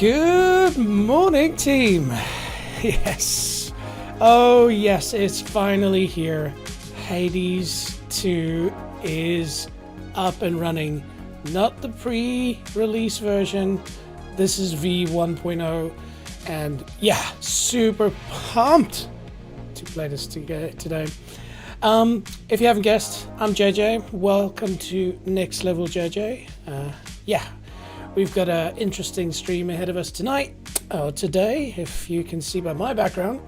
Good morning, team. Yes. Oh, yes, it's finally here. Hades 2 is up and running. Not the pre-release version. This is V1.0. And yeah, super pumped to play this today. If you haven't guessed, I'm JJ. Welcome to Next Level JJ. Yeah. We've got an interesting stream ahead of us tonight, today, if you can see by my background.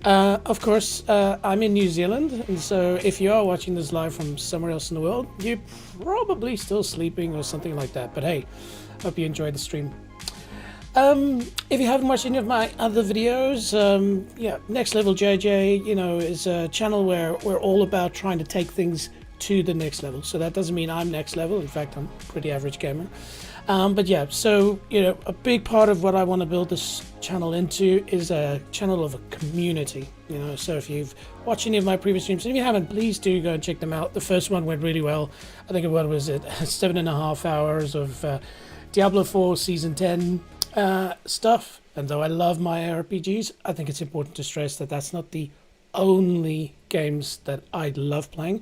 Of course, I'm in New Zealand, and so if you are watching this live from somewhere else in the world, you're probably still sleeping or something like that. But hey, hope you enjoyed the stream. If you haven't watched any of my other videos, yeah, Next Level JJ, is a channel where we're all about trying to take things to the next level. So that doesn't mean I'm next level. In fact, I'm a pretty average gamer. But yeah, so, a big part of what I want to build this channel into is a channel of a community, so if you've watched any of my previous streams, and if you haven't, please do go and check them out. The first one went really well. I think what was it, 7.5 hours of Diablo 4 Season 10 stuff. And though I love my RPGs, I think it's important to stress that that's not the only games that I love playing.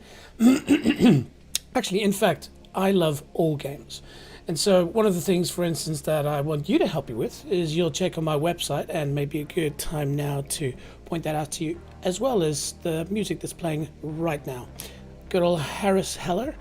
Actually, in fact, I love all games. And so one of the things, for instance, that I want you to help me with is you'll check on my website, and maybe a good time now to point that out to you, as well as the music that's playing right now. Good old Harris Heller.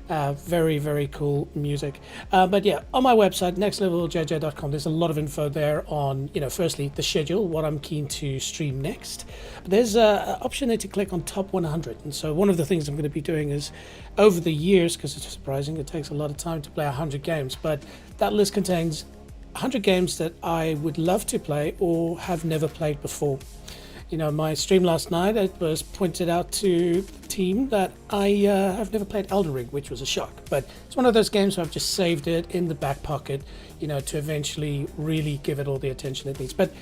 Very, very cool music. But yeah, on my website, nextleveljj.com, there's a lot of info there on, firstly, the schedule, what I'm keen to stream next. But there's an option there to click on Top 100. And so one of the things I'm going to be doing is, over the years, because it's surprising, it takes a lot of time to play 100 games, but that list contains 100 games that I would love to play or have never played before. My stream last night, it was pointed out to the team that I have never played Elden Ring, which was a shock. But it's one of those games where I've just saved it in the back pocket, to eventually really give it all the attention it needs. But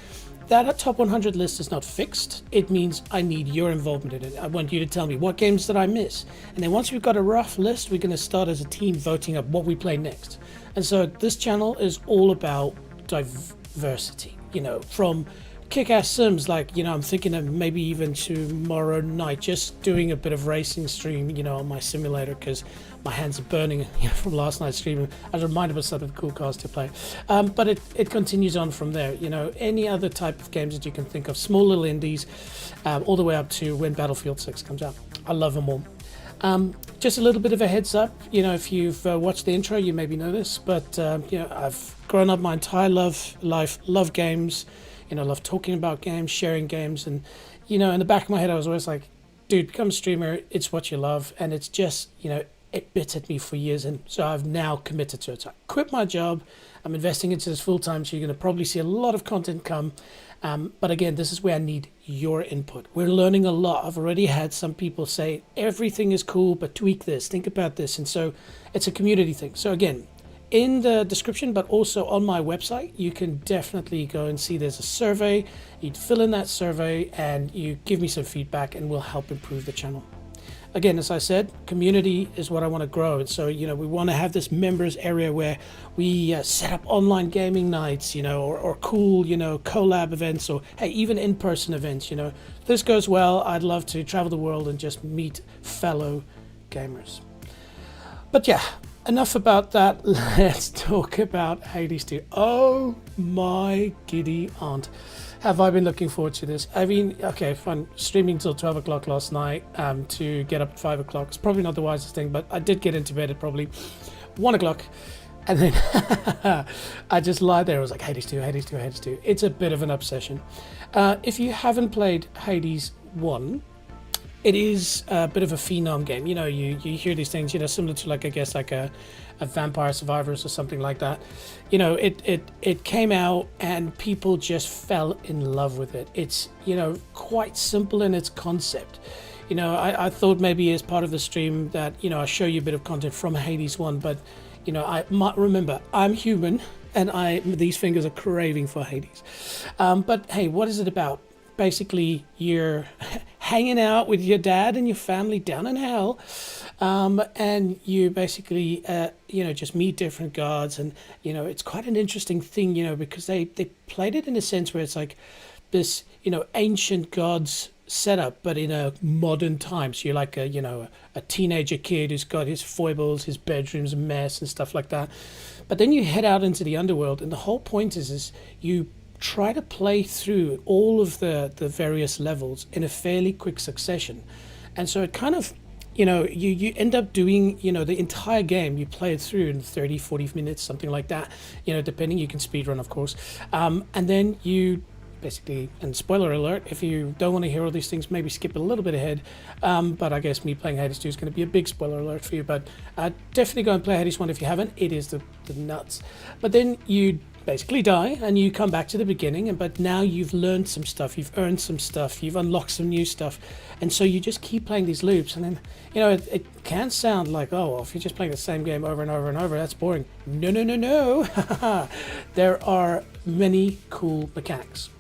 that top 100 list is not fixed. It means I need your involvement in it. I want you to tell me what games did I miss. And then once we've got a rough list, we're going to start as a team voting up what we play next. And so this channel is all about diversity, from kick-ass sims like, I'm thinking of maybe even tomorrow night just doing a bit of racing stream, on my simulator, because my hands are burning from last night's stream. I was reminded myself of cool cars to play. But it continues on from there, any other type of games that you can think of, small little indies, all the way up to when Battlefield 6 comes out. I love them all. Just a little bit of a heads up, if you've watched the intro, you maybe know this, but I've grown up my entire life, love games. Love talking about games, sharing games, and, in the back of my head, I was always like, dude, become a streamer. It's what you love. And it's just, it bit at me for years. And so I've now committed to it. So I quit my job. I'm investing into this full time. So you're going to probably see a lot of content come. But again, this is where I need your input. We're learning a lot. I've already had some people say, everything is cool, but tweak this, think about this. And so it's a community thing. So again, in the description, but also on my website, you can definitely go and see there's a survey. You'd fill in that survey and you give me some feedback, and we'll help improve the channel. Again, as I said, community is what I want to grow. And so, we want to have this members area where we set up online gaming nights, or cool, collab events, or hey, even in-person events. If this goes well, I'd love to travel the world and just meet fellow gamers. But yeah, enough about that. Let's talk about Hades 2. Oh my giddy aunt. Have I been looking forward to this? I mean, okay, fun. Streaming till 12 o'clock last night to get up at 5 o'clock. It's probably not the wisest thing, but I did get into bed at probably 1 o'clock. And then I just lied there. I was like, Hades 2, Hades 2, Hades 2. It's a bit of an obsession. If you haven't played Hades 1, it is a bit of a phenom game. You hear these things, similar to like a Vampire Survivors or something like that. It came out and people just fell in love with it. It's, quite simple in its concept. I thought maybe as part of the stream that, I show you a bit of content from Hades 1, but, I might remember I'm human and these fingers are craving for Hades. But hey, what is it about? Basically, you're hanging out with your dad and your family down in hell, and you basically, just meet different gods, and it's quite an interesting thing, because they played it in a sense where it's like this, ancient gods setup, but in a modern time. So you're like a teenager kid who's got his foibles, his bedroom's a mess and stuff like that. But then you head out into the underworld, and the whole point is you try to play through all of the various levels in a fairly quick succession. And so it kind of, you end up doing, the entire game, you play it through in 30, 40 minutes, something like that, depending, you can speed run, of course. And then you basically, and spoiler alert, if you don't want to hear all these things, maybe skip a little bit ahead. But I guess me playing Hades 2 is going to be a big spoiler alert for you. But definitely go and play Hades 1 if you haven't. It is the nuts. But then you basically die and you come back to the beginning, but now you've learned some stuff, you've earned some stuff, you've unlocked some new stuff, and so you just keep playing these loops. And then it can sound like, oh well, if you're just playing the same game over and over and over, that's boring. No. There are many cool mechanics.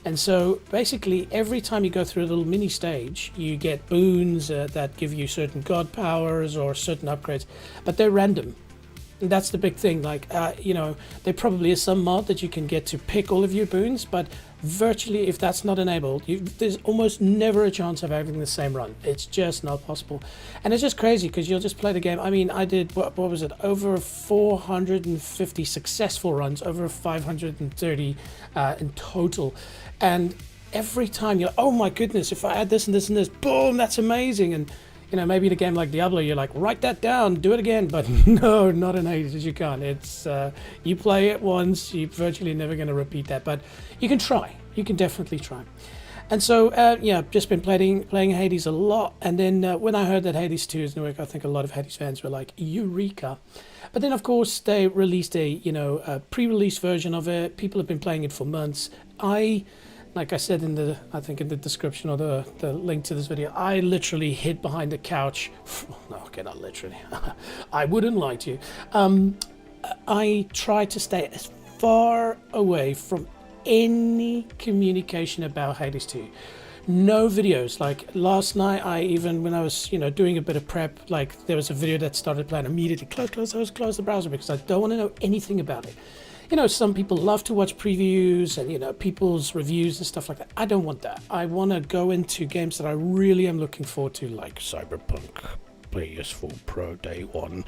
And so basically every time you go through a little mini stage, you get boons that give you certain god powers or certain upgrades, but they're random. And that's the big thing. Like, there probably is some mod that you can get to pick all of your boons, but virtually, if that's not enabled, there's almost never a chance of having the same run. It's just not possible. And it's just crazy because you'll just play the game. I mean, I did, what was it, over 450 successful runs, over 530 in total. And every time you're like, oh my goodness, if I add this and this and this, boom, that's amazing. And maybe in a game like Diablo, you're like, write that down, do it again. But no, not in Hades, you can't. It's you play it once, you're virtually never going to repeat that. But you can try. You can definitely try. And so, just been playing Hades a lot. And then when I heard that Hades 2 is going to work, I think a lot of Hades fans were like, eureka. But then, of course, they released a pre-release version of it. People have been playing it for months. Like I said in the description or the link to this video, I literally hid behind the couch. No, okay, not literally. I wouldn't lie to you. I tried to stay as far away from any communication about Hades 2. No videos. Like last night, when I was doing a bit of prep, like there was a video that started playing, immediately close the browser because I don't want to know anything about it. Some people love to watch previews and, people's reviews and stuff like that. I don't want that. I want to go into games that I really am looking forward to, like Cyberpunk, PS4 Pro Day 1.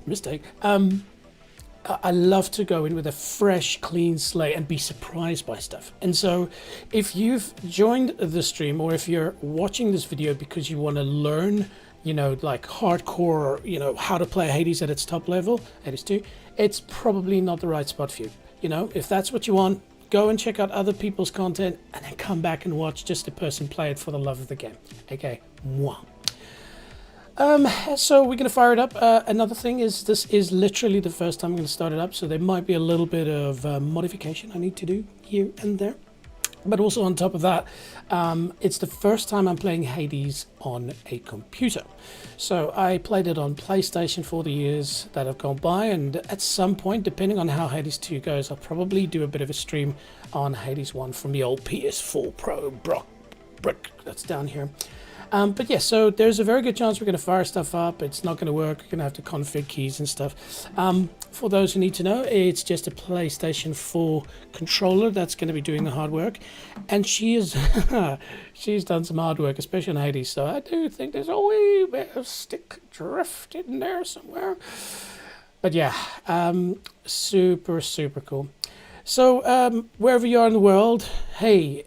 Mistake. I love to go in with a fresh, clean slate and be surprised by stuff. And so if you've joined the stream or if you're watching this video because you want to learn, like hardcore, how to play Hades at its top level, Hades 2, it's probably not the right spot for you. If that's what you want, go and check out other people's content and then come back and watch just a person play it for the love of the game. Okay, moi. So we're going to fire it up. Another thing is this is literally the first time I'm going to start it up, so there might be a little bit of modification I need to do here and there. But also on top of that, it's the first time I'm playing Hades on a computer. So I played it on PlayStation for the years that have gone by, and at some point, depending on how Hades 2 goes, I'll probably do a bit of a stream on Hades 1 from the old PS4 Pro brick that's down here. But yeah, so there's a very good chance we're going to fire stuff up. It's not going to work. We're going to have to config keys and stuff. For those who need to know, it's just a PlayStation 4 controller that's going to be doing the hard work. And she's done some hard work, especially on Hades. So I do think there's a wee bit of stick drift in there somewhere. But yeah, super, super cool. So wherever you are in the world, hey,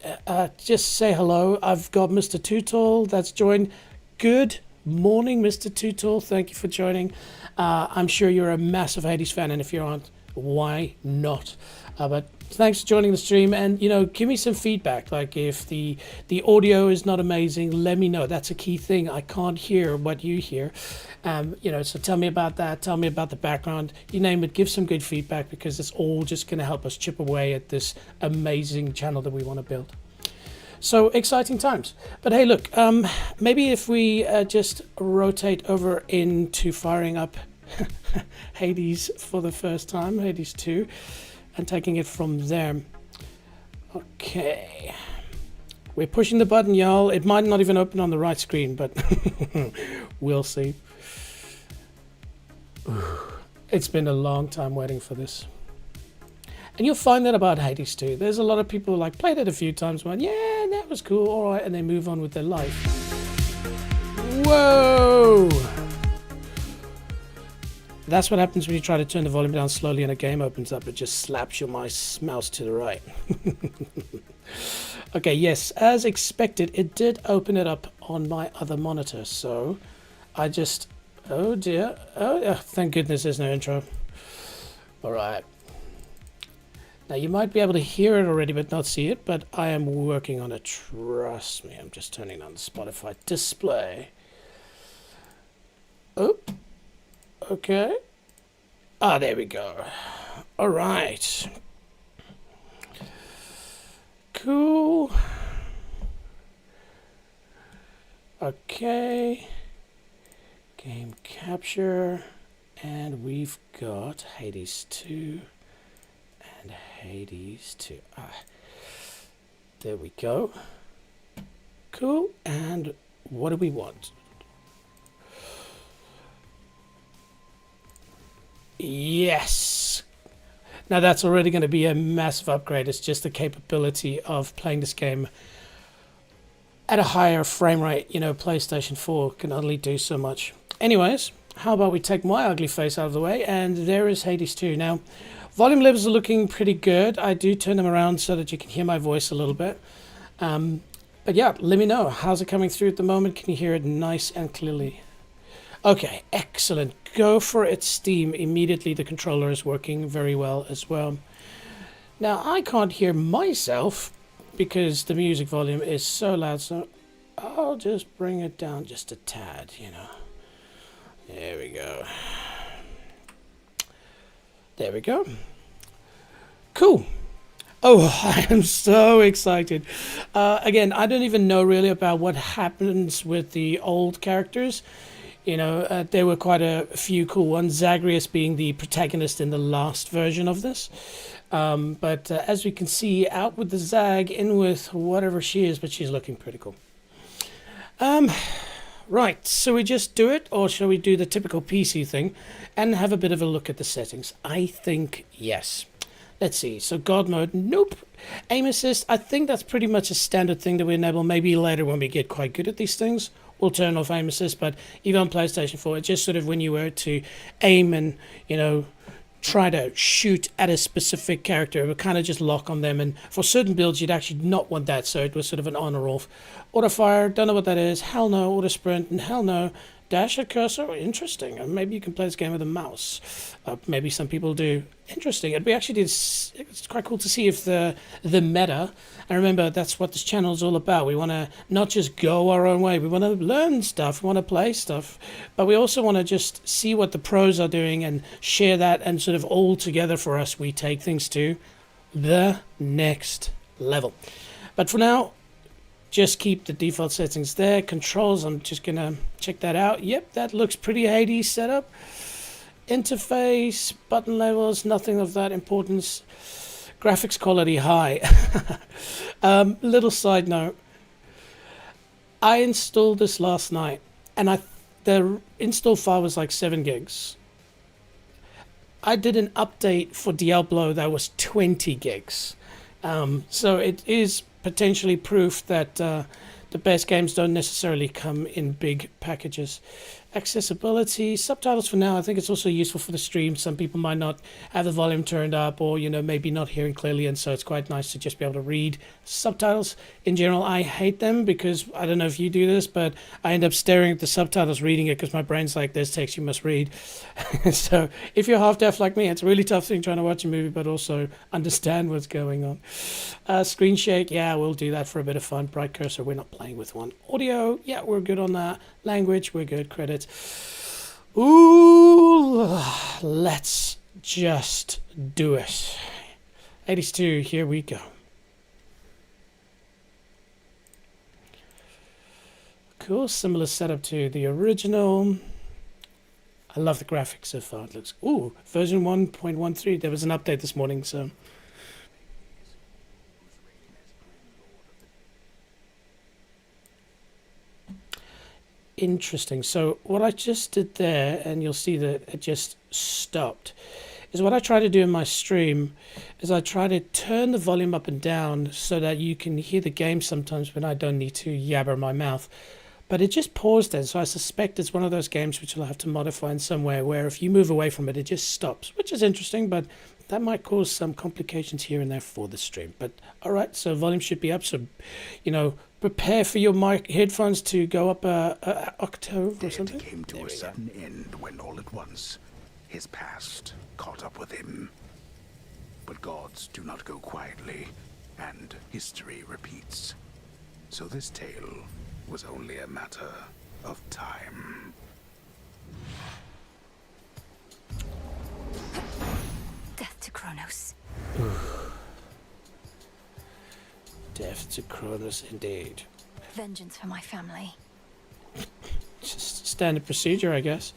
just say hello. I've got Mr. Tootle that's joined. Good morning, Mr. Tootle. Thank you for joining. I'm sure you're a massive Hades fan, and if you aren't, why not? But thanks for joining the stream, and give me some feedback. Like if the audio is not amazing, let me know. That's a key thing. I can't hear what you hear. So tell me about that. Tell me about the background. You name it. Give some good feedback because it's all just going to help us chip away at this amazing channel that we want to build. So exciting times. But hey, look, maybe if we just rotate over into firing up Hades for the first time, Hades 2, and taking it from there. Okay. We're pushing the button, y'all. It might not even open on the right screen, but we'll see. It's been a long time waiting for this. And you'll find that about Hades too. There's a lot of people who like played it a few times, went, yeah, that was cool, all right, and they move on with their life. Whoa! That's what happens when you try to turn the volume down slowly and a game opens up. It just slaps your mouse to the right. Okay, yes, as expected, it did open it up on my other monitor. So I just, oh dear. Oh, thank goodness there's no intro. All right. Now you might be able to hear it already but not see it, but I am working on it. Trust me. I'm just turning on the Spotify display. Oh. Okay. Ah, there we go. All right. Cool. Okay. Game capture. And we've got Hades 2 and Hades 2. There we go. Cool. And what do we want? Yes. Now that's already going to be a massive upgrade. It's just the capability of playing this game at a higher frame rate. You know, PlayStation 4 can only do so much. Anyways, how about we take my ugly face out of the way, and there is Hades 2. Now, volume levels are looking pretty good. I do turn them around so that you can hear my voice a little bit. But yeah, let me know. How's it coming through at the moment? Can you hear it nice and clearly? Okay, excellent. Go for it, Steam. Immediately the controller is working very well as well. Now, I can't hear myself because the music volume is so loud, so I'll just bring it down just a tad, you know. There we go. There we go. Cool. Oh, I am so excited. Again, I don't even know really about what happens with the old characters. You know, there were quite a few cool ones, Zagreus being the protagonist in the last version of this. But as we can see, out with the Zag, in with whatever she is, but she's looking pretty cool. Right, so we just do it, or shall we do the typical PC thing and have a bit of a look at the settings? I think yes. Let's see, so God mode, nope. Aim assist, I think that's pretty much a standard thing that we enable. Maybe later when we get quite good at these things, we'll turn off aim assist, but even on PlayStation 4, it's just sort of when you were to aim and, you know, try to shoot at a specific character, it would kind of just lock on them, and for certain builds you'd actually not want that, so it was sort of an on or off. Auto fire, don't know what that is, hell no. Auto sprint, and hell no. Dash at cursor, interesting. Maybe you can play this game with a mouse. Maybe some people do. Interesting. And we actually did. It's quite cool to see if the meta. And remember, that's what this channel is all about. We want to not just go our own way. We want to learn stuff. We want to play stuff, but we also want to just see what the pros are doing and share that. And sort of all together for us, we take things to the next level. But for now, just keep the default settings there. Controls, I'm just going to check that out. Yep, that looks pretty Hades setup. Interface, button levels, nothing of that importance. Graphics quality high. Little side note. I installed this last night, and the install file was like 7 gigs. I did an update for Diablo that was 20 gigs. So it is potentially proof that the best games don't necessarily come in big packages. Accessibility, subtitles for now. I think it's also useful for the stream. Some people might not have the volume turned up, or, you know, maybe not hearing clearly, and so it's quite nice to just be able to read subtitles. In general, I hate them because, I don't know if you do this, but I end up staring at the subtitles reading it because my brain's like, there's text you must read. So if you're half deaf like me, it's a really tough thing trying to watch a movie but also understand what's going on. Screen shake, yeah, we'll do that for a bit of fun. Bright cursor, we're not playing with one. Audio, yeah, we're good on that. Language, we're good. Credits. Ooh, let's just do it. 82, here we go. Cool, similar setup to the original. I love the graphics so far. It looks, ooh, version 1.13. There was an update this morning, so. interesting. So what I just did there, and you'll see that it just stopped, is what I try to do in my stream is I try to turn the volume up and down so that you can hear the game sometimes when I don't need to yabber my mouth. But it just paused then, so I suspect it's one of those games which you'll have to modify in some way, where if you move away from it, it just stops, which is interesting, but that might cause some complications here and there for the stream. But all right, so volume should be up, so, you know, prepare for your mic headphones to go up a octave or something. It came to a sudden end when all at once his past caught up with him. But gods do not go quietly, and history repeats. So this tale was only a matter of time. Death to Kronos. Death to Kronos, indeed. Vengeance for my family. Just standard procedure, I guess.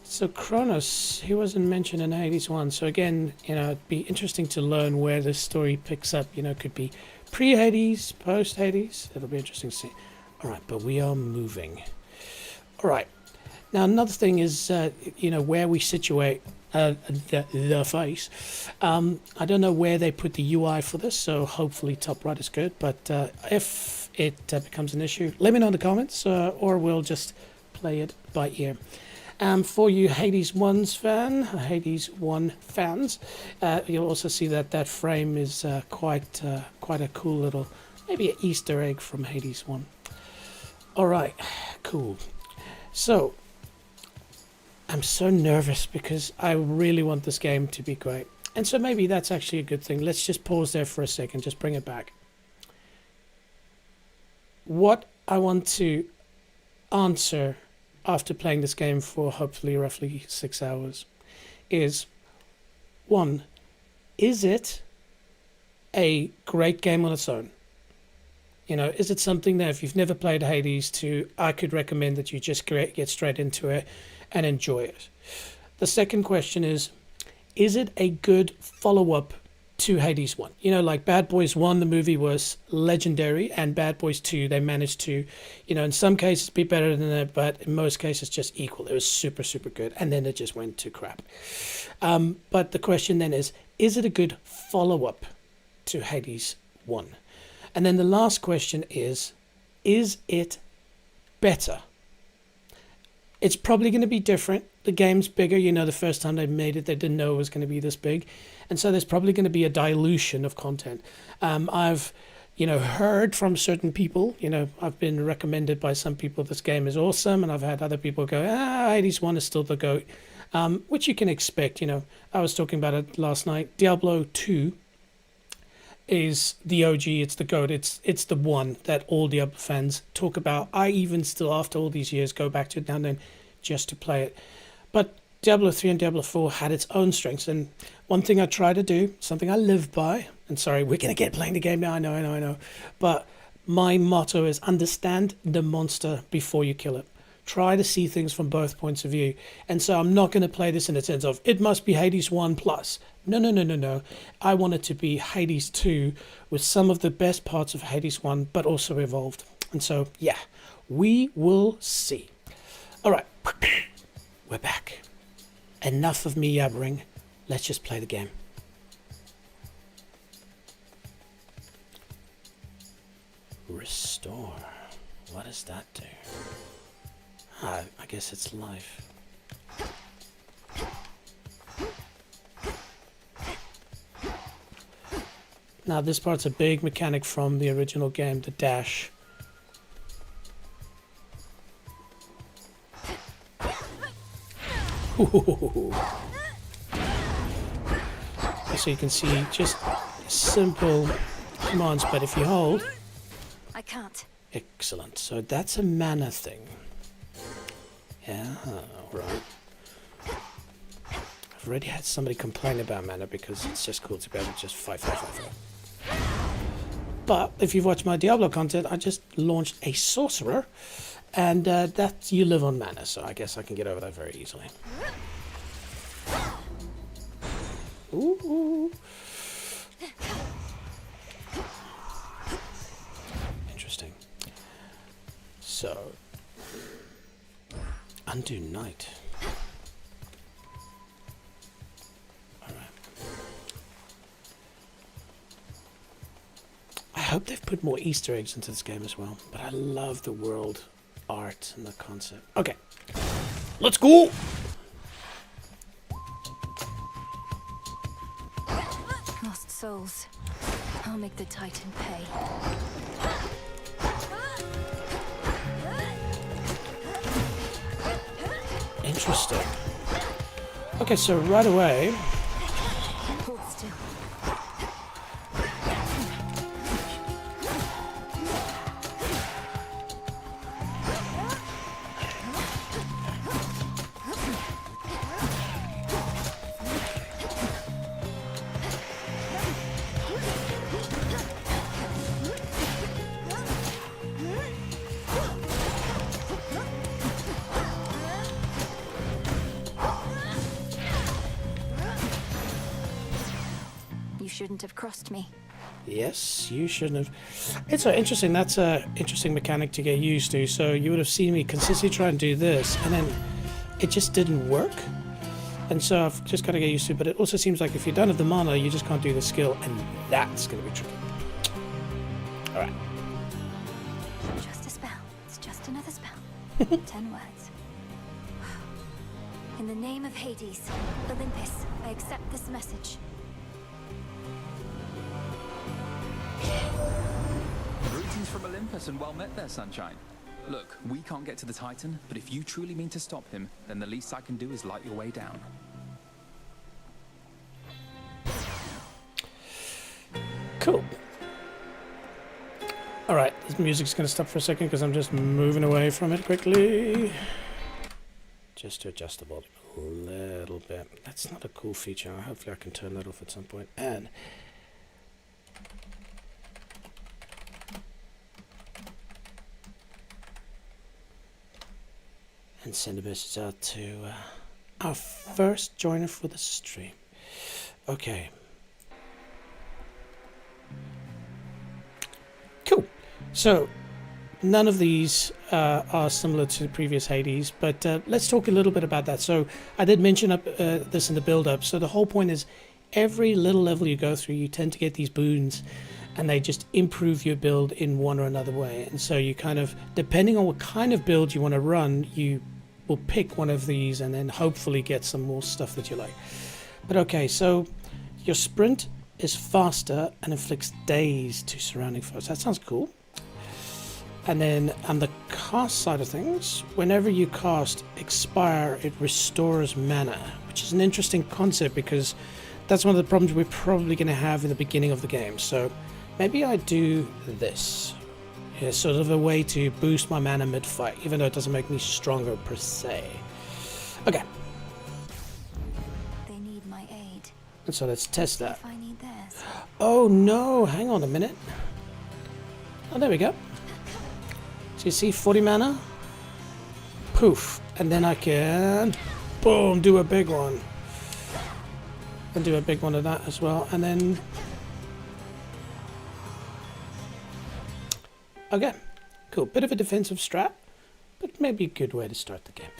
So Kronos, he wasn't mentioned in Hades 1. So again, you know, it'd be interesting to learn where this story picks up. You know, it could be pre-Hades, post-Hades. It'll be interesting to see. All right, but we are moving. All right. Now, another thing is, you know, where we situate the face. I don't know where they put the UI for this, so hopefully top right is good. But if it becomes an issue, let me know in the comments, or we'll just play it by ear. For you Hades 1 fans, you'll also see that that frame is quite a cool little, maybe an Easter egg from Hades 1. All right, cool. So I'm so nervous because I really want this game to be great. And so maybe that's actually a good thing. Let's just pause there for a second, just bring it back. What I want to answer after playing this game for hopefully roughly 6 hours is, one, is it a great game on its own? You know, is it something that if you've never played Hades 2, I could recommend that you just get straight into it and enjoy it? The second question is it a good follow-up to Hades 1? You know, like Bad Boys 1, the movie was legendary, and Bad Boys 2, they managed to, you know, in some cases be better than it, but in most cases just equal. It was super, super good, and then it just went to crap. But the question then is it a good follow-up to Hades 1? And then the last question is it better? It's probably going to be different. The game's bigger. You know, the first time they made it, they didn't know it was going to be this big. And so there's probably going to be a dilution of content. I've, you know, heard from certain people, you know, I've been recommended by some people this game is awesome. And I've had other people go, Hades 1 is still the GOAT, which you can expect. You know, I was talking about it last night. Diablo 2 is the OG, it's the GOAT, it's the one that all Diablo fans talk about. I even still, after all these years, go back to it now and then just to play it. But Diablo 3 and Diablo 4 had its own strengths, and one thing I try to do, something I live by, and sorry, we're going to get playing the game now, I know, but my motto is understand the monster before you kill it. Try to see things from both points of view. And so I'm not going to play this in the sense of it must be Hades 1 plus. No. I want it to be Hades 2 with some of the best parts of Hades 1, but also evolved. And so, yeah, we will see. All right, we're back. Enough of me yabbering. Let's just play the game. Restore. What does that do? I guess it's life. Now this part's a big mechanic from the original game, the dash. Ooh. So you can see just simple commands, but if you hold... I can't. Excellent. So that's a mana thing. Yeah, right. I've already had somebody complain about mana because it's just cool to be able to just fight. But if you've watched my Diablo content, I just launched a sorcerer, and that you live on mana, so I guess I can get over that very easily. Ooh. Interesting. So, Undo night. Alright. I hope they've put more Easter eggs into this game as well. But I love the world art and the concept. Okay. Let's go! Lost souls. I'll make the Titan pay. Interesting. Okay, so right away... Hold still. You shouldn't have crossed me. Yes, you shouldn't have. It's so interesting. That's a interesting mechanic to get used to. So you would have seen me consistently try and do this, and then it just didn't work. And so I've just got to get used to it. But it also seems like if you don't have the mana, you just can't do the skill, and that's going to be tricky. All right. Just a spell. It's just another spell. 10 words. In the name of Hades, Olympus, I accept this message. Greetings from Olympus and well met there, Sunshine. Look, we can't get to the Titan, but if you truly mean to stop him, then the least I can do is light your way down. Cool. Alright, this music's going to stop for a second because I'm just moving away from it quickly. Just to adjust the volume a little bit. That's not a cool feature. Hopefully I can turn that off at some point. And send a message out to our first joiner for the stream. Okay. Cool. So, none of these are similar to the previous Hades, but let's talk a little bit about that. So, I did mention this in the build-up. So, the whole point is every little level you go through, you tend to get these boons, and they just improve your build in one or another way. And so, you kind of, depending on what kind of build you want to run, you will pick one of these and then hopefully get some more stuff that you like. But okay, so your sprint is faster and inflicts daze to surrounding foes. That sounds cool. And then on the cast side of things, whenever you cast Expire, it restores mana, which is an interesting concept because that's one of the problems we're probably going to have in the beginning of the game. So maybe I do this. Yeah, sort of a way to boost my mana mid-fight, even though it doesn't make me stronger per se. Okay. They need my aid. And so let's test that. If I need theirs. Oh no, hang on a minute. Oh, there we go. So you see 40 mana? Poof. And then I can, boom, do a big one. And do a big one of that as well. And then... Okay, cool. Bit of a defensive strat, but maybe a good way to start the game.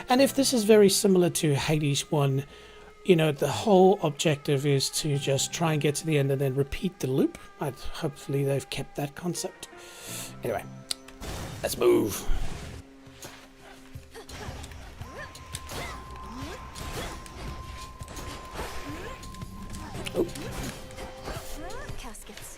And if this is very similar to Hades 1, you know, the whole objective is to just try and get to the end and then repeat the loop. Hopefully they've kept that concept. Anyway, let's move. Oh. Caskets.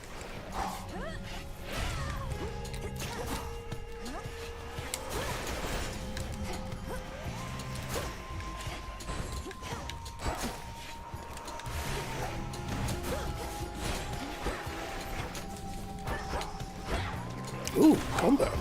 Ooh, combo.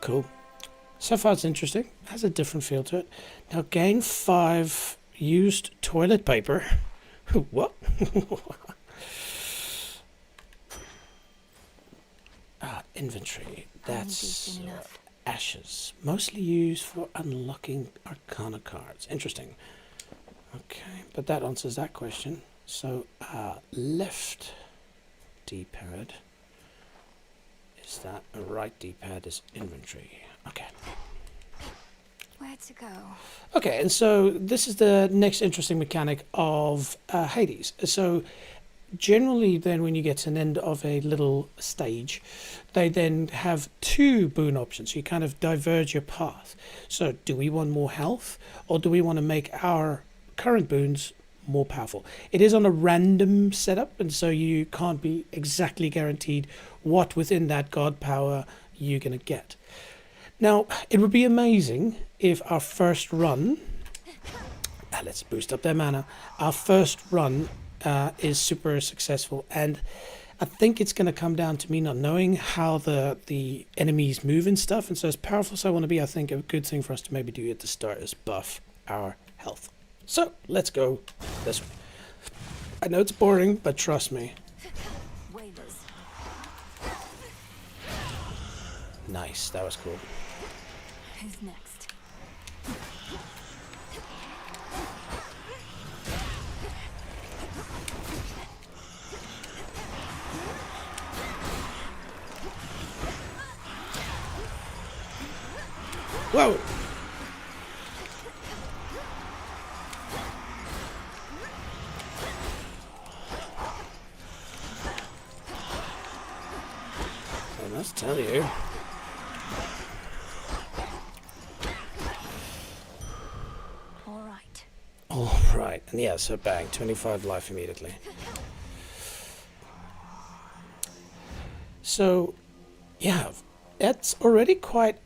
Cool. So far it's interesting. Has a different feel to it. Now gain 5 used toilet paper. What? Inventory. That's Soon enough. ashes, mostly used for unlocking Arcana cards. Interesting. Okay, but that answers that question. So, left D-pad is that, a right D-pad is inventory. Okay. Where to go? Okay, and so this is the next interesting mechanic of Hades. So generally then when you get to an end of a little stage, they then have two boon options. You kind of diverge your path. So do we want more health, or do we want to make our current boons more powerful? It is on a random setup, and so you can't be exactly guaranteed what within that god power you're going to get. Now, it would be amazing if our first run, let's boost up their mana, our first run is super successful, and I think it's going to come down to me not knowing how the enemies move and stuff, and so as powerful as I want to be, I think a good thing for us to maybe do at the start is buff our health. So, let's go this way. I know it's boring, but trust me. Wailers. Nice, that was cool. Who's next? Whoa! I must tell you. All right, and yeah, so bang, 25 life immediately. So, yeah, that's already quite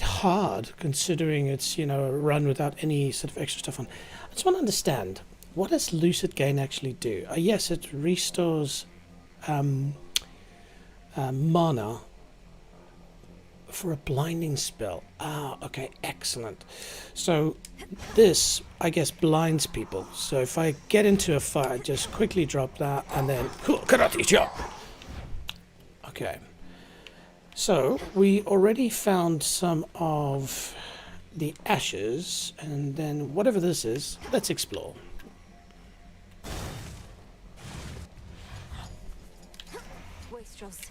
hard considering it's, you know, a run without any sort of extra stuff on. I just want to understand, what does Lucid Gain actually do? Yes, it restores mana for a blinding spell. Ah, okay, excellent. So this, I guess, blinds people. So if I get into a fight, just quickly drop that and then karate chop. Okay. So we already found some of the ashes, and then whatever this is, let's explore. Wastrels.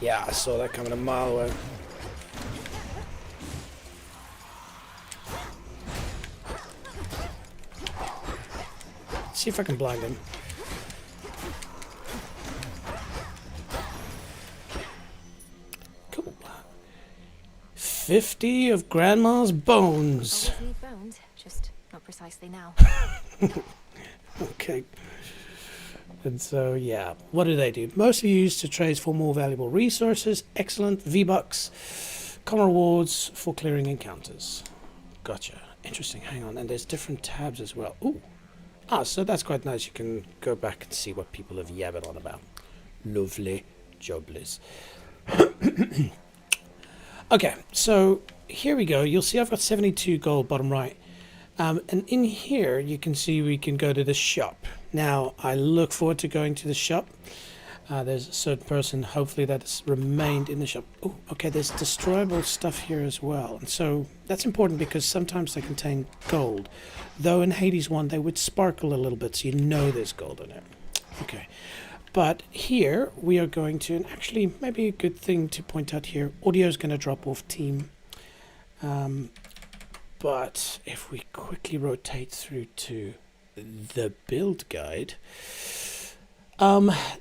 Yeah, I saw that coming a mile away. See if I can blind him. Cool. 50 of Grandma's bones. Always need bones, just not precisely now. Okay. And so, yeah, what do they do? Mostly used to trade for more valuable resources. Excellent. V-Bucks. Common rewards for clearing encounters. Gotcha. Interesting. Hang on. And there's different tabs as well. Ooh. Ah, so that's quite nice. You can go back and see what people have yabbed on about. Lovely. Joblies. Okay, so here we go. You'll see I've got 72 gold bottom right. And in here, you can see we can go to the shop. Now, I look forward to going to the shop. There's a certain person, hopefully, that has remained in the shop. Oh, okay, there's destroyable stuff here as well. And so that's important because sometimes they contain gold. Though in Hades 1, they would sparkle a little bit, so you know there's gold in it. Okay. But here, we are going to, and actually, maybe a good thing to point out here, audio is going to drop off team. But if we quickly rotate through to the build guide,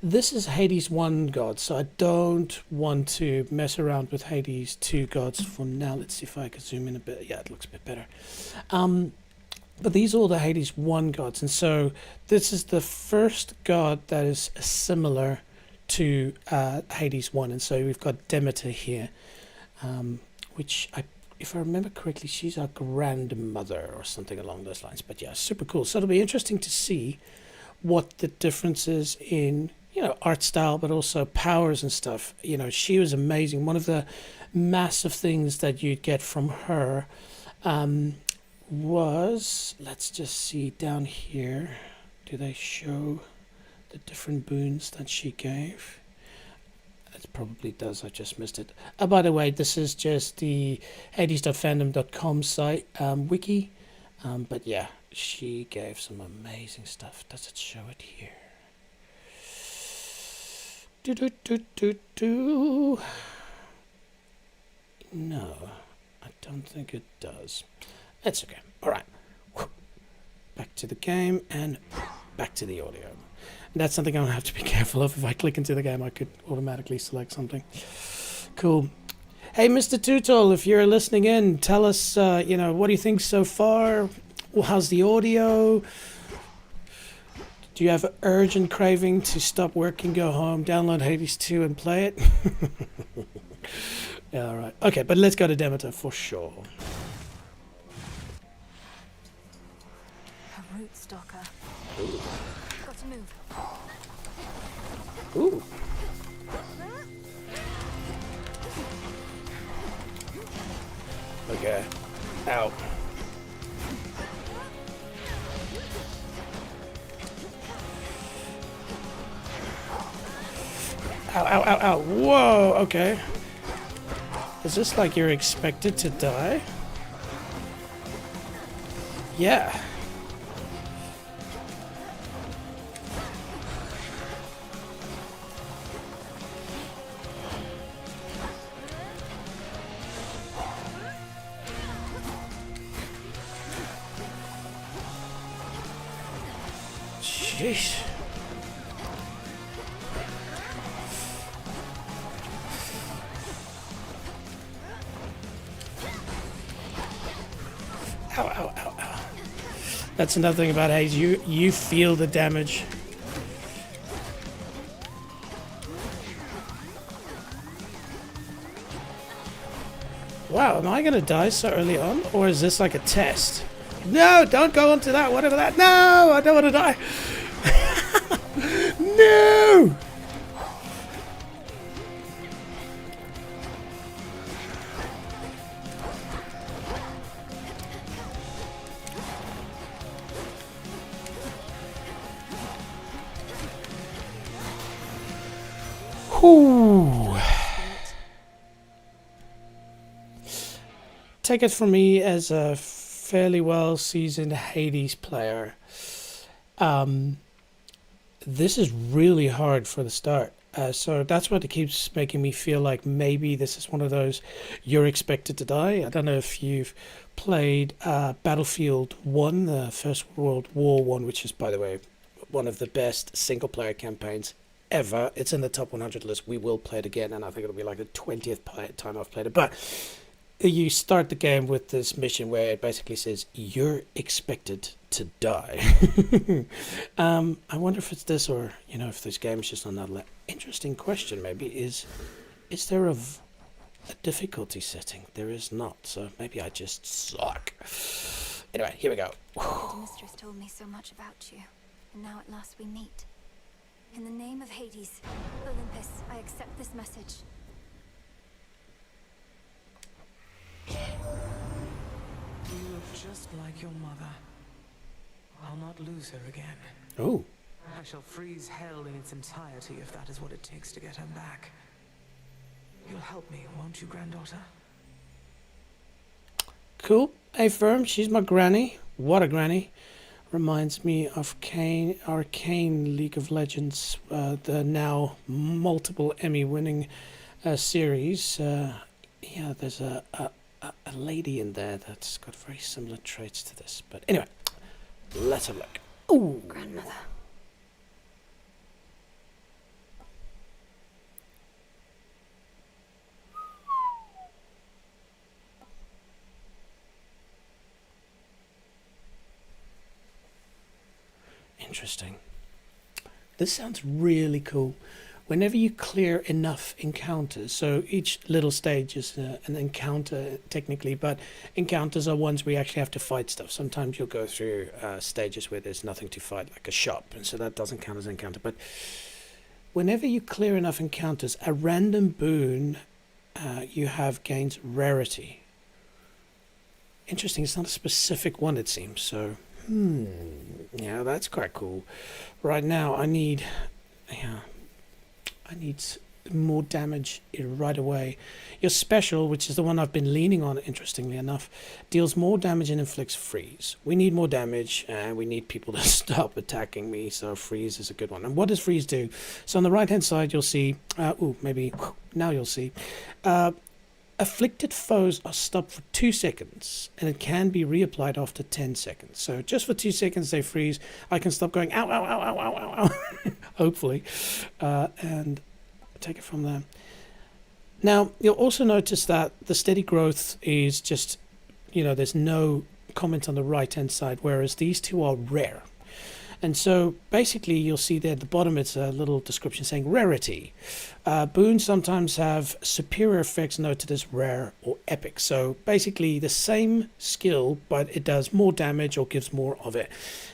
this is Hades 1 gods, so I don't want to mess around with Hades 2 gods for now. Let's see if I can zoom in a bit. Yeah, it looks a bit better. But these are all the Hades 1 gods, and so this is the first god that is similar to Hades 1, and so we've got Demeter here, which if I remember correctly, she's our grandmother or something along those lines. But yeah, super cool. So it'll be interesting to see what the difference is in, you know, art style, but also powers and stuff. You know, she was amazing. One of the massive things that you'd get from her was, let's just see down here, do they show the different boons that she gave? It probably does, I just missed it. By the way, this is just the hades.fandom.com site wiki, but yeah, she gave some amazing stuff. Does it show it here? No, I don't think it does. It's okay. All right. Back to the game and back to the audio. And that's something I'll have to be careful of. If I click into the game, I could automatically select something. Cool. Hey, Mr. Tootle, if you're listening in, tell us, what do you think so far? Well, how's the audio? Do you have an urgent craving to stop working, go home, download Hades 2 and play it? Yeah, all right. Okay, but let's go to Demeter for sure. A root stalker. Ooh. Got to move. Ooh. Okay. Ow. Ow, ow, ow, ow. Whoa, okay. Is this like you're expected to die? Yeah. Jeez. Ow, ow, ow, ow. That's another thing about Hades. You feel the damage. Wow, am I going to die so early on? Or is this like a test? No, don't go onto that, whatever that. No, I don't want to die. No! Whew. Take it from me as a fairly well seasoned Hades player. This is really hard for the start. So that's what it keeps making me feel like maybe this is one of those you're expected to die. I don't know if you've played Battlefield 1, the First World War 1, which is, by the way, one of the best single-player campaigns ever. It's in the top 100 list. We will play it again, and I think it'll be like the 20th time I've played it. But you start the game with this mission where it basically says you're expected to die. I wonder if it's this, or if this game is just another interesting question. Maybe is there a difficulty setting? There is not, so maybe I just suck. Anyway, here we go. The mistress told me so much about you, and now at last we meet. In the name of Hades, Olympus, I accept this message. You look just like your mother. I'll not lose her again. Oh, I shall freeze hell in its entirety if that is what it takes to get her back. You'll help me, won't you, granddaughter? cool. Hey, Firm, she's my granny. What a granny. Reminds me of Arcane League of Legends, the now multiple Emmy-winning series. Yeah, there's a lady in there that's got very similar traits to this. But anyway, let's have a look. Ooh. Grandmother. Interesting. This sounds really cool. Whenever you clear enough encounters, so each little stage is an encounter technically, but encounters are ones where you actually have to fight stuff. Sometimes you'll go through stages where there's nothing to fight, like a shop, and so that doesn't count as an encounter. But whenever you clear enough encounters, a random boon you have gained rarity. Interesting, it's not a specific one it seems, so yeah, that's quite cool. Right now I need more damage right away. Your special, which is the one I've been leaning on, interestingly enough, deals more damage and inflicts freeze. We need more damage, and we need people to stop attacking me, so freeze is a good one. And what does freeze do? So on the right hand side you'll see, now you'll see, afflicted foes are stopped for 2 seconds, and it can be reapplied after 10 seconds. So just for 2 seconds they freeze. I can stop going ow, ow, ow, ow, ow, ow, ow. Hopefully. And take it from there. Now, you'll also notice that the steady growth is just, there's no comment on the right-hand side, whereas these two are rare. And so basically you'll see there at the bottom it's a little description saying rarity. Boons sometimes have superior effects noted as rare or epic. So basically the same skill, but it does more damage or gives more of it.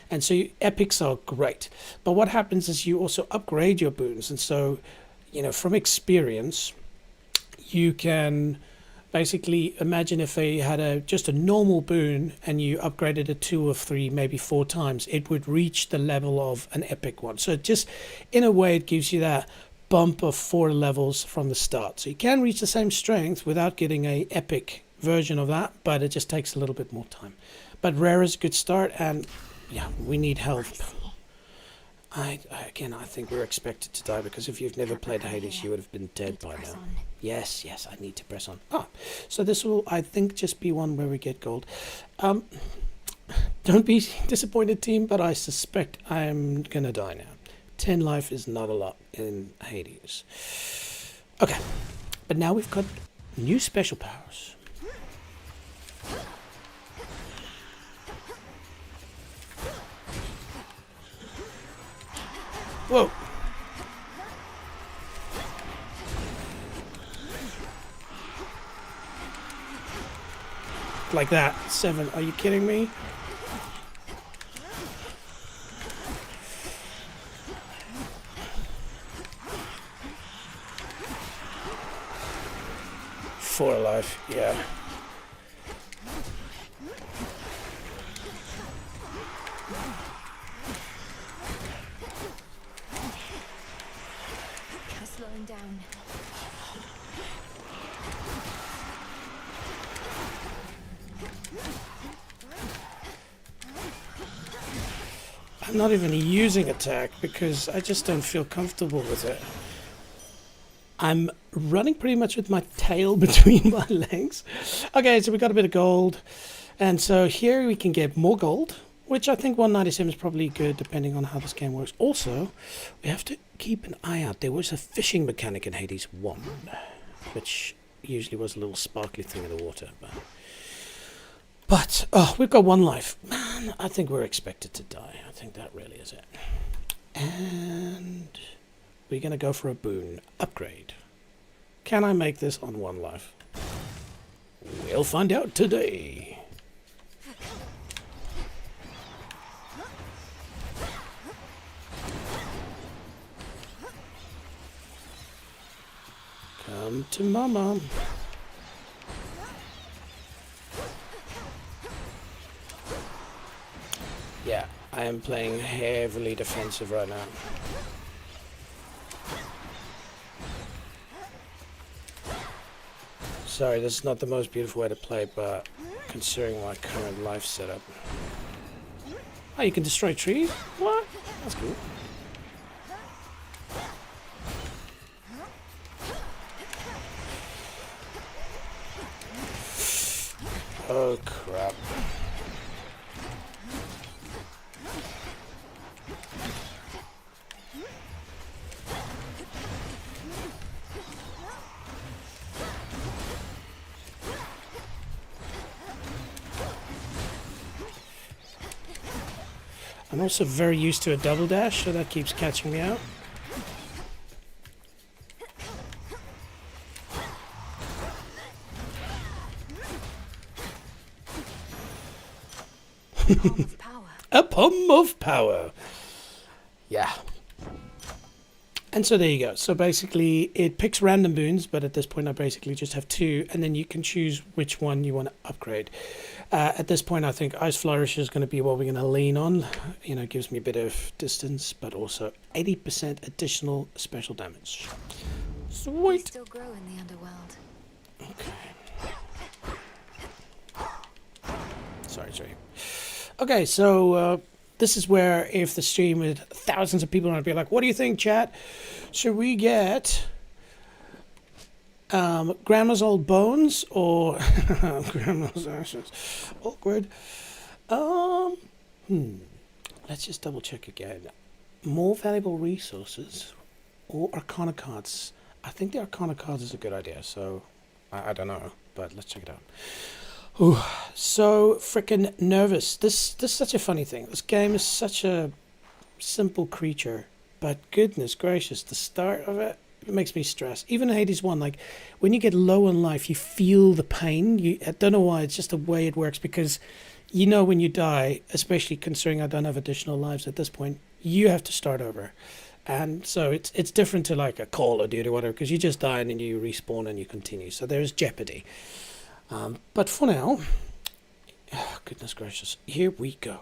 And so epics are great. But what happens is you also upgrade your boons. And so, from experience, you can basically imagine if they had just a normal boon and you upgraded it 2 or 3, maybe 4 times, it would reach the level of an epic one. So it just, in a way, it gives you that bump of 4 levels from the start. So you can reach the same strength without getting a epic version of that, but it just takes a little bit more time. But rare is a good start, and yeah, we need help. I think we're expected to die, because if you've never played Hades, you would have been dead by now. Yes, I need to press on. So this will, I think, just be one where we get gold. Don't be disappointed, team, but I suspect I'm going to die now. 10 life is not a lot in Hades. Okay, but now we've got new special powers. Whoa. Like that. 7. Are you kidding me? Four life, yeah. Slowing down. I'm not even using attack because I just don't feel comfortable with it. I'm running pretty much with my tail between my legs. Okay, so we got a bit of gold. And so here we can get more gold, which I think 197 is probably good depending on how this game works. Also, we have to keep an eye out. There was a fishing mechanic in Hades 1, which usually was a little sparkly thing in the water. But we've got 1 life. Man, I think we're expected to die. I think that really is it. And we're going to go for a boon. Upgrade. Can I make this on 1 life? We'll find out today. Come to mama. Yeah, I am playing heavily defensive right now. Sorry, this is not the most beautiful way to play, but considering my current life setup. Oh, you can destroy trees? What? That's cool. Oh, crap. I'm also very used to a double dash, so that keeps catching me out. Palm of power. A palm of power. Yeah. And so there you go. So basically it picks random boons, but at this point I basically just have 2, and then you can choose which one you want to upgrade. At this point I think Ice Flourish is going to be what we're going to lean on. You know, it gives me a bit of distance, but also 80% additional special damage. We Sweet. still grow in the underworld. Sorry. Okay, so this is where if the stream with thousands of people, I'd be like, what do you think, chat? Should we get Grandma's Old Bones or Grandma's Ashes? Awkward. Let's just double check again. More valuable resources or Arcana cards? I think the Arcana cards is a good idea, so I don't know, but let's check it out. Ooh, so freaking nervous. This is such a funny thing. This game is such a simple creature, but goodness gracious, the start of it makes me stress. Even in Hades 1, like when you get low on life, you feel the pain. I don't know why, it's just the way it works, because you know when you die, especially considering I don't have additional lives at this point, you have to start over. And so it's different to like a Call of Duty or whatever, because you just die and then you respawn and you continue. So there's jeopardy. But for now, oh, goodness gracious, here we go.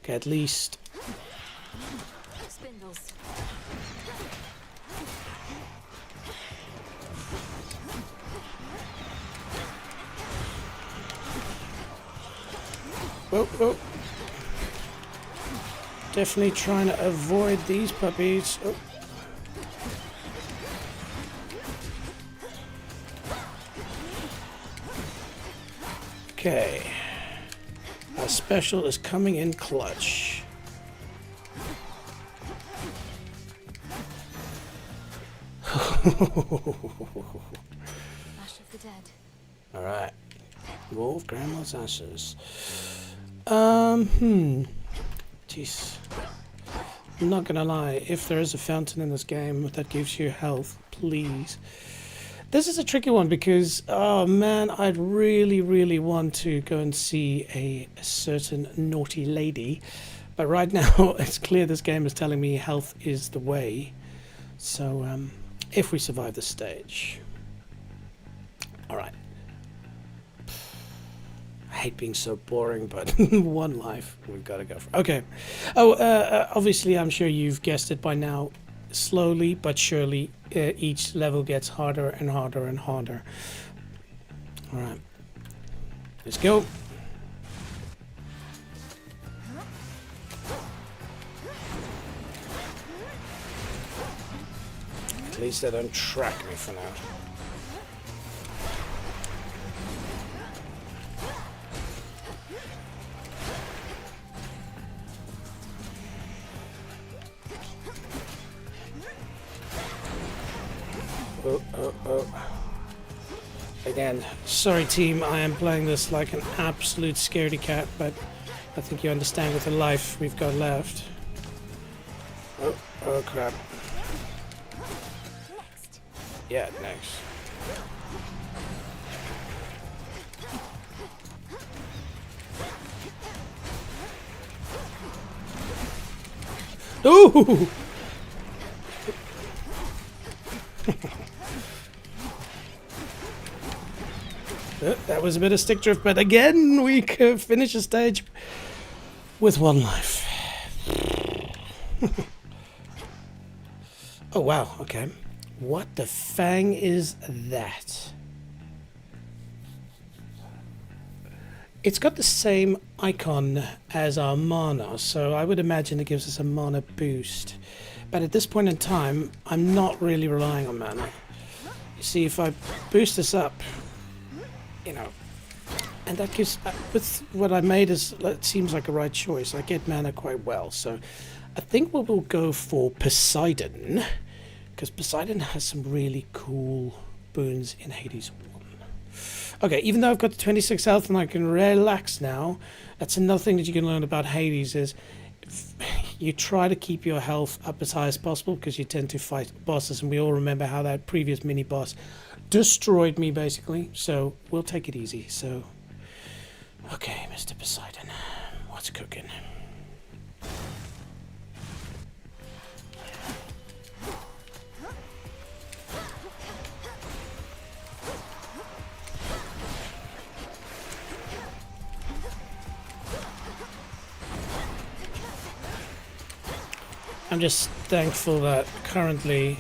Okay, at least. Spindles. Oh. Definitely trying to avoid these puppies. Oh. Okay. Our special is coming in clutch. Ash of the dead. Alright. More of Grandma's ashes. Jeez. I'm not gonna lie, if there is a fountain in this game that gives you health, please. This is a tricky one because, oh man, I'd really want to go and see a certain naughty lady. But right now, it's clear this game is telling me health is the way. So, if we survive this stage. Alright. I hate being so boring, but one life we've got to go for. Okay. Obviously, I'm sure you've guessed it by now. Slowly but surely, each level gets harder and harder and harder. All right. Let's go. At least they don't track me for now. Oh. Again, sorry team, I am playing this like an absolute scaredy cat, but I think you understand with the life we've got left. Oh crap. Next. Yeah, next. Ooh! That was a bit of stick drift, but again, we could finish a stage with one life. Oh, wow, okay. What the fang is that? It's got the same icon as our mana, so I would imagine it gives us a mana boost. But at this point in time, I'm not really relying on mana. You see, if I boost this up, you know, and that gives, with what I made, it seems like a right choice. I get mana quite well, so I think we will go for Poseidon, because Poseidon has some really cool boons in Hades 1. Okay, even though I've got 26 health and I can relax now, that's another thing that you can learn about Hades is you try to keep your health up as high as possible because you tend to fight bosses, and we all remember how that previous mini boss destroyed me basically, so we'll take it easy. So okay, Mr. Poseidon, what's cooking? I'm just thankful that currently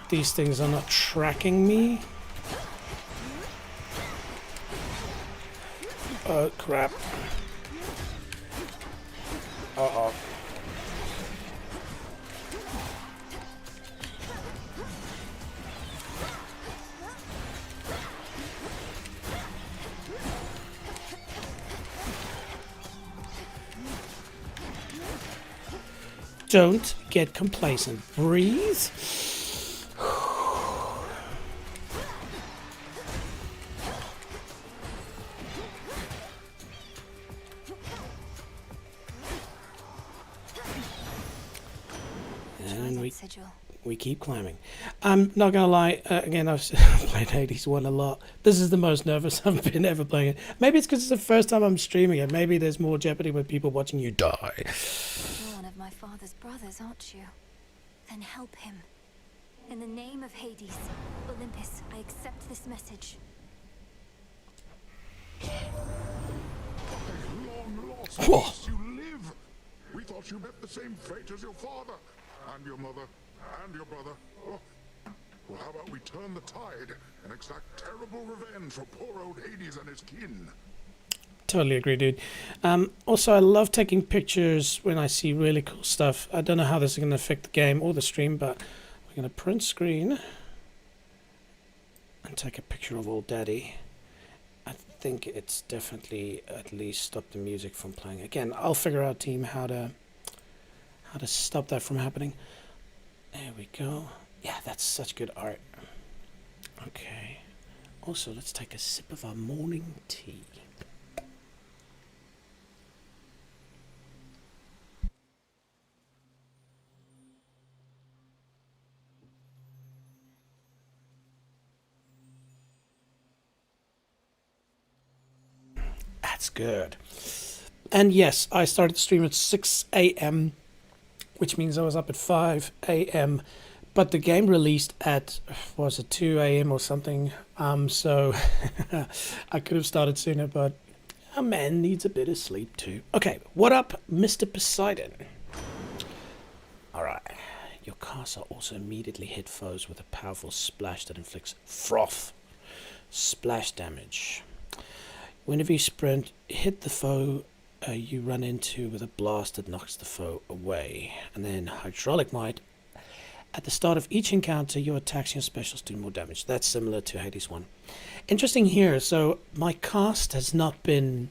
these things are not tracking me. Oh crap. Uh-oh. Don't get complacent. Breathe. And we keep climbing. I'm not gonna lie, again, I've played Hades 1 a lot. This is the most nervous I've been ever playing it. Maybe it's because it's the first time I'm streaming it. Maybe there's more jeopardy with people watching you die. You're one of my father's brothers, aren't you? Then help him. In the name of Hades, Olympus, I accept this message. Long lost, Oh. you live. We thought you met the same fate as your father, and your mother, and your brother. Oh. Well, how about we turn the tide and exact terrible revenge for poor old Hades and his kin? Totally agree, dude. Also, I love taking pictures when I see really cool stuff. I don't know how this is going to affect the game or the stream, but we're going to print screen and take a picture of old daddy. I think it's definitely at least stopped the music from playing. Again, I'll figure out, team, how to stop that from happening. There we go. Yeah, that's such good art. Okay. Also, let's take a sip of our morning tea. That's good. And yes, I started the stream at 6 a.m., which means I was up at 5 a.m., but the game released at, was it 2 a.m. or something? So I could have started sooner, but a man needs a bit of sleep too. Okay, what up, Mr. Poseidon? Alright. Your castle also immediately hit foes with a powerful splash that inflicts froth splash damage. Whenever you sprint, hit the foe you run into with a blast that knocks the foe away. And then Hydraulic Might. At the start of each encounter, your attacks and your specials do more damage. That's similar to Hades 1. Interesting here, so my cast has not been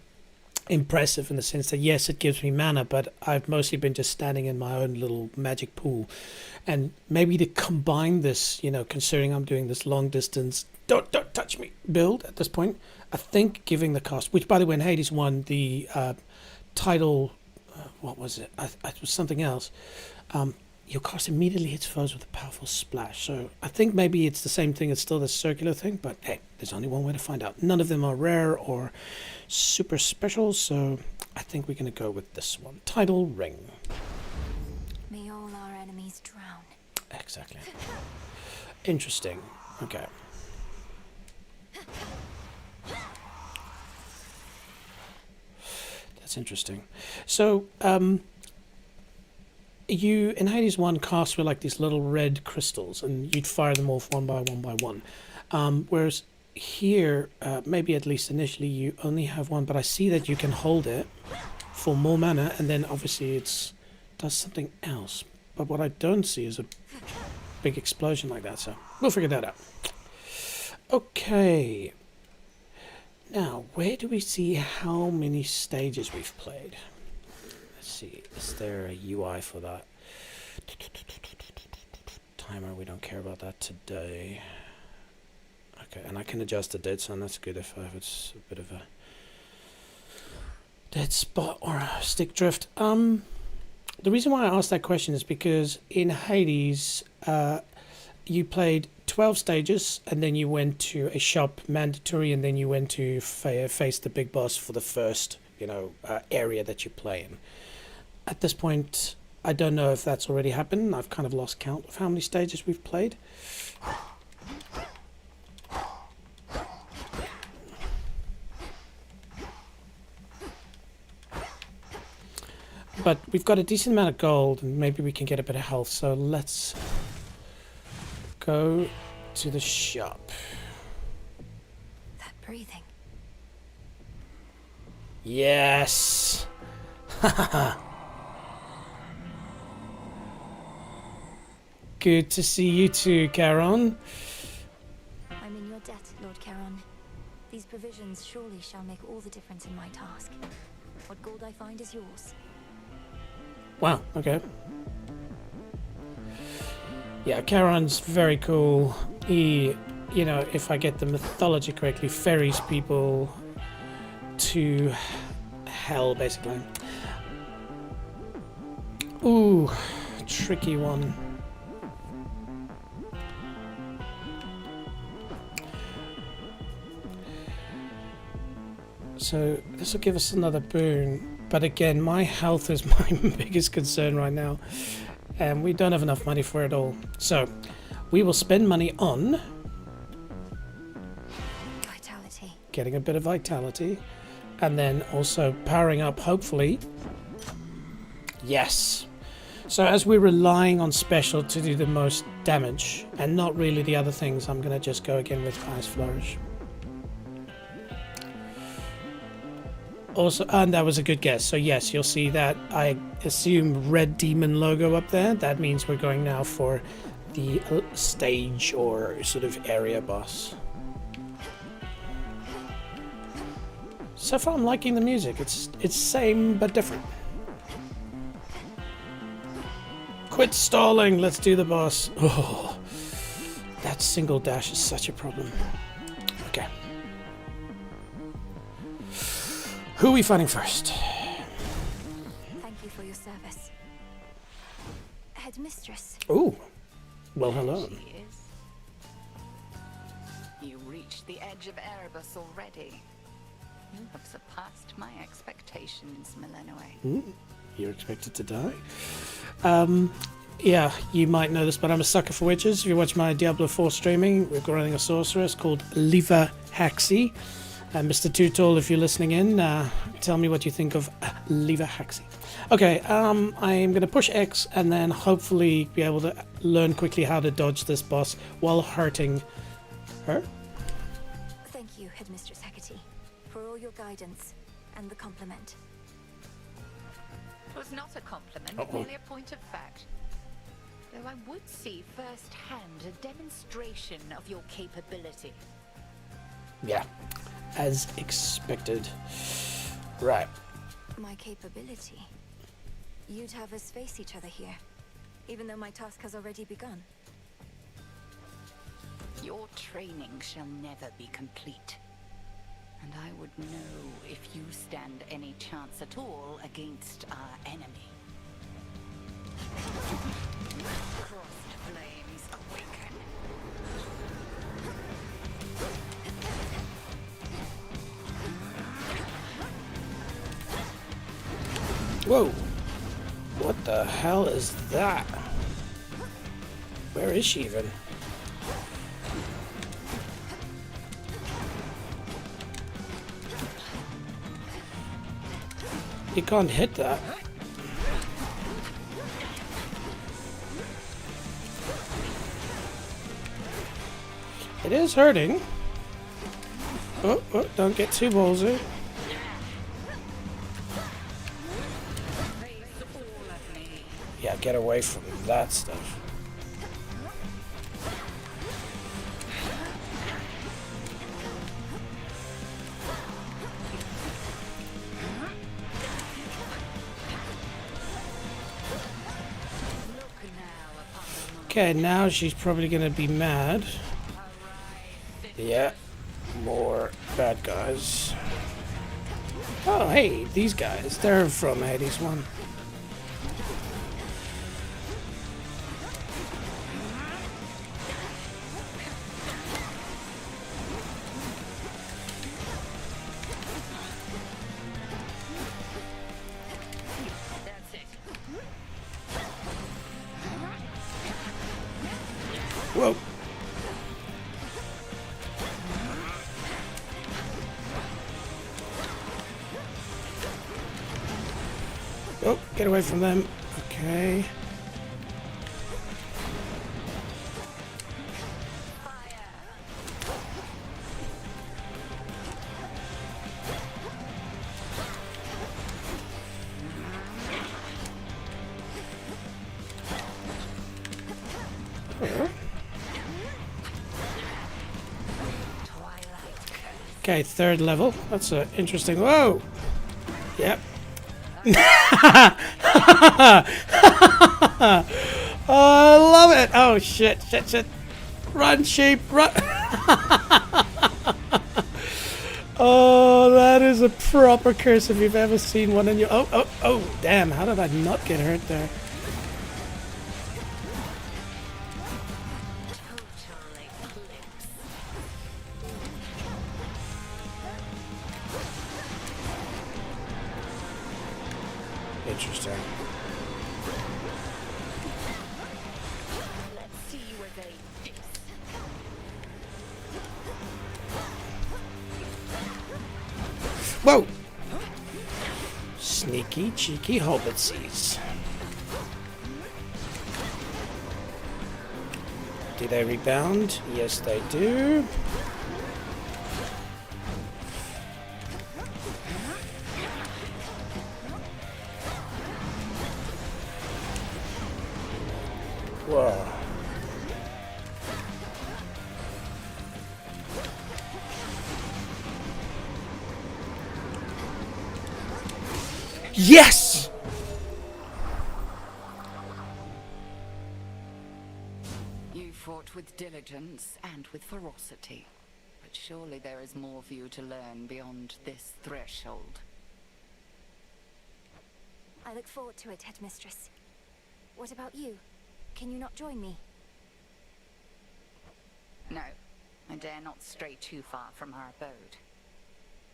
impressive in the sense that, yes, it gives me mana, but I've mostly been just standing in my own little magic pool. And maybe to combine this, you know, considering I'm doing this long distance, don't touch me build at this point, I think giving the cost, which by the way in Hades 1, the title, what was it? It was something else. Your cost immediately hits foes with a powerful splash. So I think maybe it's the same thing. It's still the circular thing, but hey, there's only one way to find out. None of them are rare or super special, so I think we're going to go with this one. Title Ring. May all our enemies drown. Exactly. Interesting. Okay. That's interesting. So, you in Hades 1 casts were like these little red crystals, and you'd fire them off one by one. Whereas here, maybe at least initially, you only have one, but I see that you can hold it for more mana, and then obviously it does something else. But what I don't see is a big explosion like that, so we'll figure that out. Okay. Now, where do we see how many stages we've played? Let's see, is there a UI for that? Timer, we don't care about that today. Okay, and I can adjust the dead zone, that's good if it's a bit of a dead spot or a stick drift. The reason why I asked that question is because in Hades, you played 12 stages, and then you went to a shop mandatory, and then you went to face the big boss for the first, area that you play in. At this point, I don't know if that's already happened. I've kind of lost count of how many stages we've played. But we've got a decent amount of gold, and maybe we can get a bit of health. So let's go to the shop. That breathing. Yes! Good to see you too, Charon. I'm in your debt, Lord Charon. These provisions surely shall make all the difference in my task. What gold I find is yours. Wow, okay. Yeah, Charon's very cool. He, you know, if I get the mythology correctly, ferries people to hell, basically. Ooh, tricky one. So this will give us another boon, but again, my health is my biggest concern right now, and we don't have enough money for it all. So we will spend money on Vitality. getting a bit of vitality, and then also powering up, hopefully. Yes. So as we're relying on special to do the most damage, and not really the other things, I'm going to just go again with Ice Flourish. Also, and that was a good guess. So yes, you'll see that, I assume, red demon logo up there. That means we're going now for the stage or sort of area boss. So far I'm liking the music. It's same but different. Quit stalling, let's do the boss. Oh, that single dash is such a problem. Okay. Who are we fighting first? Thank you for your service. Headmistress. Ooh. Well, hello. She is. You reached the edge of Erebus already. You have surpassed my expectations, Millenway. You're expected to die. Yeah, you might know this, but I'm a sucker for witches. If you watch my Diablo 4 streaming, we're running a sorceress called Faaaaanks. Mr. Too Tall, if you're listening in, tell me what you think of Faaaaanks. Okay, I'm going to push X and then hopefully be able to learn quickly how to dodge this boss while hurting her. Thank you, Headmistress Hecate, for all your guidance and the compliment. It was not a compliment, merely a point of fact. Though I would see firsthand a demonstration of your capability. Yeah, as expected. Right. My capability? You'd have us face each other here, even though my task has already begun. Your training shall never be complete. And I would know if you stand any chance at all against our enemy. Crossed flames awaken. Whoa. What the hell is that? Where is she even? You can't hit that. It is hurting. Oh, don't get too ballsy. Yeah, get away from that stuff. Okay, now she's probably gonna be mad. Yeah, more bad guys. Oh, hey, these guys, they're from Hades 1. Whoa. Oh, get away from them. Okay. Okay, third level. That's interesting. Whoa! Yep. Oh, I love it! Oh, shit, shit, shit. Run, sheep, run! Oh, that is a proper curse if you've ever seen one in your... Oh, oh, oh, damn. How did I not get hurt there? Interesting. Let's see where they fix. Whoa! Sneaky, cheeky hobbitsies. Do they rebound? Yes, they do. Whoa. Yes! You fought with diligence and with ferocity. But surely there is more for you to learn beyond this threshold. I look forward to it, Headmistress. What about you? Can you not join me? No, I dare not stray too far from our abode.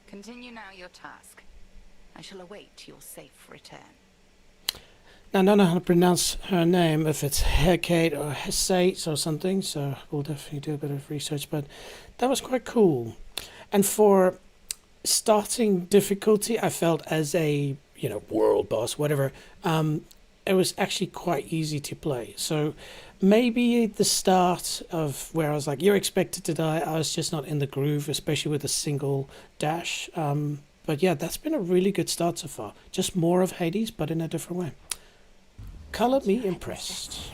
Continue now your task. I shall await your safe return. Now, I don't know how to pronounce her name, if it's Hecate or Hesate or something, so we'll definitely do a bit of research, but that was quite cool. And for starting difficulty, I felt as a, you know, world boss, whatever, it was actually quite easy to play. So maybe at the start of where I was like, you're expected to die, I was just not in the groove, especially with a single dash. But yeah, that's been a really good start so far. Just more of Hades, but in a different way. Color me impressed.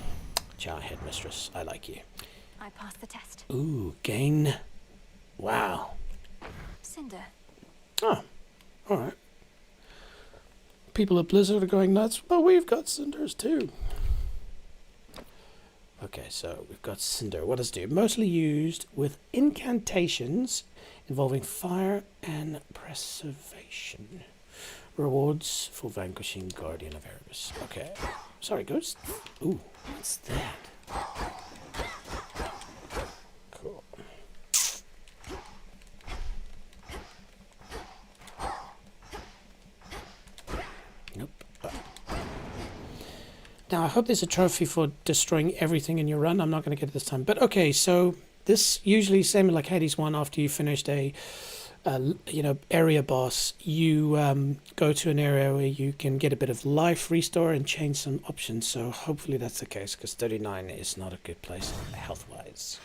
Ciao, Headmistress. I like you. I passed the test. Ooh, gain. Wow. Cinder. Oh, alright. People at Blizzard are going nuts, but we've got cinders too. Okay, so we've got cinder. What does it do? Mostly used with incantations involving fire and preservation. Rewards for vanquishing Guardian of Erebus. Okay. Sorry, Ghost. Ooh, what's that? Cool. Nope. Now, I hope there's a trophy for destroying everything in your run. I'm not going to get it this time. But okay, so this usually, same like Hades 1, after you finished a area boss, you go to an area where you can get a bit of life restore and change some options. So hopefully that's the case, because 39 is not a good place health-wise.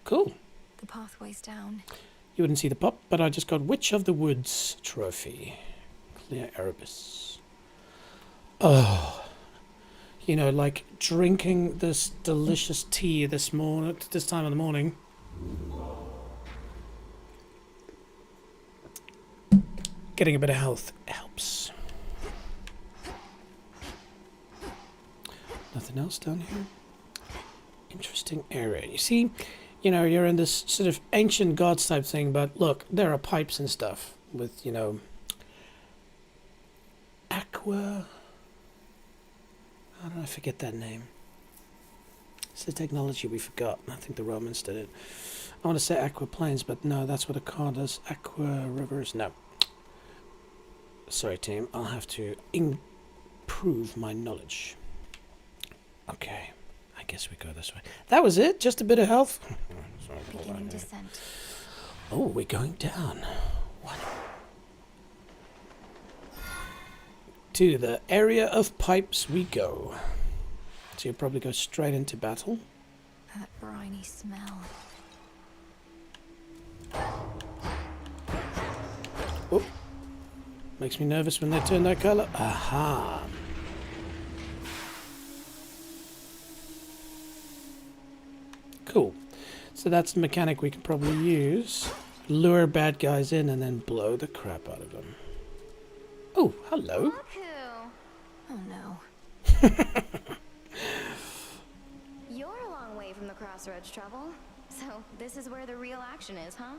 Cool. The pathway's down. You wouldn't see the pop, but I just got Witch of the Woods trophy. Clear Erebus. Oh, you know, like drinking this delicious tea this time of the morning. Getting a bit of health helps. Nothing else down here? Interesting area. You see, you know, you're in this sort of ancient gods type thing, but look, there are pipes and stuff with, you know, aqua. How did I forget that name? It's the technology we forgot. I think the Romans did it. I want to say aqua plains, but no, that's what a car does. Aqua rivers, no. Sorry, team. I'll have to improve my knowledge. Okay. I guess we go this way. That was it? Just a bit of health? Beginning descent. Oh, we're going down. What? To the area of pipes we go. So you'll probably go straight into battle. That briny smell. Oh, makes me nervous when they turn that color. Aha. Cool. So that's the mechanic we can probably use. Lure bad guys in and then blow the crap out of them. Oh, hello. Look who. Oh no. You're a long way from the crossroads, Trouble. So this is where the real action is, huh?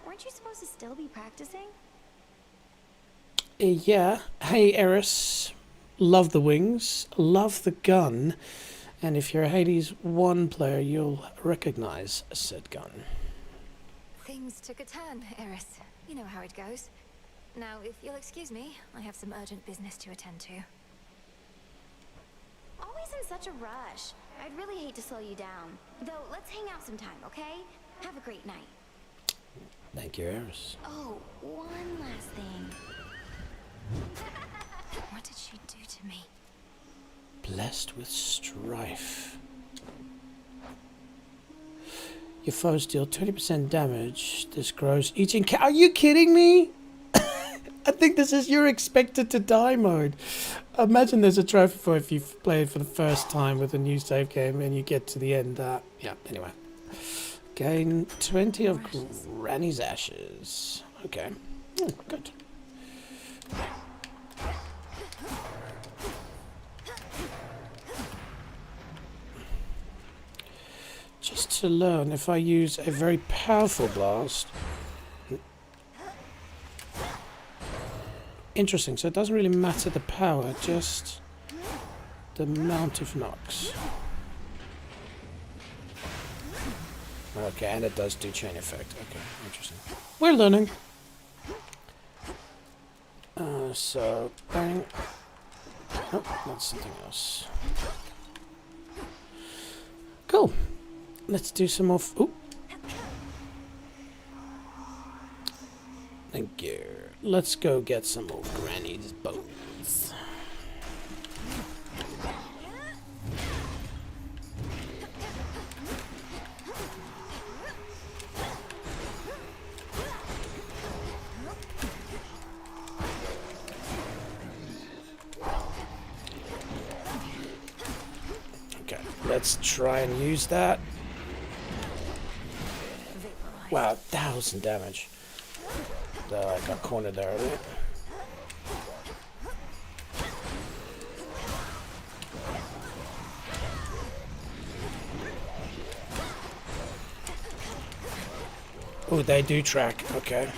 Weren't you supposed to still be practicing? Yeah. Hey, Eris. Love the wings. Love the gun. And if you're a Hades 1 player, you'll recognize said gun. Things took a turn, Eris. You know how it goes. Now, if you'll excuse me, I have some urgent business to attend to. Always in such a rush. I'd really hate to slow you down. Though, let's hang out sometime, okay? Have a great night. Thank you, Eris. Oh, one last thing. What did she do to me? Blessed with strife. Your foes deal 20% damage. This grows each encounter. Are you kidding me? I think this is your expected to die mode. Imagine there's a trophy for if you've played for the first time with a new save game and you get to the end. Yeah, anyway. Gain 20 of Granny's ashes. Okay. Good. Just to learn, if I use a very powerful blast. Interesting, so it doesn't really matter the power, just the amount of knocks. Okay, and it does do chain effect. Okay, interesting. We're learning. So, bang. Oh, that's something else. Cool. Let's do some more. Ooh. Thank you. Let's go get some more Granny's bones. Okay, let's try and use that. Wow, 1,000 damage. I got cornered there earlier. Oh, they do track. Okay.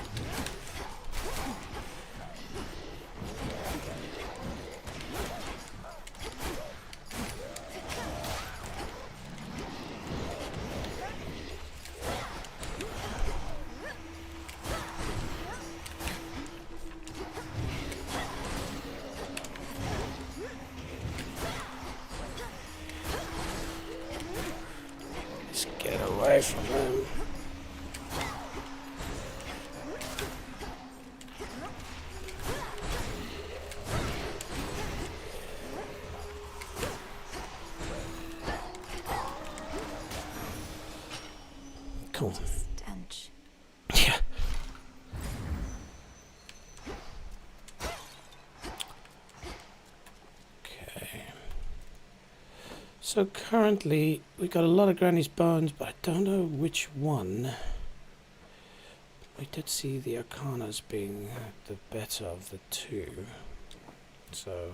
From them. Cool. Stench. Yeah. Okay. So currently, we got a lot of Granny's bones, but I don't know which one. We did see the Arcanas being the better of the two. So,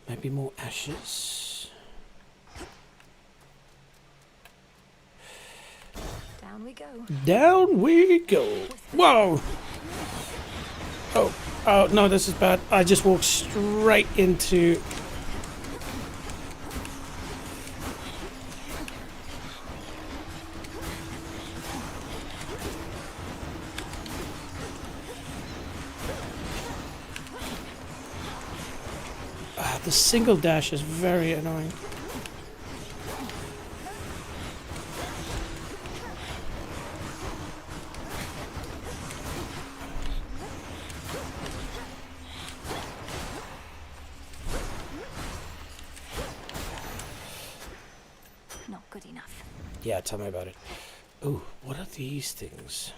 maybe more ashes. Down we go. Down we go. Whoa! Oh, no, this is bad. I just walked straight into... the single dash is very annoying. Yeah, tell me about it. Ooh, what are these things?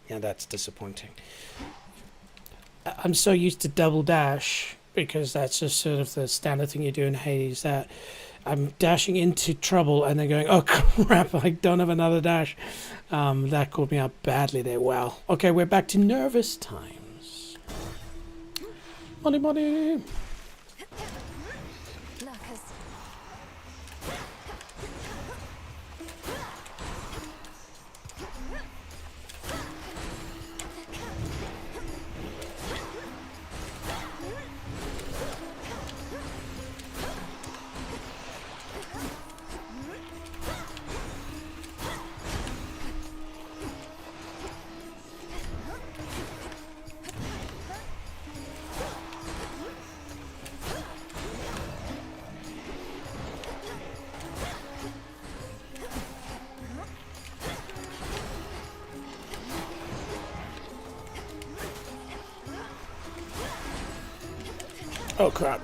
Yeah, that's disappointing. I'm so used to double dash because that's just sort of the standard thing you do in Hades, that I'm dashing into trouble and then going, oh crap, I don't have another dash. That caught me out badly there. Wow. Okay, we're back to nervous times. Money, money. Lurkers. Oh crap.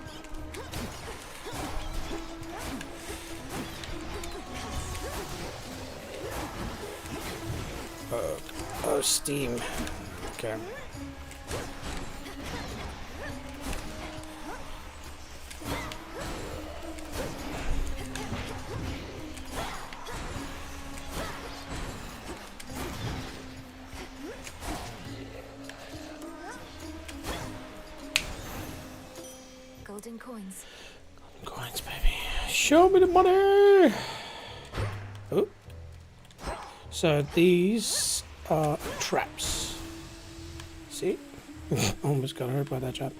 Oh, steam. Okay. Golden coins. Coins, baby. Show me the money. Oh. So these are traps. See? Almost got hurt by that trap.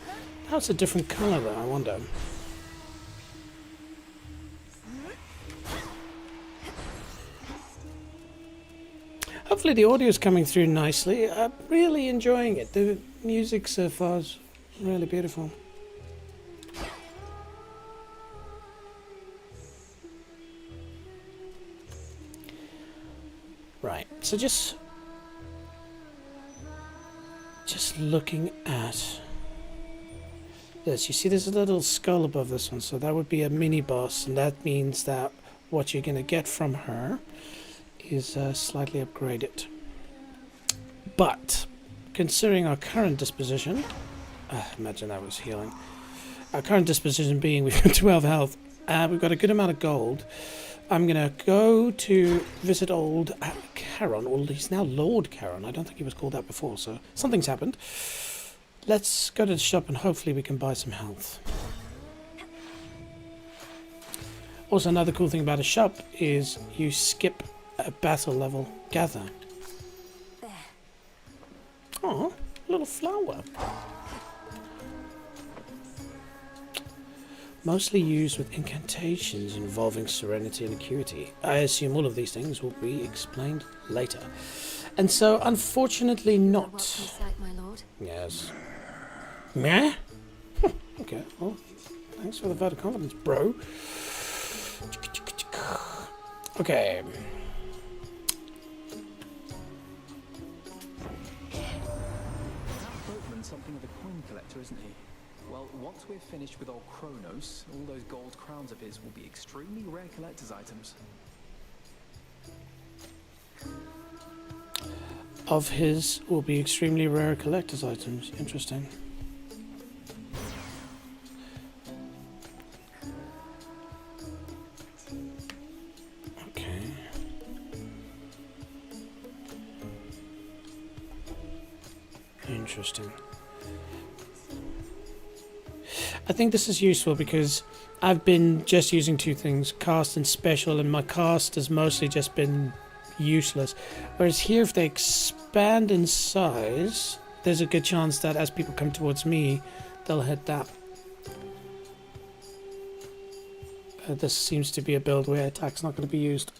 Now it's a different color though, I wonder. Hopefully the audio is coming through nicely. I'm really enjoying it. The music so far is really beautiful. Right, so just looking at this, you see there's a little skull above this one, so that would be a mini boss, and that means that what you're going to get from her is slightly upgraded. But considering our current disposition, imagine that was healing. Our current disposition being we've got 12 health, we've got a good amount of gold. I'm going to go to visit old Charon. Well, he's now Lord Charon. I don't think he was called that before, so something's happened. Let's go to the shop and hopefully we can buy some health. Also, another cool thing about a shop is you skip a battle level. Gather. There. Oh, a little flower. Mostly used with incantations involving serenity and acuity. I assume all of these things will be explained later. And so, unfortunately not. Welcome sight, my lord. Yes. Meh? Okay, well, thanks for the vote of confidence, bro. Okay. That boatman's something of a coin collector, isn't he? Well, once we're finished with old Kronos, all those gold crowns of his will be extremely rare collector's items. Of his will be extremely rare collector's items. Interesting. Okay. Interesting. I think this is useful because I've been just using two things, cast and special, and my cast has mostly just been useless. Whereas here, if they expand in size, there's a good chance that as people come towards me, they'll hit that. This seems to be a build where attack's not going to be used.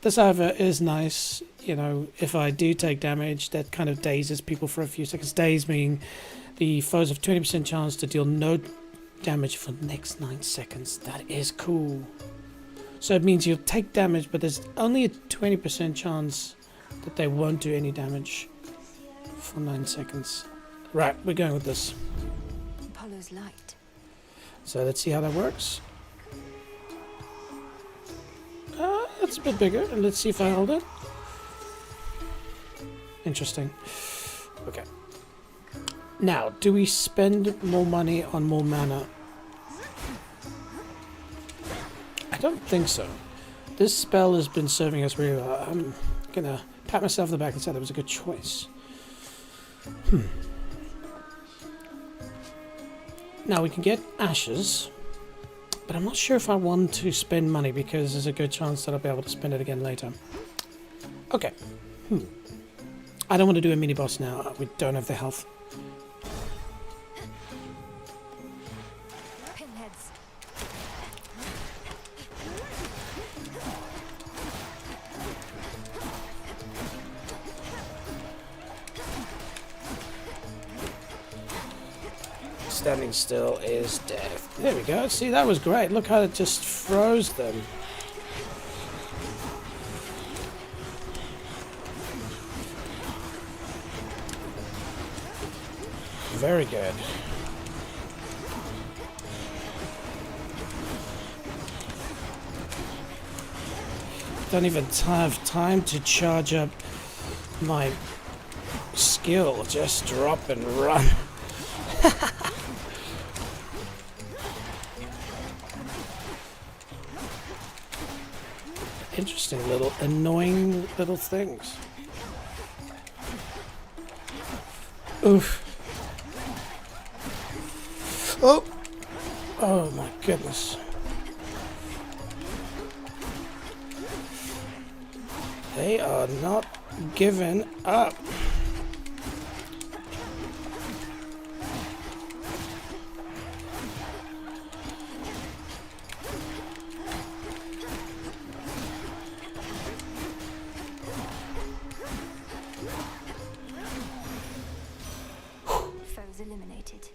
This, however, is nice. You know, if I do take damage, that kind of dazes people for a few seconds. Daze meaning the foes have 20% chance to deal no damage for the next 9 seconds. That is cool. So it means you'll take damage, but there's only a 20% chance that they won't do any damage for 9 seconds. Right, we're going with this. Apollo's light. So let's see how that works. That's a bit bigger, and let's see if I hold it. Interesting. Okay. Now, do we spend more money on more mana? I don't think so. This spell has been serving us really well. I'm gonna pat myself on the back and say that was a good choice. Now we can get ashes, but I'm not sure if I want to spend money because there's a good chance that I'll be able to spend it again later. Okay. I don't want to do a mini boss now. We don't have the health. Pinheads. Standing still is death. There we go. See, that was great. Look how it just froze them. Very good. Don't even have time to charge up my skill. Just drop and run. Interesting little annoying little things. Oof. Oh! Oh my goodness. They are not giving up. Foes eliminated.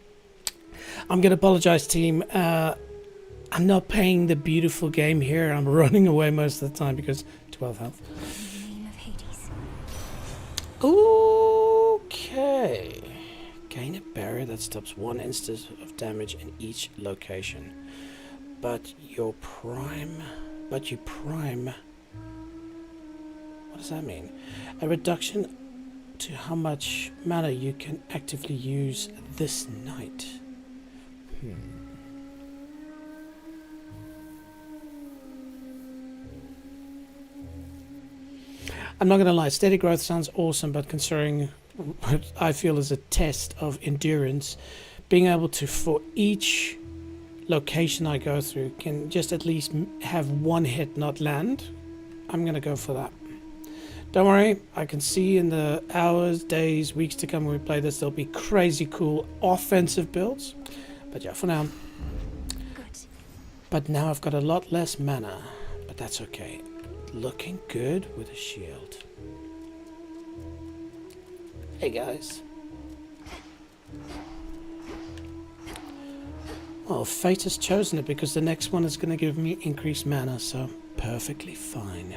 I'm gonna apologize, team. I'm not playing the beautiful game here. I'm running away most of the time because 12 health. In the name of Hades. Okay. Gain a barrier that stops one instance of damage in each location. But you prime. What does that mean? A reduction to how much mana you can actively use this night. I'm not gonna lie, steady growth sounds awesome, but considering what I feel is a test of endurance, being able to, for each location I go through, can just at least have one hit not land, I'm gonna go for that. Don't worry, I can see in the hours, days, weeks to come when we play this, there'll be crazy cool offensive builds. But yeah, for now. Good. But now I've got a lot less mana, but that's okay. Looking good with a shield. Hey guys. Well, fate has chosen it because the next one is going to give me increased mana, so perfectly fine.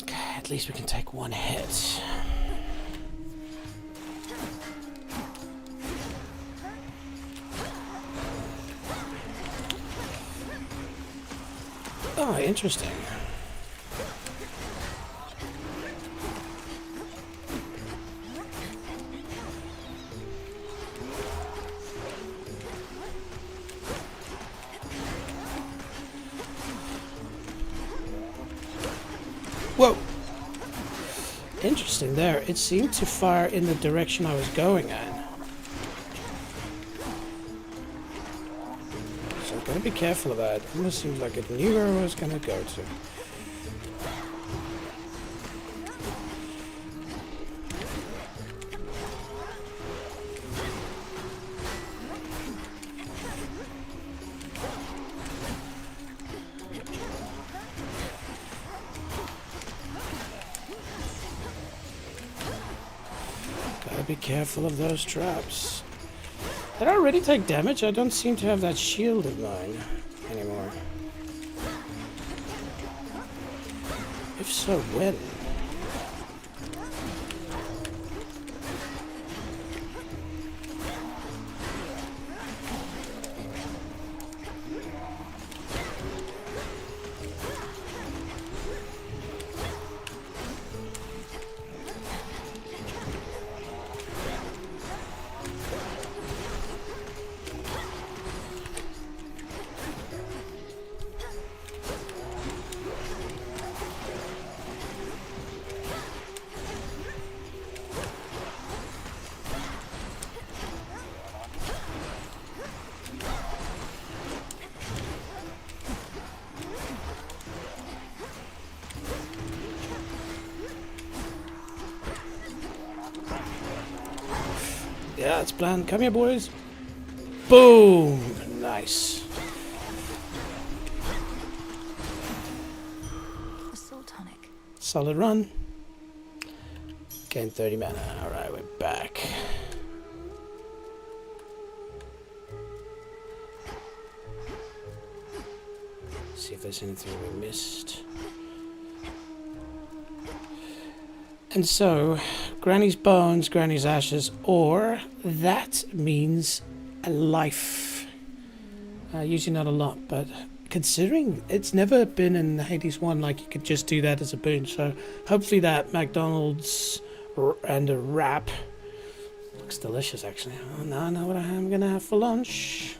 Okay, at least we can take one hit. Oh, interesting. Whoa! Interesting there. It seemed to fire in the direction I was going at. So I'm gonna be careful of that. It almost seems like it knew where I was gonna go to. Gotta be careful of those traps. Did I already take damage? I don't seem to have that shield of mine anymore. If so, when? Yeah, it's planned. Come here, boys. Boom! Nice. A soul tonic. Solid run. Gain 30 mana. Alright, we're back. See if there's anything we missed. And so, Granny's bones, Granny's ashes, or that means a life. Usually not a lot, but considering it's never been in Hades 1, like you could just do that as a boon. So hopefully that McDonald's and a wrap looks delicious, actually. Oh, now I know what I'm gonna have for lunch.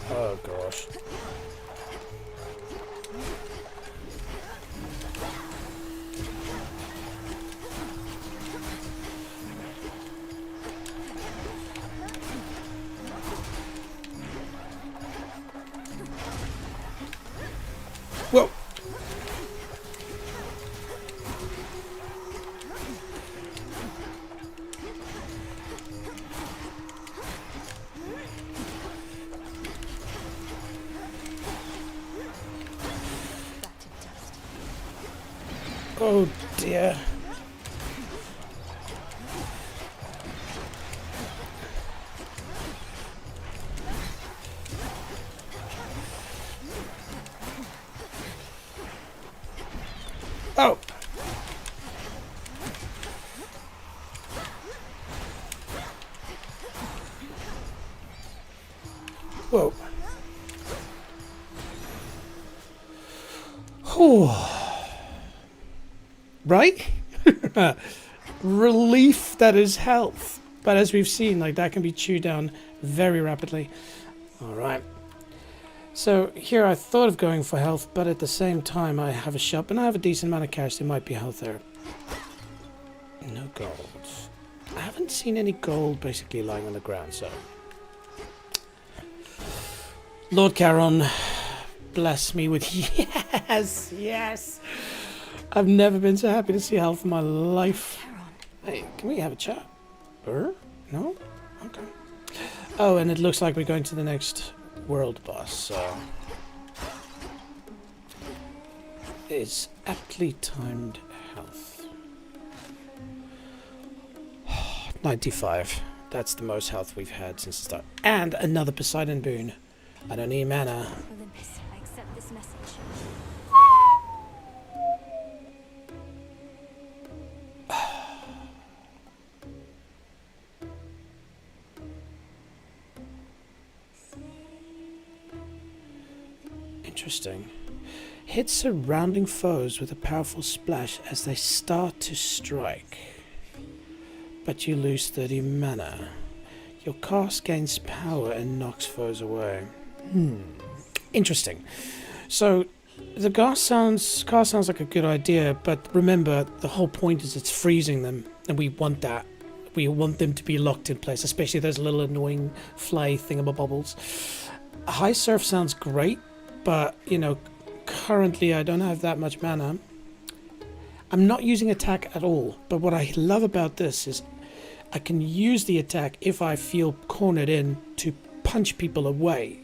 Oh gosh. Whoa. Oh dear. Oh. Whoa. Oh. Right? Relief that is health. But as we've seen, like that can be chewed down very rapidly. Alright. So here I thought of going for health, but at the same time I have a shop and I have a decent amount of cash. There might be health there. No gold. I haven't seen any gold basically lying on the ground, so. Lord Charon, bless me with yes, yes. I've never been so happy to see health in my life. Hey, can we have a chat? No? Okay. Oh, and it looks like we're going to the next world boss, so it's aptly timed health. 95. That's the most health we've had since the start. And another Poseidon boon. I don't need mana. Olympus, I accept this message. Interesting. Hit surrounding foes with a powerful splash as they start to strike. But you lose 30 mana. Your cast gains power and knocks foes away. Interesting. So the cast sounds like a good idea, but remember the whole point is it's freezing them, and we want that. We want them to be locked in place, especially those little annoying fly thingamabobbles. High Surf sounds great, but you know, currently I don't have that much mana. I'm not using attack at all, but what I love about this is I can use the attack if I feel cornered in to punch people away,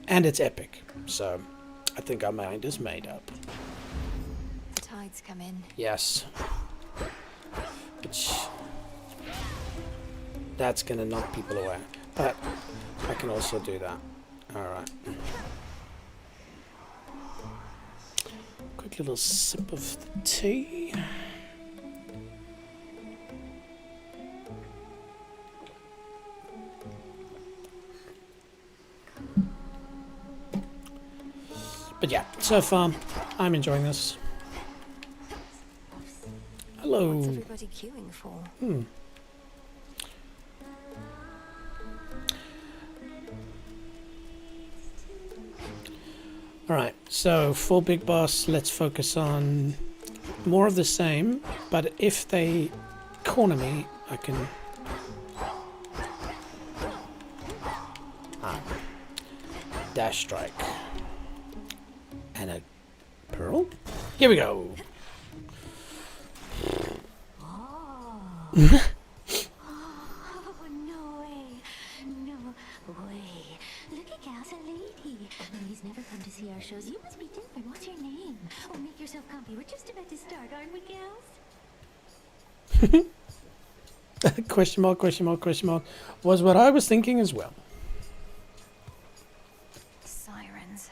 and it's epic. So I think our mind is made up. The tides tides come in. Yes. Which... that's gonna knock people away. But I can also do that. Alright. Quick little sip of the tea. But yeah, so far, I'm enjoying this. Hello. What's everybody queuing for? Alright, so for Big Boss, let's focus on more of the same, but if they corner me, I can... dash strike. And a pearl? Here we go! Oh, no way. No way. Look at Gal's a lady. Ladies never come to see our shows. You must be different. What's your name? Oh, make yourself comfy. We're just about to start, aren't we, Gals? Question mark, question mark, question mark. Was what I was thinking as well. Sirens.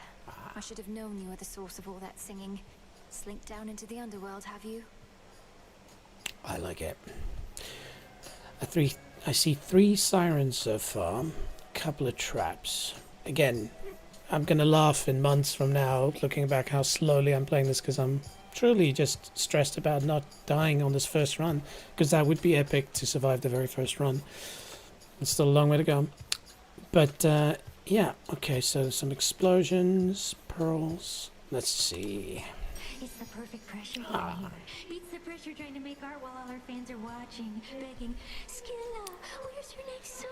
I should have known you were the source of all that singing. Slinked down into the underworld, have you? I like it. I see 3 sirens so far. Couple of traps. Again, I'm gonna laugh in months from now, looking back how slowly I'm playing this, because I'm truly just stressed about not dying on this first run, because that would be epic to survive the very first run. It's still a long way to go. But yeah, okay, so some explosions, pearls. Let's see. It's the perfect pressure down here. Beats the pressure trying to make art while all our fans are watching, begging, Skilla, where's your next song?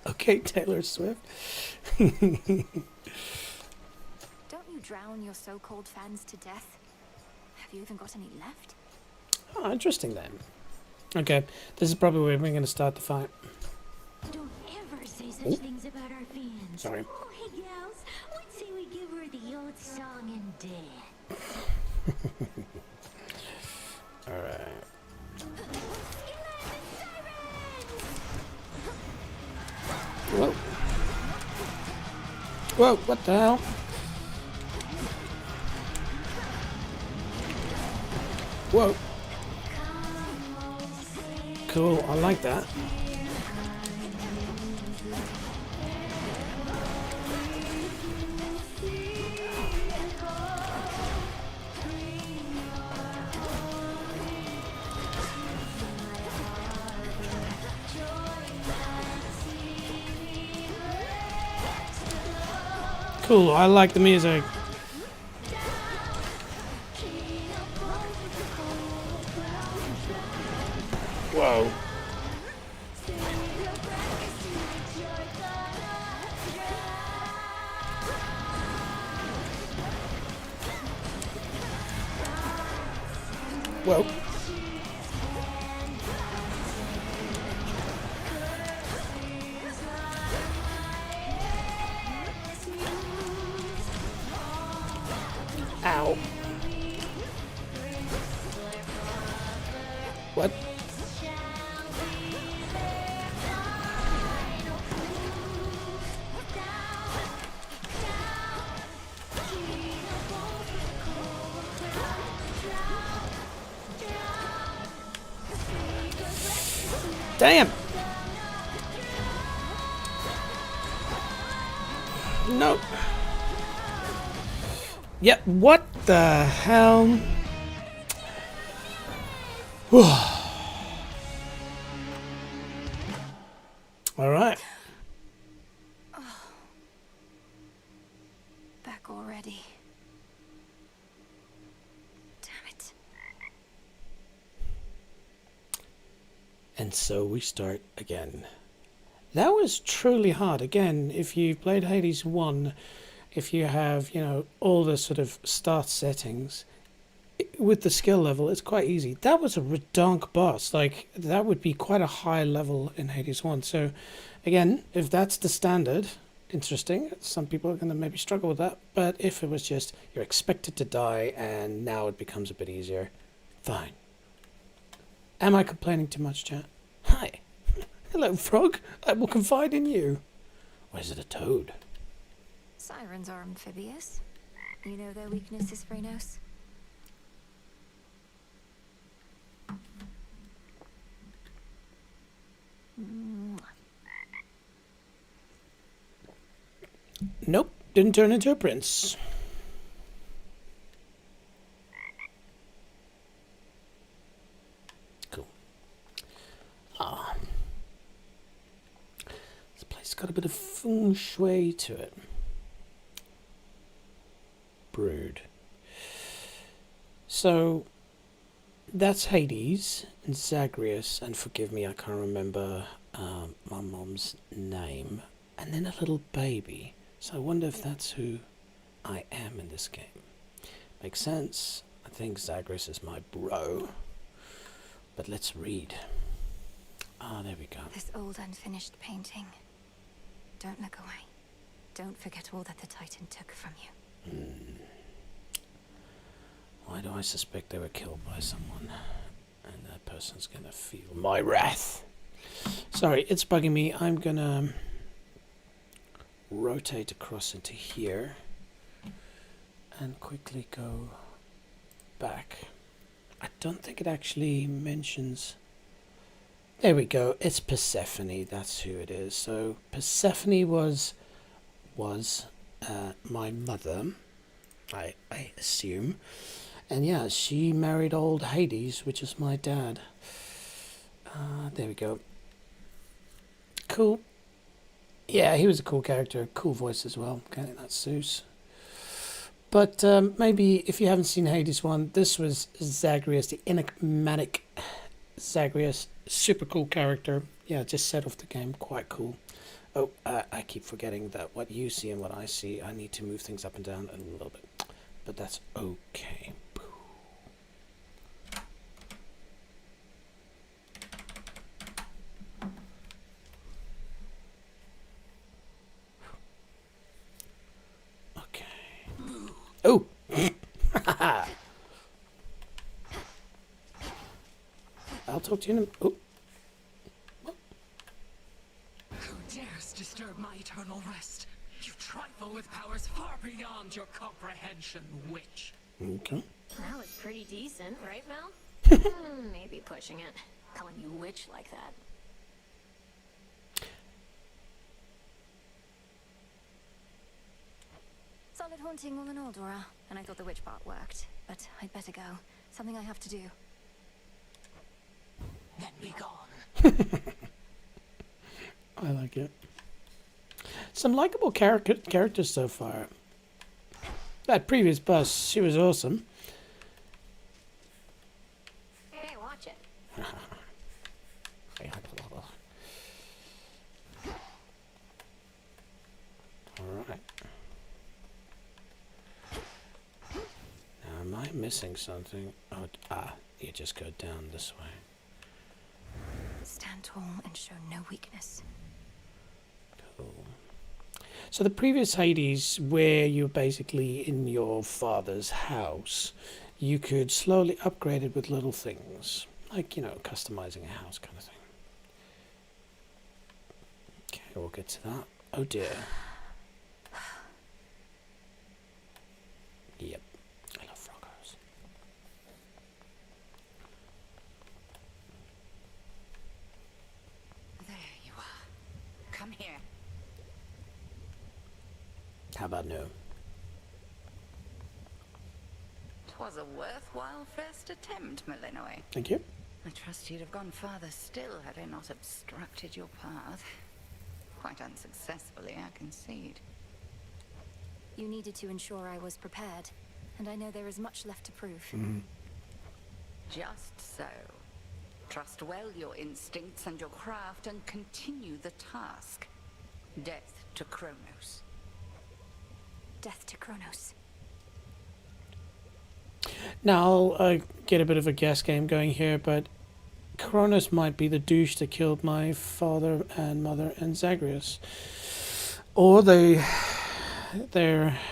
Okay, Taylor Swift. Don't you drown your so-called fans to death? Have you even got any left? Oh, interesting then. Okay, this is probably where we're going to start the fight. Don't ever say such things about our fans. Sorry. Oh, hey, gals, what say we give her the old song and dance? Alright. Whoa. Whoa, what the hell? Whoa. Cool, I like that. Cool, I like the music. Whoa. Whoa. Ow. What? Damn. Nope. Yep, what the hell? All right. Back already. Damn it. And so we start again. That was truly hard. Again, if you've played Hades 1, if you have, you know, all the sort of start settings, with the skill level, it's quite easy. That was a redonk boss. Like, that would be quite a high level in Hades 1. So, again, if that's the standard, interesting. Some people are going to maybe struggle with that. But if it was just you're expected to die and now it becomes a bit easier, fine. Am I complaining too much, chat? Hi. Hello, frog. I will confide in you. Or is it a toad? Sirens are amphibious. You know their weaknesses, Phranos? Nope, didn't turn into a prince. Cool. Ah. This place got a bit of feng shui to it. Brood. So, that's Hades and Zagreus, and forgive me, I can't remember my mom's name. And then a little baby. So I wonder if that's who I am in this game. Makes sense. I think Zagreus is my bro. But let's read. Ah, there we go. This old unfinished painting. Don't look away. Don't forget all that the Titan took from you. Why do I suspect they were killed by someone? And that person's gonna feel my wrath. Sorry, it's bugging me. I'm gonna rotate across into here and quickly go back. I don't think it actually mentions. There we go. It's Persephone. That's who it is. So Persephone was my mother, I assume. And yeah, she married old Hades, which is my dad. There we go. Cool. Yeah, he was a cool character. Cool voice as well. Okay, that's Zeus. But maybe if you haven't seen Hades 1, this was Zagreus, the enigmatic Zagreus. Super cool character. Yeah, just set off the game. Quite cool. Oh, I keep forgetting that what you see and what I see, I need to move things up and down a little bit. But that's okay. Oh! I'll talk to you in a... Oh. Who dares disturb my eternal rest? You trifle with powers far beyond your comprehension, witch. Okay. That was pretty decent, right, Mel? Maybe pushing it. Calling you witch like that. Solid haunting all in all, Dora. And I thought the witch part worked. But I'd better go. Something I have to do. Then be gone. I like it. Some likable characters so far. That previous boss, she was awesome. Hey, watch it. Alright. Now, am I missing something? Oh, you just go down this way. Stand tall and show no weakness. Cool. So the previous Hades, where you're basically in your father's house, you could slowly upgrade it with little things. Like, you know, customizing a house kind of thing. Okay, we'll get to that. Oh dear. Yep. I love froggos. There you are. Come here. How about no? 'Twas a worthwhile first attempt, Malinois. Thank you. I trust you'd have gone farther still had I not obstructed your path. Quite unsuccessfully, I concede. You needed to ensure I was prepared. And I know there is much left to prove. Just so. Trust well your instincts and your craft and continue the task. Death to Kronos. Death to Kronos. Now I'll get a bit of a guess game going here, but Kronos might be the douche that killed my father and mother and Zagreus. Or they're,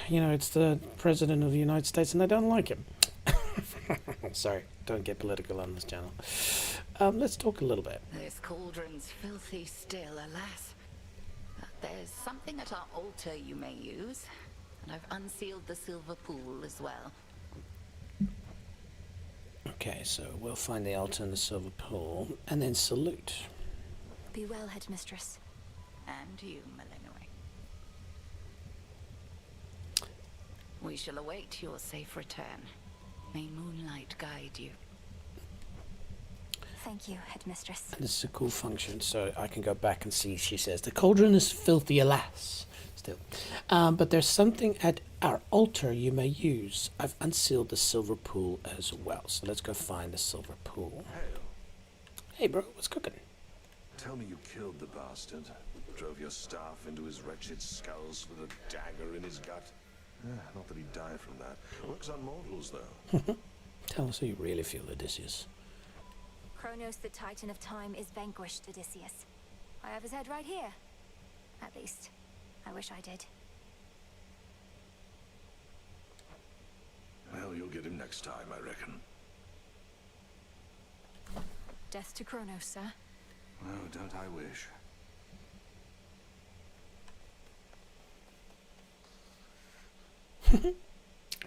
you know, it's the president of the United States and they don't like him. Sorry, don't get political on this channel. Let's talk a little bit. This cauldron's filthy still, alas. But there's something at our altar you may use, and I've unsealed the silver pool as well. Okay, so we'll find the altar and the silver pool, and then salute. Be well, headmistress. And you, Malinois. We shall await your safe return. May moonlight guide you. Thank you, headmistress. And this is a cool function, so I can go back and see. She says, the cauldron is filthy, alas. Still. But there's something at our altar you may use. I've unsealed the silver pool as well. So let's go find the silver pool. Hey, bro, what's cooking? Tell me you killed the bastard. Drove your staff into his wretched skulls with a dagger in his gut. Not that he died from that. Works on mortals, though. Tell us how you really feel, Odysseus. Kronos, the Titan of Time, is vanquished, Odysseus. I have his head right here. At least, I wish I did. Well, you'll get him next time, I reckon. Death to Kronos, sir. Oh, don't I wish.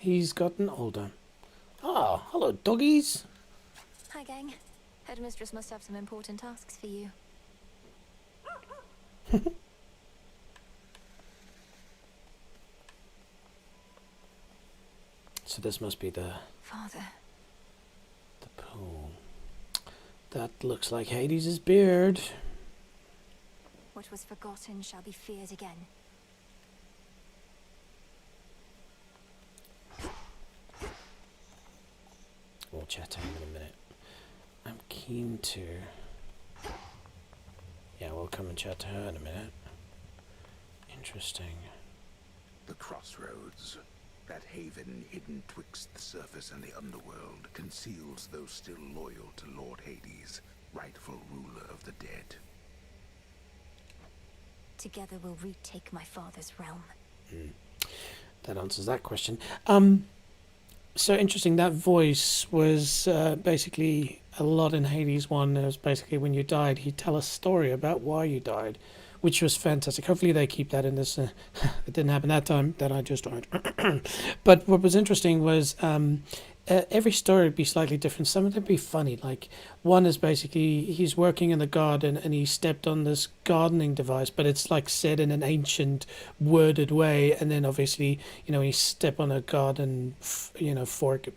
He's gotten older. Ah, hello, doggies. Hi, gang. Headmistress must have some important tasks for you. So this must be the Father. pool. That looks like Hades' beard. What was forgotten shall be feared again. We'll chat to him in a minute. I'm keen to... Yeah, we'll come and chat to her in a minute. Interesting. The crossroads, that haven hidden twixt the surface and the underworld, conceals those still loyal to Lord Hades, rightful ruler of the dead. Together we'll retake my father's realm. That answers that question. So interesting, that voice was basically a lot in Hades 1. It was basically when you died, he'd tell a story about why you died, which was fantastic. Hopefully they keep that in this. It didn't happen that time that I just died. But what was interesting was every story would be slightly different. Some of them would be funny. Like one is basically he's working in the garden and he stepped on this gardening device, but it's like said in an ancient worded way. And then obviously, you know, he stepped on a garden, fork,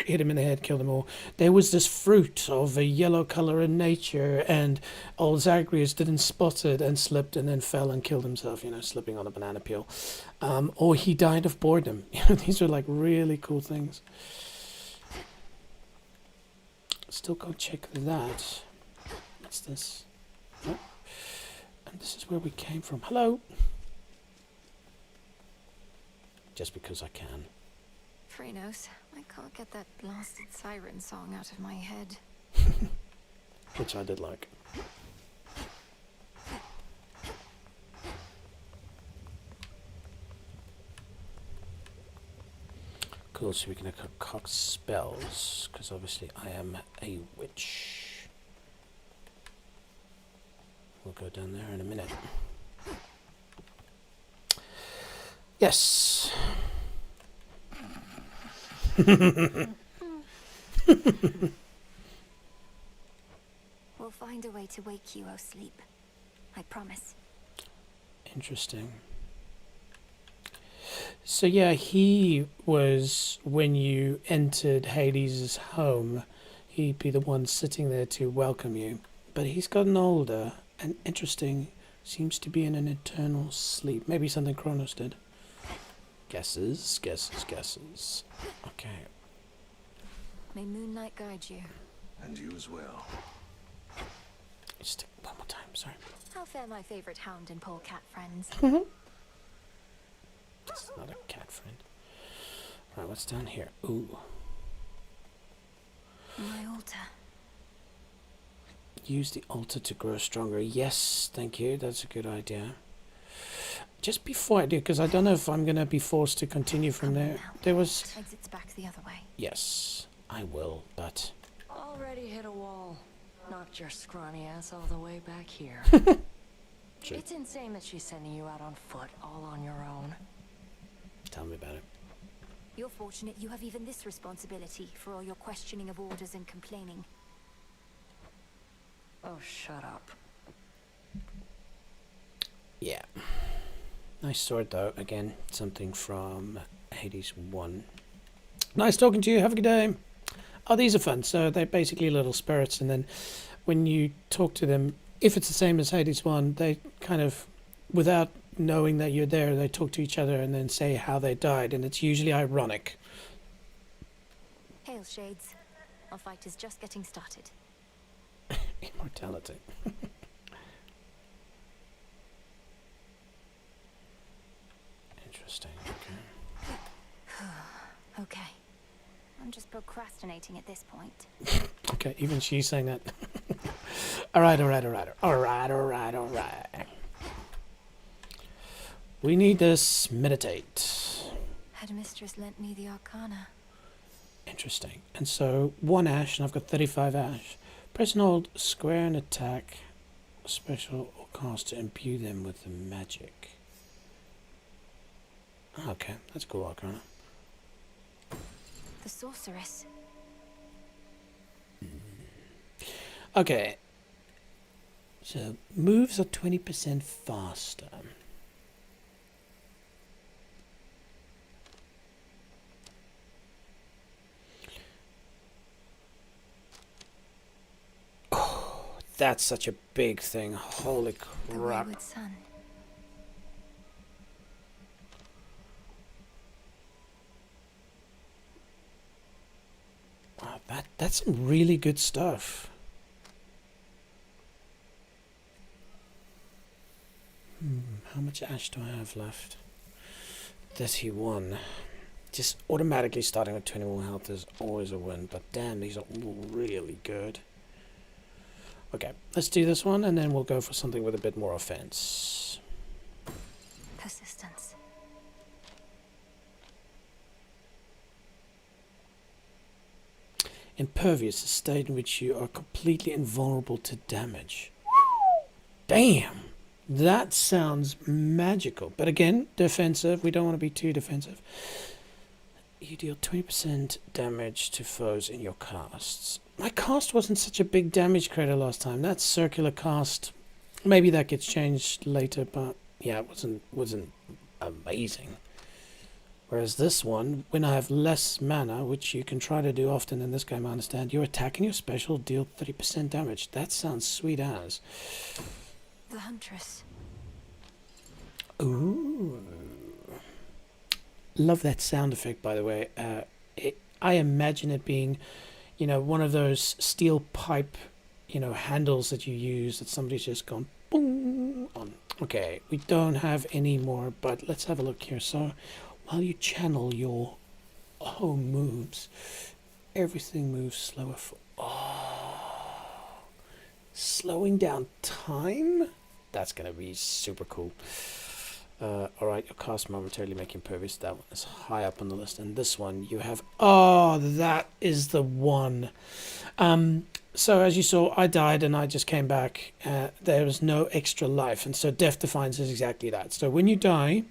hit him in the head, killed him all. There was this fruit of a yellow color in nature, and old Zagreus didn't spot it and slipped and then fell and killed himself, slipping on a banana peel. Or he died of boredom. These are like really cool things. Still go check that. What's this? Oh. And this is where we came from. Hello. Just because I can. Phrynos, I can't get that blasted siren song out of my head. Which I did like. Cool, so we can concoct spells, because obviously I am a witch. We'll go down there in a minute. Yes. We'll find a way to wake you, O sleep. I promise. Interesting. So yeah, he was, when you entered Hades' home, he'd be the one sitting there to welcome you. But he's gotten older, and interesting, seems to be in an eternal sleep. Maybe something Kronos did. Guesses. Okay. May moonlight guide you. And you as well. Just one more time, sorry. How fare my favorite hound and polecat friends? It's not a cat friend. Right, what's down here? Ooh. My altar. Use the altar to grow stronger. Yes, thank you. That's a good idea. just before I do, because I don't know if I'm going to be forced to continue from there. There was... Exits back the other way. Yes, I will, but... Already hit a wall. Knocked your scrawny ass all the way back here. True. It's insane that she's sending you out on foot, all on your own. Tell me about it. You're fortunate you have even this responsibility for all your questioning of orders and complaining. Oh, shut up. Yeah. Nice sword, though. Again, something from Hades 1. Nice talking to you. Have a good day. Oh, these are fun. So they're basically little spirits, and then when you talk to them, if it's the same as Hades 1, they kind of, without knowing that you're there, they talk to each other and then say how they died, and it's usually ironic. Hail, Shades. Our fight is just getting started. Immortality. Interesting. Okay. Okay. I'm just procrastinating at this point. Okay, even she's saying that. Alright. We need this meditate. Headmistress lent me the Arcana. Interesting. And so, 1 ash, and I've got 35 ash. Press and hold square and attack special or cast to imbue them with the magic. Okay, that's cool, Arcana. The sorceress. Okay. So, moves are 20% faster. Oh, that's such a big thing. Holy crap. The wayward son. Wow, that's some really good stuff. How much ash do I have left? 31. Just automatically starting with 21 health is always a win, but damn, these are all really good. Okay, let's do this one, and then we'll go for something with a bit more offense. Persistence. Impervious, a state in which you are completely invulnerable to damage. Damn! That sounds magical. But again, defensive. We don't want to be too defensive. You deal 20% damage to foes in your casts. My cast wasn't such a big damage creator last time. That circular cast, maybe that gets changed later, but yeah, it wasn't amazing. Whereas this one, when I have less mana, which you can try to do often in this game, I understand, your attack and your special deal 30% damage. That sounds sweet as. The Huntress. Ooh. Love that sound effect, by the way. I imagine it being, one of those steel pipe, handles that you use that somebody's just gone boom on. Okay, we don't have any more, but let's have a look here. So, while you channel your home moves, everything moves slower. Slowing down time? That's going to be super cool. Alright, your cast momentarily make impervious. That one is high up on the list. And this one you have... Oh, that is the one. So as you saw, I died and I just came back. There was no extra life. And so Death Defiance is exactly that. So when you die,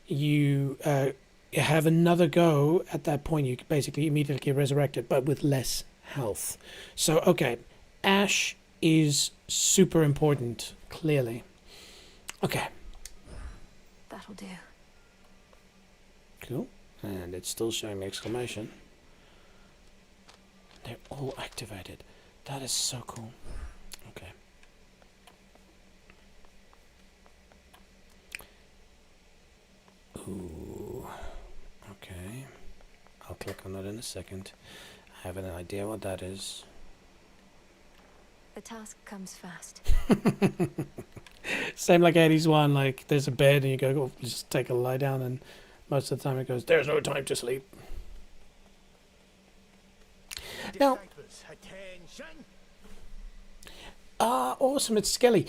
you have another go. At that point, you basically immediately get resurrected, but with less health. So, okay. Ash is super important, clearly. Okay. That'll do. Cool. And it's still showing the exclamation. They're all activated. That is so cool. Okay. Ooh. Okay. I'll click on that in a second. I have an idea what that is. The task comes fast. Same like Hades 1, like there's a bed and you go, just take a lie down, and most of the time it goes, there's no time to sleep. Now, awesome, it's Skelly.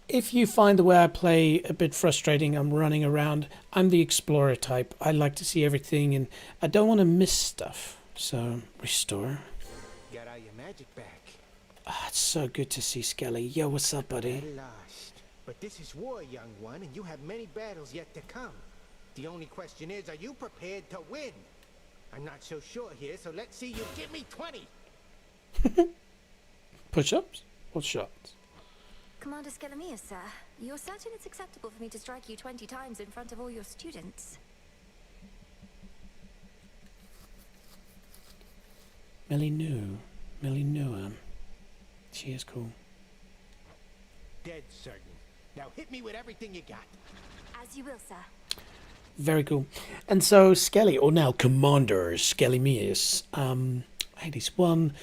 if you find the way I play a bit frustrating, I'm running around. I'm the explorer type. I like to see everything, and I don't want to miss stuff. So, restore. Got all your magic back. Ah, it's so good to see Skelly. Yo, what's up, buddy? Lost. But this is war, young one, and you have many battles yet to come. The only question is, are you prepared to win? I'm not so sure here, so let's see you give me 20. Push-ups or shots? Commander Skelemius, sir, you're certain it's acceptable for me to strike you 20 times in front of all your students? Melinua. She is cool. Dead certain. Now hit me with everything you got. As you will, sir. Very cool. And so Skelly, or now Commander Skelemius, Hades 1,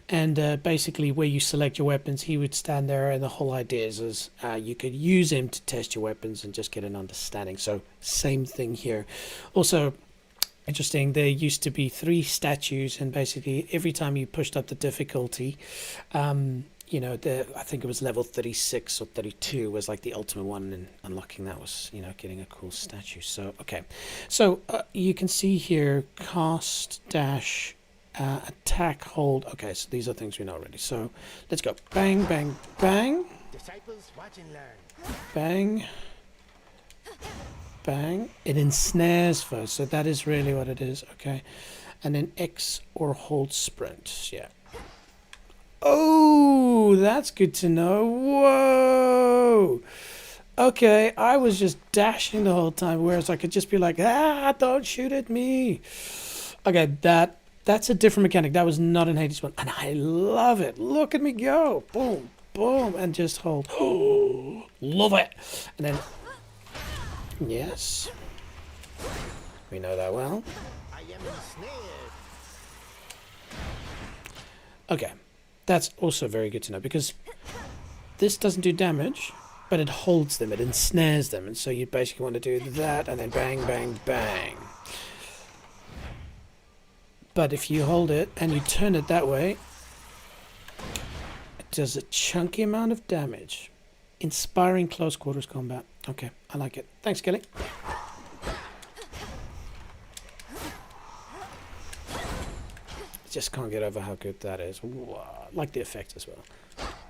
and basically where you select your weapons, he would stand there, and the whole idea is you could use him to test your weapons and just get an understanding. So same thing here. Also interesting, there used to be 3 statues, and basically every time you pushed up the difficulty, you know, I think it was level 36 or 32 was like the ultimate one, and unlocking that was, you know, getting a cool statue. So, okay. So, you can see here, cast, dash, attack, hold. Okay, so these are things we know already. So, let's go. Bang, bang, bang. Disciples, watch and learn. Bang. Bang. It ensnares first, so that is really what it is. Okay. And then X or hold sprint. Yeah. Oh, that's good to know. Whoa. Okay, I was just dashing the whole time, whereas I could just be like, don't shoot at me. Okay, that's a different mechanic. That was not in Hades 1, and I love it. Look at me go. Boom, boom, and just hold. Oh, love it. And then, yes. We know that well. I am ensnared. Okay. That's also very good to know, because this doesn't do damage, but it holds them, it ensnares them, and so you basically want to do that, and then bang, bang, bang. But if you hold it, and you turn it that way, it does a chunky amount of damage. Inspiring close quarters combat. Okay, I like it. Thanks, Kelly. Just can't get over how good that is. Ooh, like the effect as well.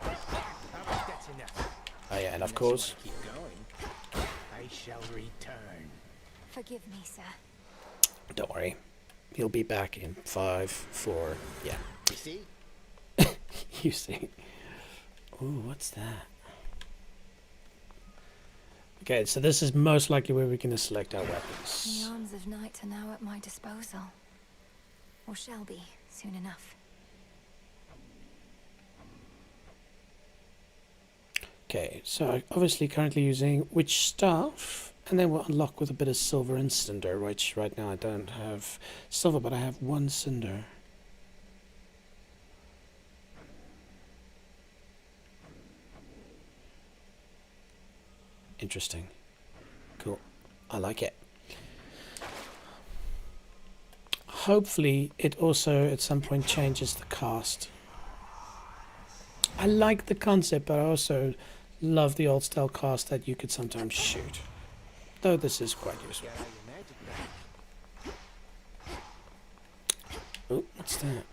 That's enough. Oh yeah, and of course. Keep going. I shall return. Forgive me, sir. Don't worry. He'll be back in 5, 4, yeah. You see? You see. Ooh, what's that? Okay, so this is most likely where we're going to select our weapons. The arms of night are now at my disposal. Or shall be, soon enough. Okay, so I'm obviously currently using Witch Staff, and then we'll unlock with a bit of Silver and Cinder, which right now I don't have Silver, but I have 1 Cinder. Interesting. Cool. I like it. Hopefully it also at some point changes the cast. I like the concept, but I also love the old style cast that you could sometimes shoot. Though this is quite useful. Oh, what's that?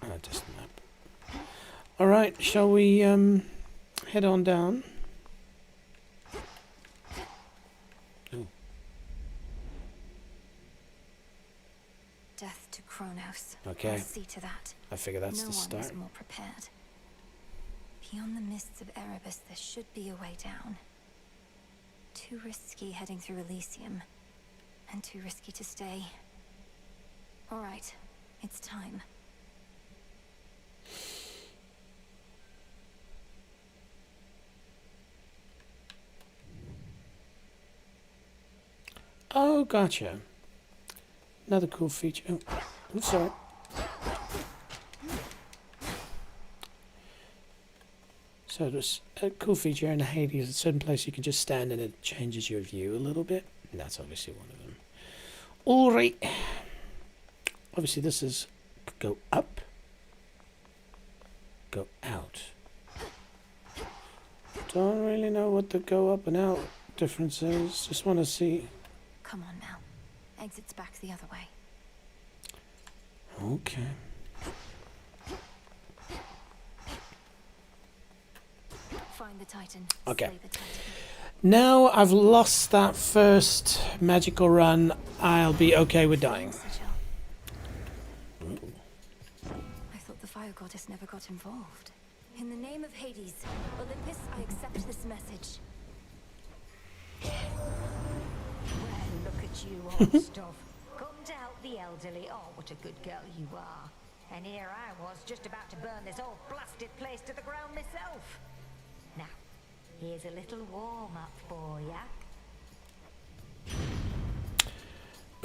Oh, just a map. Alright, shall we head on down? Oh. Death to Kronos. Okay. I'll see to that. I figure that's no the start. one is more prepared. Beyond the mists of Erebus, there should be a way down. Too risky heading through Elysium, and too risky to stay. All right, it's time. Oh, gotcha. Another cool feature. Oh, oops, sorry. So there's a cool feature in Hades. At a certain place you can just stand and it changes your view a little bit. And that's obviously one of them. Alright. Obviously this is go up. Go out. Don't really know what the go up and out difference is. Just want to see. Come on, Mel. Exit's back the other way. Okay. Find the Titan. Okay. Slay the Titan. Now I've lost that first magical run, I'll be okay with dying. I thought the fire goddess never got involved. In the name of Hades, Olympus, I accept this message. Well, look at you, old stuff. Come to help the elderly. Oh, what a good girl you are. And here I was, just about to burn this whole blasted place to the ground myself. Now, here's a little warm-up for ya.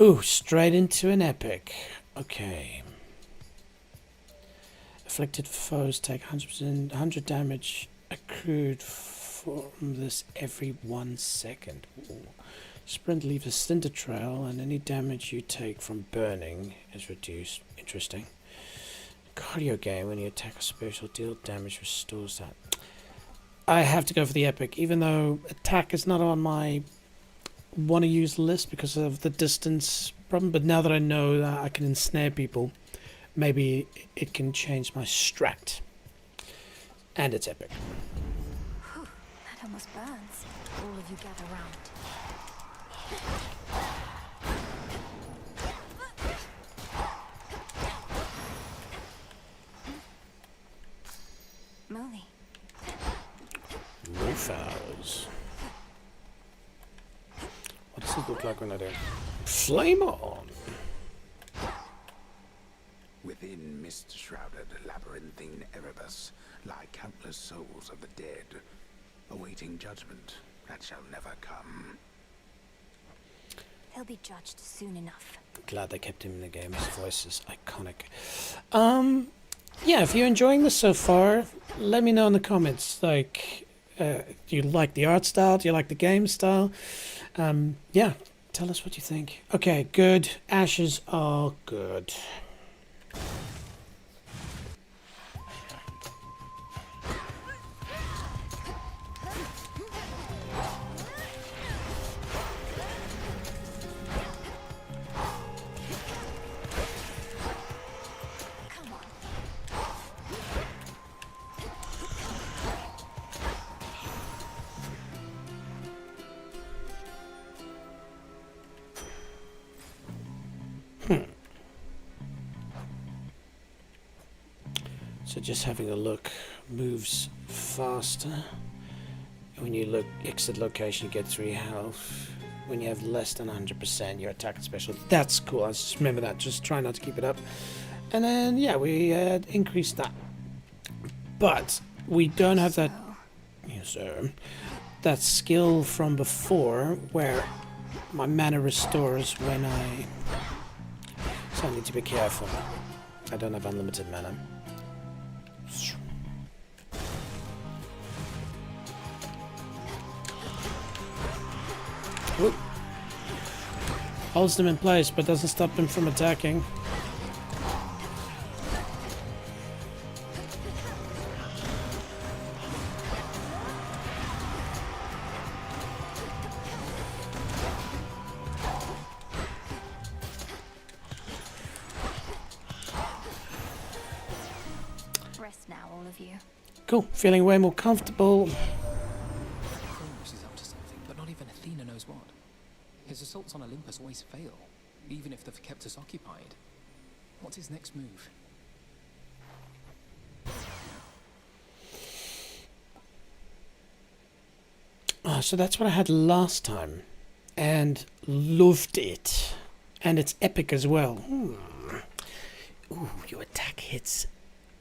Ooh, straight into an epic. Okay. Afflicted foes take 100 damage accrued from this every 1 second. Ooh. Sprint leaves a cinder trail, and any damage you take from burning is reduced. Interesting. Cardio game, when you attack a special deal damage, restores that. I have to go for the epic, even though attack is not on my want to use list because of the distance problem. But now that I know that I can ensnare people, maybe it can change my strat. And it's epic. Whew, that almost burns. All of you gather round. Molly. Wolfhouse. What does it look like when I do? Flame on! Within mist-shrouded labyrinthine Erebus lie countless souls of the dead, awaiting judgment that shall never come. They'll be judged soon enough. Glad they kept him in the game. His voice is iconic. Yeah, if you're enjoying this so far, let me know in the comments. Like, do you like the art style? Do you like the game style? Yeah, tell us what you think. Okay, good. Ashes are good. So just having a look, moves faster. When you look exit location, you get 3 health. When you have less than 100%, your attack and special. That's cool. I just remember that. Just try not to keep it up. And then yeah, we increased that. But we don't have that. Yes, sir. That skill from before, where my mana restores when I. So I need to be careful. I don't have unlimited mana. Whoop. Holds them in place, but doesn't stop them from attacking. Rest now, all of you. Cool. Feeling way more comfortable. Kronos is up to something, but not even Athena knows what. His assaults on Olympus always fail, even if they've kept us occupied. What's his next move? So that's what I had last time. And loved it. And it's epic as well. Ooh, your attack hits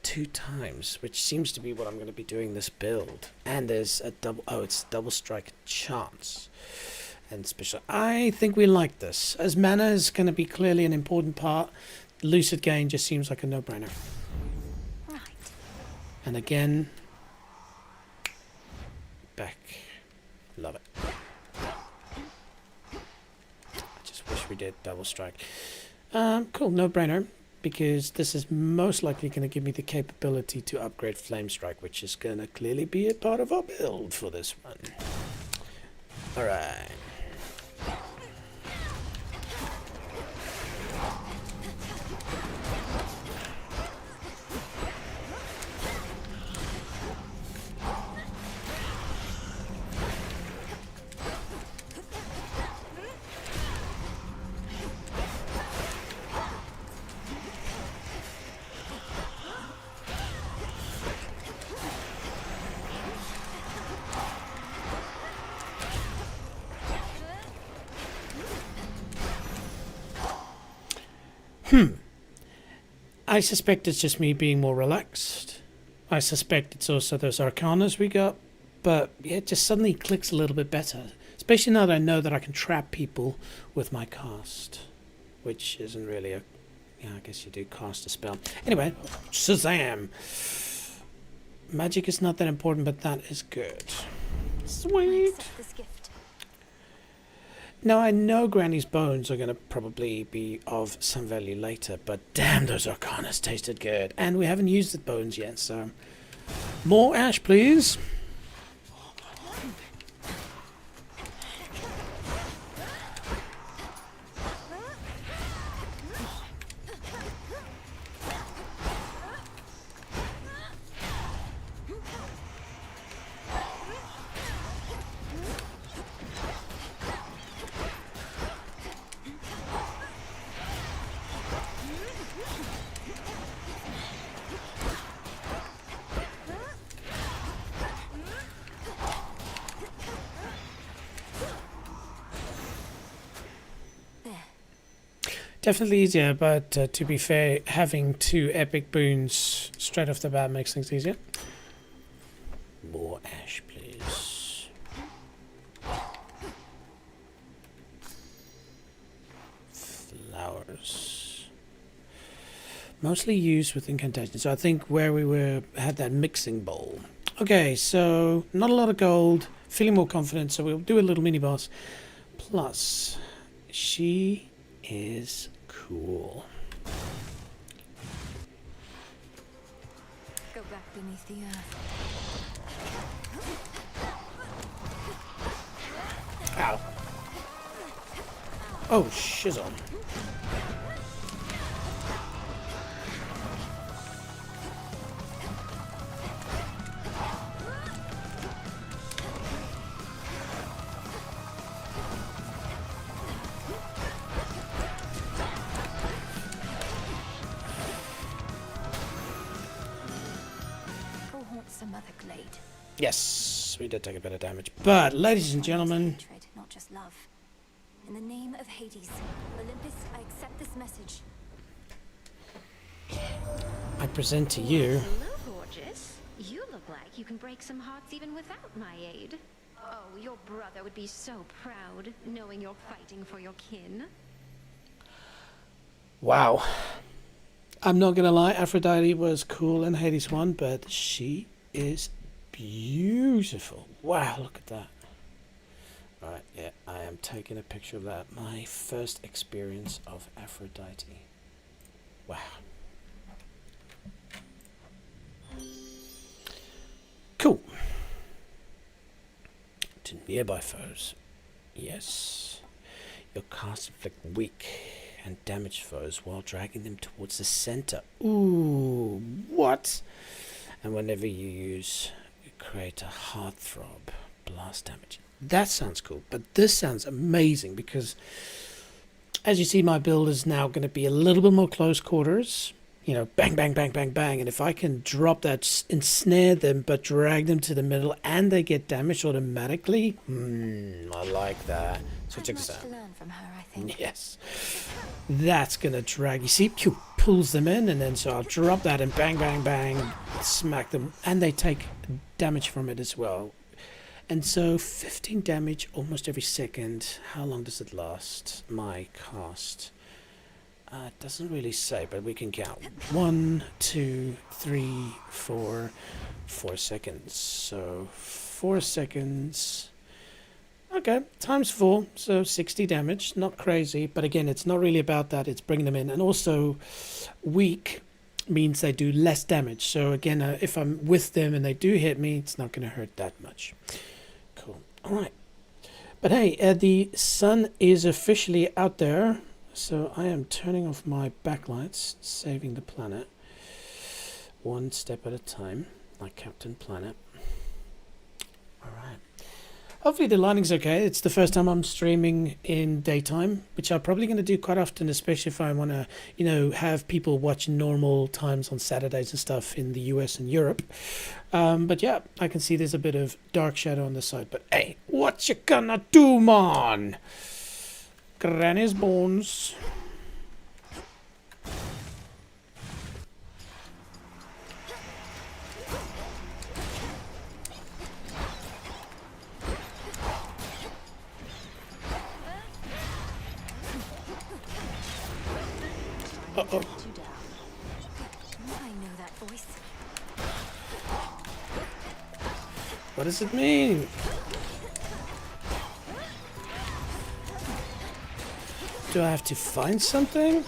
2 times, which seems to be what I'm going to be doing this build. And there's a double, it's double strike chance. And special. I think we like this. As mana is going to be clearly an important part, Lucid Gain just seems like a no-brainer. Right. And again, back. Love it. I just wish we did double strike. Cool, no-brainer. because this is most likely going to give me the capability to upgrade Flame Strike, which is going to clearly be a part of our build for this one. Alright. I suspect it's just me being more relaxed. I suspect it's also those arcanas we got. But yeah, it just suddenly clicks a little bit better. Especially now that I know that I can trap people with my cast. Which isn't really a... Yeah, I guess you do cast a spell. Anyway, Shazam! Magic is not that important, but that is good. Sweet! Now, I know Granny's bones are going to probably be of some value later, but damn, those arcanas tasted good. And we haven't used the bones yet, so... More ash, please! Definitely easier, but to be fair, having 2 epic boons straight off the bat makes things easier. More ash, please. Flowers. Mostly used with incantations. So I think where we had that mixing bowl. Okay, so not a lot of gold. Feeling more confident, so we'll do a little mini boss. Plus, she is cool. Go back beneath the earth. Ow. Oh, shizzle. Some other glade. Yes, we did take a bit of damage. But, ladies and gentlemen... Hatred, not just love. In the name of Hades, Olympus, I accept this message. I present to you... Hello, gorgeous. You look like you can break some hearts even without my aid. Oh, your brother would be so proud, knowing you're fighting for your kin. Wow. I'm not gonna lie, Aphrodite was cool in Hades 1, but she is beautiful. Wow, look at that. Alright, yeah, I am taking a picture of that. My first experience of Aphrodite. Wow. Cool. To nearby foes. Yes. Your cast inflict weak and damaged foes while dragging them towards the center. Ooh, what? And whenever you use, you create a heartthrob blast damage. That sounds cool, but this sounds amazing because, as you see, my build is now going to be a little bit more close quarters. You know, bang, bang, bang, bang, bang. And if I can drop that, ensnare them, but drag them to the middle and they get damaged automatically, I like that. So check this out. Yes. That's going to drag. You see, pew, pulls them in, and then so I'll drop that and bang, bang, bang, smack them. And they take damage from it as well. And so 15 damage almost every second. How long does it last? My cast. It doesn't really say, but we can count. 1, 2, 3, 4, 4 seconds. So 4 seconds. Okay, times 4, so 60 damage. Not crazy, but again, it's not really about that. It's bringing them in. And also, weak means they do less damage. So again, if I'm with them and they do hit me, it's not going to hurt that much. Cool. All right. But hey, the sun is officially out there. So I am turning off my backlights, saving the planet. One step at a time, like Captain Planet. All right. Hopefully the lighting's okay. It's the first time I'm streaming in daytime, which I'm probably going to do quite often, especially if I want to, you know, have people watch normal times on Saturdays and stuff in the US and Europe. But yeah, I can see there's a bit of dark shadow on the side. But hey, what you gonna do, man? Granny's bones. Uh-oh. I know that voice. What does it mean? Do I have to find something?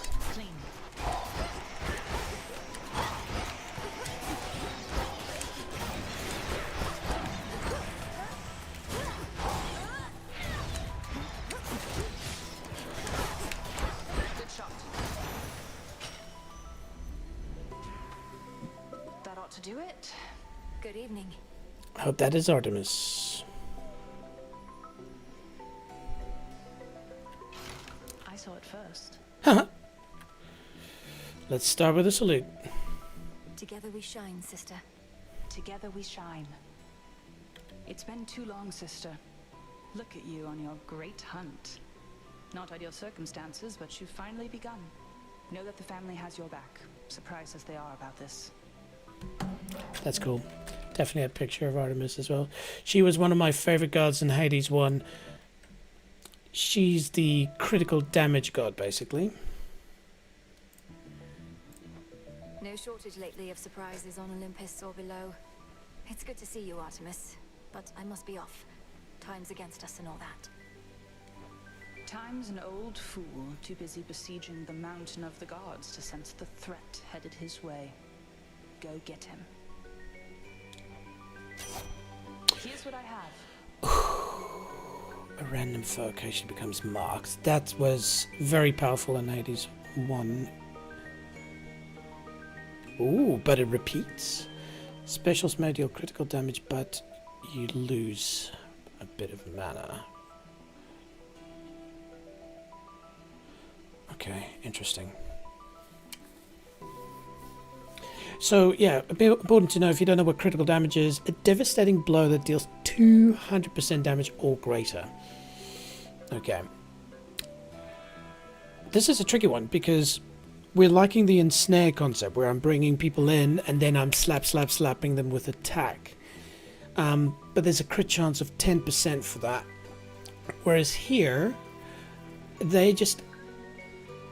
That ought to do it. Good evening. I hope that is Artemis. I saw it first. Haha. Let's start with a salute. Together we shine, sister. Together we shine. It's been too long, sister. Look at you on your great hunt. Not ideal circumstances, but you've finally begun. Know that the family has your back, surprised as they are about this. That's cool. Definitely a picture of Artemis as well. She was one of my favorite gods in Hades 1. She's the critical damage god, basically. No shortage lately of surprises on Olympus or below. It's good to see you, Artemis, but I must be off. Time's against us and all that. Time's an old fool, too busy besieging the mountain of the gods to sense the threat headed his way. Go get him. Here's what I have. A random foe occasionally becomes marked. That was very powerful in Hades 1. Ooh, but it repeats. Specials may deal critical damage, but you lose a bit of mana. Okay, interesting. So, yeah, a bit important to know if you don't know what critical damage is. A devastating blow that deals 200% damage or greater. Okay. This is a tricky one because we're liking the ensnare concept where I'm bringing people in and then I'm slapping them with attack. But there's a crit chance of 10% for that. Whereas here, they just...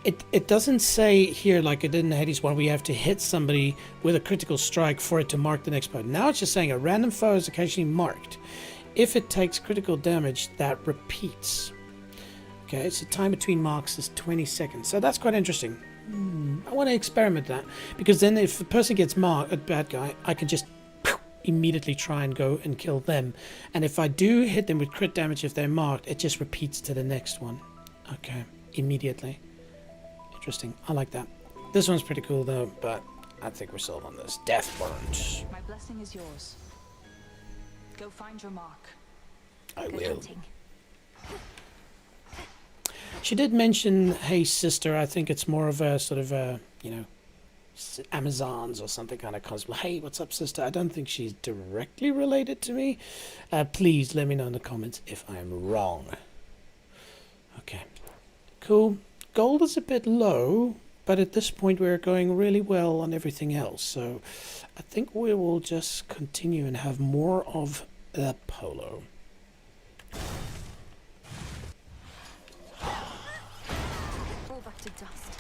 It doesn't say here, like it did in Hades 1, where you have to hit somebody with a critical strike for it to mark the next point. Now it's just saying a random foe is occasionally marked. If it takes critical damage, that repeats. Okay, so time between marks is 20 seconds. So that's quite interesting. I want to experiment that. Because then if the person gets marked, a bad guy, I can just immediately try and go and kill them. And if I do hit them with crit damage if they're marked, it just repeats to the next one. Okay, immediately. Interesting. I like that. This one's pretty cool though, but I think we're sold on this. Death Burnt. My blessing is yours. Go find your mark. I will. She did mention, hey sister, I think it's more of a sort of a, you know, Amazons or something kind of cosplay. Hey, what's up, sister? I don't think she's directly related to me. Please let me know in the comments if I'm wrong. Okay. Cool. Gold is a bit low, but at this point we're going really well on everything else. So I think we will just continue and have more of the polo. Fall back to dust.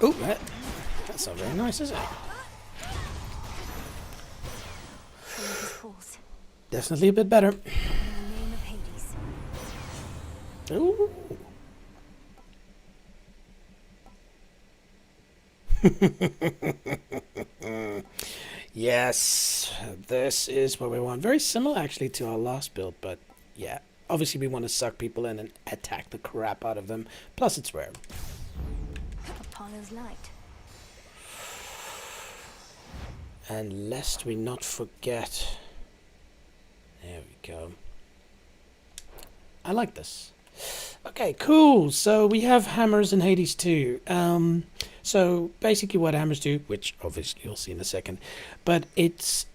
Oh, that's not very nice, is it? Definitely a bit better. Ooh. Yes, this is what we want. Very similar actually to our last build, but yeah. Obviously we want to suck people in and attack the crap out of them. Plus it's rare. Apollo's light. And lest we not forget. There we go. I like this. Okay, cool. So we have hammers in Hades too. So basically what hammers do, which obviously you'll see in a second, but it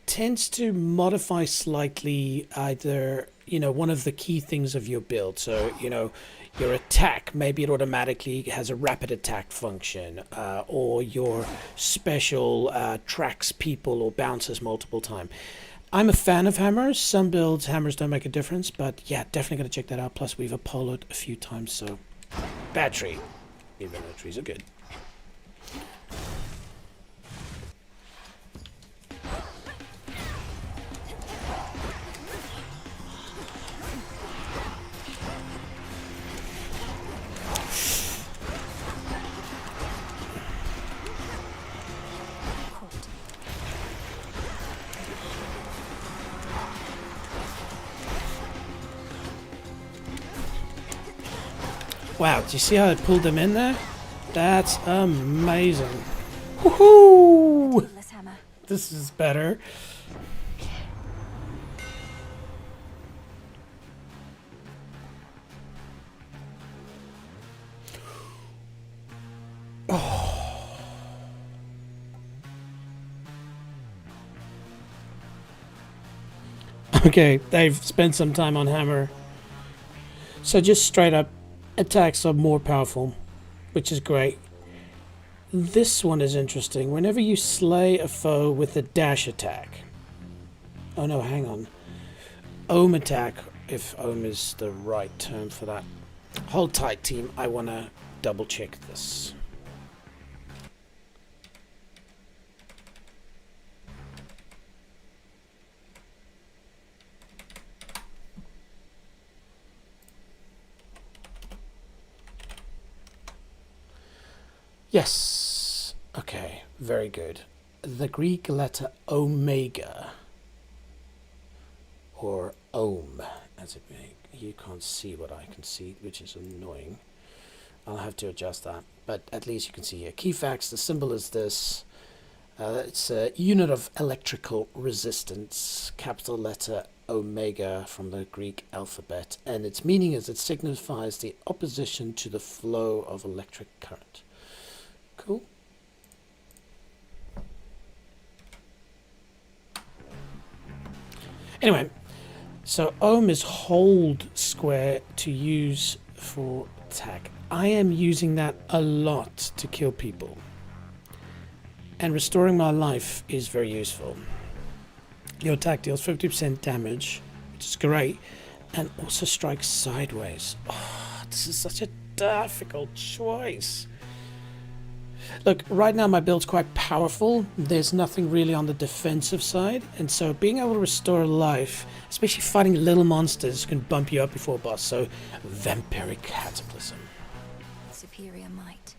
tends to modify slightly either, you know, one of the key things of your build. So, you know, your attack, maybe it automatically has a rapid attack function, or your special tracks people or bounces multiple times. I'm a fan of hammers. Some builds, hammers don't make a difference, but yeah, definitely going to check that out. Plus, we've Apollo'd a few times, so battery. Even though trees are good. Wow, do you see how I pulled them in there? That's amazing. Woohoo! This is better. Oh. Okay, they've spent some time on hammer. So just straight up attacks are more powerful, which is great. This one is interesting. Whenever you slay a foe with a dash attack. Oh no, hang on. Ohm attack, if ohm is the right term for that. Hold tight, team. I want to double check this. Yes. Okay, very good. The Greek letter omega, or ohm, as it may. You can't see what I can see, which is annoying. I'll have to adjust that, but at least you can see here. Key facts, the symbol is this. It's a unit of electrical resistance, capital letter omega from the Greek alphabet, and its meaning is it signifies the opposition to the flow of electric current. Cool. Anyway, so ohm is hold square to use for attack. I am using that a lot to kill people. And restoring my life is very useful. Your attack deals 50% damage, which is great, and also strikes sideways. Oh, this is such a difficult choice. Look, right now my build's quite powerful. There's nothing really on the defensive side, and so being able to restore life, especially fighting little monsters, can bump you up before a boss. So, vampiric cataclysm. Superior might.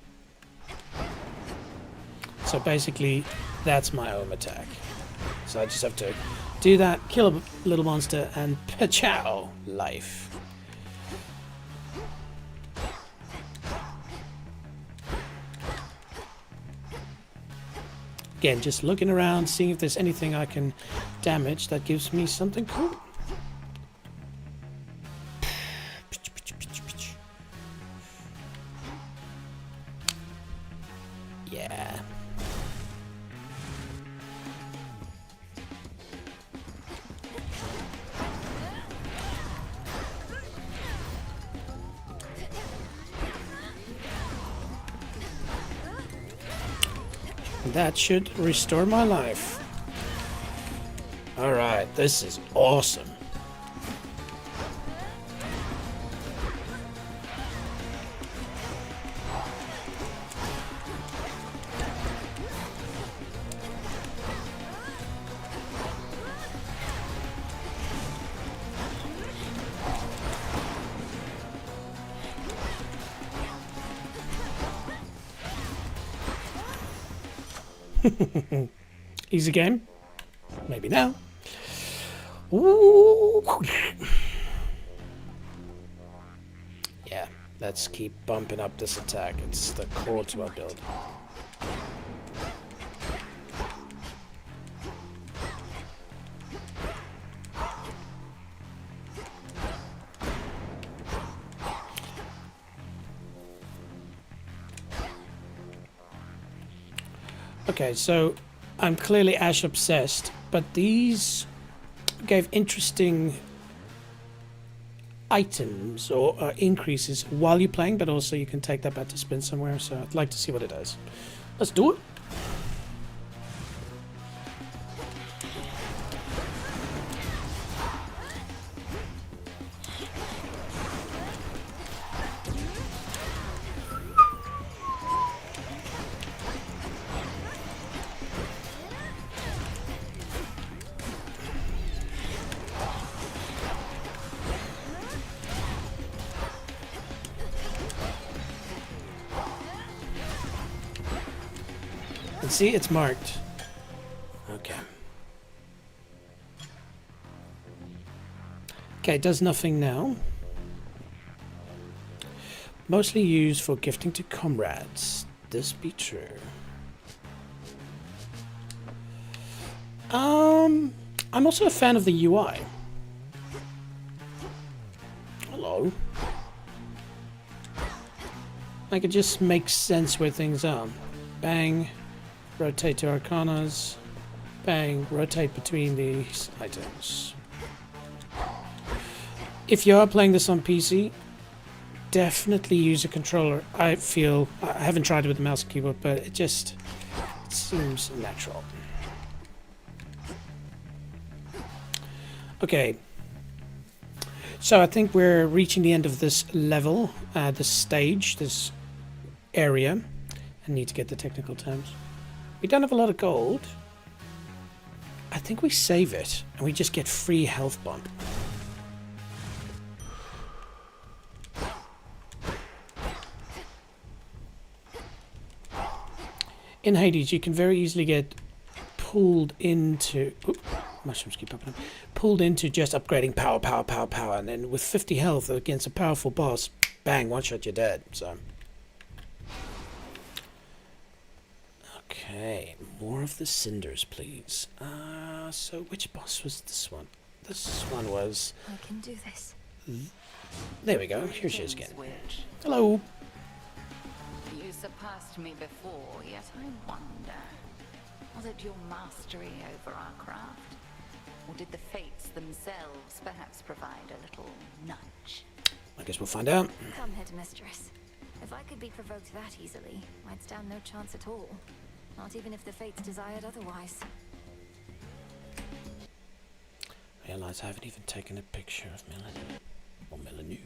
So basically, that's my own attack. So I just have to do that, kill a little monster, and pachow, life. Again, just looking around, seeing if there's anything I can damage that gives me something cool. Yeah. That should restore my life. Alright, this is awesome. Easy game? Maybe now. Ooh. Yeah, let's keep bumping up this attack. It's the core to our build. Okay, so I'm clearly Ash obsessed, but these gave interesting items or increases while you're playing, but also you can take that back to spin somewhere, so I'd like to see what it does. Let's do it. See, it's marked. Okay. Okay, it does nothing now. Mostly used for gifting to comrades. This be true. I'm also a fan of the UI. Hello. Like, it just makes sense where things are. Bang. Rotate to Arcanas. Bang. Rotate between these items. If you are playing this on PC, definitely use a controller. I feel... I haven't tried it with the mouse and keyboard, but it just seems natural. Okay. So I think we're reaching the end of this level, this stage, this area. I need to get the technical terms. We don't have a lot of gold. I think we save it and we just get free health bump. In Hades, you can very easily get pulled into... Oop, mushrooms keep popping up. Pulled into just upgrading power, power, power, power. And then with 50 health against a powerful boss, bang, one shot, you're dead. So... Okay, more of the cinders, please. So which boss was this one? This one was... I can do this. There we go. Here she is again. Hello. You surpassed me before, yet I wonder, was it your mastery over our craft? Or did the fates themselves perhaps provide a little nudge? I guess we'll find out. Come, headmistress. If I could be provoked that easily, I'd stand no chance at all. Not even if the fates desired otherwise. I realize I haven't even taken a picture of Melanie. Or Melanie.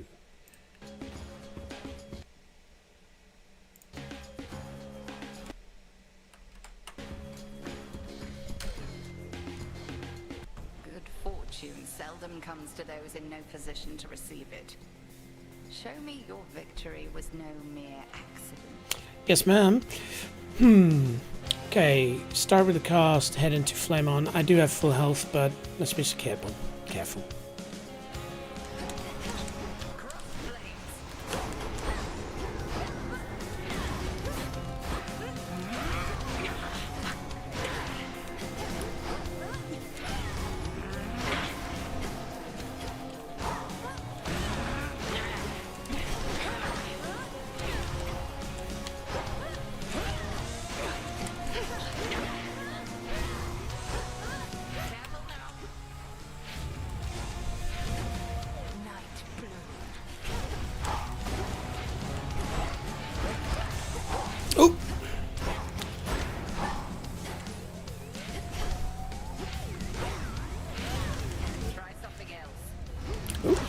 Good fortune seldom comes to those in no position to receive it. Show me your victory was no mere accident. Yes, ma'am. Okay, start with the cast, head into Flame On. I do have full health, but let's be careful. Careful.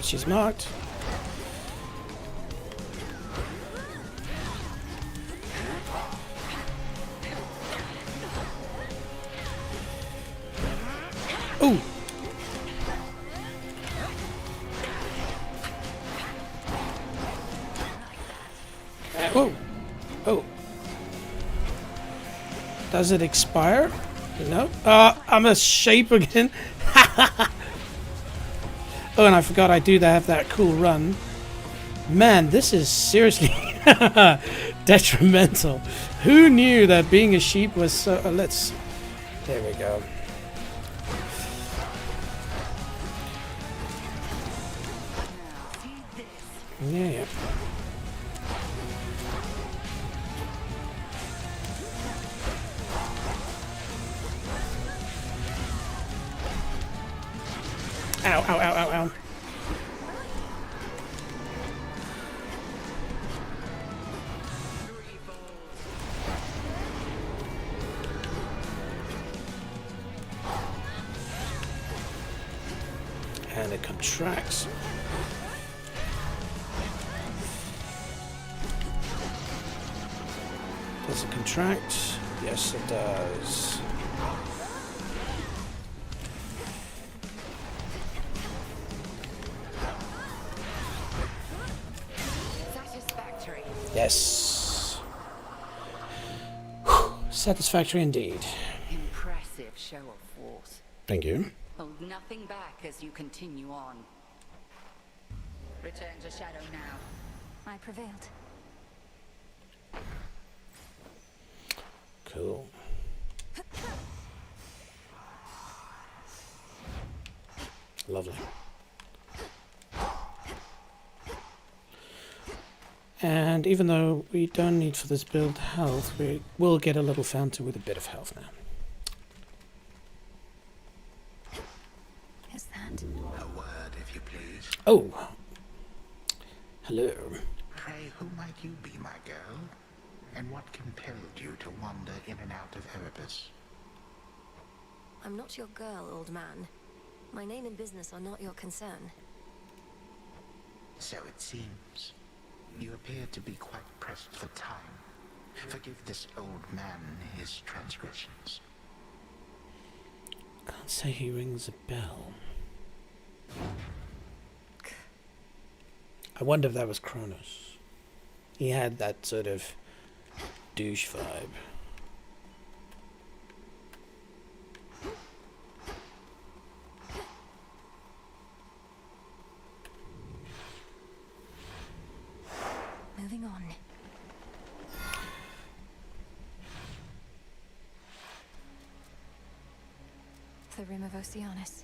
She's marked. Ooh. Oh. Oh. Does it expire? No. I'm a shape again. Oh, and I forgot I do have that cool run. Man, this is seriously detrimental. Who knew that being a sheep was so... let's... There we go. Yeah. Ow, ow, ow, ow, ow. And it contracts. Does it contract? Yes, it does. Satisfactory. Yes. Whew. Satisfactory indeed. Impressive show of force. Thank you. Hold nothing back as you continue on. Return to Shadow now. I prevailed. Cool. Lovely. And even though we don't need for this build health, we will get a little fountain with a bit of health now. Is that? A word, if you please. Oh. Hello. Pray, who might you be, my girl? And what compelled you to wander in and out of Erebus? I'm not your girl, old man. My name and business are not your concern. So it seems. You appear to be quite pressed for time. Forgive this old man his transgressions. Can't say he rings a bell. I wonder if that was Kronos. He had that sort of douche vibe. Moving on. The Rim of Oceanus.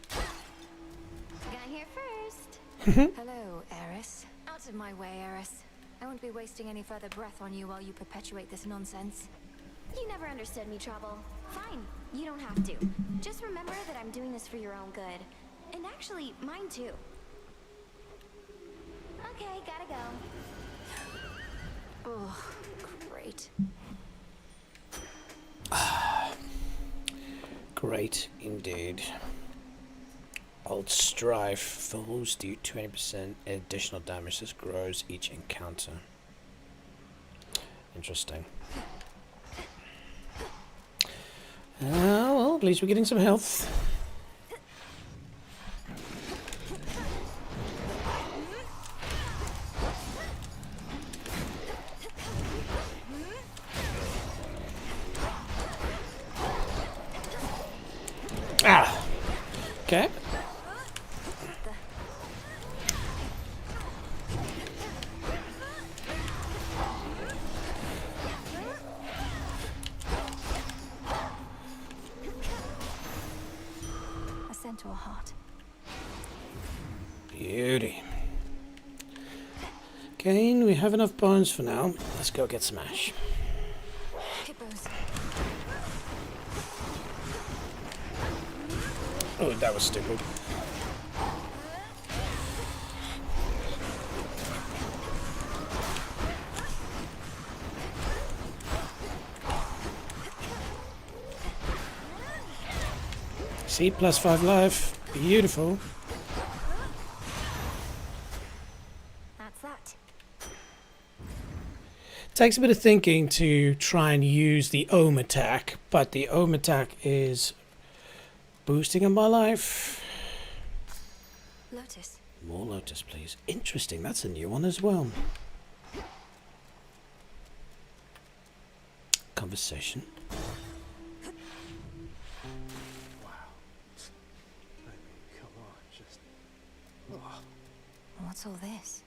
Got here first. Hello, Eris. Out of my way, Eris. I won't be wasting any further breath on you while you perpetuate this nonsense. You never understood me, Trouble. Fine, you don't have to. Just remember that I'm doing this for your own good. And actually, mine too. Okay, gotta go. Oh, great. Great indeed. Old Strife falls do 20% additional damage. This grows each encounter. Interesting. Well, at least we're getting some health. Ah! Okay. A centaur heart. Beauty. Again, we have enough bones for now. Let's go get some ash. Hippos. Oh, that was stupid. See, +5 life. Beautiful. That's that. Takes a bit of thinking to try and use the Ohm attack, but the Ohm attack is boosting in my life. Lotus. More Lotus, please. Interesting, that's a new one as well. conversation. Wow. I mean, come on, just... Oh. What's all this?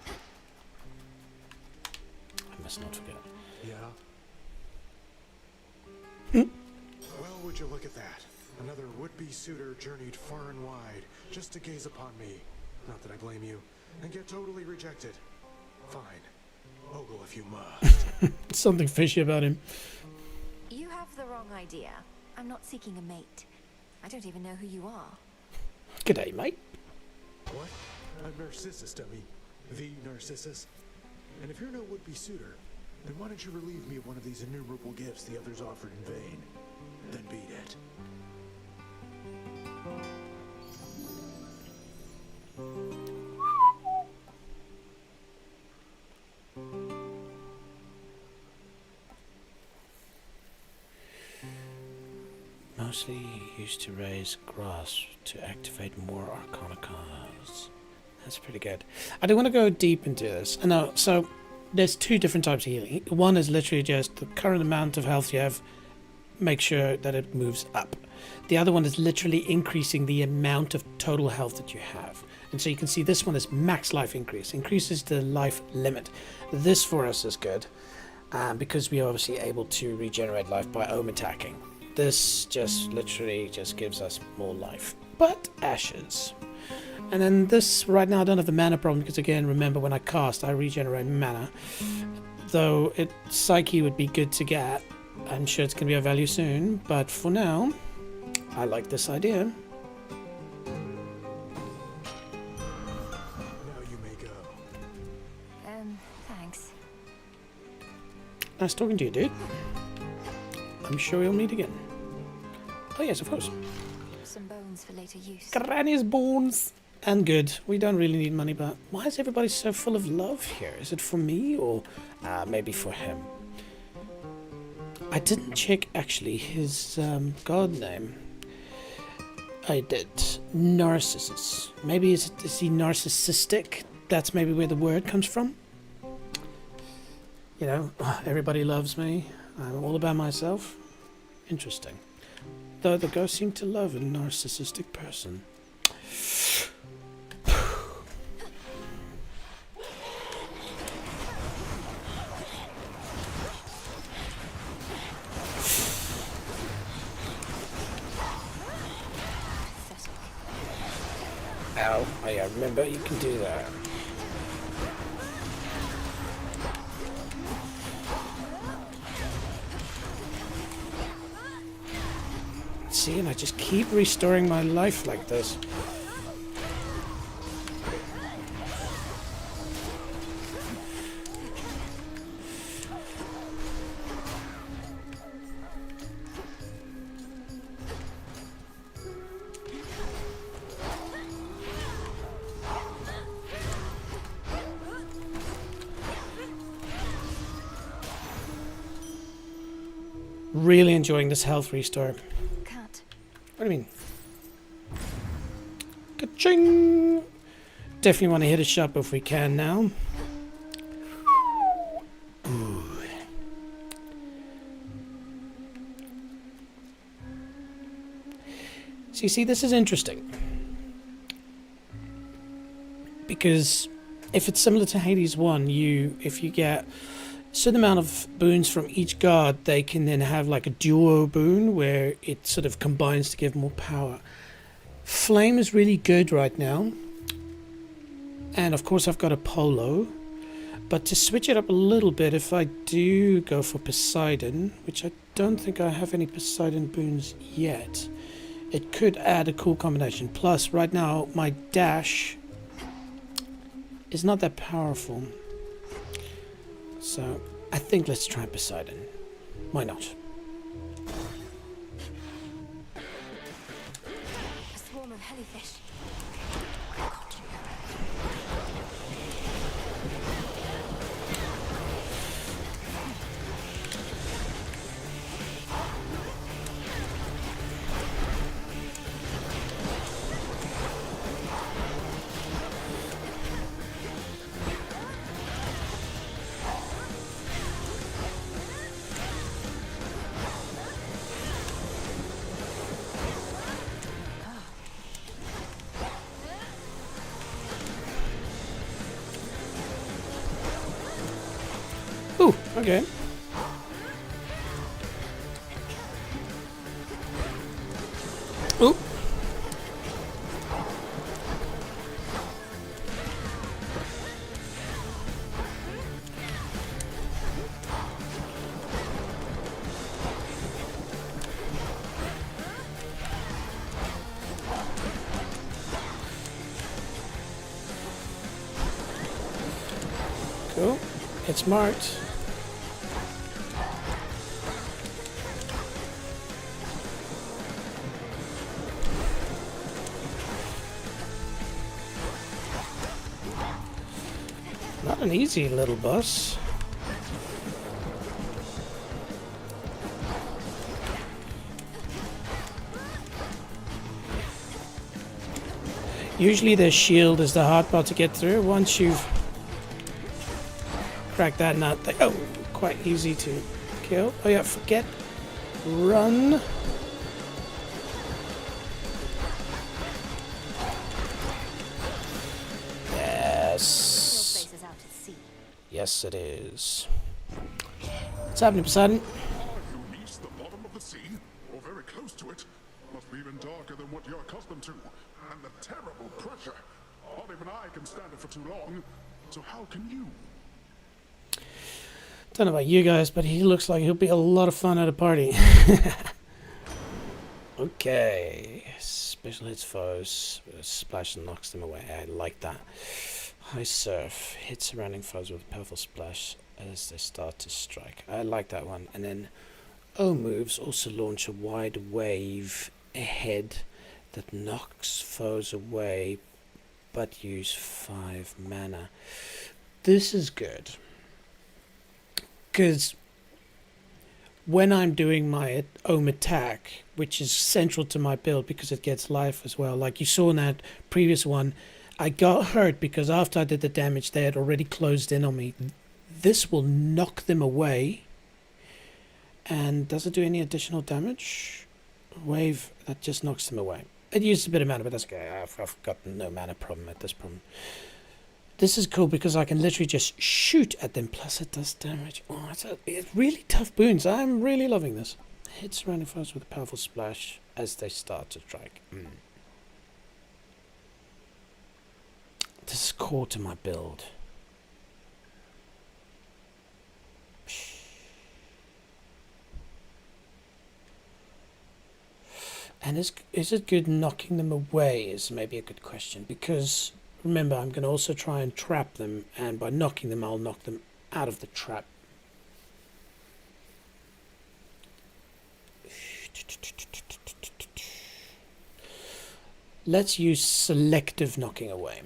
I must not forget. Yeah? Well, would you look at that? Another would-be suitor journeyed far and wide just to gaze upon me. Not that I blame you. And get totally rejected. Fine. Ogle if you must. Something fishy about him. You have the wrong idea. I'm not seeking a mate. I don't even know who you are. G'day, mate. What? I'm Narcissus, dummy. The Narcissus. And if you're no would-be suitor, then why don't you relieve me of one of these innumerable gifts the others offered in vain? Then beat it. Mostly used to raise grass to activate more Arcana cards. That's pretty good. I don't want to go deep into this. So there's two different types of healing. One is literally just the current amount of health you have, make sure that it moves up. The other one is literally increasing the amount of total health that you have. And so you can see this one is max life increase, increases the life limit. This for us is good because we are obviously able to regenerate life by ohm attacking. This just literally just gives us more life, but ashes. And then this, right now I don't have the mana problem because again, remember when I cast, I regenerate mana. Though Psyche would be good to get. I'm sure it's going to be of value soon, but for now, I like this idea. Now you may go. Thanks. Nice talking to you, dude. I'm sure we'll meet again. Oh yes, of course. Some bones for later use. Granny's bones. And good. We don't really need money, but why is everybody so full of love here? Is it for me or maybe for him? I didn't check actually his god name. I did. Narcissus. Maybe is he narcissistic? That's maybe where the word comes from. You know, everybody loves me. I'm all about myself. Interesting. Though the ghosts seem to love a narcissistic person. Ow, oh yeah, remember you can do that. See, and I just keep restoring my life like this. Really enjoying this health restore. Cut. What do you mean? Ka-ching! Definitely want to hit a shop if we can now. Ooh. So you see, this is interesting. Because if it's similar to Hades 1, if you get a certain amount of boons from each guard, they can then have like a duo boon where it sort of combines to give more power. Flame is really good right now. And of course I've got a polo. But to switch it up a little bit, if I do go for Poseidon, which I don't think I have any Poseidon boons yet, it could add a cool combination. Plus, right now, my dash is not that powerful. So, I think let's try Poseidon. Why not? A swarm of jellyfish. Okay. Oop. Cool. It's marked. Not an easy little boss. Usually the shield is the hard part to get through. Once you've cracked that nut, oh, quite easy to kill. Oh yeah, forget run. Yes. Yes, it is. What's happening, Poseidon? You reached the bottom of the sea, or very close to it. Must be even darker than what you're accustomed to. And the terrible pressure. Not even I can stand it for too long. So how can you? Don't know about you guys, but he looks like he'll be a lot of fun at a party. Okay. Special hits foes. Splash and knocks them away. I like that. High surf. Hit surrounding foes with a powerful splash as they start to strike. I like that one. And then O moves also launch a wide wave ahead that knocks foes away but use 5 mana. This is good. Because when I'm doing my Ohm attack, which is central to my build because it gets life as well, like you saw in that previous one, I got hurt because after I did the damage, they had already closed in on me. This will knock them away. And does it do any additional damage? Wave that just knocks them away. It uses a bit of mana, but that's okay. I've got no mana problem at this problem. This is cool because I can literally just shoot at them, plus it does damage. Oh, it's really tough boons. I'm really loving this. Hit surrounding foes with a powerful splash as they start to strike. This is core to my build. And is it good knocking them away is maybe a good question, because remember I'm going to also try and trap them, and by knocking them I'll knock them out of the trap. Let's use selective knocking away.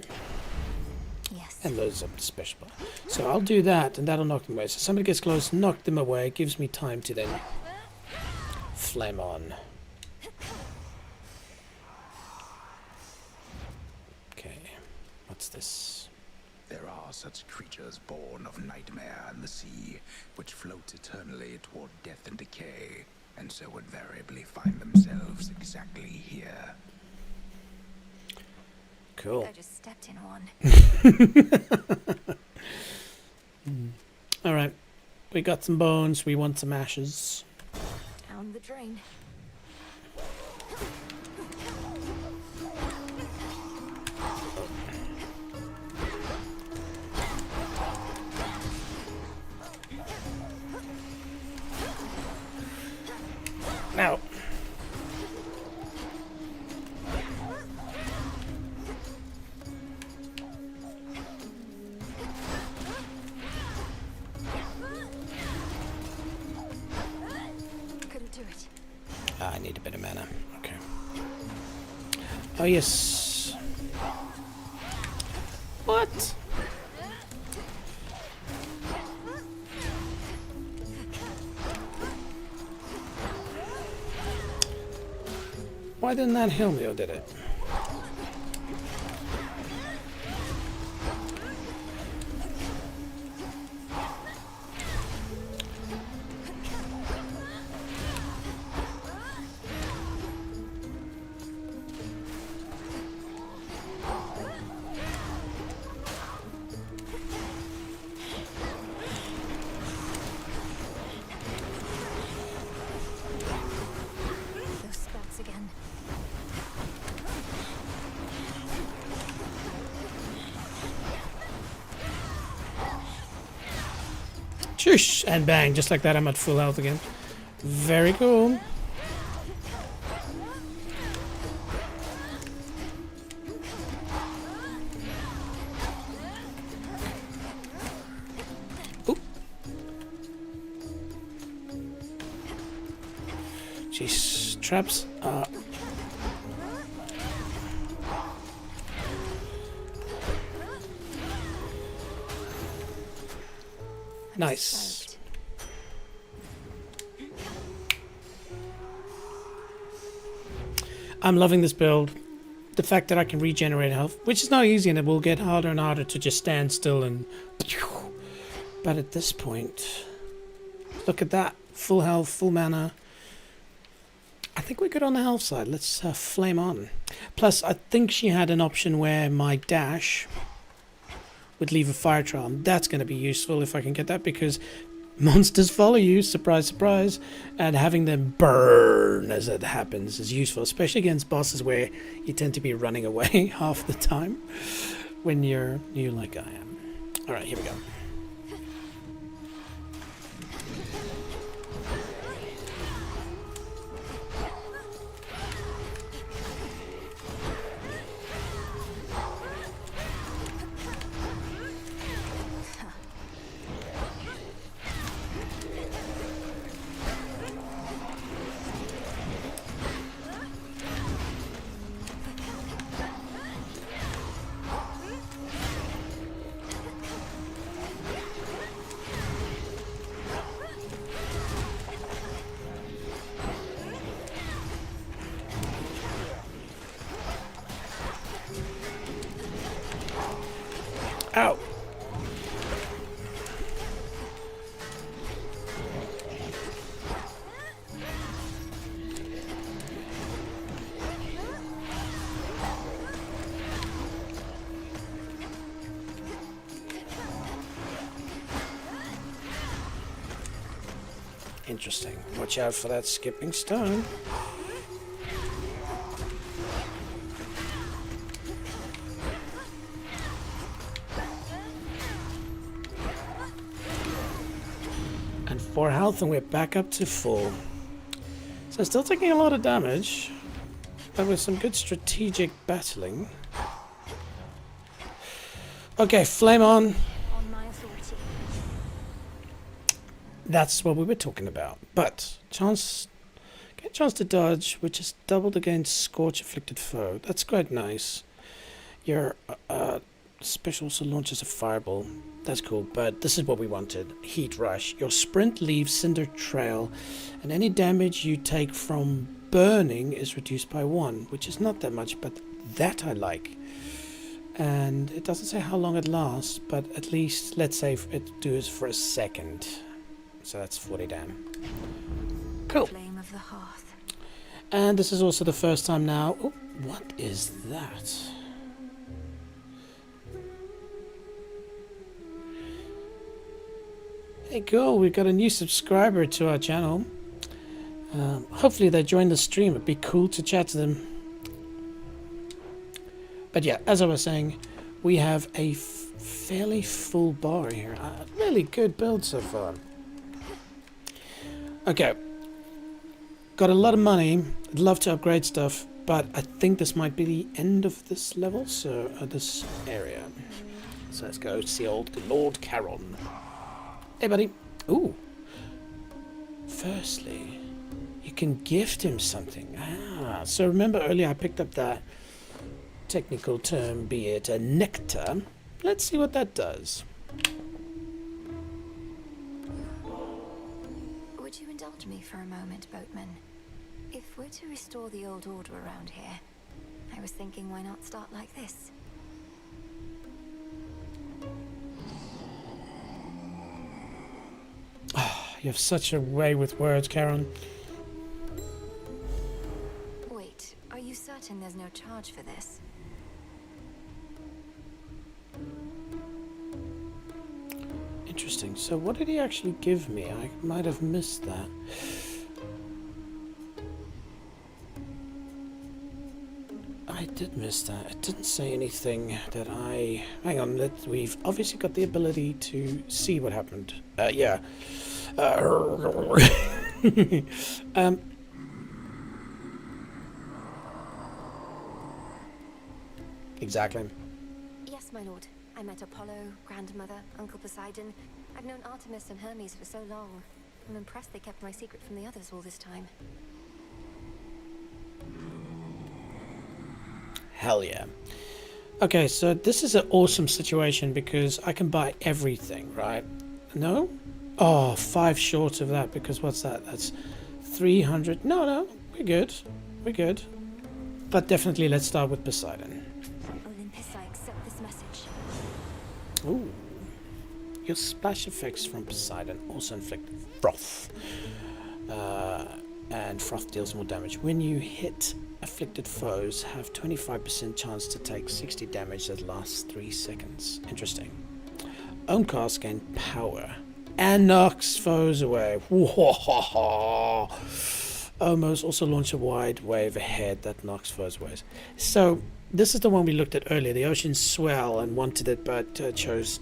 Yes. And loads up the special bar. So I'll do that and that'll knock them away. So somebody gets close, knock them away, it gives me time to then flame on. What's this? There are such creatures born of nightmare and the sea, which float eternally toward death and decay, and so invariably find themselves exactly here. Cool. I just stepped in one. Alright. We got some bones, we want some ashes. Down the drain. Now. Couldn't do it. I need a bit of mana. Okay. Oh yes. What? Why didn't that heal me, or did it? Shush! And bang, just like that, I'm at full health again. Very cool. Oop. Jeez, traps are... Nice. I'm loving this build. The fact that I can regenerate health, which is not easy, and it will get harder and harder to just stand still and... But at this point, look at that. Full health, full mana. I think we're good on the health side. Let's flame on. Plus, I think she had an option where my dash would leave a fire trail. And that's going to be useful if I can get that, because monsters follow you, surprise, surprise, and having them burn as it happens is useful, especially against bosses where you tend to be running away half the time when you're new like I am. Alright, here we go. Ow. Interesting. Watch out for that skipping stone. And 4 health, and we're back up to full. So still taking a lot of damage, but with some good strategic battling. Okay, flame on. That's what we were talking about. But get a chance to dodge, which is doubled against Scorch afflicted foe. That's quite nice. Your special also launches a fireball. That's cool, but this is what we wanted. Heat rush. Your sprint leaves cinder trail, and any damage you take from burning is reduced by 1, which is not that much, but that I like. And it doesn't say how long it lasts, but at least let's say it does for a second. So that's 40 dam. Cool. Flame of the hearth. And this is also the first time now. Oh, what is that? Hey, cool. We've got a new subscriber to our channel. Hopefully they join the stream. It'd be cool to chat to them. But yeah, as I was saying, we have a fairly full bar here. A really good build so far. Okay, got a lot of money. I'd love to upgrade stuff, but I think this might be the end of this level, so this area. So let's go see old Lord Charon. Hey, buddy. Ooh. Firstly, you can gift him something. Ah, so remember earlier I picked up that technical term, be it a nectar. Let's see what that does. Would you indulge me for a moment, boatman? If we're to restore the old order around here, I was thinking why not start like this? You have such a way with words, Karen. Wait, are you certain there's no charge for this? Interesting. So what did he actually give me? I might have missed that. I did miss that. It didn't say anything that I... Hang on, we've obviously got the ability to see what happened. Yeah. Exactly. Yes, my lord. I met Apollo, Grandmother, Uncle Poseidon. I've known Artemis and Hermes for so long. I'm impressed they kept my secret from the others all this time. Hell yeah. Okay, so this is an awesome situation because I can buy everything, right? No? Oh, 5 short of that because what's that? That's 300. No, we're good. We're good. But definitely let's start with Poseidon. Olympus, I accept this message. Ooh. Your splash effects from Poseidon also inflict froth. And froth deals more damage. When you hit afflicted foes, have 25% chance to take 60 damage that lasts 3 seconds. Interesting. Oamcast gain power and knocks foes away. Omos also launch a wide wave ahead that knocks foes away. So this is the one we looked at earlier. The ocean swell and wanted it, but chose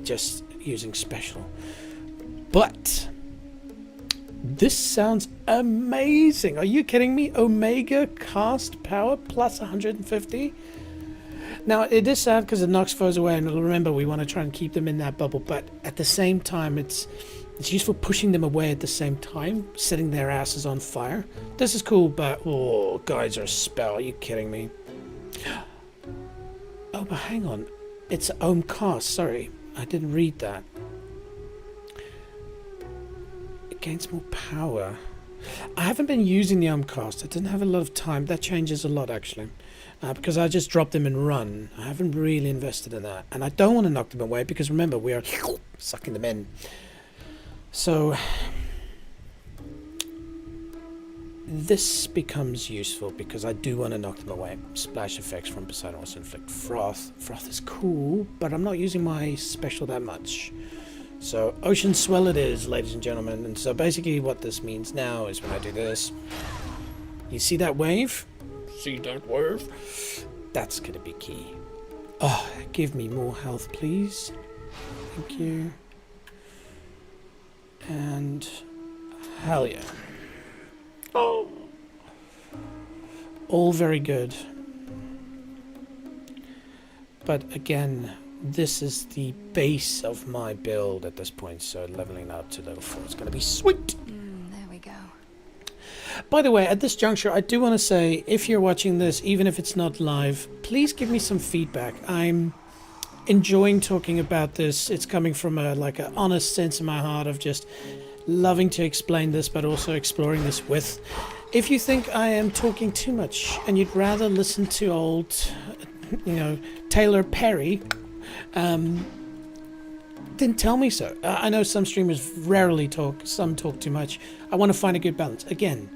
just using special. But this sounds amazing. Are you kidding me? Omega cast power plus 150. Now it is sad because it knocks foes away, and remember we want to try and keep them in that bubble. But at the same time, it's useful pushing them away at the same time, setting their asses on fire. This is cool, but oh, guys are a spell. Are you kidding me? Oh, but hang on, it's Ohm cast. Sorry, I didn't read that. It gains more power. I haven't been using the Oamcast. I didn't have a lot of time. That changes a lot, actually. Because I just drop them and run. I haven't really invested in that. And I don't want to knock them away because, remember, we are sucking them in. So, this becomes useful because I do want to knock them away. Splash effects from Poseidon also inflict froth. Froth is cool, but I'm not using my special that much. So, ocean swell it is, ladies and gentlemen. And so basically what this means now is when I do this, you see that wave? See that wave? That's going to be key. Oh, give me more health, please. Thank you. And hell yeah. Oh. All very good. But again, this is the base of my build at this point, so leveling up to level 4 is going to be sweet. There we go. By the way, at this juncture, I do want to say, if you're watching this, even if it's not live, please give me some feedback. I'm enjoying talking about this. It's coming from a like an honest sense in my heart of just loving to explain this, but also exploring this with. If you think I am talking too much and you'd rather listen to old, Taylor Perry, then tell me so. I know some streamers rarely talk, some talk too much. I want to find a good balance. Again,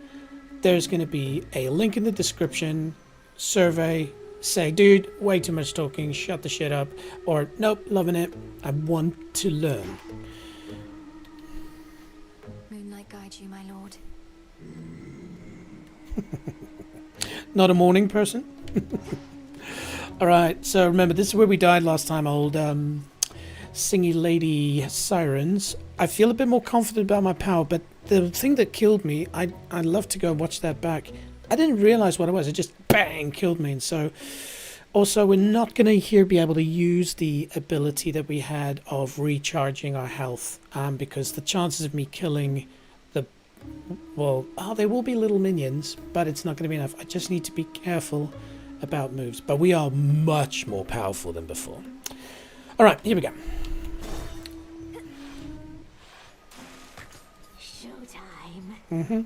there's going to be a link in the description, survey, say, dude, way too much talking, shut the shit up, or nope, loving it, I want to learn. Moonlight guide you, my lord. Not a morning person? Alright, so remember, this is where we died last time, old singy lady sirens. I feel a bit more confident about my power, but the thing that killed me, I'd love to go watch that back. I didn't realize what it was. It just bang killed me. And so also we're not going to here be able to use the ability that we had of recharging our health because the chances of me killing there will be little minions, but it's not going to be enough. I just need to be careful about moves. But we are much more powerful than before. All right, here we go. Showtime. Mm-hmm.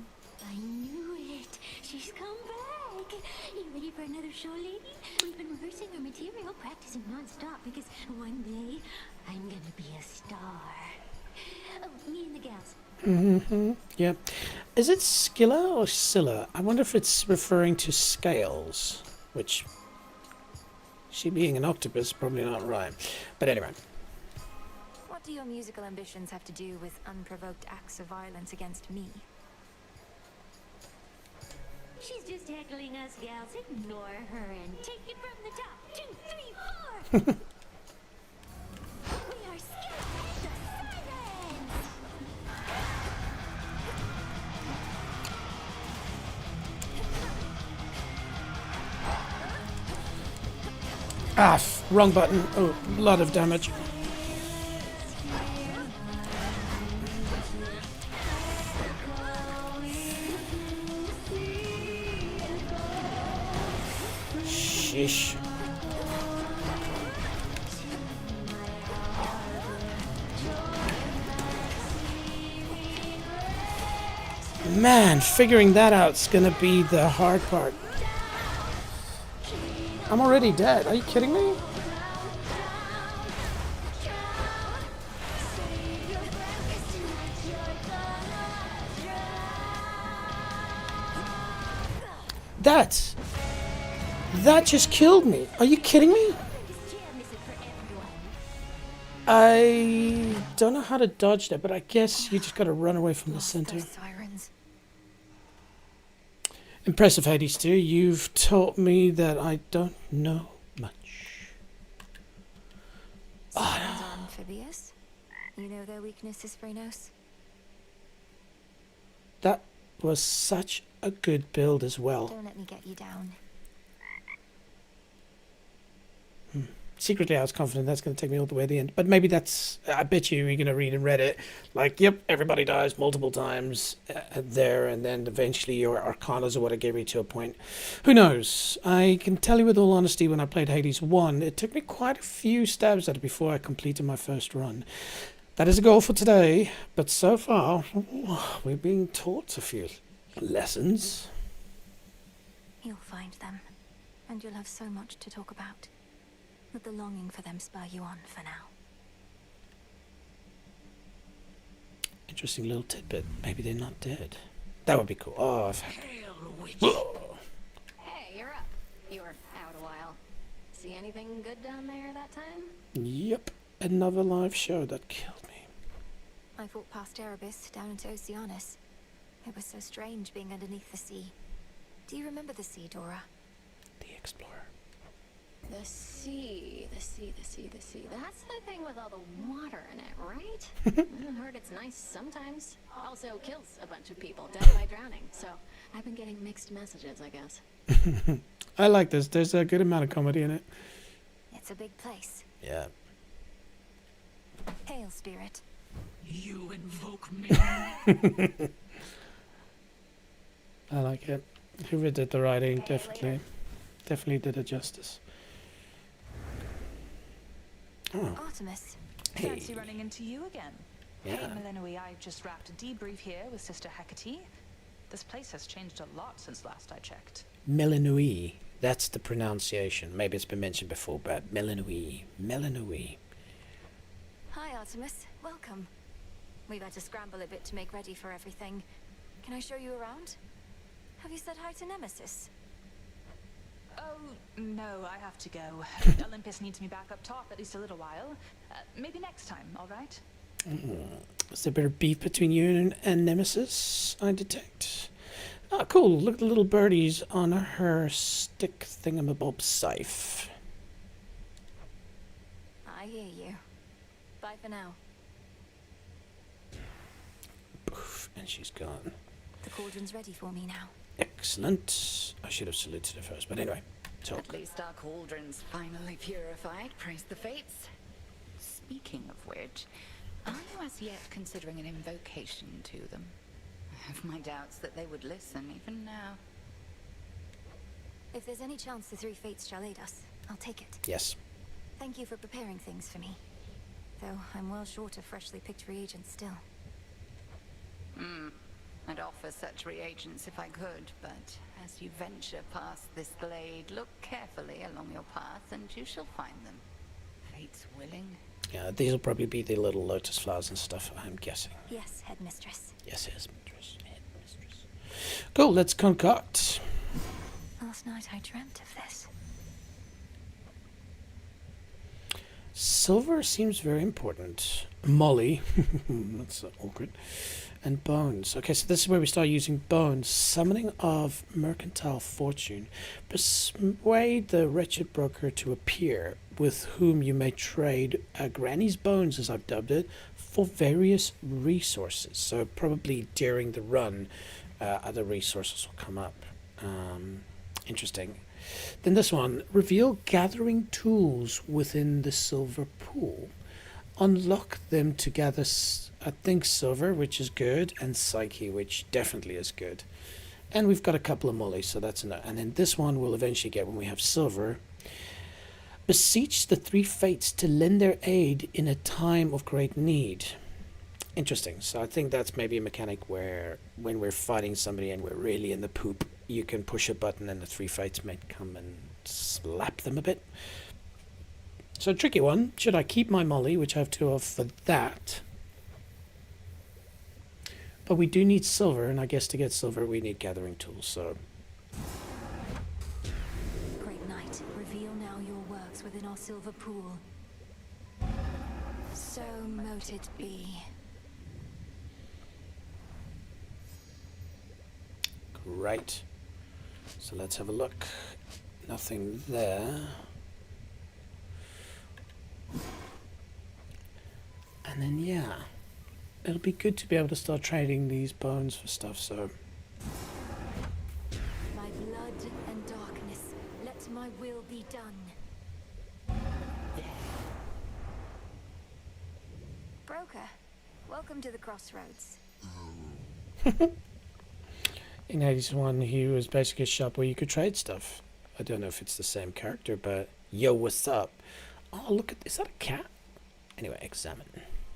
I knew it. She's come back. You ready for another show, lady? We've been rehearsing our material, practicing non-stop because one day I'm gonna be a star. Oh, me and the gals. Mm-hmm. Yeah. Is it Scylla or Scylla? I wonder if it's referring to scales, which she being an octopus probably not right. But anyway. What do your musical ambitions have to do with unprovoked acts of violence against me? She's just heckling us gals. Ignore her and take it from the top. 2, 3, 4. We are Skeletons, the Sirens! Ah, wrong button. Oh, a lot of damage. Shish. Man, figuring that out's gonna be the hard part. I'm already dead. Are you kidding me? That just killed me. Are you kidding me? I don't know how to dodge that, but I guess you just gotta run away from the center. Sirens. Impressive, Hades 2. You've taught me that I don't know much. Sirens are amphibious. You know their weakness is Phrenos. That was such a good build as well. Don't let me get you down. Secretly, I was confident that's going to take me all the way to the end. But maybe that's... I bet you're going to read in Reddit, like, yep, everybody dies multiple times there, and then eventually your Arcanas or whatever gave me to a point. Who knows? I can tell you with all honesty, when I played Hades 1, it took me quite a few stabs at it before I completed my first run. That is a goal for today, but so far, we're being taught a few lessons. You'll find them, and you'll have so much to talk about. Let the longing for them spur you on for now. Interesting little tidbit. Maybe they're not dead. That would be cool. Oh, I've... Hey, you're up. You were out a while. See anything good down there that time? Yep. Another live show that killed me. I fought past Erebus down into Oceanus. It was so strange being underneath the sea. Do you remember the sea, Dora? The Explorer. The sea. That's the thing with all the water in it, right? I've heard it's nice sometimes. Also kills a bunch of people dead by drowning. So I've been getting mixed messages, I guess. I like this. There's a good amount of comedy in it. It's a big place. Yeah. Hail, spirit. You invoke me. I like it. Whoever did the writing definitely did it justice. Oh. Artemis. Hey. Fancy running into you again. Yeah. Hey, Melenoi, I've just wrapped a debrief here with Sister Hecate. This place has changed a lot since last I checked. Melenoi. That's the pronunciation. Maybe it's been mentioned before, but Melenoi. Melenoi. Hi, Artemis. Welcome. We've had to scramble a bit to make ready for everything. Can I show you around? Have you said hi to Nemesis? Oh, no, I have to go. Olympus needs me back up top at least a little while. Maybe next time, all right? Is there a bit of beef between you and Nemesis, I detect? Ah, cool. Look at the little birdies on her stick thingamabob scythe. I hear you. Bye for now. Poof, and she's gone. The cauldron's ready for me now. Excellent. I should have saluted her first, but anyway. Talk. At least our cauldron's finally purified, praise the fates. Speaking of which, are you as yet considering an invocation to them? I have my doubts that they would listen even now. If there's any chance the three fates shall aid us, I'll take it. Yes. Thank you for preparing things for me. Though I'm well short of freshly picked reagents still. I'd offer such reagents if I could, but as you venture past this glade, look carefully along your path and you shall find them. Fate's willing. Yeah, these will probably be the little lotus flowers and stuff, I'm guessing. Yes, headmistress. Yes, headmistress. Headmistress. Cool, let's concoct. Last night I dreamt of this. Silver seems very important. Molly, that's awkward. And bones. Okay, so this is where we start using bones. Summoning of mercantile fortune. Persuade the wretched broker to appear, with whom you may trade Granny's bones, as I've dubbed it, for various resources. So probably during the run, other resources will come up. Interesting. Then this one, reveal gathering tools within the silver pool. Unlock them to gather, I think, silver, which is good, and psyche, which definitely is good. And we've got a couple of mollies, so that's enough. And then this one we'll eventually get when we have silver. Beseech the three fates to lend their aid in a time of great need. Interesting. So I think that's maybe a mechanic where when we're fighting somebody and we're really in the poop, you can push a button and the three fates may come and slap them a bit. So tricky one. Should I keep my molly, which I have 2 of for that? But we do need silver, and I guess to get silver we need gathering tools, so... Great Knight, reveal now your works within our silver pool. So mote it be. Great. So let's have a look. Nothing there. And then, yeah, it'll be good to be able to start trading these bones for stuff, so... My blood and darkness, let my will be done. Broker, welcome to the crossroads. In 81, he was basically a shop where you could trade stuff. I don't know if it's the same character, but... Yo, what's up? Oh, look at... Is that a cat? Anyway, examine.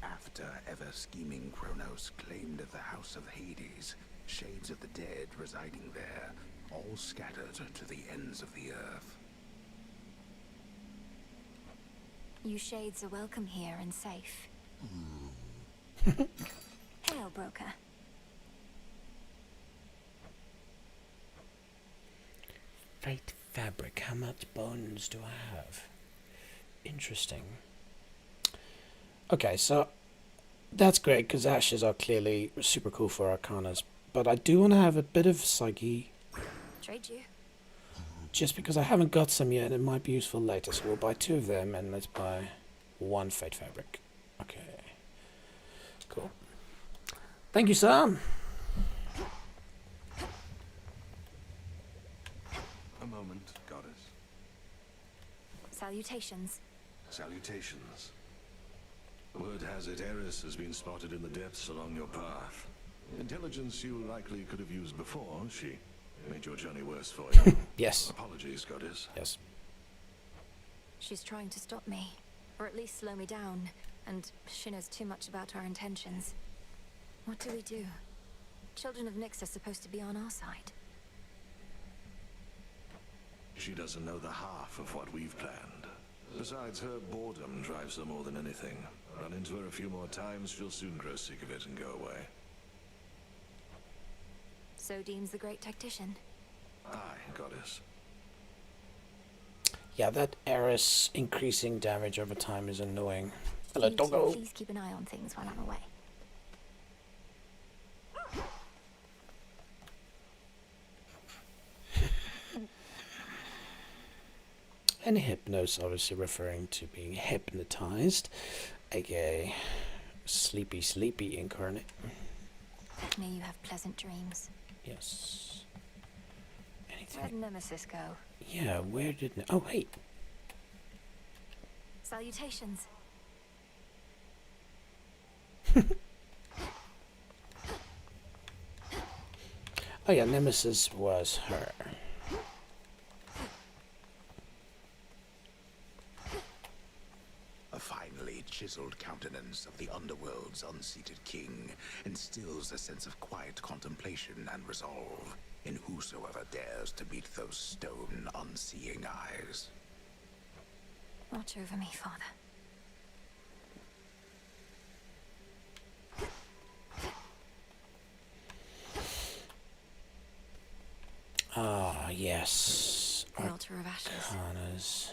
After ever-scheming Kronos claimed the House of Hades, shades of the dead residing there, all scattered to the ends of the earth. You shades are welcome here and safe. Hail, broker. Fate fabric. How much bones do I have? Interesting. Okay, so that's great because ashes are clearly super cool for arcanas, but I do want to have a bit of psyche. Trade you. Just because I haven't got some yet, it might be useful later. So we'll buy 2 of them and let's buy 1 fate fabric. Okay. Cool. Thank you, Sam. A moment, goddess. Salutations. Salutations. Word has it Eris has been spotted in the depths along your path. Intelligence you likely could have used before. She made your journey worse for you. Yes. Apologies, goddess. Yes. She's trying to stop me, or at least slow me down, and she knows too much about our intentions. What do we do? Children of Nyx are supposed to be on our side. She doesn't know the half of what we've planned. Besides, her boredom drives her more than anything. Run into her a few more times, she'll soon grow sick of it and go away. So deems the great tactician. Aye, goddess. Yeah, that Eris increasing damage over time is annoying. Hello, You two doggo. please keep an eye on things while I'm away. And hypnos, obviously referring to being hypnotized, aka sleepy incarnate. May you have pleasant dreams. Yes. Where'd Nemesis go? Yeah, where did... Oh, wait. Salutations. Oh yeah, Nemesis was her. A finely chiseled countenance of the underworld's unseated king instills a sense of quiet contemplation and resolve in whosoever dares to meet those stone, unseeing eyes. Watch over me, Father. Ah, yes. The altar of ashes. Arcanas.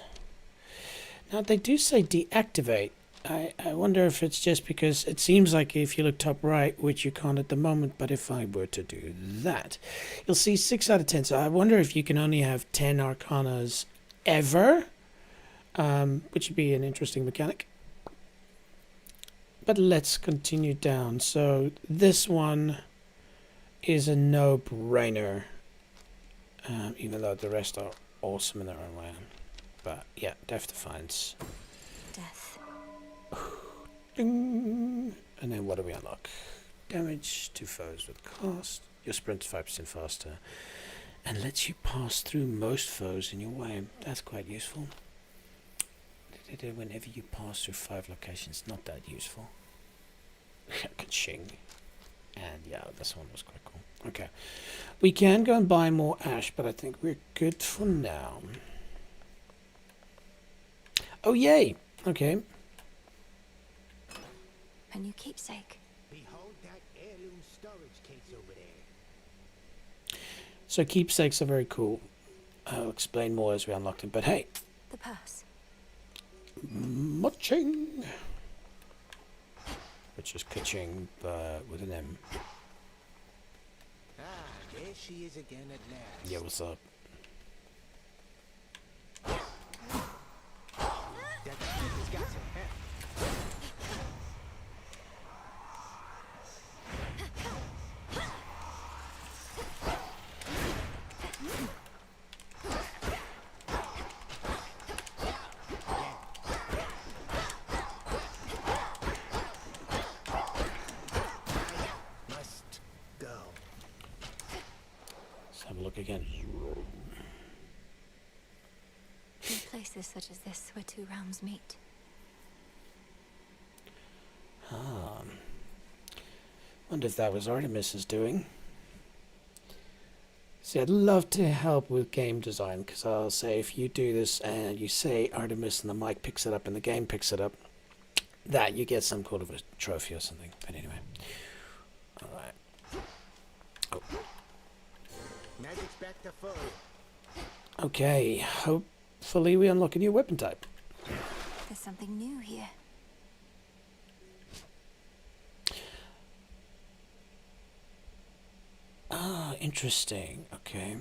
Now, they do say deactivate I wonder if it's just because it seems like if you look top right, which you can't at the moment, but if I were to do that, you'll see 6 out of 10. So I wonder if you can only have 10 Arcanas ever, which would be an interesting mechanic. But let's continue down. So this one is a no-brainer, even though the rest are awesome in their own way. But yeah, Death Defiance. Death. Ding. And then what do we unlock? Damage to foes with cost. Your sprint is 5% faster. And lets you pass through most foes in your way. That's quite useful. Whenever you pass through 5 locations, not that useful. Ka-ching. And yeah, this one was quite cool. Okay. We can go and buy more ash, but I think we're good for now. Oh, yay! Okay. A new keepsake. Behold that heirloom storage case over there. So keepsakes are very cool. I'll explain more as we unlock them. But hey. The purse. Muching. Which is ka-ching, but with an M. Ah, there she is again at last. Yeah, what's up? That has got some heft. Must go. Let's have a look again. In places such as this where 2 realms meet. Wonder if that was Artemis's doing. See, I'd love to help with game design, because I'll say if you do this and you say Artemis and the mic picks it up and the game picks it up, that you get some kind of a trophy or something. But anyway. Alright. Oh. Magic's back to full. Okay, hopefully we unlock a new weapon type. There's something new here. Ah, interesting. Okay.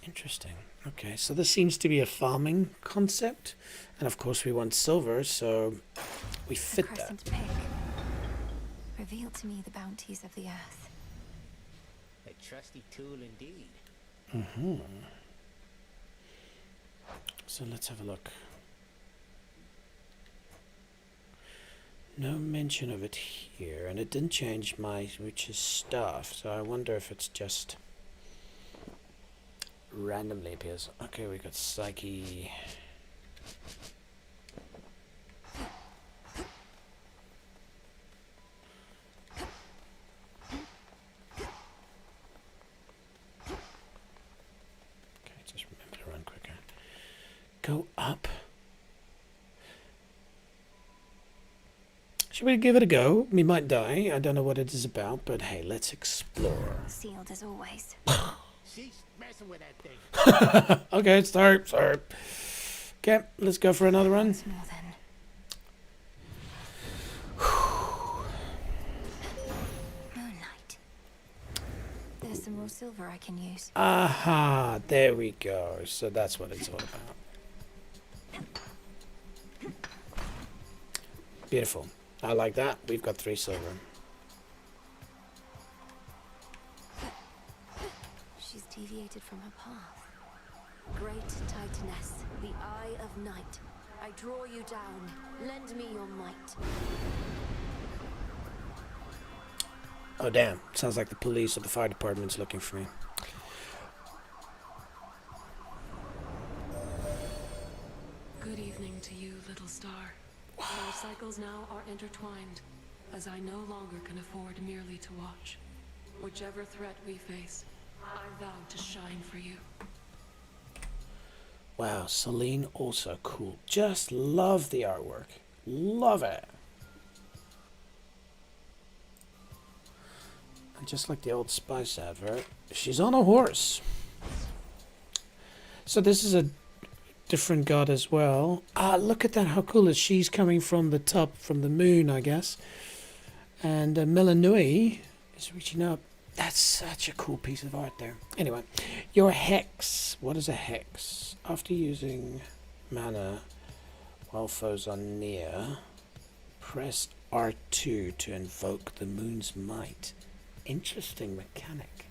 Interesting. Okay, so this seems to be a farming concept, and of course we want silver, so we fit that. Crescent pig. Reveal to me the bounties of the earth. A trusty tool indeed. Mm-hmm. So let's have a look. No mention of it here, and it didn't change my witch's staff, so I wonder if it's just randomly appears. Okay, we got Psyche. Okay, just remember to run quicker. Go up. Should we give it a go? We might die. I don't know what it is about, but hey, let's explore. Sealed as always. She's messing with that thing. Okay, start. Okay, let's go for another run. More then. Moonlight. There's some raw silver I can use. Aha, there we go. So that's what it's all about. Beautiful. I like that. We've got 3 silver. She's deviated from her path. Great Titaness, the Eye of Night. I draw you down. Lend me your might. Oh, damn. Sounds like the police or the fire department's looking for me. Good evening to you, little star. Our cycles now are intertwined, as I no longer can afford merely to watch. Whichever threat we face, I vow to shine for you. Wow, Celine also cool. Just love the artwork. Love it. And just like the Old Spice advert, she's on a horse. So this is a different god as well. Ah, look at that. How cool is she's coming from the top, from the moon, I guess. And Melanui is reaching up. That's such a cool piece of art there. Anyway, your hex. What is a hex? After using mana while foes are near, press R2 to invoke the moon's might. Interesting mechanic.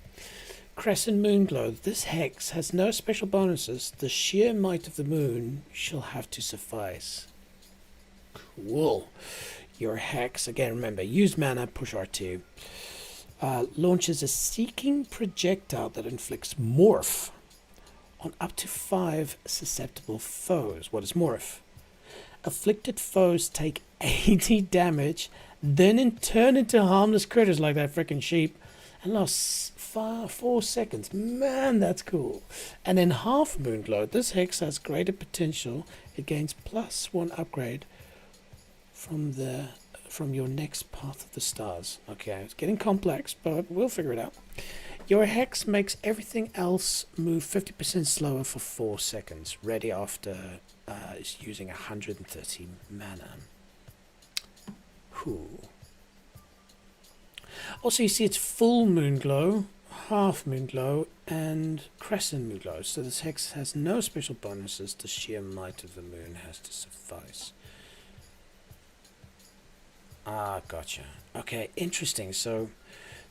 Crescent Moonglow. This hex has no special bonuses. The sheer might of the moon shall have to suffice. Cool. Your hex, again remember, use mana, push R2. Launches a seeking projectile that inflicts morph on up to 5 susceptible foes. What is morph? Afflicted foes take 80 damage, then turn into harmless critters like that freaking sheep, and last 4 seconds. Man, that's cool. And then half Moonglow. This hex has greater potential. It gains +1 upgrade from your next path of the stars. Okay, it's getting complex, but we'll figure it out. Your hex makes everything else move 50% slower for 4 seconds. Ready after using 130 mana. Whew. Also, you see it's full Moonglow, half Moonglow, and crescent Moonglow. So this hex has no special bonuses. The sheer might of the moon has to suffice. Ah, gotcha. Okay, interesting. So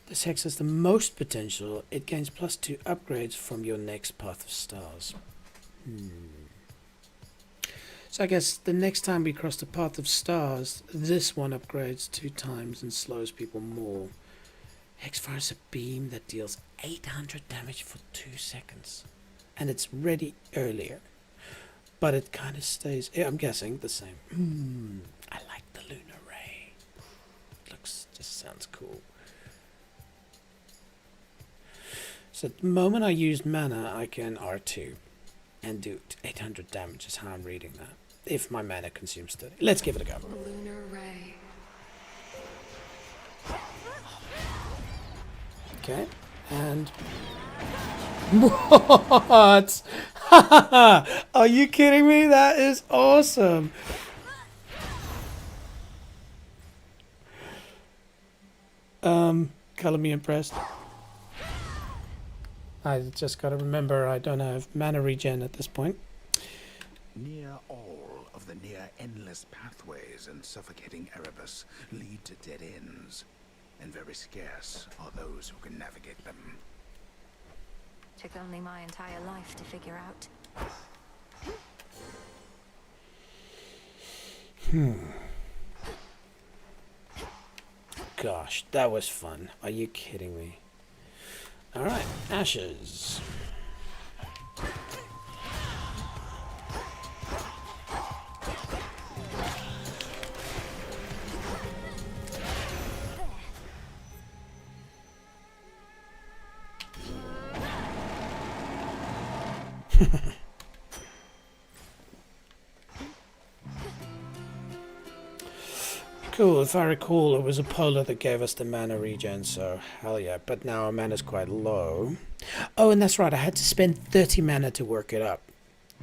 this hex has the most potential. It gains +2 upgrades from your next path of stars. So I guess the next time we cross the path of stars, this one upgrades 2 times and slows people more. Hex fires a beam that deals 800 damage for 2 seconds. And it's ready earlier. But it kind of stays, I'm guessing, the same. I like the lunar ray. Just sounds cool. So at the moment I use mana, I can R2 and do 800 damage is how I'm reading that. If my mana consumes 30. Let's give it a go. Lunar ray. Okay, and what? Are you kidding me? That is awesome. Color me impressed. I just gotta remember I don't have mana regen at this point. Near all of the near endless pathways in suffocating Erebus lead to dead ends, and very scarce are those who can navigate them. Took only my entire life to figure out. Gosh, that was fun. Are you kidding me? Alright, ashes. Cool, if I recall, it was a polar that gave us the mana regen, so hell yeah. But now our mana's quite low. Oh, and that's right, I had to spend 30 mana to work it up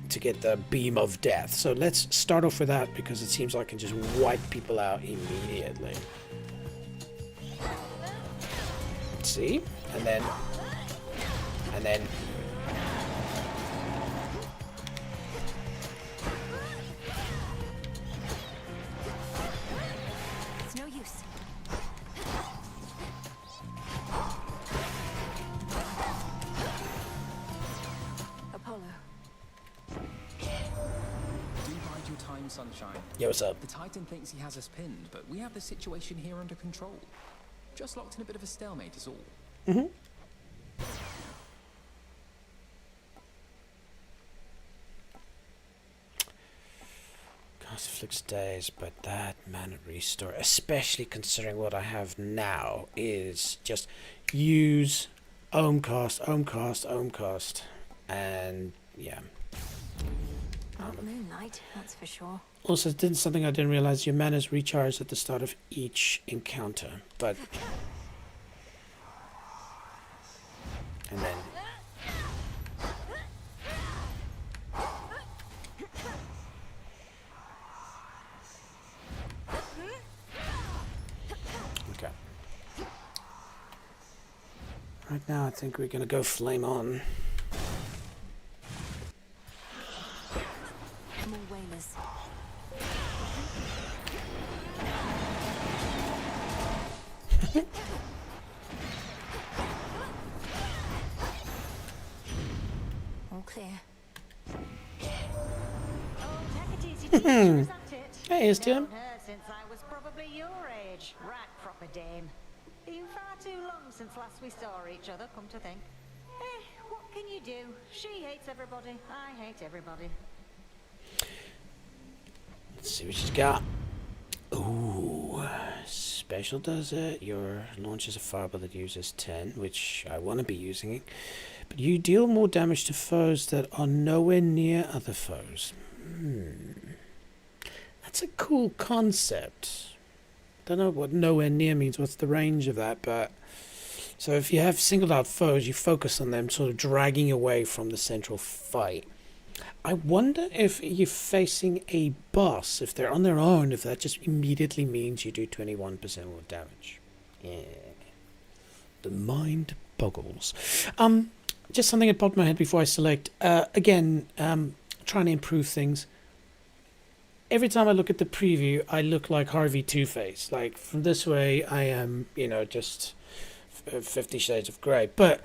to get the Beam of Death. So let's start off with that because it seems like I can just wipe people out immediately. See? And then... It's no use. Apollo. Do bide your time, Sunshine. Yo, what's up? The Titan thinks he has us pinned, but we have the situation here under control. Just locked in a bit of a stalemate is all. Mm-hmm. Cast afflicts days, but that mana restore, especially considering what I have now, is just use Omcast, and yeah. tonight, that's for sure. Also, something I didn't realize, your mana's recharge at the start of each encounter, but... And then... Okay. Right now, I think we're gonna go flame on. More whalers. All clear. Hey, it's Tim. Since I was probably your age. Right, proper dame. Been far too long since last we saw each other, come to think. Eh, what can you do? She hates everybody. I hate everybody. Let's see what she's got. Ooh, special does it. Your launches a fireball that uses 10, which I want to be using. But you deal more damage to foes that are nowhere near other foes. That's a cool concept. Don't know what nowhere near means. What's the range of that? But so if you have singled out foes, you focus on them, sort of dragging away from the central fight. I wonder if you're facing a boss, if they're on their own, if that just immediately means you do 21% more damage. Yeah. The mind boggles. Just something that popped in my head before I select. Again, trying to improve things. Every time I look at the preview, I look like Harvey Two-Face. Like, from this way, I am, you know, just 50 Shades of Grey. But,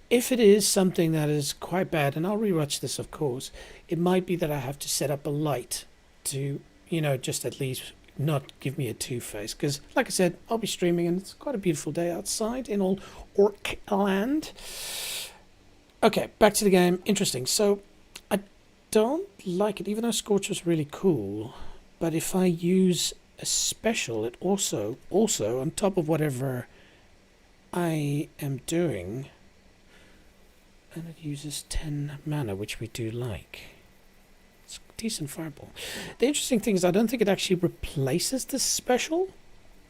if it is something that is quite bad, and I'll rewatch this, of course, it might be that I have to set up a light to, you know, just at least not give me a Two-Face. Because, like I said, I'll be streaming, and it's quite a beautiful day outside in all Orc land. Okay, back to the game. Interesting. So, I don't like it, even though Scorch was really cool. But if I use a special, it also, on top of whatever I am doing... And it uses 10 mana, which we do like. It's a decent fireball. The interesting thing is I don't think it actually replaces the special.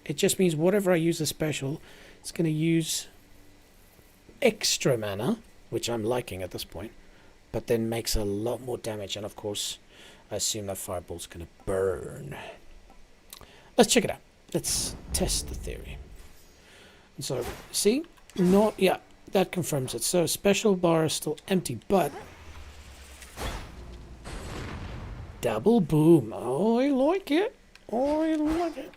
It just means whatever I use a special, it's going to use extra mana, which I'm liking at this point, but then makes a lot more damage. And of course, I assume that fireball's going to burn. Let's check it out. Let's test the theory. And so, see? Not, yeah. That confirms it. So special bar is still empty, but double boom. Oh, I like it. Oh, I like it.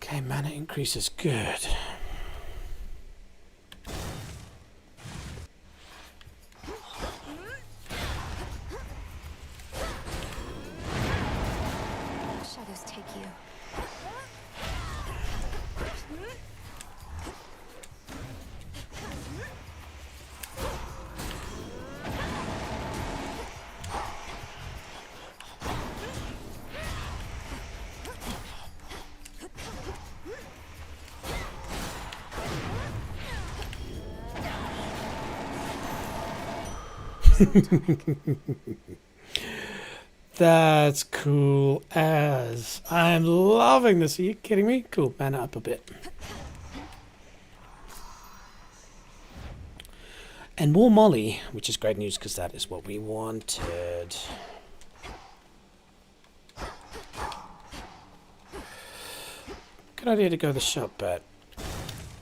Okay, mana increase is good. Shadows take you. That's cool as. I'm loving this. Are you kidding me? Cool. Mana up a bit. And more Molly, which is great news because that is what we wanted. Good idea to go to the shop, but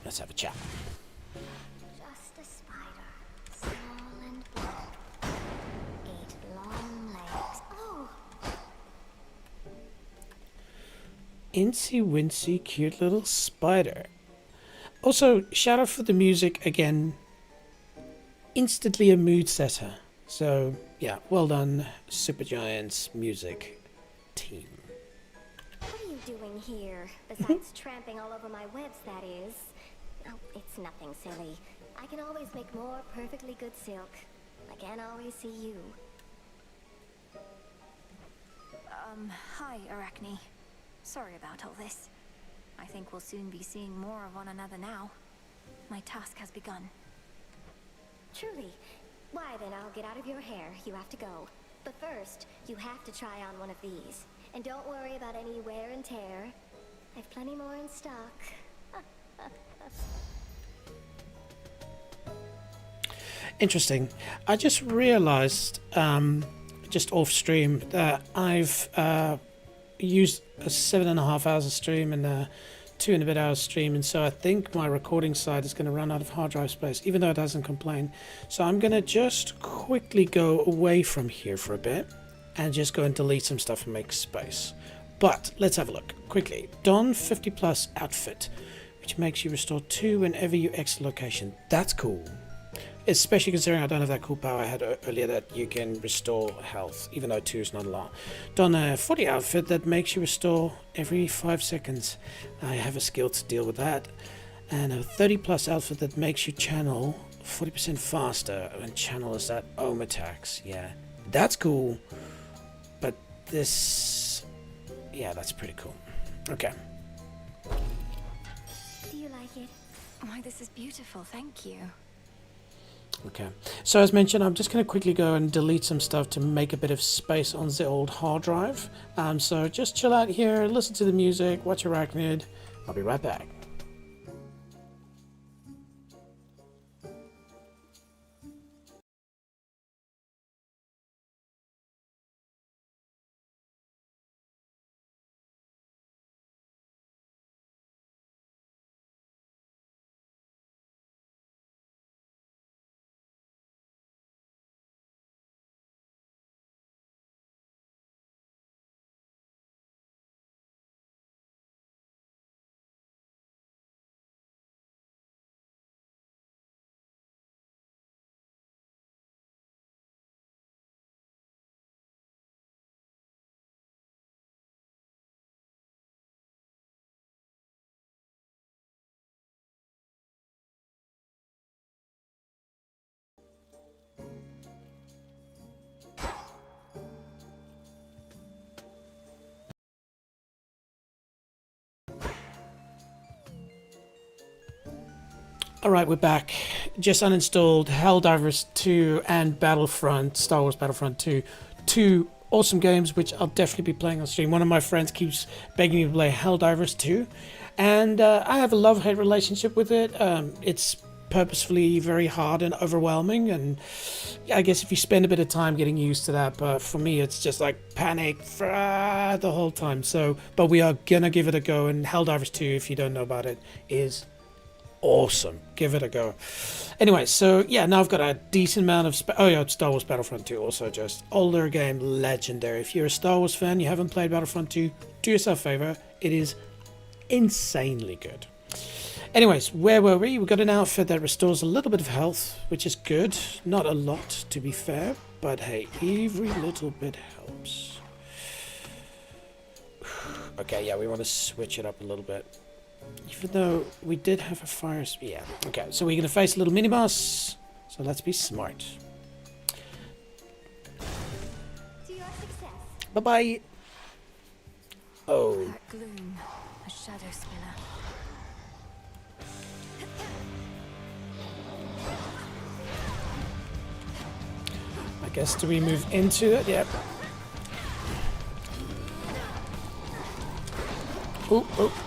let's have a chat. Just a spider, small and black. 8 long legs. Oh! Incy wincy cute little spider. Also, shout out for the music again. Instantly a mood setter. So yeah, well done, Supergiant's music team. What are you doing here? Besides tramping all over my webs, that is. Oh, it's nothing silly. I can always make more perfectly good silk. I can't always see you. Hi, Arachne. Sorry about all this. I think we'll soon be seeing more of one another now. My task has begun. Truly. Why then, I'll get out of your hair. You have to go. But first, you have to try on one of these. And don't worry about any wear and tear. I've plenty more in stock. Interesting. I just realized, just off stream, that I've used a 7.5 hours of stream and 2 and a bit hours stream, and so I think my recording side is going to run out of hard drive space, even though it doesn't complain. So I'm going to just quickly go away from here for a bit and just go and delete some stuff and make space. But let's have a look quickly. Don 50 plus outfit, which makes you restore 2 whenever you exit location. That's cool. Especially considering I don't have that cool power I had earlier that you can restore health, even though 2 is not a lot. Don a 40 outfit that makes you restore every 5 seconds. I have a skill to deal with that. And a 30 plus outfit that makes you channel 40% faster. And channel is that ohm attacks. Yeah, that's cool. But this, yeah, that's pretty cool. Okay. Do you like it? Why, this is beautiful. Thank you. Okay, so as mentioned, I'm just going to quickly go and delete some stuff to make a bit of space on the old hard drive. So just chill out here, listen to the music, watch Arachnid. I'll be right back. Alright, we're back. Just uninstalled Helldivers 2 and Battlefront, Star Wars Battlefront 2. 2 awesome games which I'll definitely be playing on stream. One of my friends keeps begging me to play Helldivers 2. And I have a love-hate relationship with it. It's purposefully very hard and overwhelming. And I guess if you spend a bit of time getting used to that. But for me, it's just like panic the whole time. So, but we are going to give it a go. And Helldivers 2, if you don't know about it, is awesome. Give it a go. Anyway, so yeah, now I've got a decent amount of oh yeah, Star Wars Battlefront 2 also, just older game, legendary. If you're a Star Wars fan, you haven't played Battlefront 2, do yourself a favor. It is insanely good. Anyways, where were we? We've got an outfit that restores a little bit of health, which is good. Not a lot, to be fair, but hey, every little bit helps. Okay, yeah, we want to switch it up a little bit. Even though we did have a fire... Yeah, okay, so we're going to face a little mini-boss. So let's be smart. To your success. Bye-bye. Oh. That gloom, a shadow spiller. I guess, do we move into it? Yep. Oh, oh.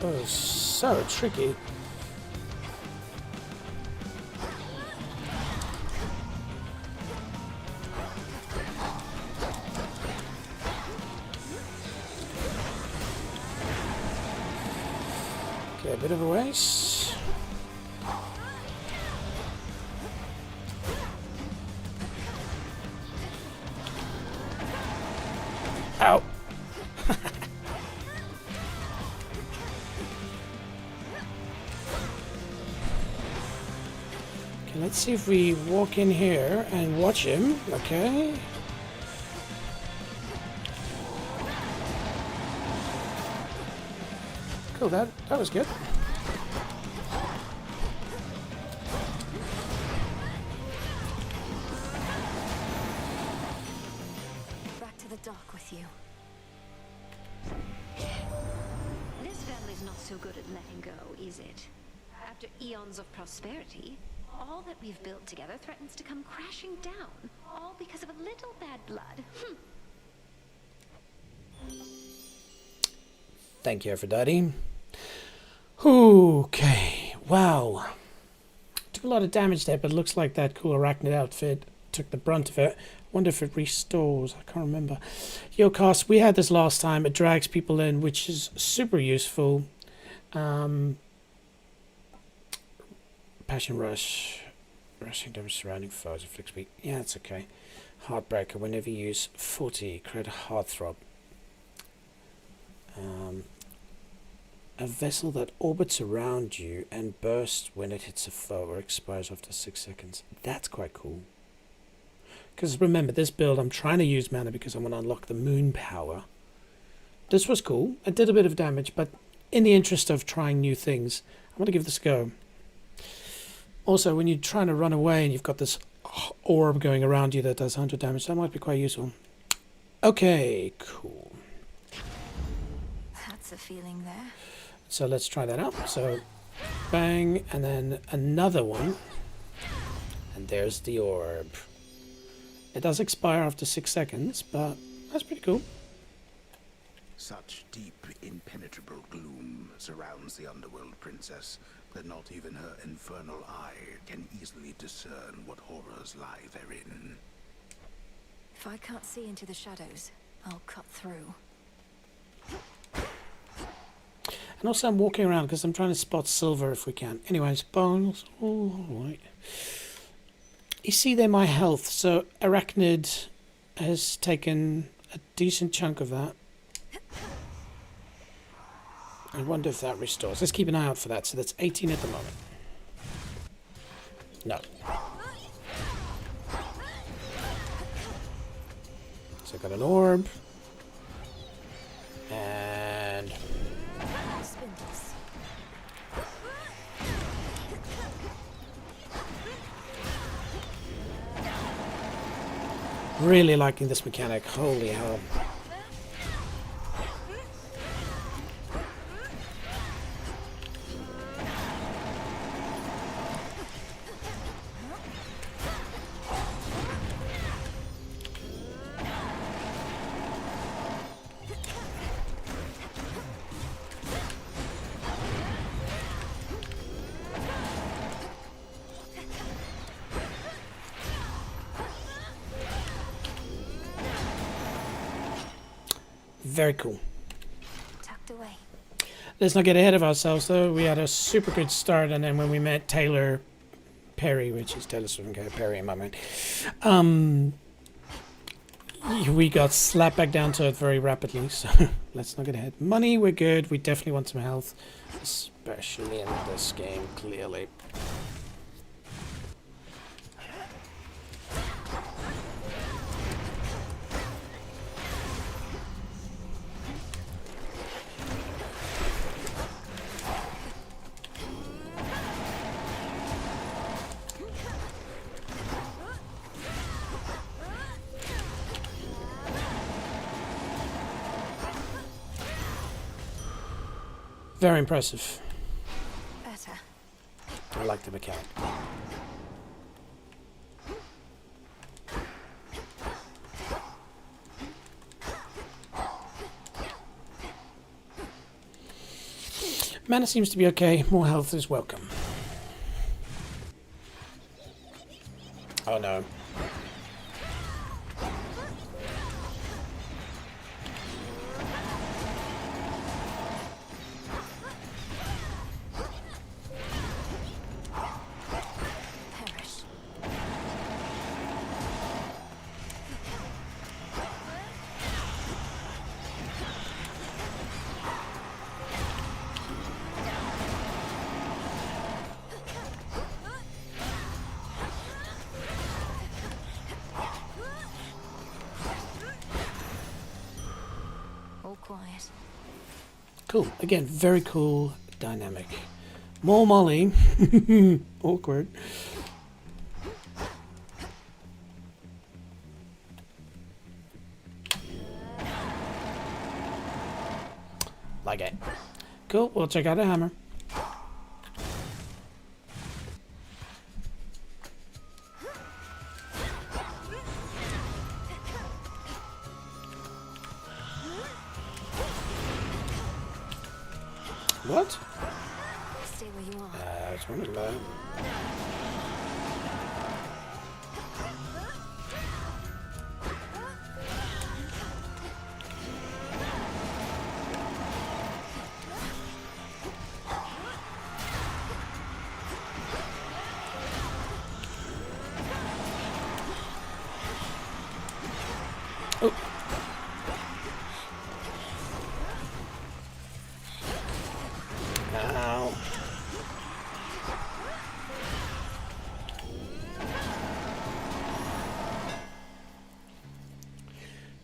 Oh, so tricky. Okay, a bit of a race. Ow. Okay, let's see if we walk in here and watch him. Okay. Cool, that was good. dock with you. This family's not so good at letting go, is it? After eons of prosperity, all that we've built together threatens to come crashing down, all because of a little bad blood. Thank you, Aphrodite. Okay, wow. Took a lot of damage there, but it looks like that cool arachnid outfit took the brunt of it. Wonder if it restores. I can't remember. Yo, Cos, we had this last time. It drags people in, which is super useful. Passion Rush. Rushing damage surrounding foes. Inflicts weak. Yeah, it's okay. Heartbreaker. Whenever you use 40, create a heartthrob. A vessel that orbits around you and bursts when it hits a foe or expires after 6 seconds. That's quite cool. Because remember, this build, I'm trying to use mana because I want to unlock the moon power. This was cool. It did a bit of damage, but in the interest of trying new things, I want to give this a go. Also, when you're trying to run away and you've got this orb going around you that does 100 damage, that might be quite useful. Okay, cool. That's a feeling there. So let's try that out. So, bang, and then another one. And there's the orb. It does expire after 6 seconds, but that's pretty cool. Such deep, impenetrable gloom surrounds the underworld princess that not even her infernal eye can easily discern what horrors lie therein. If I can't see into the shadows, I'll cut through. And also I'm walking around because I'm trying to spot silver if we can. Anyways, bones. Alright. You see there my health. So Arachnid has taken a decent chunk of that. I wonder if that restores. Let's keep an eye out for that. So that's 18 at the moment. No. So I've got an orb. And... Spindles. really liking this mechanic. Holy hell. Very cool. Tucked away. Let's not get ahead of ourselves, though. We had a super good start, and then when we met Taylor Perry, which is Taylor Swift and Perry in my mind, we got slapped back down to it very rapidly. So let's not get ahead. Money, we're good. We definitely want some health, especially in this game, clearly. Very impressive. Better. I like the mechanic. Mana seems to be okay. More health is welcome. Oh no. Quiet. Cool. Again, very cool dynamic. More Molly. Awkward. like it. Cool, we'll check out a hammer. What? Stay where you are. It's one of them. Oh. Ow.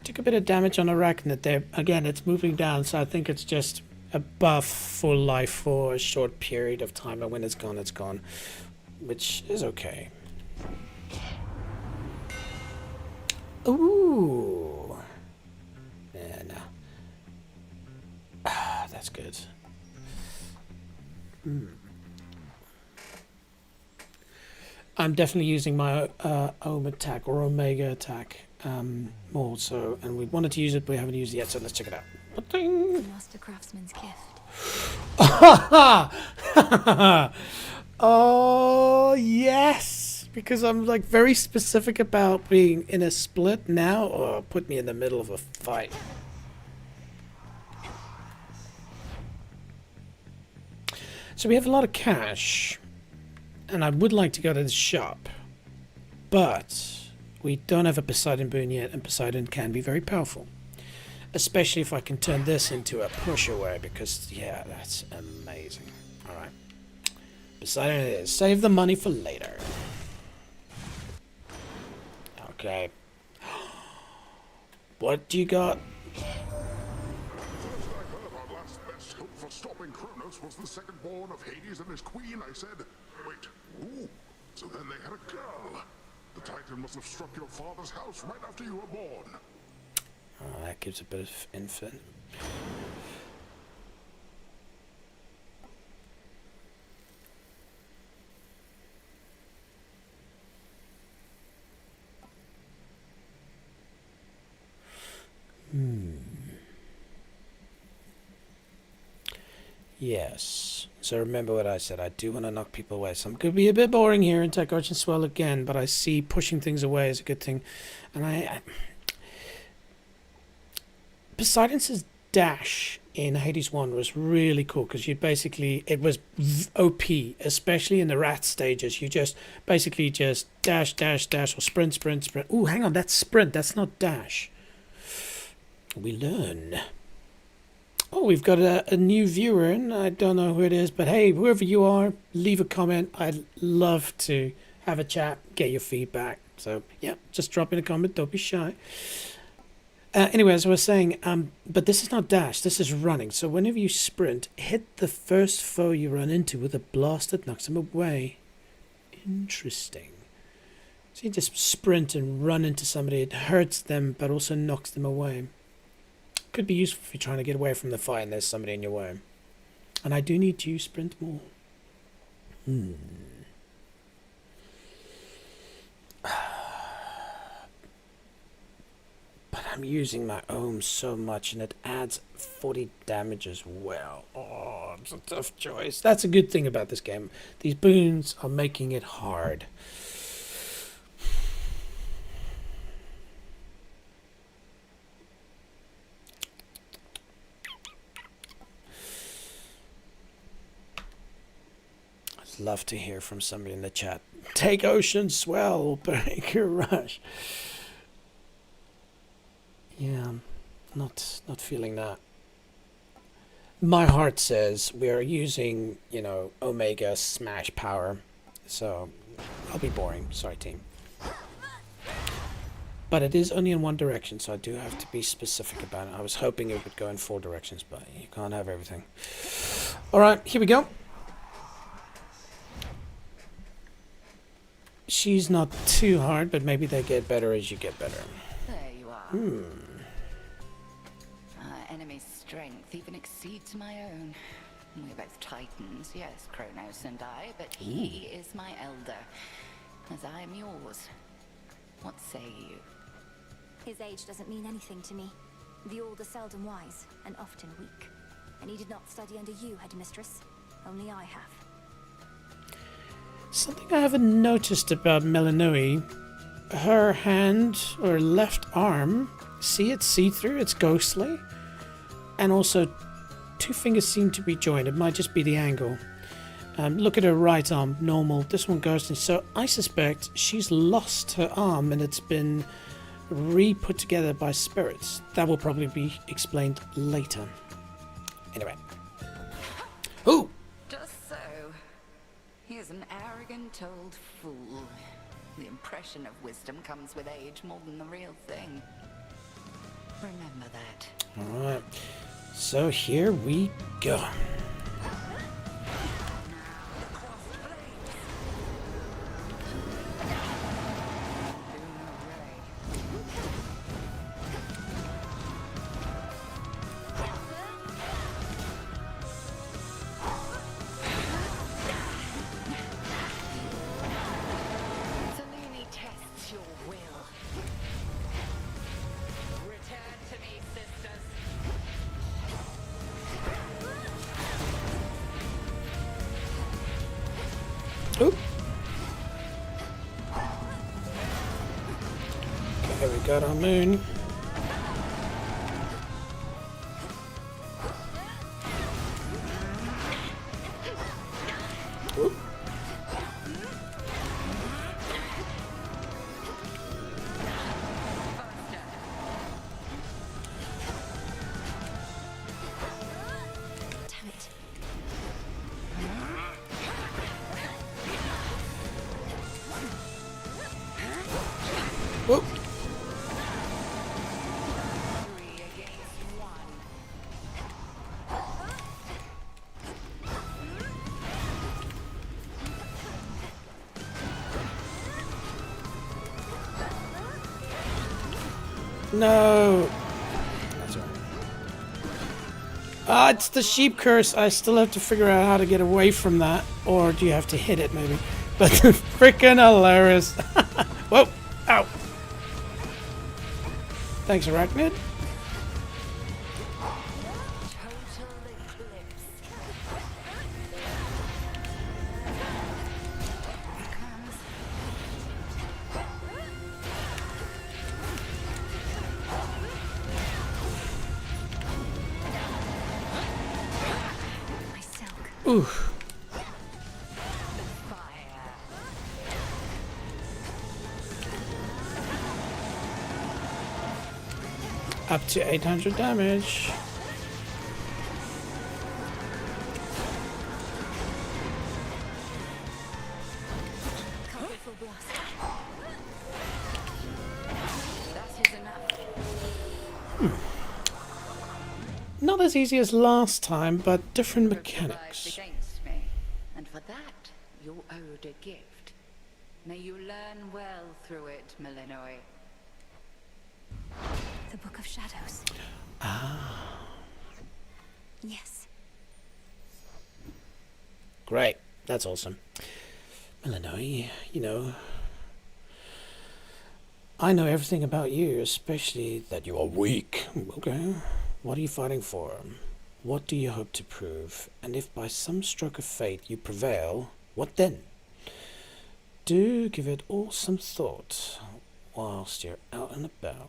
Took a bit of damage on Arachnid there. Again, it's moving down, so I think it's just a buff for life for a short period of time, and when it's gone, which is okay. Ooh. Yeah, no. Ah, that's good. I'm definitely using my Ohm attack or Omega attack more so, and we wanted to use it, but we haven't used it yet, so let's check it out. The Master Craftsman's gift. Oh, yes! Because I'm like very specific about being in a split now, or put me in the middle of a fight. So we have a lot of cash, and I would like to go to the shop, but we don't have a Poseidon boon yet, and Poseidon can be very powerful. Especially if I can turn this into a push away, because, yeah, that's amazing. Alright. Poseidon it is. Save the money for later. Okay. What do you got? For stopping Kronos was the second born of Hades and his queen. I said, wait, ooh, so then they had a girl. The Titan must have struck your father's house right after you were born. Oh, that gives a bit of info. Yes. So remember what I said. I do want to knock people away. So I'm going to be a bit boring here and take Arch and Swell again, but I see pushing things away is a good thing. And I Poseidon's dash in Hades 1 was really cool, because you basically, it was OP, especially in the rat stages. You just basically just dash, dash, dash, or sprint, sprint, sprint. Ooh, hang on, that's sprint, that's not dash. We learn. Oh, we've got a new viewer, and I don't know who it is, but hey, whoever you are, leave a comment. I'd love to have a chat, get your feedback. So, yeah, just drop in a comment, don't be shy. Anyway, as I was saying, but this is not dash, this is running. So whenever you sprint, hit the first foe you run into with a blast that knocks them away. Interesting. So you just sprint and run into somebody. It hurts them, but also knocks them away. Could be useful if you're trying to get away from the fight and there's somebody in your way. And I do need to sprint more. But I'm using my Ohm so much, and it adds 40 damage as well. Oh, it's a tough choice. That's a good thing about this game. These boons are making it hard. I'd love to hear from somebody in the chat. Take Ocean Swell, break your rush. Yeah, not feeling that. My heart says we are using, you know, Omega Smash power, so I'll be boring. Sorry, team. But it is only in one direction, so I do have to be specific about it. I was hoping it would go in 4 directions, but you can't have everything. All right, here we go. She's not too hard, but maybe they get better as you get better. There you are. enemy's strength even exceeds my own. We're both titans, yes, Kronos and I, but he is my elder, as I am yours. What say you? His age doesn't mean anything to me. The old are seldom wise, and often weak. And he did not study under you, headmistress. Only I have. Something I haven't noticed about Melinoe, her hand, or left arm, see it's see-through, it's ghostly, and also 2 fingers seem to be joined. It might just be the angle. Look at her right arm, normal. This one ghostly. So I suspect she's lost her arm and it's been re-put together by spirits. That will probably be explained later. Anyway. Ooh! Just so. He is an arrogant old fool. The impression of wisdom comes with age more than the real thing. Remember that. Alright. So here we go. Selene tests your will. Return to me, sisters. Oop. Okay, we got our moon. Oop. Damn it. Whoop. No. That's all right. Ah, it's the sheep curse. I still have to figure out how to get away from that. Or do you have to hit it, maybe? But freaking hilarious. Whoa. Ow. Thanks, Arachnid. Ooh. Up to 800 damage. Not as easy as last time, but different mechanics. Against me, and for that you're owed a gift. May you learn well through it, Melinoe. The Book of Shadows. Ah. Yes. Great. That's awesome. Melinoe, you know, I know everything about you, especially that you are weak. Okay. What are you fighting for? What do you hope to prove? And if by some stroke of fate you prevail, what then? Do give it all some thought whilst you're out and about.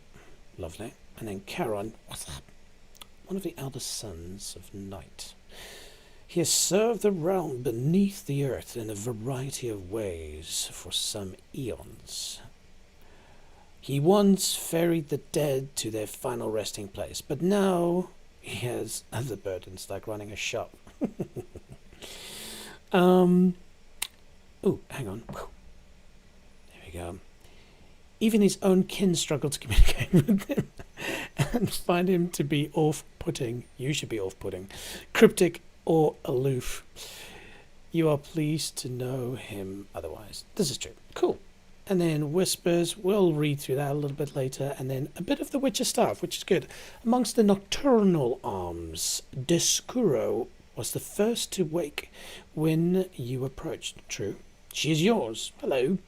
Lovely. And then Charon, what's up? One of the eldest sons of Night. He has served the realm beneath the earth in a variety of ways for some eons. He once ferried the dead to their final resting place, but now he has other burdens like running a shop. Oh, hang on. There we go. Even his own kin struggle to communicate with him and find him to be off-putting. You should be off-putting. Cryptic or aloof. You are pleased to know him otherwise. This is true. Cool. and then Whispers. We'll read through that a little bit later, and then a bit of the Witcher stuff, which is good. Amongst the nocturnal arms, Descuro was the first to wake when you approached. True. She is yours. Hello,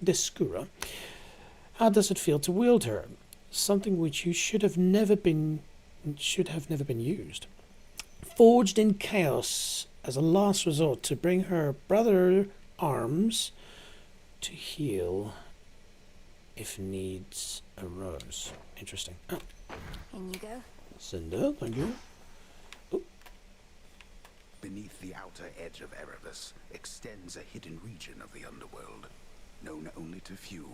Descuro. How does it feel to wield her? Something which you should have never been used. Forged in chaos as a last resort to bring her brother arms to heal if needs arose. Interesting. Oh. In you go. Cinder, thank you. Oh. Beneath the outer edge of Erebus extends a hidden region of the underworld, known only to few,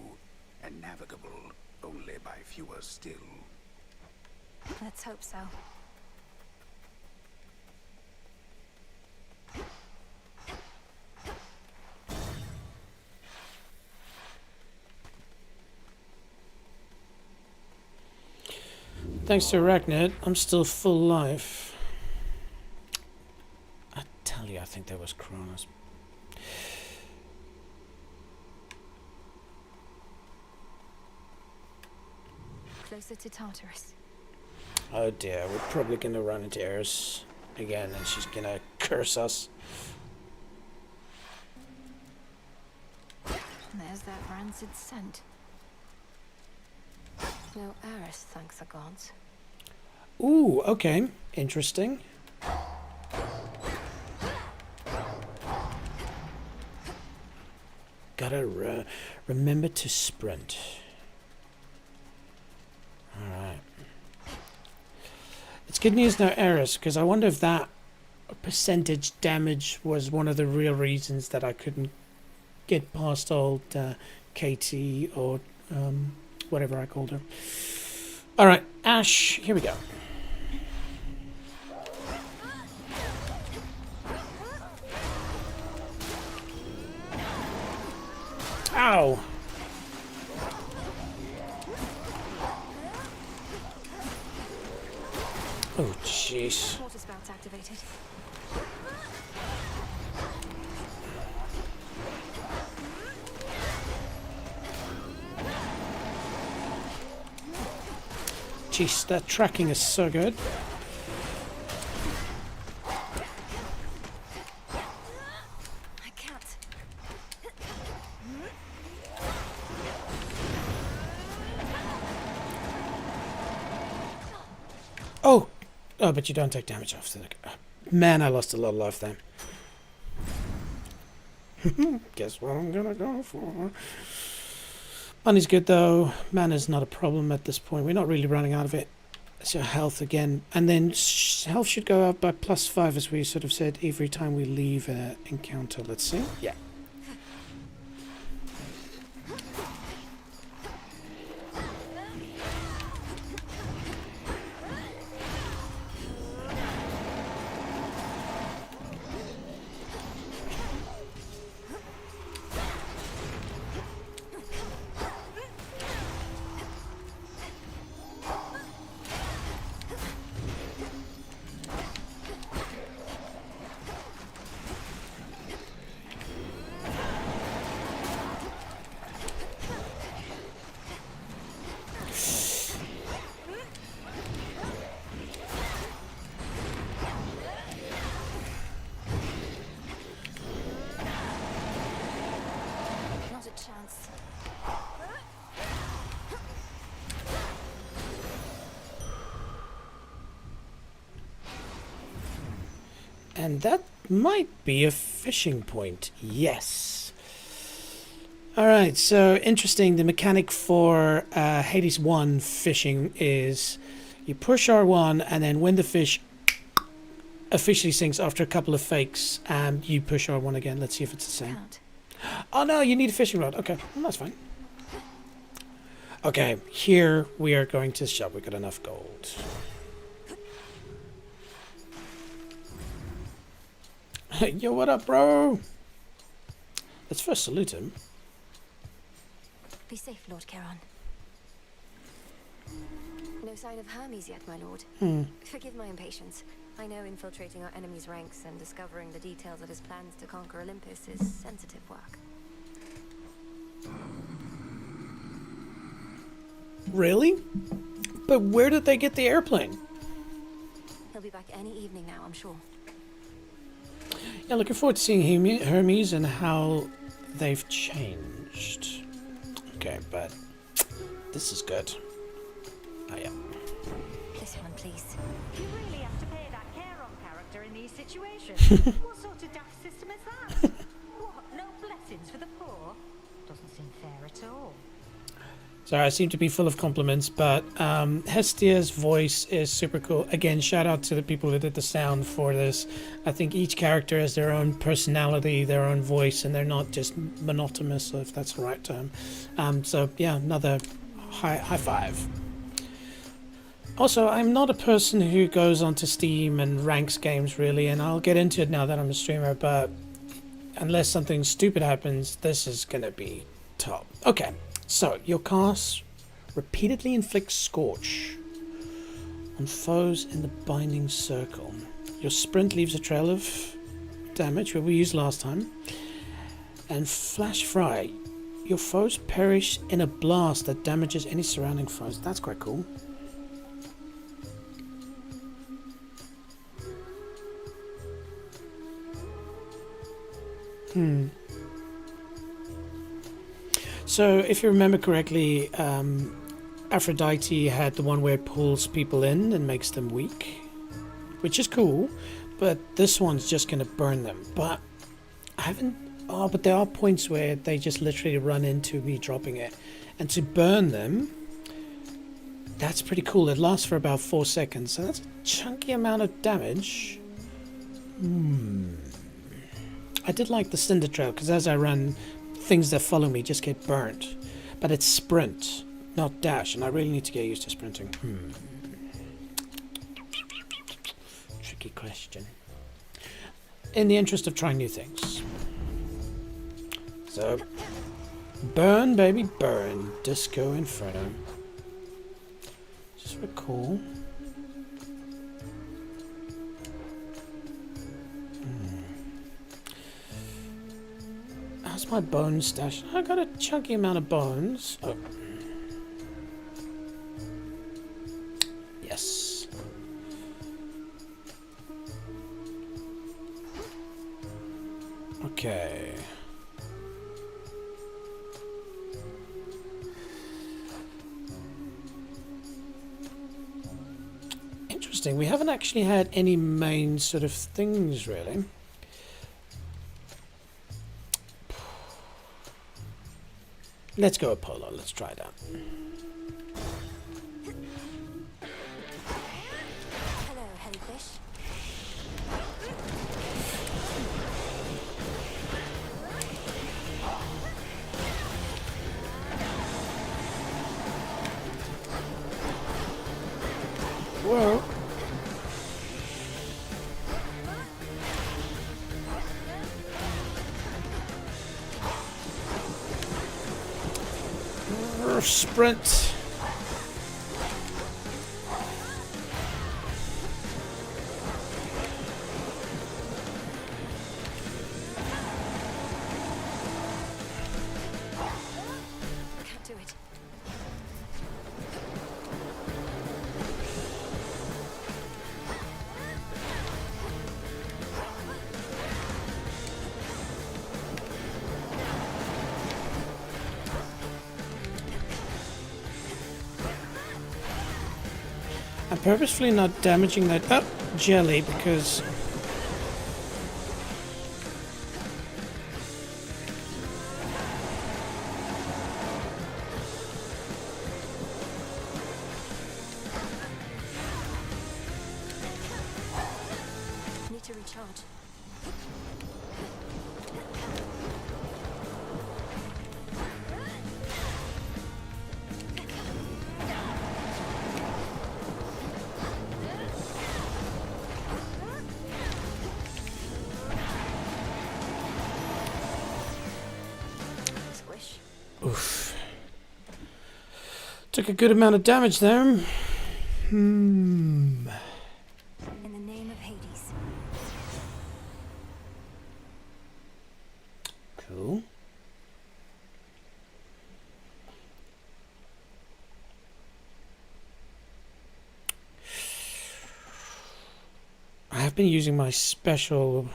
and navigable only by fewer still. Let's hope so. Thanks to Arachnid, I'm still full life. I tell you, I think that was Kronos. Closer to Tartarus. Oh dear, we're probably gonna run into Eris again, and she's gonna curse us. There's that rancid scent. No Eris, thanks the gods. Ooh, okay, interesting. Gotta remember to sprint. Alright. It's good news now, Eris, because I wonder if that percentage damage was one of the real reasons that I couldn't get past old Katie or whatever I called her. Alright, Ash, here we go. Ow! Oh, jeez. Water spouts activated. Jeez, that tracking is so good. I can't. Oh! Oh, but you don't take damage after that. Man, I lost a lot of life then. Guess what I'm gonna go for. Money's good though. Mana's not a problem at this point. We're not really running out of it. It's your health again. And then health should go up by +5 as we sort of said every time we leave an encounter. Let's see. Yeah. Not a chance. And that might be a fishing point. Yes. Alright, so interesting. The mechanic for Hades 1 fishing is you push R1 and then when the fish officially sinks after a couple of fakes, you push R1 again. Let's see if it's the same. Oh no, you need a fishing rod. Okay, well, that's fine. Okay, here we are going to shop. We got enough gold. Yo, what up, bro? Let's first salute him. Be safe, Lord Charon. No sign of Hermes yet, my lord. Forgive my impatience. I know infiltrating our enemy's ranks and discovering the details of his plans to conquer Olympus is sensitive work. Really? But where did they get the airplane? He'll be back any evening now, I'm sure. Yeah, looking forward to seeing Hermes and how they've changed. Okay, but this is good. Oh, yeah. This one, please. You really have to pay that care-on character in these situations. What sort of daft system is that? What, no blessings for the poor? Doesn't seem fair at all. Sorry, I seem to be full of compliments, but Hestia's voice is super cool. Again, shout out to the people who did the sound for this. I think each character has their own personality, their own voice, and they're not just monotonous, if that's the right term. So yeah, another high five. Also, I'm not a person who goes onto Steam and ranks games really, and I'll get into it now that I'm a streamer, but unless something stupid happens, this is gonna be top. Okay. So, your cast repeatedly inflicts Scorch on foes in the binding circle. Your sprint leaves a trail of damage, which we used last time. And Flash Fry. Your foes perish in a blast that damages any surrounding foes. That's quite cool. So, if you remember correctly, Aphrodite had the one where it pulls people in and makes them weak, which is cool, but this one's just going to burn them. But I haven't... Oh, but there are points where they just literally run into me dropping it. And to burn them, that's pretty cool. It lasts for about 4 seconds, so that's a chunky amount of damage. I did like the Cinder Trail, because as I run, things that follow me just get burnt. But it's sprint, not dash, and I really need to get used to sprinting. Tricky question. In the interest of trying new things. So, burn, baby, burn. Disco Inferno. Just recall. How's my bone stash? I got a chunky amount of bones. Oh. Yes. Okay. Interesting. We haven't actually had any main sort of things, really. Let's go Apollo. Let's try that. Hello, Hellyfish. Whoa. Sprint. Can't do it. I'm purposefully not damaging that jelly because Need to recharge. Squish. oof. Took a good amount of damage there. In the name of Hades. Cool. been using my special,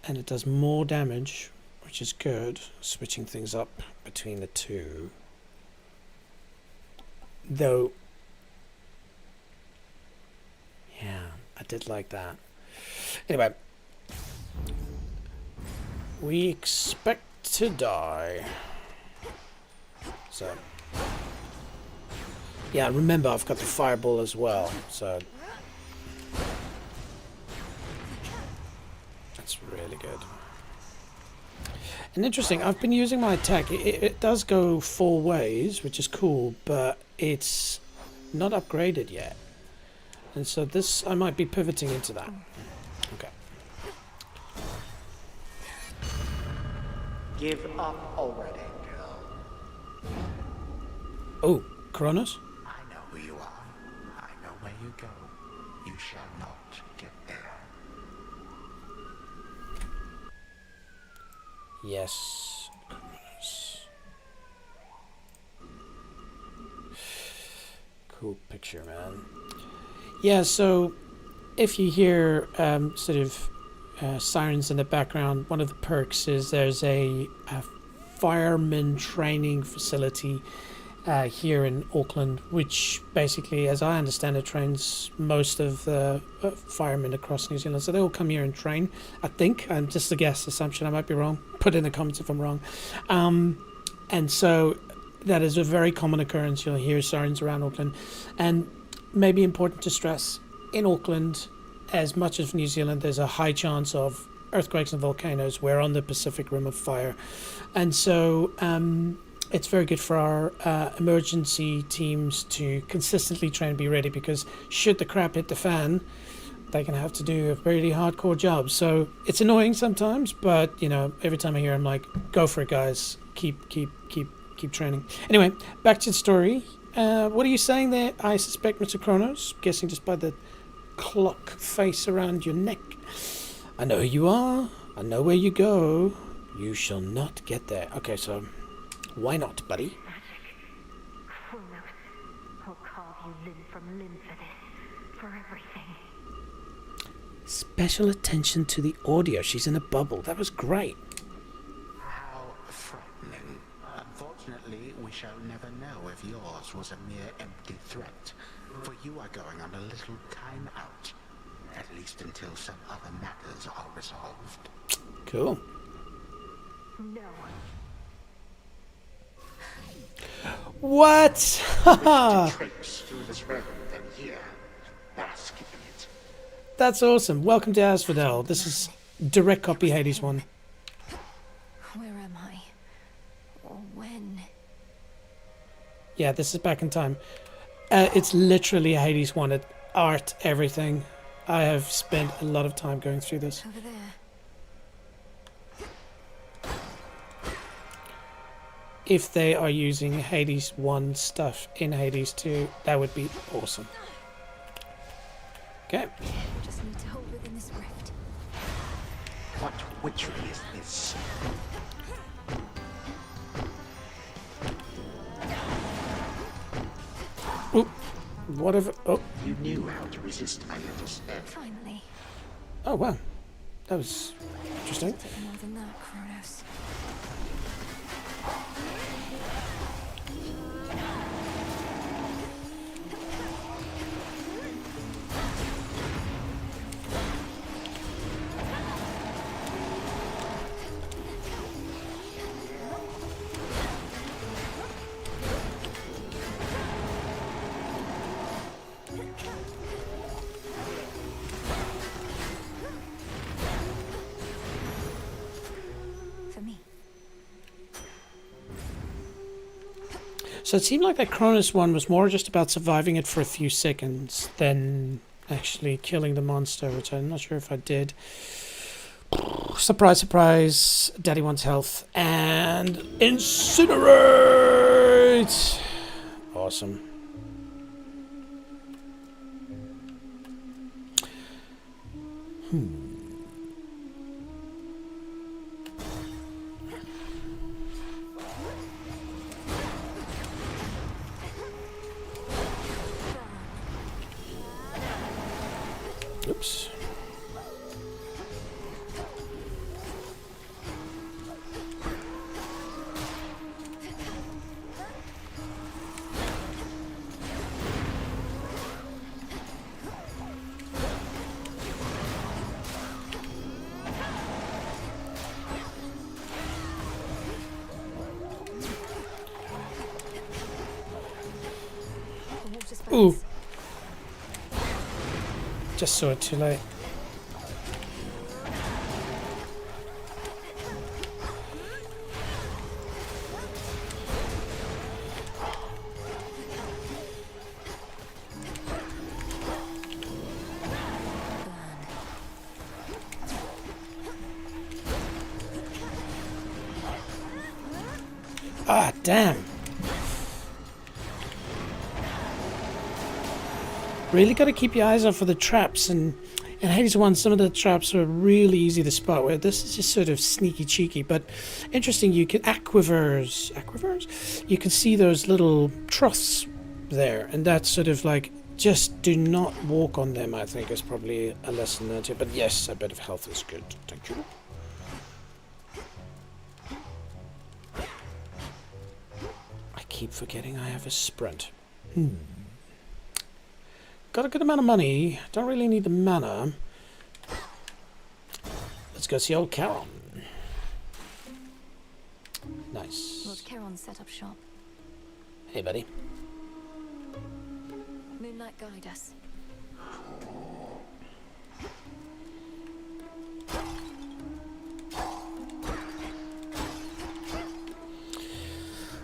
and it does more damage, which is good. Switching things up between the two. Though, yeah, I did like that. Anyway, we expect to die. So, yeah, remember I've got the fireball as well, so that's really good. And interesting, I've been using my attack. It does go 4 ways, which is cool, but it's not upgraded yet. And so this, I might be pivoting into that. Okay. Give up already, girl. Oh, Kronos? I know who you are. I know where you go. You shall not get there. Yes. Cool picture, man. Yeah, so if you hear sort of sirens in the background, one of the perks is there's a fireman training facility here in Auckland, which basically, as I understand it, trains most of the firemen across New Zealand. So they all come here and train, I think. Just a guess, assumption, I might be wrong. Put in the comments if I'm wrong. And so that is a very common occurrence. You'll hear sirens around Auckland. And maybe important to stress, in Auckland, as much as New Zealand, there's a high chance of earthquakes and volcanoes. We're on the Pacific Rim of Fire. And so it's very good for our emergency teams to consistently try and be ready, because should the crap hit the fan, they're going to have to do a really hardcore job. So it's annoying sometimes, but, you know, every time I hear, I'm like, go for it, guys. Keep training. Anyway, back to the story. What are you saying there? I suspect, Mr. Kronos, guessing just by the clock face around your neck. I know who you are. I know where you go. You shall not get there. Okay, so why not, buddy? Kronos, I'll carve you limb from limb for this. For everything. Special attention to the audio. She's in a bubble. That was great. How frightening. Unfortunately, we shall never know if yours was a mere empty threat. For you are going on a little time out. At least until some other matters are resolved. Cool. No. What? Traipse through this realm and here, bask in it. That's awesome. Welcome to Asphodel. This is direct copy Hades 1. Where am I? Or when? Yeah, this is back in time. It's literally Hades 1. Art, everything. I have spent a lot of time going through this. Over there. If they are using Hades 1 stuff in Hades 2, that would be awesome. Okay. Just need to hold within this rift. What witchery is this? Oop. Whatever. Oh. You knew how to resist my little step. Finally. Oh, wow. That was interesting. More than that, Kronos. So it seemed like that Cronus one was more just about surviving it for a few seconds than actually killing the monster, which I'm not sure if I did. Surprise, surprise. Daddy wants health. And incinerate! Awesome. traps. Ooh. Just saw it too late. Ah, damn. Really got to keep your eyes out for the traps, and in Hades 1 some of the traps are really easy to spot, where this is just sort of sneaky cheeky, but interesting. You can aquifers, you can see those little troughs there, and that's sort of like, just do not walk on them, I think is probably a lesson learned here. But yes, a bit of health is good, thank you. I keep forgetting I have a sprint. Got a good amount of money. Don't really need the mana. Let's go see old Charon. Nice. Lord Charon set up shop. Hey, buddy. Moonlight guide us.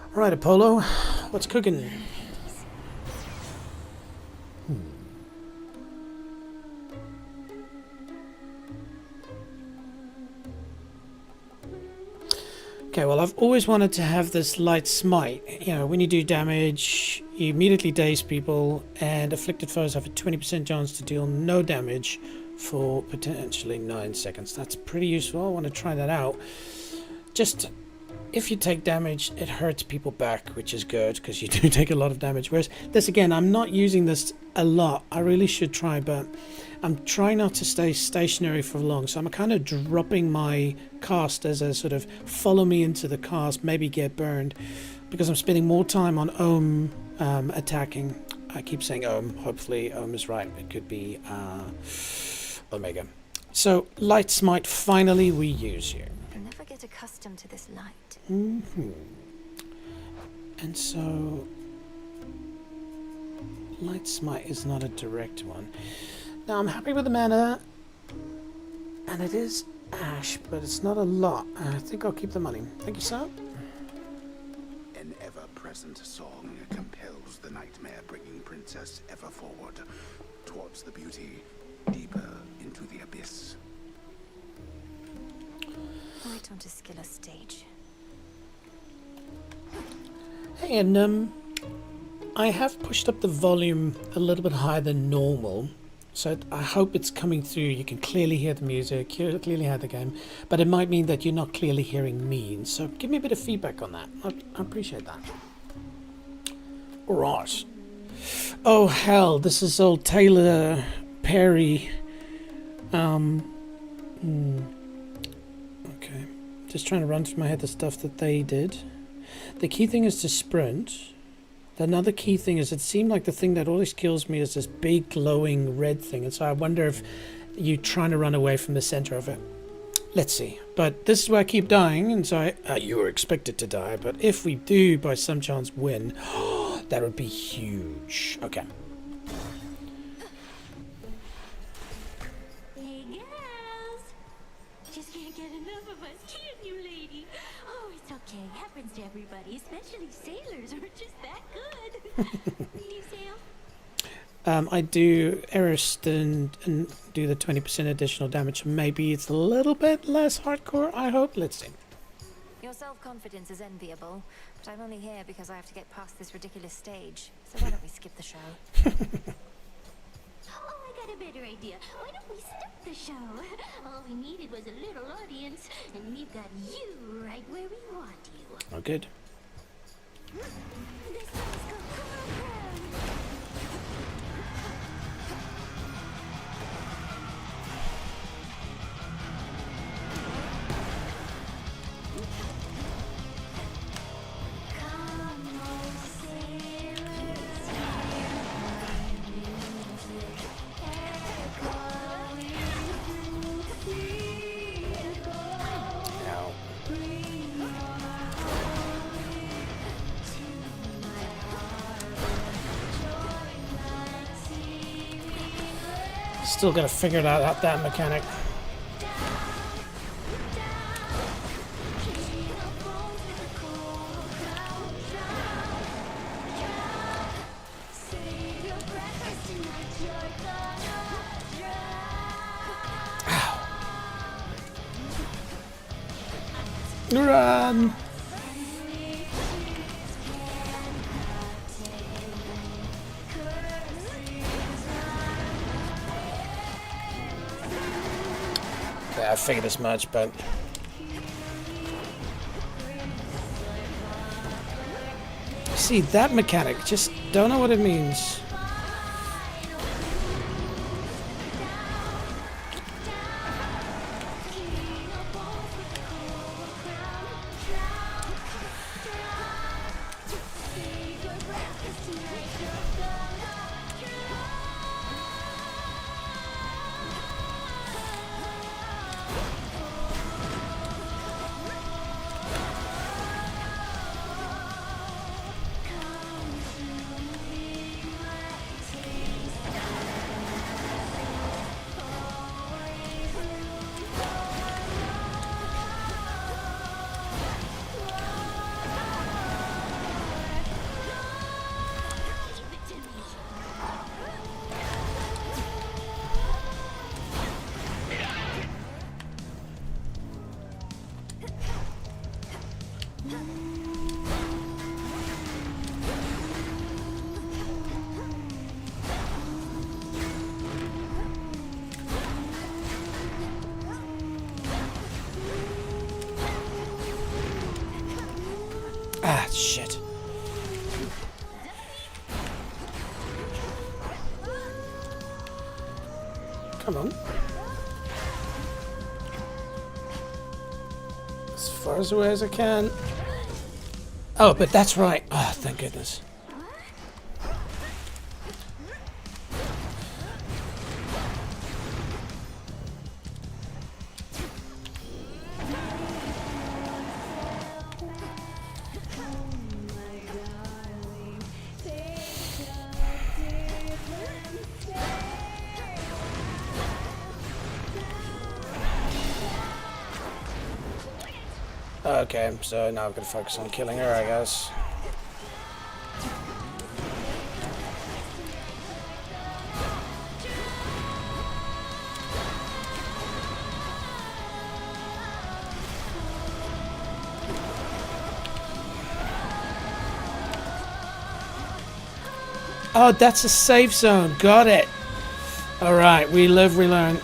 All right, Apollo. What's cooking? Okay, well, I've always wanted to have this light smite. You know, when you do damage, you immediately daze people, and afflicted foes have a 20% chance to deal no damage for potentially 9 seconds. That's pretty useful. I want to try that out. Just, if you take damage, it hurts people back, which is good, because you do take a lot of damage. Whereas this, again, I'm not using this a lot. I really should try, but I'm trying not to stay stationary for long, so I'm kind of dropping my cast as a sort of follow me into the cast, maybe get burned, because I'm spending more time on Ohm attacking. I keep saying Ohm, hopefully Ohm is right. It could be Omega. So, Light Smite, finally we use you. I'll never get accustomed to this light. And so, Light Smite is not a direct one. Now, I'm happy with the mana, and it is ash, but it's not a lot. I think I'll keep the money. Thank you, sir. An ever-present song compels the nightmare, bringing Princess ever forward, towards the beauty, deeper into the abyss. Right onto Skiller's stage. Hey, and I have pushed up the volume a little bit higher than normal. So I hope it's coming through. You can clearly hear the music, clearly hear the game, but it might mean that you're not clearly hearing me. So give me a bit of feedback on that. I appreciate that. All right. Oh hell, this is old Taylor Perry. Okay, just trying to run through my head the stuff that they did. The key thing is to sprint. Another key thing is, it seemed like the thing that always kills me is this big glowing red thing, and so I wonder if you're trying to run away from the center of it. Let's see. But this is where I keep dying, and so you were expected to die, but if we do by some chance win, that would be huge. Okay. Hey girls! Just can't get enough of us, can you, lady? Oh, it's okay. Happens to everybody, especially sailors who are just that good. Do you sail? I do Erist and do the 20% additional damage. Maybe it's a little bit less hardcore, I hope. Let's see. Your self-confidence is enviable, but I'm only here because I have to get past this ridiculous stage. So why don't we skip the show? Oh, I got a better idea. Why don't we stop the show? All we needed was a little audience, and we've got you right where we want you. Oh, good. This one's called Coral Crown. Still gotta figure out that mechanic. Run! Yeah, I figured as much, but see that mechanic, just don't know what it means. Ah, shit. Come on. As far as away as I can. Oh, but that's right. Oh, thank goodness. Okay, so now I've got to focus on killing her, I guess. Oh, that's a safe zone. Got it. All right, we live, we learn.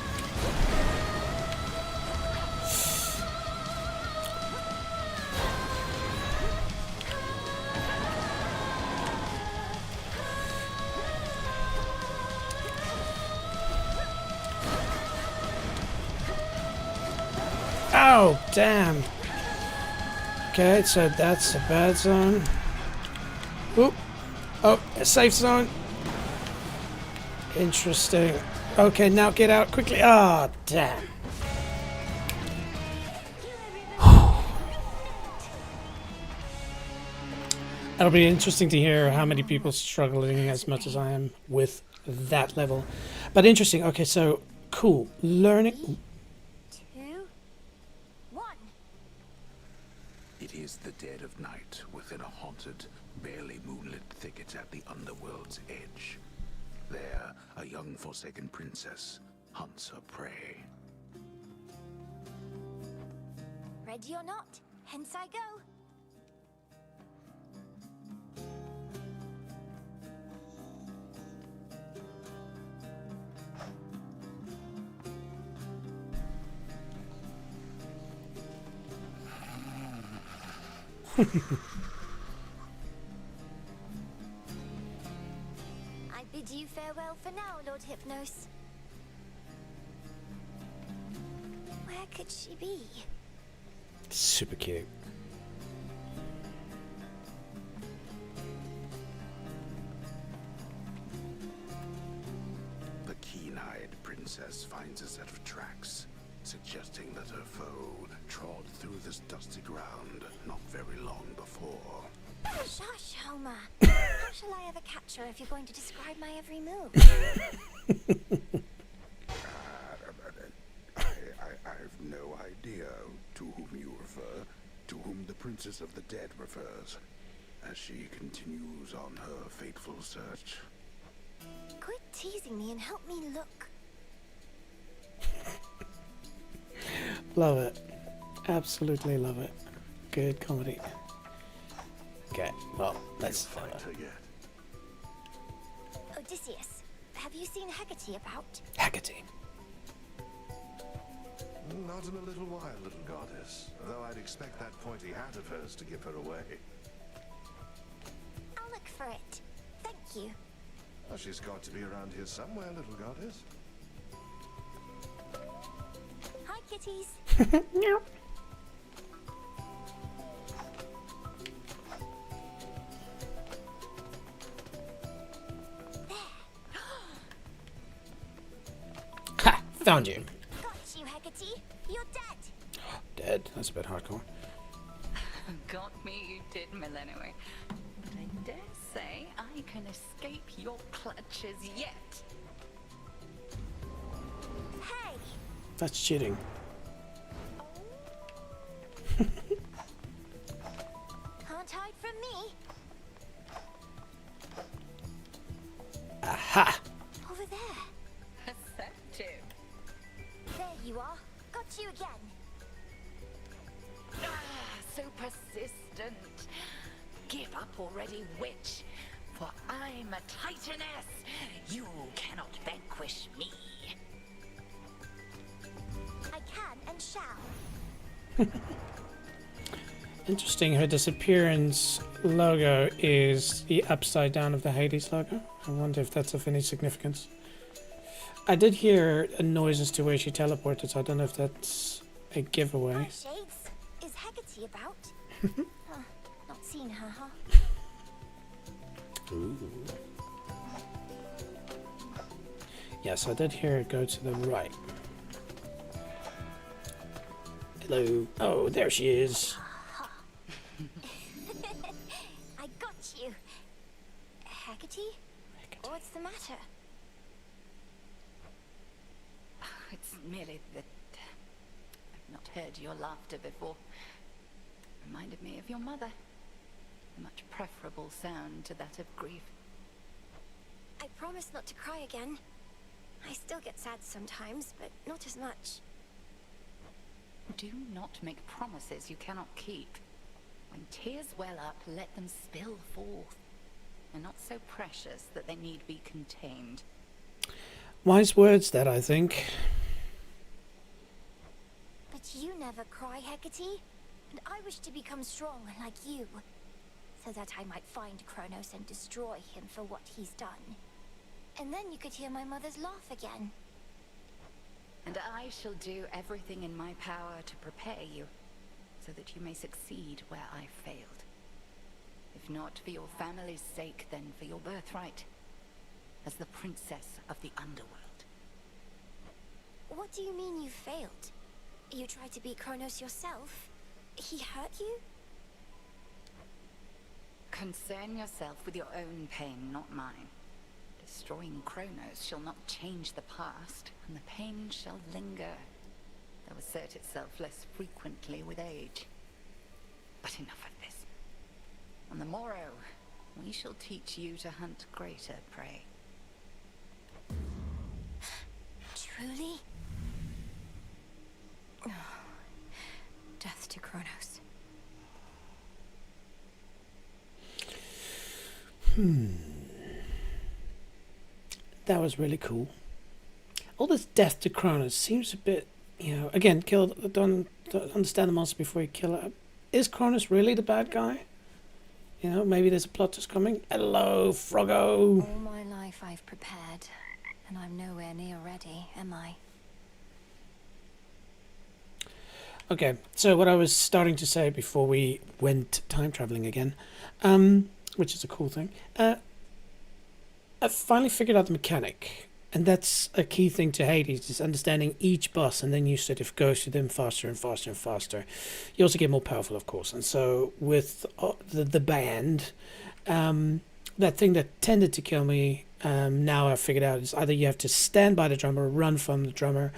Oh, damn. Okay, so that's a bad zone. Oop. Oh, a safe zone. Interesting. Okay, now get out quickly. Ah, oh, damn. It'll be interesting to hear how many people struggling as much as I am with that level. But interesting. Okay, so cool. Learning. 2, 1. It is the dead of night within a haunted, barely moonlit thicket at the underworld's edge. There, a young forsaken princess hunts her prey. Ready or not, hence I go. I bid you farewell for now, Lord Hypnos. Where could she be? Super cute. The keen-eyed princess finds a set of tracks, suggesting that her foe trod through this dusty ground not very long before. Shush, Homer. How shall I ever catch her if you're going to describe my every move? Princess of the Dead refers, as she continues on her fateful search. Quit teasing me and help me look. Love it. Absolutely love it. Good comedy. Okay, well, let's find her yet. Odysseus, have you seen Hecate about? Hecate. Not in a little while, little goddess. Though I'd expect that pointy hat of hers to give her away. I'll look for it. Thank you. Well, she's got to be around here somewhere, little goddess. Hi, kitties. Meow. Ha! Found you. Got you, Hecate. You're dead. Dead. That's a bit hardcore. Got me, you did, Millennium. But I dare say I can escape your clutches yet. Hey! That's cheating. Can't hide from me. Aha! Over there. Perceptive. There you are. Got you again. So persistent. Give up already, witch. For I'm a titaness. You cannot vanquish me. I can and shall. Interesting, her disappearance logo is the upside down of the Hades logo. I wonder if that's of any significance. I did hear a noise as to where she teleported, so I don't know if that's a giveaway. Hi, Shades. Is Hecate about? Not seen her, huh? Ooh. Yes, I did hear it go to the right. Hello. Oh, there she is. I got you. Hecate? What's the matter? It's merely that I've not heard your laughter before. Reminded me of your mother. A much preferable sound to that of grief. I promise not to cry again. I still get sad sometimes, but not as much. Do not make promises you cannot keep. When tears well up, let them spill forth. They're not so precious that they need be contained. Wise words, that, I think. But you never cry, Hecate. And I wish to become strong like you. So that I might find Kronos and destroy him for what he's done. And then you could hear my mother's laugh again. And I shall do everything in my power to prepare you, so that you may succeed where I failed. If not for your family's sake, then for your birthright, as the princess of the underworld. What do you mean you failed? You tried to beat Kronos yourself? He hurt you? Concern yourself with your own pain, not mine. Destroying Kronos shall not change the past, and the pain shall linger, though assert itself less frequently with age. But enough of this. On the morrow, we shall teach you to hunt greater prey. Truly? Oh. Death to Kronos. That was really cool. All this death to Kronos seems a bit, again, don't understand the monster before you kill it. Is Kronos really the bad guy? Maybe there's a plot twist coming. Hello, Froggo. All my life I've prepared, and I'm nowhere near ready, am I? Okay, so what I was starting to say before we went time traveling again, which is a cool thing, I finally figured out the mechanic, and that's a key thing to Hades, is understanding each boss, and then you sort of go through them faster and faster and faster. You also get more powerful, of course, and so with the band, that thing that tended to kill me, now I've figured out is either you have to stand by the drummer, run from the drummer,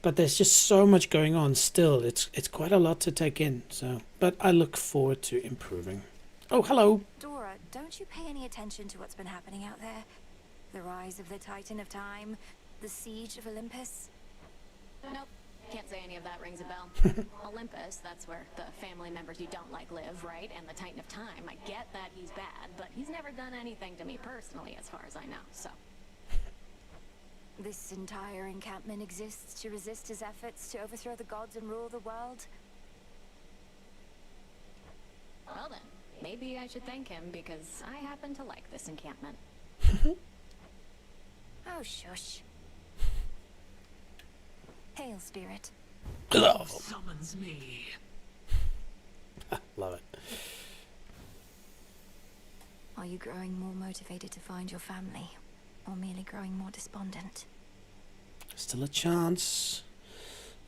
but there's just so much going on still. It's quite a lot to take in. So, but I look forward to improving. Oh, hello. Dora, don't you pay any attention to what's been happening out there? The rise of the Titan of Time, the siege of Olympus? Nope. Can't say any of that rings a bell. Olympus, that's where the family members you don't like live, right? And the Titan of Time, I get that he's bad, but he's never done anything to me personally as far as I know, so. This entire encampment exists to resist his efforts to overthrow the gods and rule the world? Well then, maybe I should thank him because I happen to like this encampment. Oh, shush. Hail, spirit. Hello. Summons me. Love it. Are you growing more motivated to find your family, or merely growing more despondent? Still a chance.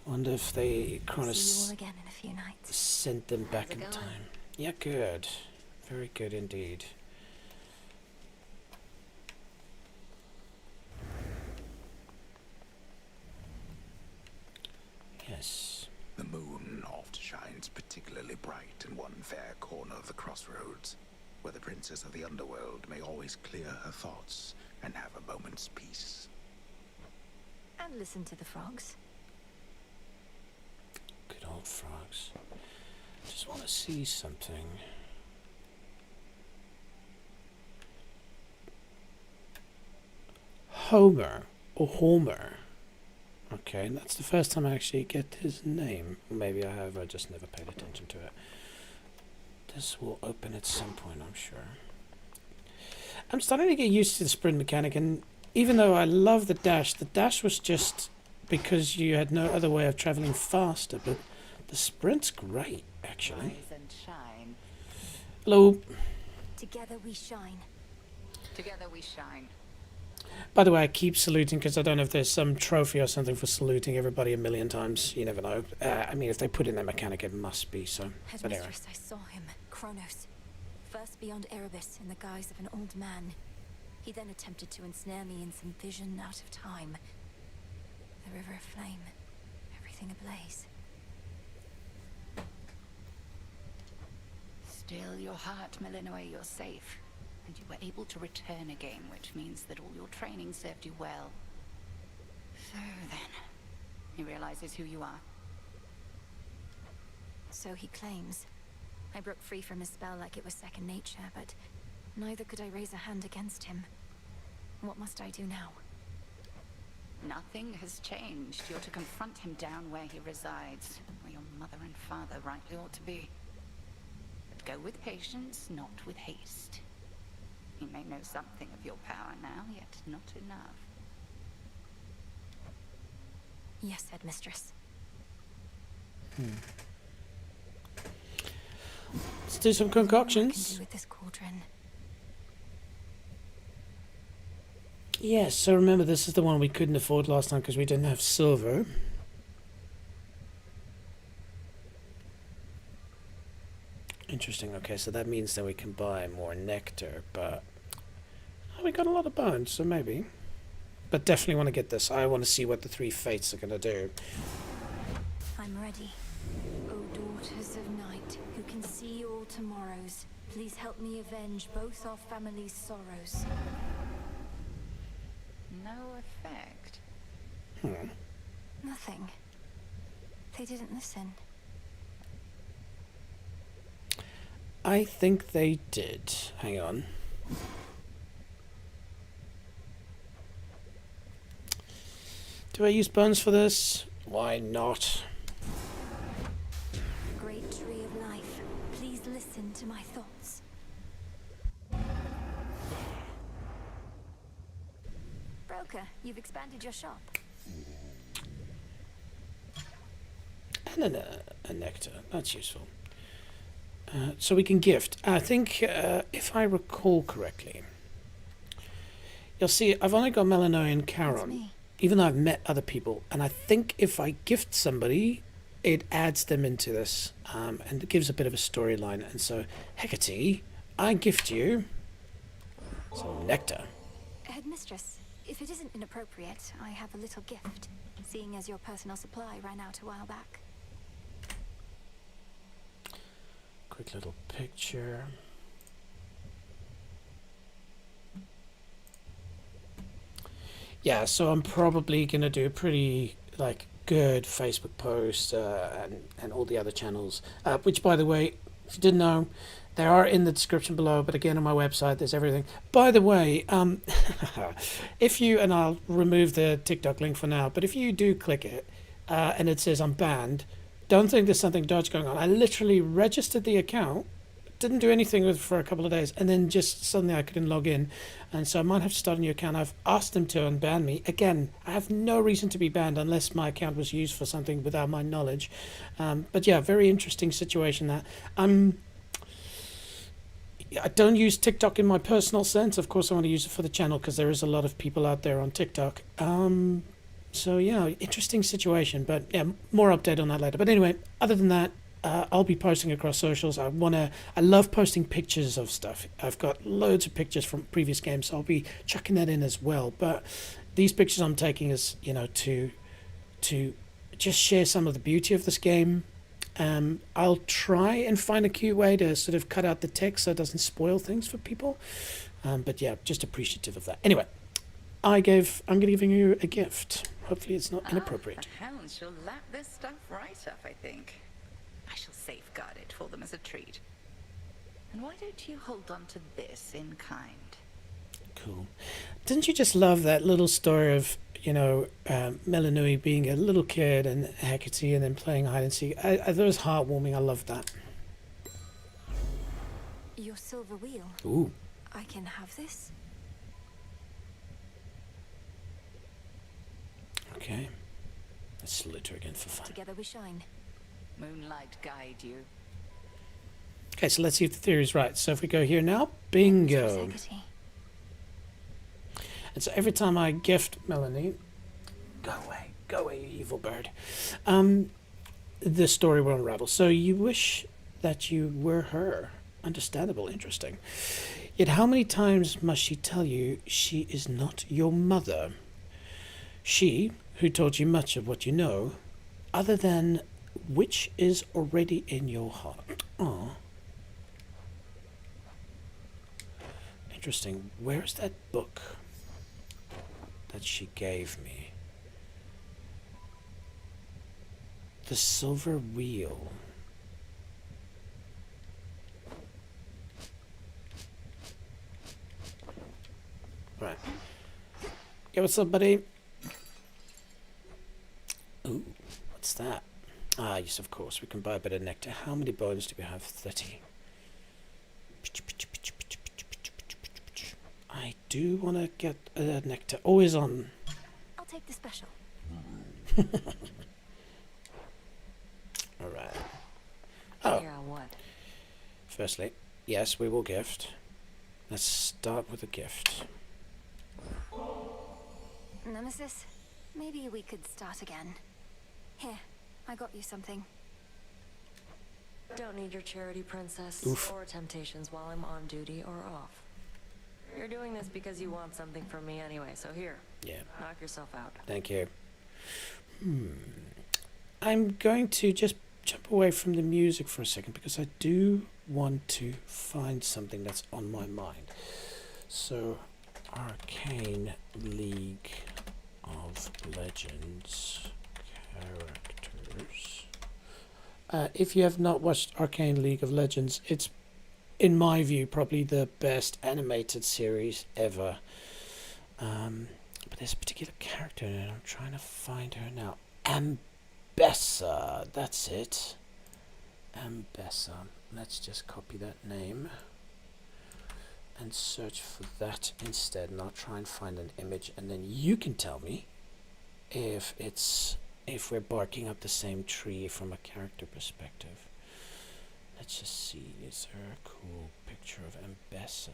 Wonder if they kind of See you all again in a few nights. sent them back in time. Yeah, good. Very good indeed. Yes. The moon oft shines particularly bright in one fair corner of the crossroads, where the princess of the underworld may always clear her thoughts and have a moment's peace. And listen to the frogs. Good old frogs. Just want to see something. Homer, or Homer. Okay, and that's the first time I actually get his name. Or maybe I have, I just never paid attention to it. This will open at some point, I'm sure. I'm starting to get used to the sprint mechanic, and even though I love the dash was just because you had no other way of traveling faster, but the sprint's great, actually. Rise and shine. Hello. Together we shine. Together we shine. By the way, I keep saluting because I don't know if there's some trophy or something for saluting everybody a million times. You never know. I mean, if they put in their mechanic, it must be so. But anyway. Headmistress, I saw him, Kronos. First beyond Erebus in the guise of an old man. He then attempted to ensnare me in some vision out of time. The river aflame, everything ablaze. Still your heart, Melinoe, you're safe. And you were able to return again, which means that all your training served you well. So then, he realizes who you are. So he claims. I broke free from his spell like it was second nature, but neither could I raise a hand against him. What must I do now? Nothing has changed. You're to confront him down where he resides, where your mother and father rightly ought to be. But go with patience, not with haste. You may know something of your power now, yet not enough. Yes, Headmistress. Let's do some concoctions. What can do with this cauldron? Yes, so remember this is the one we couldn't afford last time because we didn't have silver. Interesting, okay, so that means that we can buy more nectar, but we got a lot of bones, so maybe. But definitely want to get this. I want to see what the three fates are going to do. I'm ready. O daughters of night, who can see all tomorrows, please help me avenge both our families' sorrows. No effect. Nothing. They didn't listen. I think they did. Hang on. Do I use bones for this? Why not? Great tree of life, please listen to my thoughts. Broker, you've expanded your shop. And a nectar. That's useful. So we can gift. I think, if I recall correctly, you'll see I've only got Melinoe and Charon, even though I've met other people. And I think if I gift somebody, it adds them into this, and it gives a bit of a storyline. And so, Hecate, I gift you some nectar. Headmistress, If it isn't inappropriate, I have a little gift, seeing as your personal supply ran out a while back. Quick little picture. Yeah, so I'm probably gonna do a pretty like good Facebook post and all the other channels, which by the way, if you didn't know, they are in the description below, but again on my website there's everything. By the way, if you, and I'll remove the TikTok link for now, but if you do click it and it says I'm banned, don't think there's something dodgy going on. I literally registered the account, didn't do anything with it for a couple of days, and then just suddenly I couldn't log in, and so I might have to start a new account. I've asked them to unban me. Again, I have no reason to be banned unless my account was used for something without my knowledge. But yeah, very interesting situation that. I don't use TikTok in my personal sense. Of course, I want to use it for the channel because there is a lot of people out there on TikTok. So yeah, interesting situation. But yeah, more update on that later. But anyway, other than that, I'll be posting across socials. I love posting pictures of stuff. I've got loads of pictures from previous games, so I'll be chucking that in as well. But these pictures I'm taking is, you know, to just share some of the beauty of this game. I'll try and find a cute way to sort of cut out the text so it doesn't spoil things for people. But yeah, just appreciative of that. Anyway, I'm giving you a gift. Hopefully it's not inappropriate. The hounds shall lap this stuff right up, I think. I shall safeguard it for them as a treat. And why don't you hold on to this in kind? Cool. Didn't you just love that little story of, you know, Melanui being a little kid and Hecate and then playing hide and seek? I thought it was heartwarming. I love that. Your silver wheel. Ooh. I can have this? Okay. Let's salute her again for fun. Together we shine. Moonlight guide you. Okay, so let's see if the theory is right. So if we go here now, bingo. And so every time I gift Melanie, go away, you evil bird, the story will unravel. So you wish that you were her. Understandable, interesting. Yet how many times must she tell you she is not your mother? She, who taught you much of what you know, other than which is already in your heart. Aww. Interesting. Where's that book that she gave me? The Silver Wheel. Right. Yeah, what's up, buddy? Ooh, what's that? Ah, yes, of course. We can buy a bit of nectar. How many bones do we have? 30. I do want to get nectar. Always on. I'll take the special. Alright. Oh. Yeah, what? Firstly, yes, we will gift. Let's start with a gift. Nemesis, maybe we could start again. Here, I got you something. Don't need your charity, princess, Oof. or temptations while I'm on duty or off. You're doing this because you want something from me anyway, so here. Yeah. Knock yourself out. Thank you. I'm going to just jump away from the music for a second because I do want to find something that's on my mind. So, Arcane League of Legends characters. If you have not watched Arcane League of Legends, it's, in my view, probably the best animated series ever. But there's a particular character in it. I'm trying to find her now. Ambessa. That's it. Ambessa. Let's just copy that name and search for that instead. And I'll try and find an image, and then you can tell me if we're barking up the same tree from a character perspective. Let's just see. Is there a cool picture of Ambessa?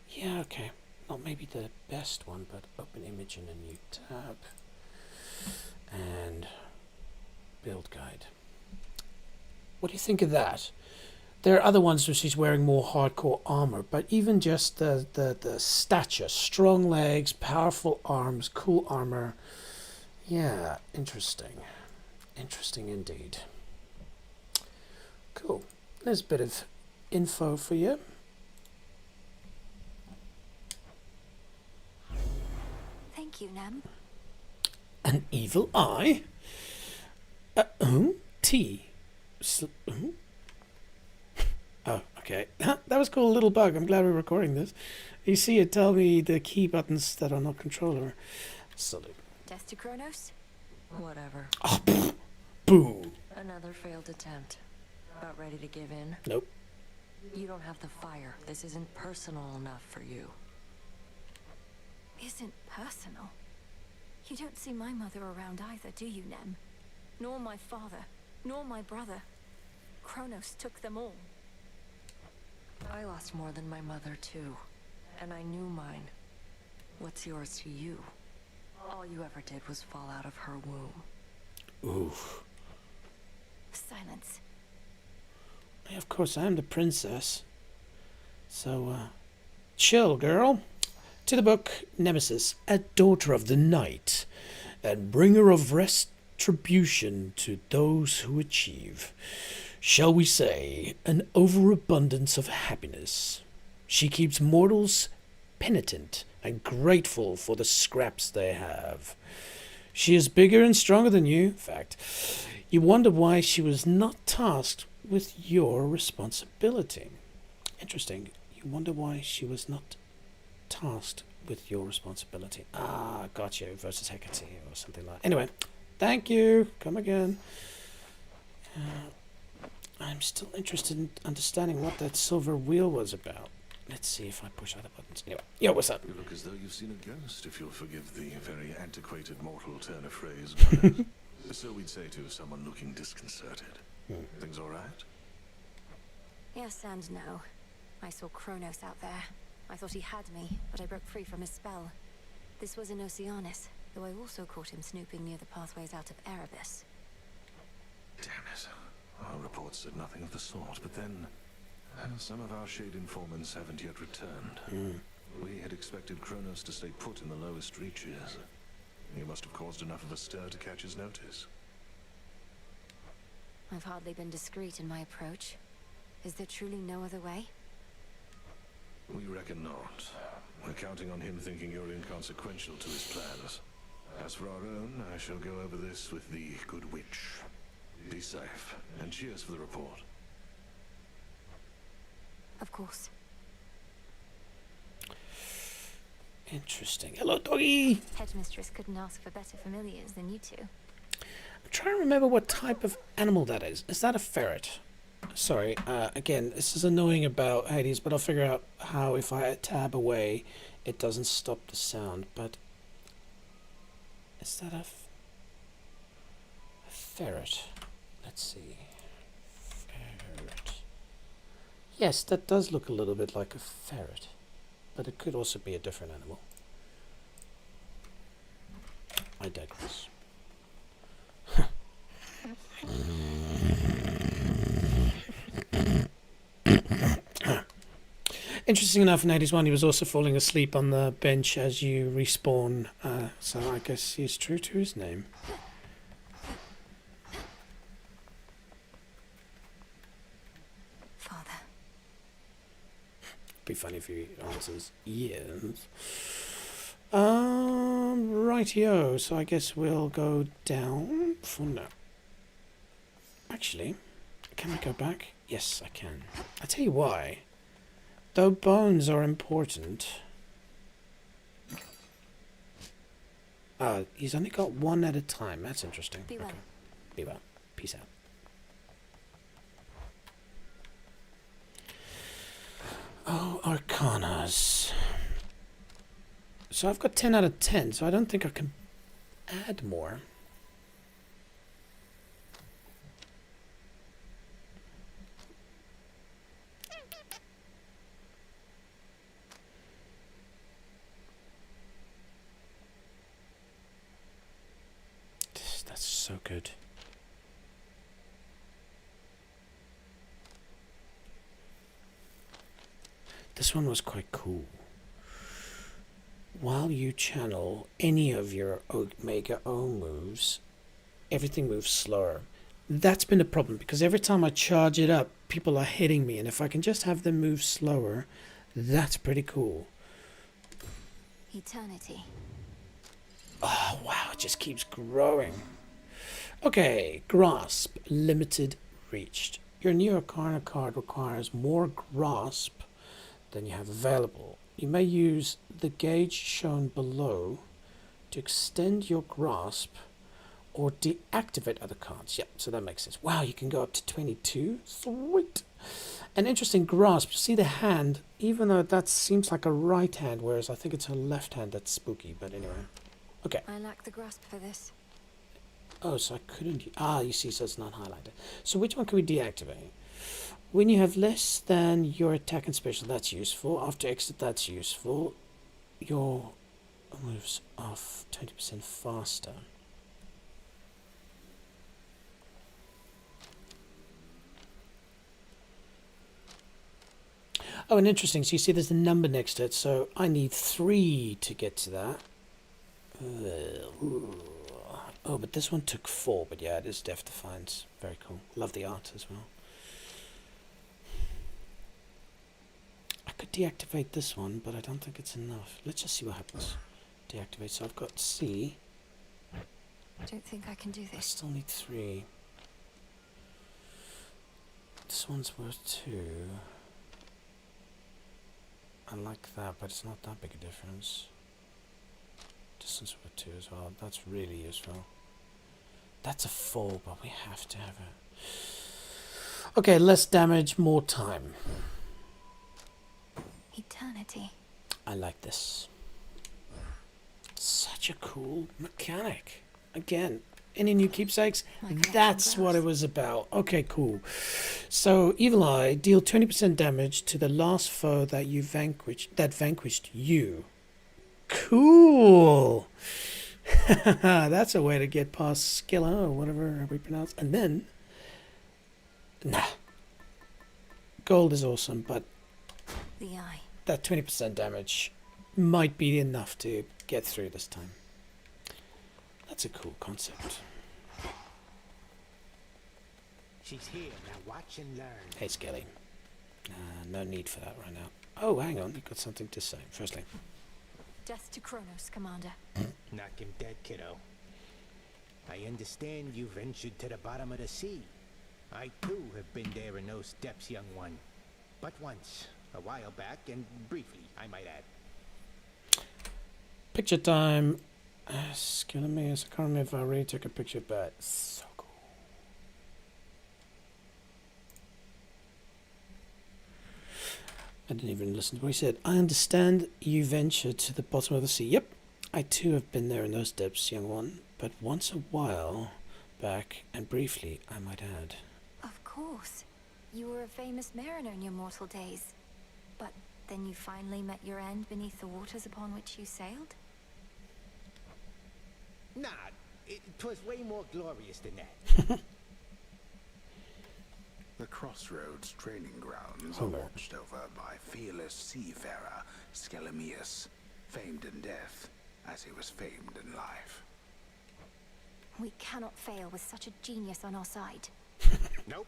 Yeah, okay. Not maybe the best one, but open image in a new tab. And build guide. What do you think of that? There are other ones where she's wearing more hardcore armor, but even just the stature, strong legs, powerful arms, cool armor. Yeah, interesting. Interesting indeed. Cool. There's a bit of info for you. Thank you, Nem. An evil eye? Tea. Oh, okay. That was cool, little bug. I'm glad we're recording this. You see it tell me the key buttons that are not controller. Salute. Death to Kronos? Whatever. Oh, boo. Another failed attempt. About ready to give in? Nope. You don't have the fire. This isn't personal enough for you. Isn't personal? You don't see my mother around either, do you, Nem? Nor my father, nor my brother. Kronos took them all. I lost more than my mother, too. And I knew mine. What's yours to you? All you ever did was fall out of her womb. Oof. Silence. Yeah, of course, I am the princess. So, chill, girl. To the book, Nemesis, a daughter of the night, and bringer of retribution to those who achieve, shall we say, an overabundance of happiness. She keeps mortals penitent and grateful for the scraps they have. She is bigger and stronger than you, in fact. You wonder why she was not tasked with your responsibility. Interesting. You wonder why she was not tasked with your responsibility. Ah, gotcha. Versus Hecate or something like that. Anyway, thank you. Come again. I'm still interested in understanding what that silver wheel was about. Let's see if I push other buttons. Anyway, yo, what's up? You look as though you've seen a ghost, if you'll forgive the very antiquated mortal turn of phrase. So we'd say to someone looking disconcerted. Things all right? Yes and no. I saw Kronos out there. I thought he had me, but I broke free from his spell. This was in Oceanus, though I also caught him snooping near the pathways out of Erebus. Damn it. Our reports said nothing of the sort, but then some of our shade informants haven't yet returned. We had expected Kronos to stay put in the lowest reaches. He must have caused enough of a stir to catch his notice. I've hardly been discreet in my approach. Is there truly no other way? We reckon not. We're counting on him thinking you're inconsequential to his plans. As for our own, I shall go over this with the good witch. Be safe, and cheers for the report. Of course. Interesting. Hello, doggy. Headmistress couldn't ask for better familiars than you two. I'm trying to remember what type of animal that is. Is that a ferret? Sorry, again, this is annoying about Hades, but I'll figure out how, if I tab away, it doesn't stop the sound. But is that a ferret? Let's see. Ferret. Yes, that does look a little bit like a ferret, but it could also be a different animal. I digress. Interesting enough, in 81 he was also falling asleep on the bench as you respawn, so I guess he's true to his name. Father. Be funny if he answers yes. Rightio, so I guess we'll go down for now. Actually, can I go back? Yes, I can. I'll tell you why. Though bones are important. He's only got one at a time. That's interesting. Be well. Okay. Be well. Peace out. Oh, Arcanas. So I've got 10 out of 10, so I don't think I can add more. That's so good. This one was quite cool. While you channel any of your Omega O moves, everything moves slower. That's been a problem because every time I charge it up, people are hitting me, and if I can just have them move slower, that's pretty cool. Eternity. Oh wow, it just keeps growing. Okay, grasp, limited reached. Your new Arcana card requires more grasp than you have available. You may use the gauge shown below to extend your grasp or deactivate other cards. Yep, so that makes sense. Wow, you can go up to 22. Sweet. An interesting grasp. See the hand, even though that seems like a right hand, whereas I think it's a left hand that's spooky. But anyway. Okay. I lack the grasp for this. Oh, so I couldn't... you see, so it's not highlighted. So which one can we deactivate? When you have less than your attack and special, that's useful. After exit, that's useful. Your moves off 20% faster. Oh, and interesting. So you see there's a number next to it. So I need 3 to get to that. Oh, but this one took 4. But yeah, it is Death Defiance. Very cool. Love the art as well. I could deactivate this one, but I don't think it's enough. Let's just see what happens. Deactivate. So I've got C. Don't think I can do this. I still need 3. This one's worth 2. I like that, but it's not that big a difference. Distance worth 2 as well. That's really useful. That's a 4, but we have to have it. Okay, less damage, more time. Eternity. I like this. Such a cool mechanic. Again, any new keepsakes? That's what it was about. Okay, cool. So, Evil Eye, deal 20% damage to the last foe that you vanquished you. Cool. That's a way to get past Skilla or whatever we pronounce. And then, gold is awesome, but the eye. That 20% damage might be enough to get through this time. That's a cool concept. She's here, now watch and learn. Hey, Skelly. No need for that right now. Oh, hang on, you've got something to say. Firstly. Death to Kronos, Commander. Knock him dead, kiddo. I understand you ventured to the bottom of the sea. I too have been there in those depths, young one. But once, a while back, and briefly, I might add. Picture time. Killing me. I can't remember if I already took a picture, but so cool. I didn't even listen to what he said. I understand you ventured to the bottom of the sea. Yep, I too have been there in those depths, young one. But once a while back, and briefly, I might add. Of course. You were a famous mariner in your mortal days. But then you finally met your end beneath the waters upon which you sailed? Nah, it was way more glorious than that. The Crossroads training grounds Homer. are watched over by fearless seafarer Skelemius, famed in death as he was famed in life. We cannot fail with such a genius on our side. Nope.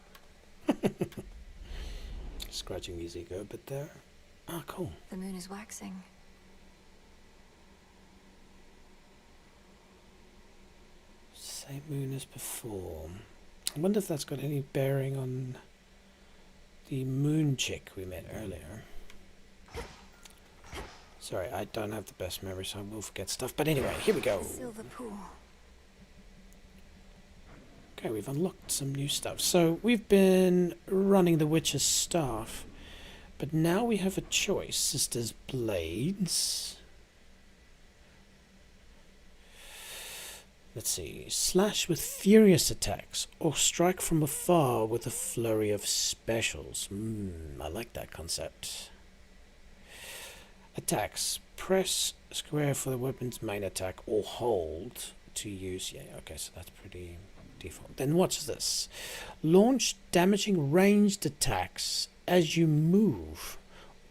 Scratching his ego a bit there. Ah, cool. The moon is waxing. Same moon as before. I wonder if that's got any bearing on the moon chick we met earlier. Sorry, I don't have the best memory, so I will forget stuff. But anyway, here we go. Silver pool. Okay, we've unlocked some new stuff. So we've been running the Witch's Staff, but now we have a choice. Sister's Blades. Let's see. Slash with furious attacks, or strike from afar with a flurry of specials. I like that concept. Attacks. Press square for the weapon's main attack, or hold to use. Yeah, okay, so that's pretty default. Then what's this? Launch damaging ranged attacks as you move,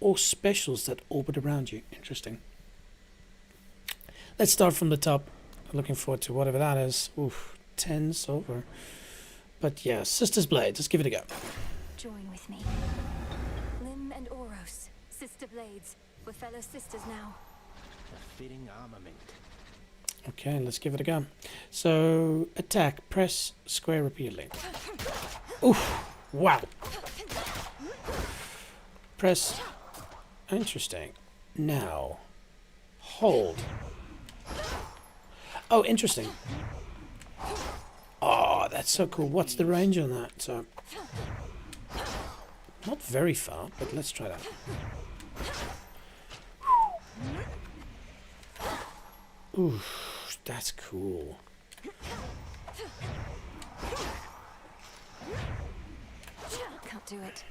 or specials that orbit around you. Interesting. Let's start from the top. Looking forward to whatever that is. Oof, 10 silver. But yeah, Sister's Blade. Let's give it a go. Join with me. Lim and Oros, sister blades. We're fellow sisters now. A fitting armament. Okay, let's give it a go. So, attack. Press square repeatedly. Oof. Wow. Press. Interesting. Now. Hold. Oh, interesting. Oh, that's so cool. What's the range on that? So, not very far, but let's try that. Ooh, that's cool. Can't do it.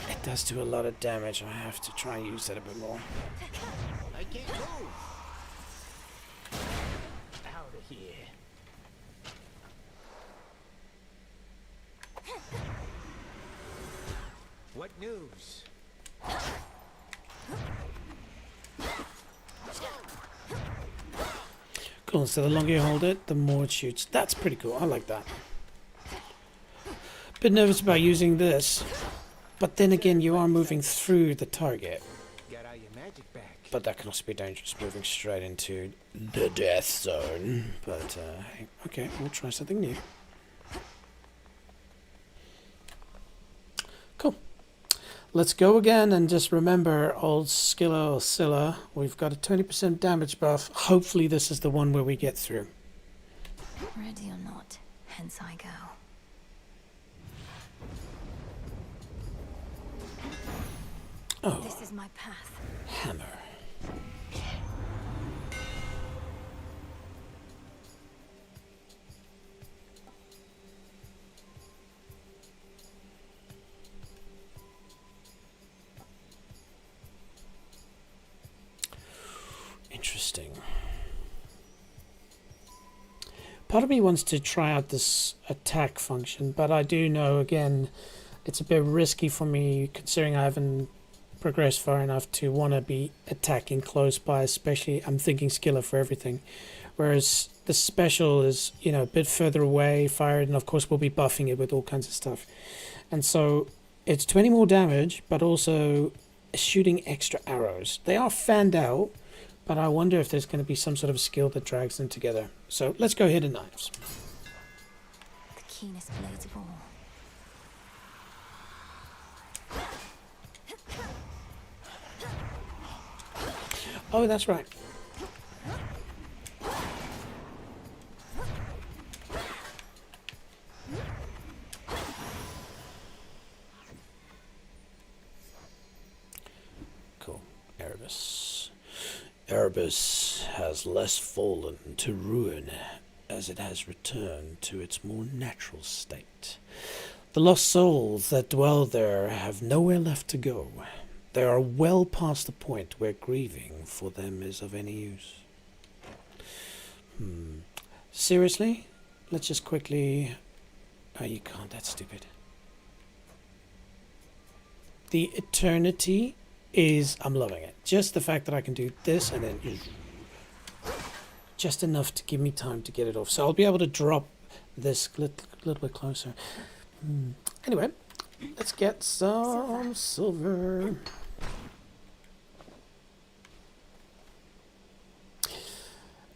It does do a lot of damage. I have to try and use that a bit more. I can't move. Out of here. What news? Cool, so the longer you hold it, the more it shoots. That's pretty cool. I like that. Bit nervous about using this, but then again, you are moving through the target. Got all your magic back. But that can also be dangerous, moving straight into the death zone. But, hey, okay, we'll try something new. Cool. Let's go again, and just remember, old Skilla or Scylla, we've got a 20% damage buff. Hopefully this is the one where we get through. Ready or not, hence I go. Oh. This is my path. Hammer. Interesting. Part of me wants to try out this attack function, but I do know, again, it's a bit risky for me considering I haven't progressed far enough to want to be attacking close by, especially I'm thinking Skilla for everything. Whereas the special is, you know, a bit further away, fired, and of course we'll be buffing it with all kinds of stuff. And so it's 20 more damage, but also shooting extra arrows. They are fanned out, but I wonder if there's going to be some sort of skill that drags them together. So let's go hit the knives. The keenest blades of all. Oh, that's right. Cool. Erebus. Erebus has less fallen to ruin as it has returned to its more natural state. The lost souls that dwell there have nowhere left to go. They are well past the point where grieving for them is of any use. Seriously? Let's just quickly... Oh, you can't. That's stupid. The eternity is... I'm loving it. Just the fact that I can do this and then... Just enough to give me time to get it off. So I'll be able to drop this a little bit closer. Anyway, let's get some silver.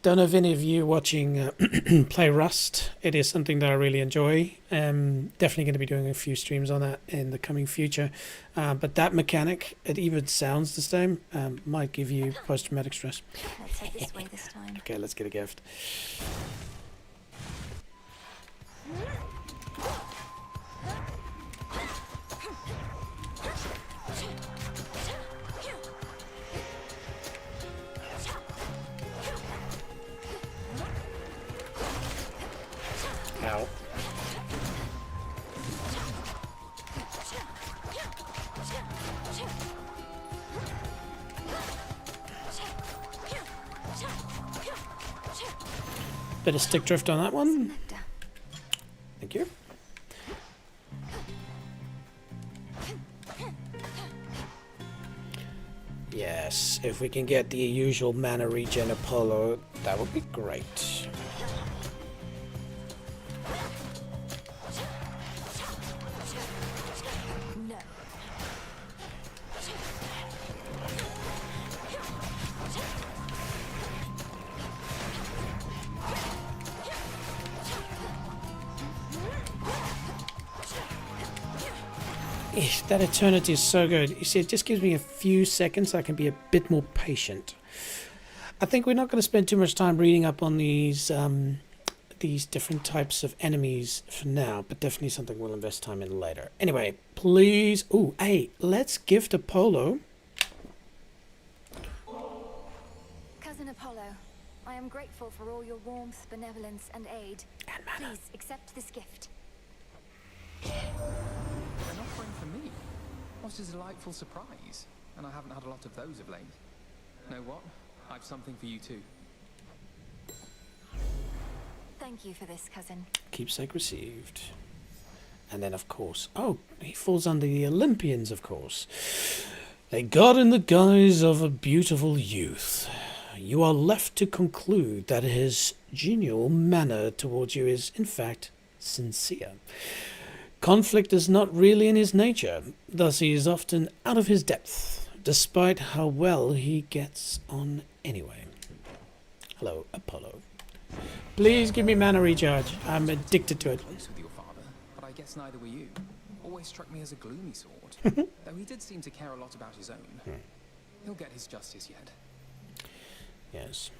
Don't know if any of you watching play Rust. It is something that I really enjoy. Definitely going to be doing a few streams on that in the coming future. But that mechanic, it even sounds the same, might give you post-traumatic stress. Let's head this way this time. Okay, let's get a gift. Ow. Bit of stick drift on that one. Thank you. Yes, if we can get the usual mana regen Apollo, that would be great. That eternity is so good. You see, it just gives me a few seconds so I can be a bit more patient. I think we're not going to spend too much time reading up on these different types of enemies for now, but definitely something we'll invest time in later. Anyway, please... Ooh, hey, let's gift Apollo. Cousin Apollo, I am grateful for all your warmth, benevolence, and aid. Please accept this gift. An offering for me? What a delightful surprise. And I haven't had a lot of those of late. Know what? I've something for you too. Thank you for this, cousin. Keepsake received. And then, of course... Oh, he falls under the Olympians, of course. A god in the guise of a beautiful youth. You are left to conclude that his genial manner towards you is, in fact, sincere. Conflict is not really in his nature, thus he is often out of his depth, despite how well he gets on anyway. Hello, Apollo. Please give me mana recharge. I'm addicted to it. Close with your father, but I guess neither were you. Always struck me as a gloomy sort, though he did seem to care a lot about his own. He'll get his justice yet. Yes.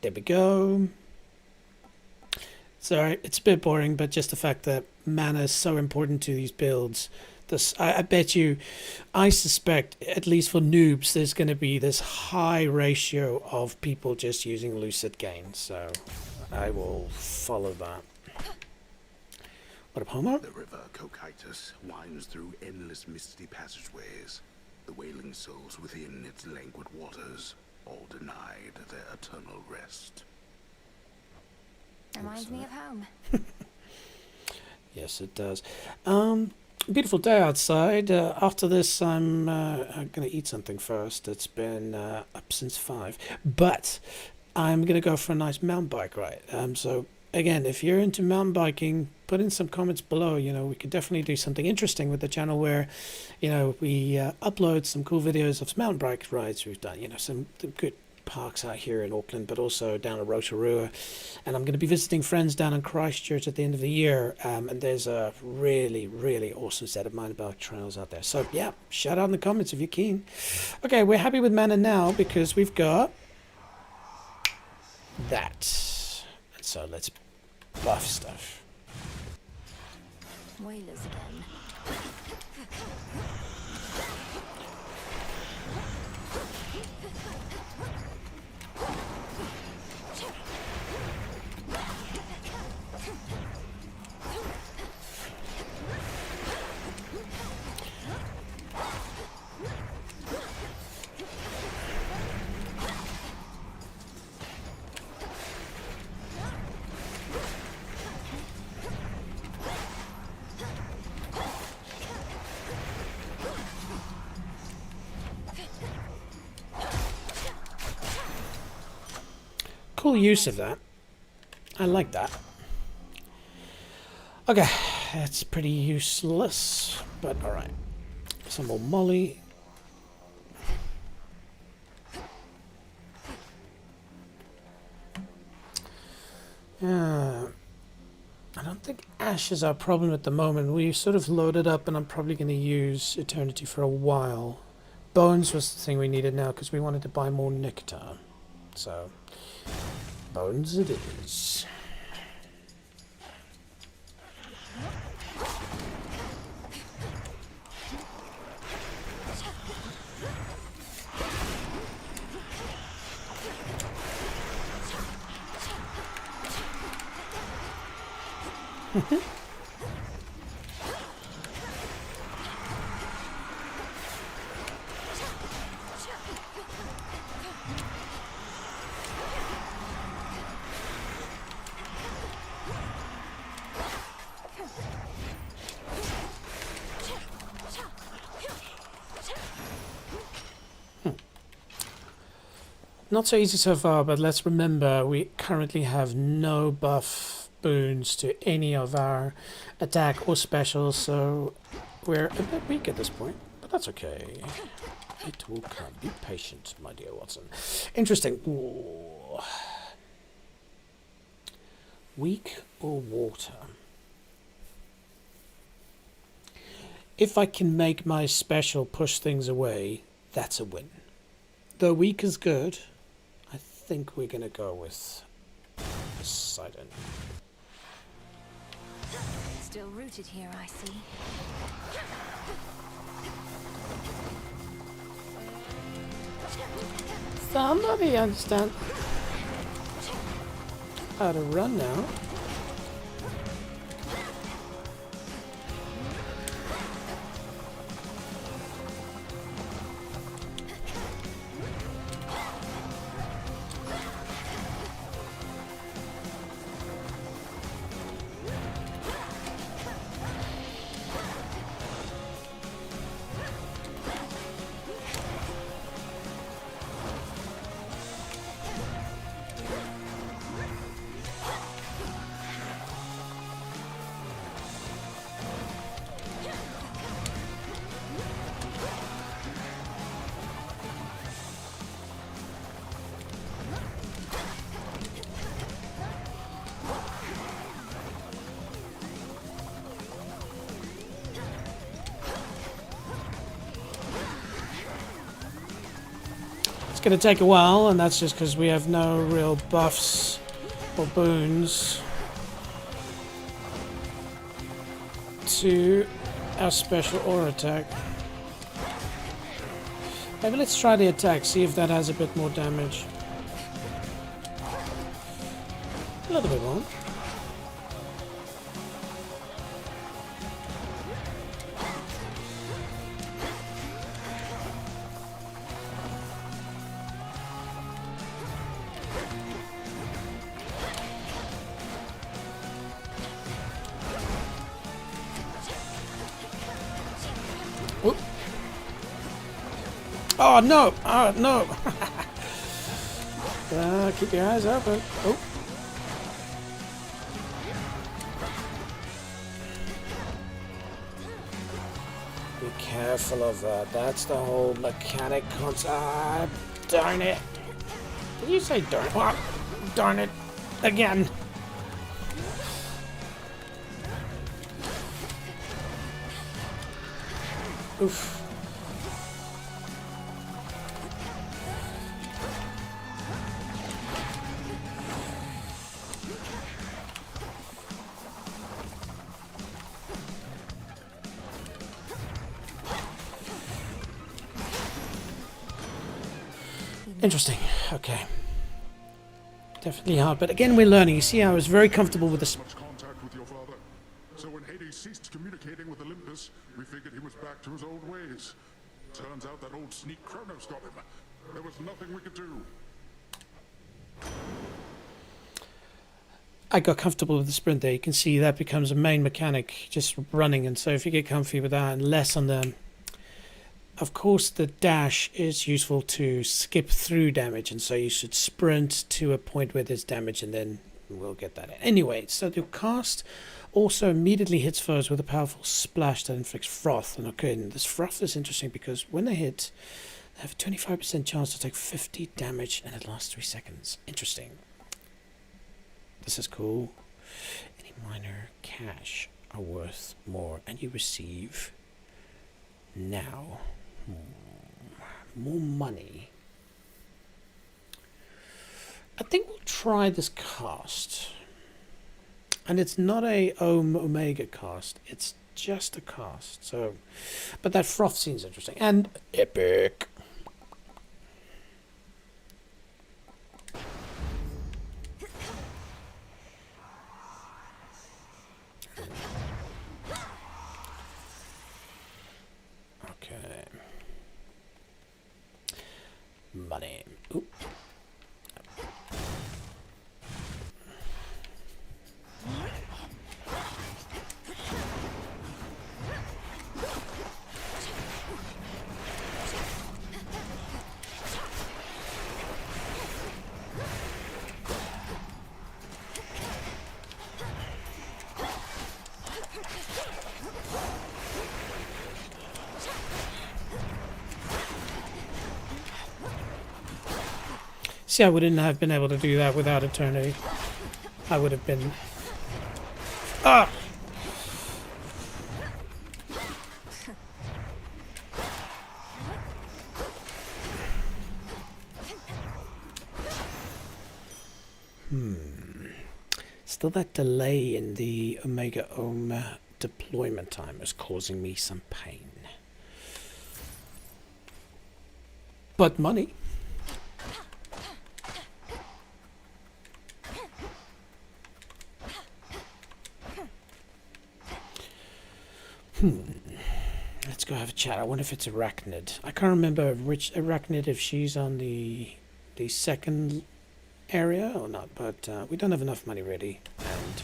There we go. Sorry, it's a bit boring, but just the fact that mana is so important to these builds. I bet you, I suspect, at least for noobs, there's going to be this high ratio of people just using Lucid Gain. So I will follow that. What up, Homo? The river Cocytus winds through endless misty passageways. The wailing souls within its languid waters, all denied their eternal rest. Reminds me of home. Yes, it does. Beautiful day outside. After this, I'm going to eat something first. It's been up since 5. But I'm going to go for a nice mountain bike ride. So, again, if you're into mountain biking, put in some comments below. You know, we could definitely do something interesting with the channel where, you know, we upload some cool videos of some mountain bike rides we've done. You know, some good parks out here in Auckland, but also down at Rotorua, and I'm going to be visiting friends down in Christchurch at the end of the year, and there's a really awesome set of mountain bike trails out there. So yeah, shout out in the comments if you're keen. Okay, we're happy with mana now because we've got that, and so let's buff stuff. Whalers again. Cool use of that. I like that. Okay, that's pretty useless, but alright. Some more molly. Yeah. I don't think Ash is our problem at the moment. We sort of loaded up and I'm probably going to use Eternity for a while. Bones was the thing we needed now because we wanted to buy more nectar. So, bones it is. not so easy so far, but let's remember we currently have no buff boons to any of our attack or specials, so we're a bit weak at this point, but that's okay. It will come. Be patient, my dear Watson. Interesting. Ooh. Weak or water? If I can make my special push things away, that's a win. Though weak is good, I think we're going to go with Poseidon. Still rooted here, I see. Somebody understand how to run now. Going to take a while, and that's just because we have no real buffs or boons to our special or attack. Maybe let's try the attack, see if that has a bit more damage. A little bit more. Oh no! Oh no! Keep your eyes open. Oh. Be careful of that. That's the whole mechanic concept. Ah, darn it! Did you say darn? Oh, darn it! Again! Oof. Interesting. Okay. Definitely hard, but again, we're learning. You see, I was very comfortable with this. Much contact with your father. So when Hades ceased communicating with Olympus, we figured he was back to his old ways. Turns out that old sneak Kronos got him. There was nothing we could do. I got comfortable with the sprint there. You can see that becomes a main mechanic, just running. And so if you get comfy with that and less on the... Of course, the dash is useful to skip through damage. And so you should sprint to a point where there's damage and then we'll get that in. Anyway, so your cast also immediately hits foes with a powerful splash that inflicts froth. And okay, and this froth is interesting because when they hit, they have a 25% chance to take 50 damage and it lasts 3 seconds. Interesting. This is cool. Any minor cash are worth more, and you receive now more money. I think we'll try this cast, and it's not a Omega cast. It's just a cast. So, but that froth seems interesting and epic. Money. Oop. See, I wouldn't have been able to do that without Eternity. I would have been... Ah! Still that delay in the Omega Ohm deployment time is causing me some pain. But money. Let's go have a chat. I wonder if it's Arachnid. I can't remember which Arachnid, if she's on the second area or not, but we don't have enough money really, and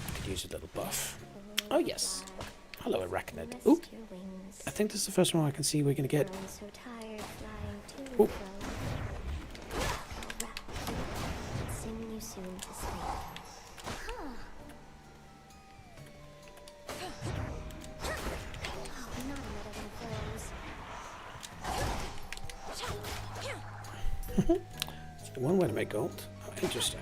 I could use a little buff. Oh yes. Hello, Arachnid. Ooh. I think this is the first one I can see we're going to get. Ooh. One way to make gold. Oh, interesting.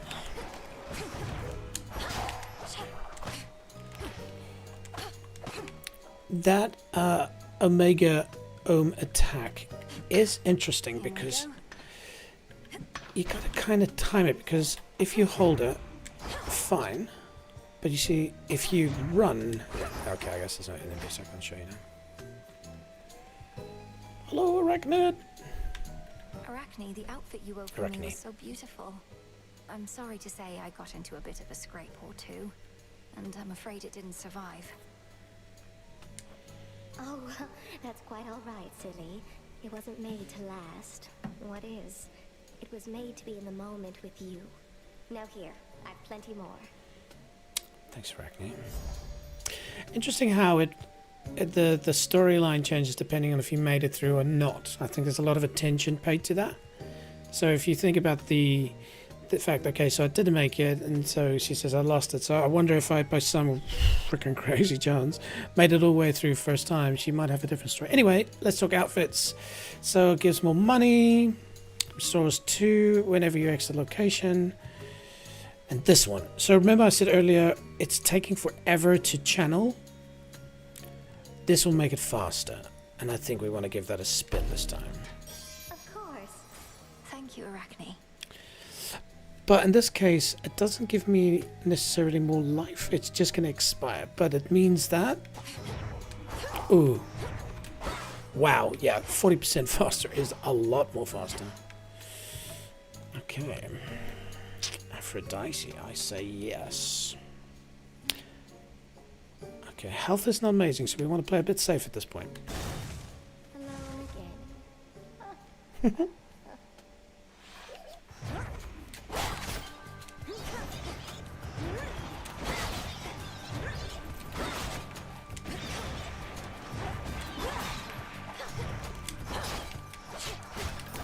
That Omega Ohm attack is interesting because you gotta kind of time it, because if you hold it, fine. But you see, if you run... Yeah, okay, I guess there's no enemy, so I can show you now. Hello, Arachnid! Arachne, the outfit you wove for me was so beautiful. I'm sorry to say I got into a bit of a scrape or two, and I'm afraid it didn't survive. Oh, that's quite all right, silly. It wasn't made to last. What is? It was made to be in the moment with you. Now here, I've plenty more. Thanks, Arachne. Interesting how the storyline changes depending on if you made it through or not. I think there's a lot of attention paid to that. So if you think about the fact, okay, so I didn't make it, and so she says I lost it. So I wonder if I, by some freaking crazy chance, made it all the way through first time, she might have a different story. Anyway, let's talk outfits. So it gives more money, restores 2 whenever you exit location. And this one. So remember I said earlier, it's taking forever to channel. This will make it faster, and I think we want to give that a spin this time. Of course. Thank you, Arachne. But in this case, it doesn't give me necessarily more life. It's just going to expire, but it means that... Ooh. Wow, yeah, 40% faster is a lot more faster. Okay. Aphrodite, I say yes. Okay, health is not amazing, so we want to play a bit safe at this point. Hello again.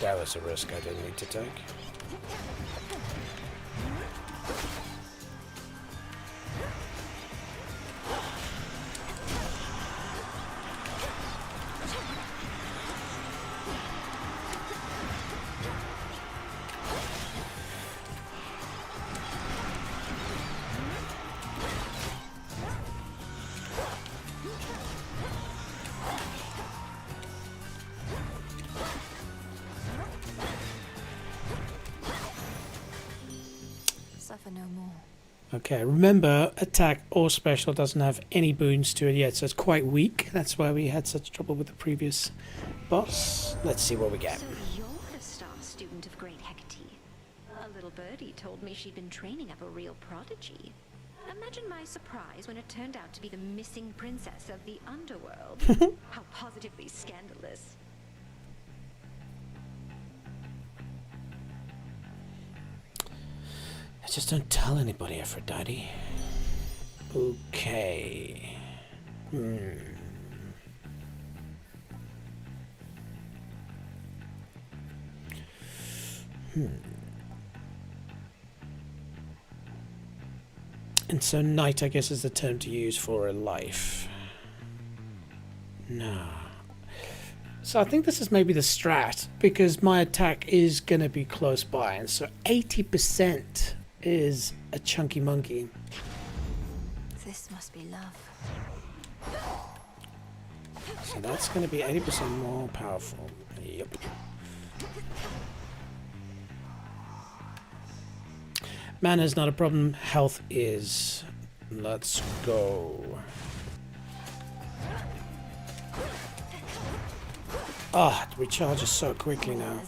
That was a risk I didn't need to take. Suffer no more. Okay, remember, attack or special doesn't have any boons to it yet, so it's quite weak. That's why we had such trouble with the previous boss. Let's see what we get. So you're the star student of Great Hecate. A little birdie told me she'd been training up a real prodigy. Imagine my surprise when it turned out to be the missing princess of the underworld. How positively scandalous. Just don't tell anybody, Aphrodite. Okay. And so night, I guess, is the term to use for a life. No. So I think this is maybe the strat, because my attack is going to be close by, and so 80% is a chunky monkey. This must be love. So that's going to be 80% more powerful. Yep. Mana is not a problem, health is. Let's go. Ah, it recharges so quickly now.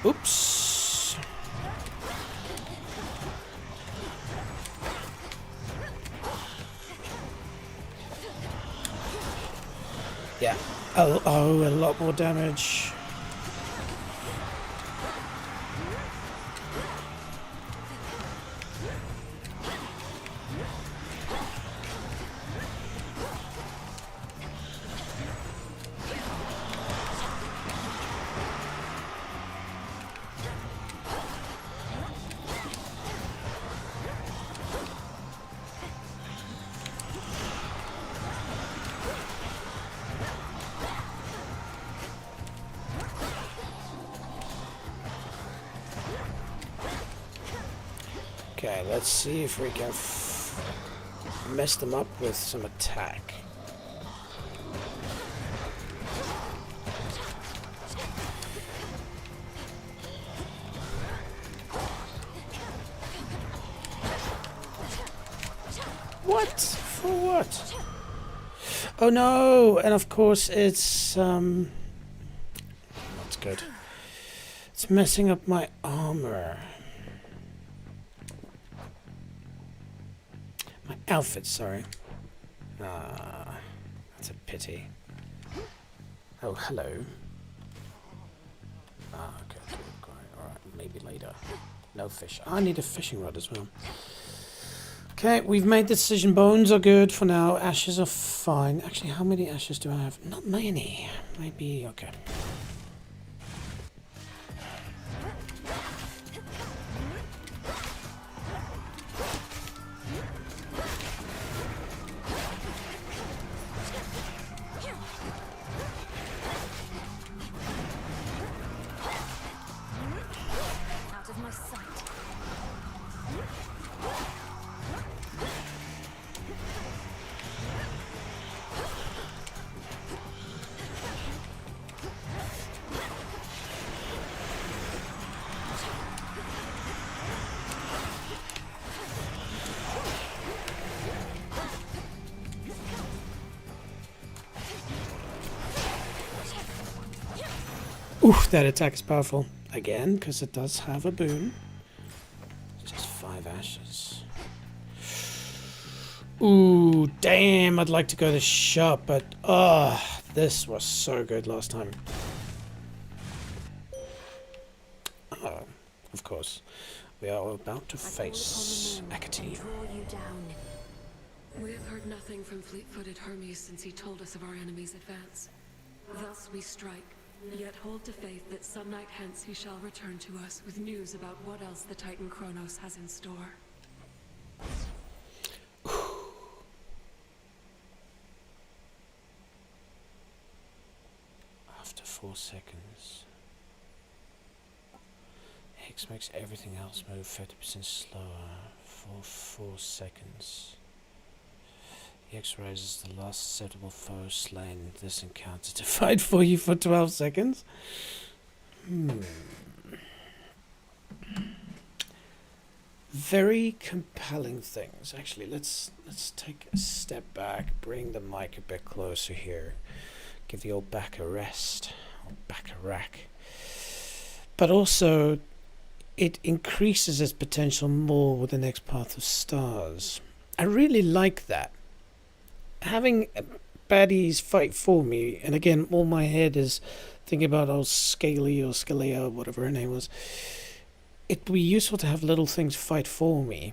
Oops. Yeah. Oh, a lot more damage. Okay, let's see if we can mess them up with some attack. What? For what? Oh no! And of course it's that's good. It's messing up my armor. My outfit, sorry. Ah, that's a pity. Oh, hello. Ah, okay, alright, maybe later. No fish. I need a fishing rod as well. Okay, we've made the decision. Bones are good for now. Ashes are fine. Actually, how many ashes do I have? Not many. Maybe, okay. Out of my sight. Oof, that attack is powerful. Again, because it does have a boon. Just 5 ashes. Ooh, damn, I'd like to go to the shop, but this was so good last time. Oh, of course. We are about to face Hecate. We have heard nothing from fleet-footed Hermes since he told us of our enemy's advance. Thus we strike, yet hold to faith that some night hence he shall return to us with news about what else the Titan Kronos has in store. After 4 seconds. X makes everything else move 50% slower for 4 seconds. X raises the last susceptible foe slain in this encounter to fight for you for 12 seconds. Very compelling things. Actually, let's take a step back, bring the mic a bit closer here. Give the old back a rest, or back a rack. But also, it increases its potential more with the next path of stars. I really like that. Having baddies fight for me, and again, all my head is thinking about old Scaly or Scalia, whatever her name was. It'd be useful to have little things fight for me,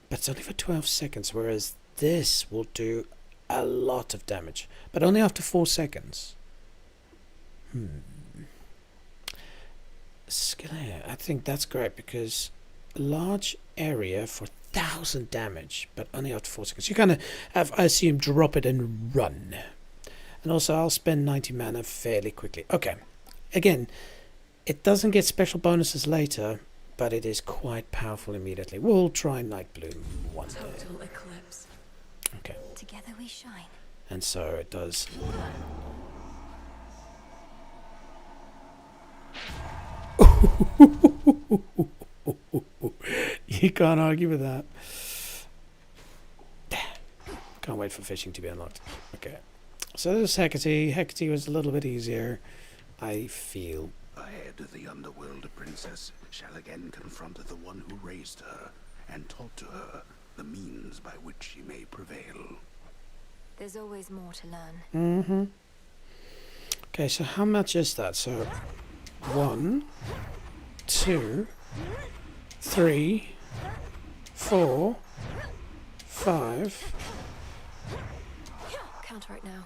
but it's only for 12 seconds, whereas this will do a lot of damage, but only after 4 seconds. Scalia, I think that's great, because a large area for 1,000 damage, but only after 4 seconds. You kind of have, I assume, drop it and run. And also, I'll spend 90 mana fairly quickly. Okay. Again, it doesn't get special bonuses later, but it is quite powerful immediately. We'll try Night Bloom one day. Total eclipse. Okay. Together we shine. And so it does. You can't argue with that. Can't wait for fishing to be unlocked. Okay. So this is Hecate. Hecate was a little bit easier, I feel. Ahead, the underworld princess shall again confront the one who raised her, and taught to her the means by which she may prevail. There's always more to learn. Mm-hmm. Okay, so how much is that? So 1, 2, 3, 4, 5, Count right now.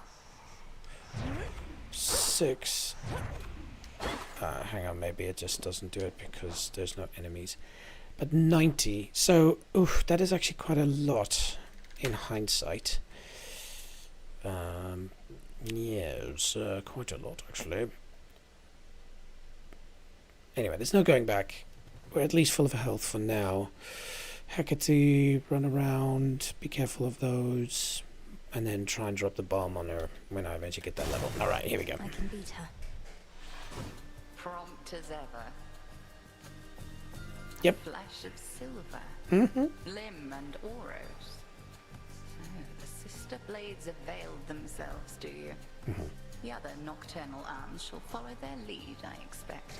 6. Hang on, maybe it just doesn't do it because there's no enemies. But 90. So, oof, that is actually quite a lot in hindsight. Yes, quite a lot actually. Anyway, there's no going back. We're at least full of health for now. Hecate, run around, be careful of those, and then try and drop the bomb on her when I eventually get that level. Alright, here we go. I can beat her. Prompt as ever. Yep. Flash of silver. Limb and auros. Oh, the sister blades have veiled themselves, do you? The other nocturnal arms shall follow their lead, I expect.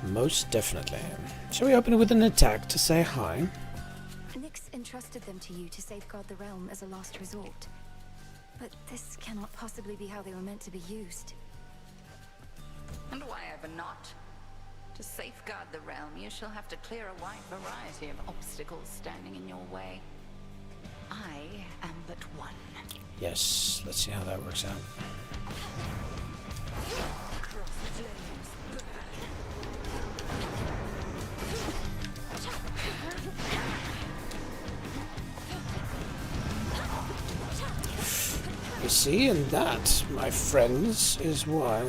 Most definitely. Shall we open it with an attack to say hi? Nyx entrusted them to you to safeguard the realm as a last resort. But this cannot possibly be how they were meant to be used. And why ever not? To safeguard the realm, you shall have to clear a wide variety of obstacles standing in your way. I am but one. Yes, let's see how that works out. You see, and that, my friends, is why.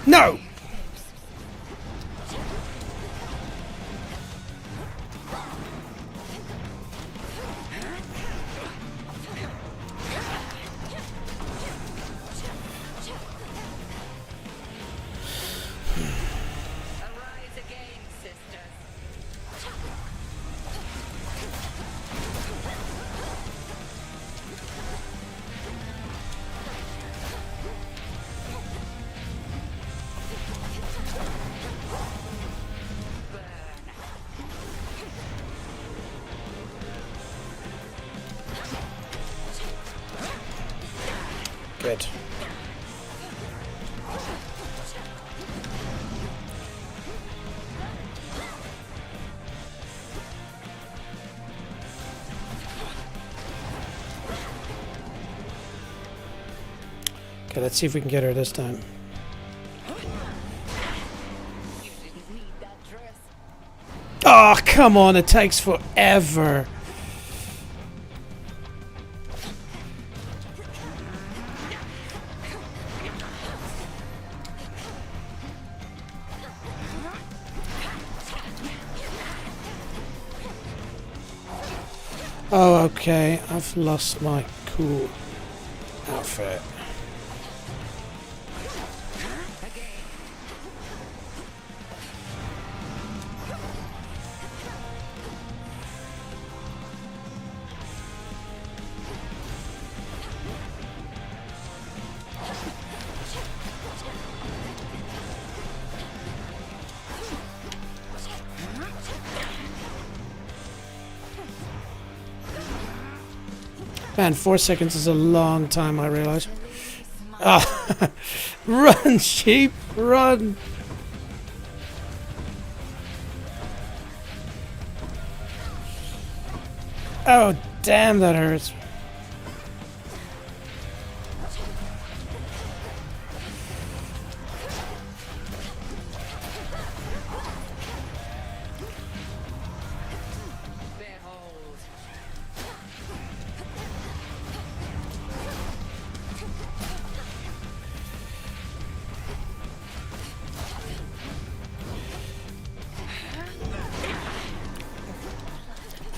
No! Arise again, sisters. Good. Okay, let's see if we can get her this time. Oh, come on, it takes forever. Oh, okay, I've lost my cool outfit. Man, 4 seconds is a long time, I realize. Ah, run, sheep, run! Oh, damn, that hurts.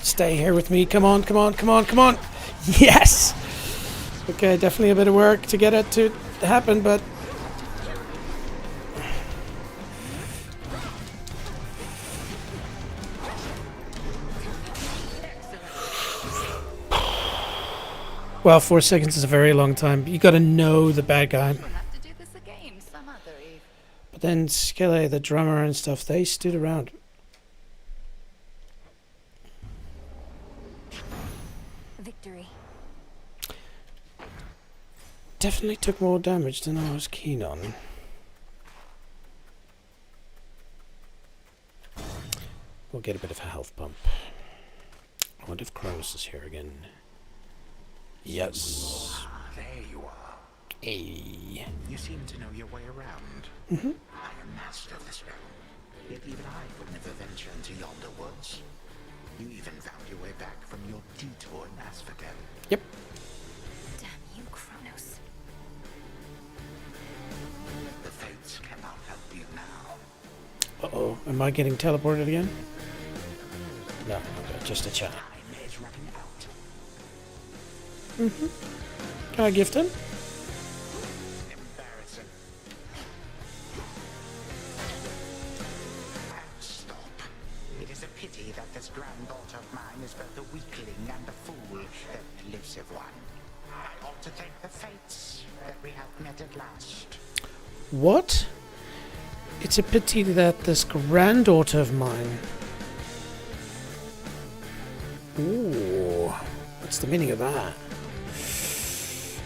Stay here with me. Come on, come on, come on, come on. Yes! Okay, definitely a bit of work to get it to happen, but... Well, 4 seconds is a very long time. You gotta know the bad guy. But then Skele, the drummer and stuff, they stood around. Victory. Definitely took more damage than I was keen on. We'll get a bit of a health bump. I wonder if Kronos is here again. Yes. There you are. Hey. You seem to know your way around. Mm-hmm. I am master of this realm. Yet even I would never venture into yonder woods. You even found your way back from your detour in Asphodel. Yep. Damn you, Kronos. The fates cannot help you now. Uh-oh. Am I getting teleported again? No, okay, just a chat. Time is running out. Mm-hmm. Can I gift him? Embarrassing. Stop. It is a pity that this granddaughter of mine is both a weakling and a fool, an elusive one. I ought to thank the fates that we have met at last. What? It's a pity that this granddaughter of mine... Ooh. What's the meaning of that?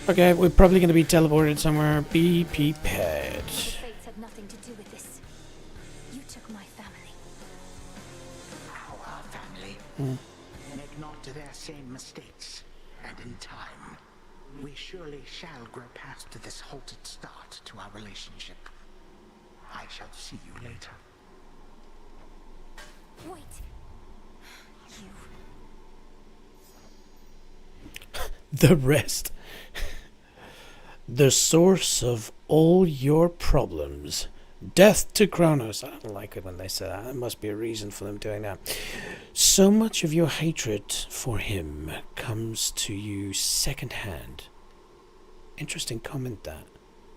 Okay, we're probably going to be teleported somewhere. Be prepared. The fates had nothing to do with this. You took my family. Our family. Make not to their same mistakes, and in time, we surely shall grow past this halted start to our relationship. I shall see you later. Wait. You. The rest. The source of all your problems. Death to Kronos. I don't like it when they say that. There must be a reason for them doing that. So much of your hatred for him comes to you secondhand. Interesting comment, that.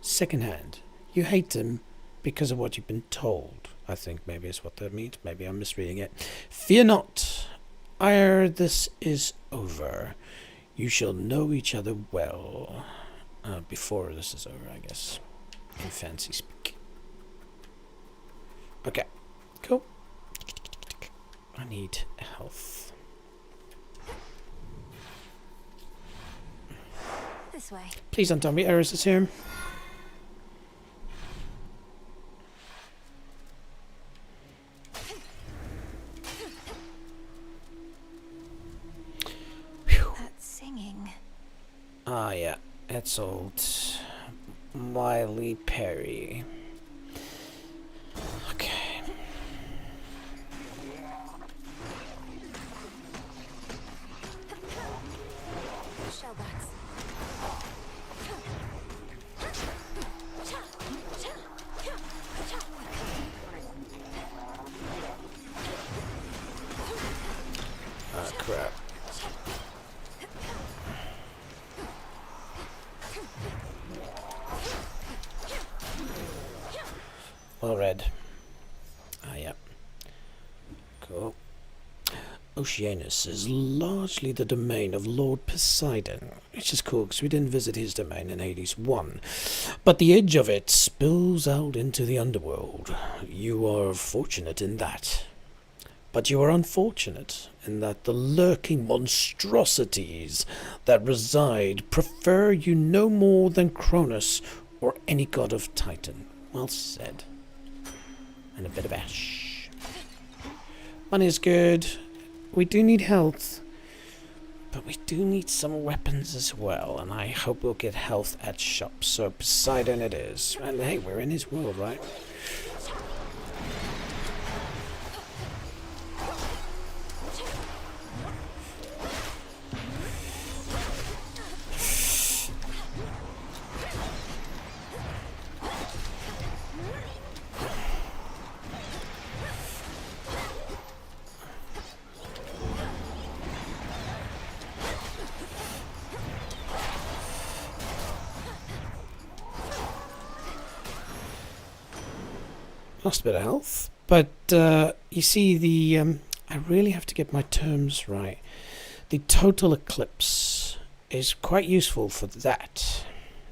Secondhand. You hate him because of what you've been told. I think maybe is what that means. Maybe I'm misreading it. Fear not. Ere this is over, you shall know each other well. Before this is over, I guess. In fancy speak. Okay. Cool. I need health. This way. Please don't tell me Eris is here. That singing. Ah, yeah. It's old Wiley Perry. Okay. Shellbacks. Ah, crap. Well read. Ah, yeah. Cool. Oceanus is largely the domain of Lord Poseidon, which is cool because we didn't visit his domain in Hades 1. But the edge of it spills out into the underworld. You are fortunate in that. But you are unfortunate in that the lurking monstrosities that reside prefer you no more than Cronus or any god of Titan. Well said. And a bit of ash. Money is good. We do need health. But we do need some weapons as well. And I hope we'll get health at shop. So Poseidon it is. And hey, we're in his world, right? Lost a bit of health, but you see I really have to get my terms right. The total eclipse is quite useful for that,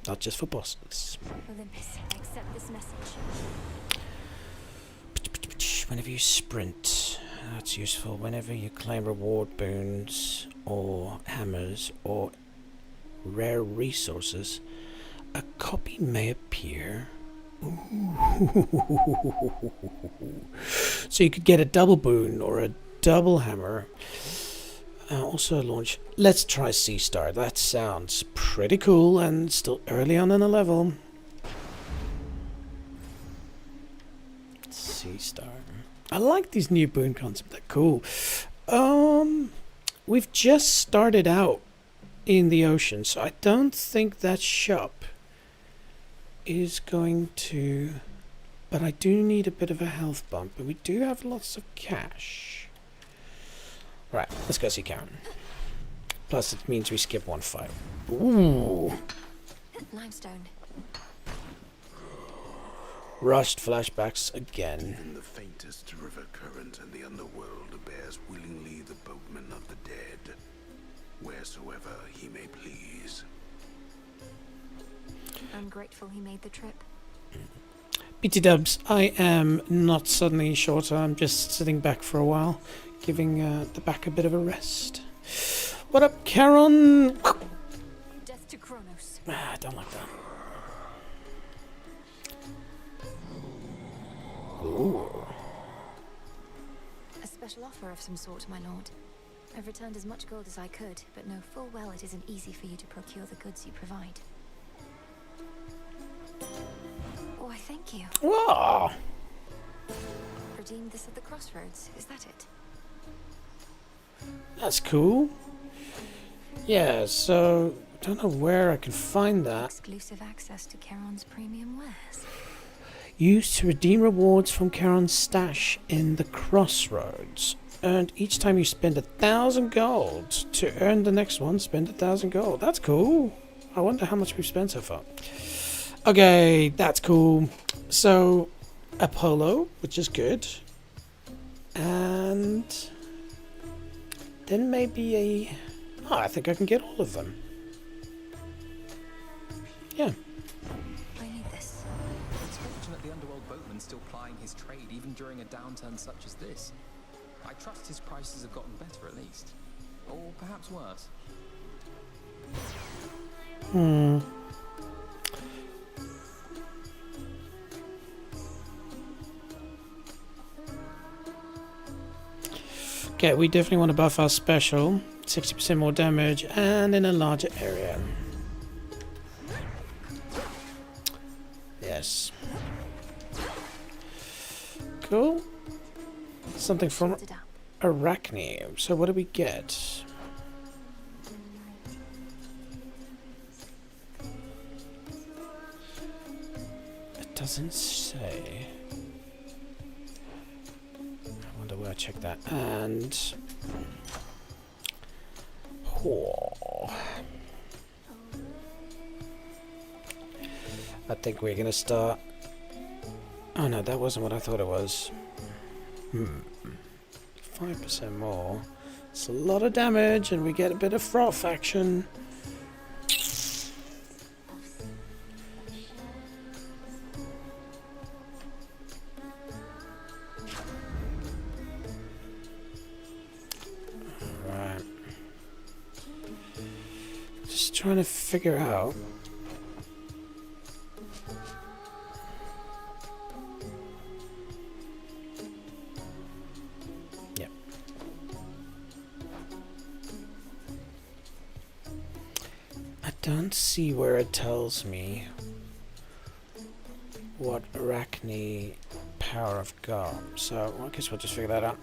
not just for bosses. Olympus, accept this message. Whenever you sprint, that's useful. Whenever you claim reward boons or hammers or rare resources, a copy may appear. So you could get a double boon or a double hammer. Also launch. Let's try Sea Star. That sounds pretty cool and still early on in the level. Sea Star. I like these new boon concepts. They're cool. We've just started out in the ocean, so I don't think that shop is going to, but I do need a bit of a health bump, and we do have lots of cash. Right, let's go see Karen. Plus it means we skip one fight. Ooh. Limestone. Rushed flashbacks again. Even the faintest river current in the underworld bears willingly the boatman of the dead, wheresoever he may please. I'm grateful he made the trip. BT Dubs, I am not suddenly shorter. I'm just sitting back for a while, giving the back a bit of a rest. What up, Charon? Death to Kronos. I don't like that. Ooh. A special offer of some sort, my lord. I've returned as much gold as I could, but know full well it isn't easy for you to procure the goods you provide. Why, thank you. Whoa. Redeemed this at the crossroads, is that it? That's cool. Yeah, so don't know where I can find that. Exclusive access to Charon's premium wares. Used to redeem rewards from Charon's stash in the crossroads. Earned each time you spend 1,000 gold. To earn the next one, spend 1,000 gold. That's cool. I wonder how much we've spent so far. Okay, that's cool. So, Apollo, which is good. And then maybe a... Oh, I think I can get all of them. Yeah. I need this. It's fortunate the underworld boatman's still plying his trade even during a downturn such as this. I trust his prices have gotten better at least. Or perhaps worse. Okay, we definitely want to buff our special. 60% more damage and in a larger area. Yes. Cool. Something from Arachne. So what do we get? It doesn't say. I wonder where I check that. And I think we're gonna start. Oh no, that wasn't what I thought it was. 5% more. It's a lot of damage, and we get a bit of froth action. trying to figure out. Yep. I don't see where it tells me what Arachne power I've got, so I guess we'll just figure that out.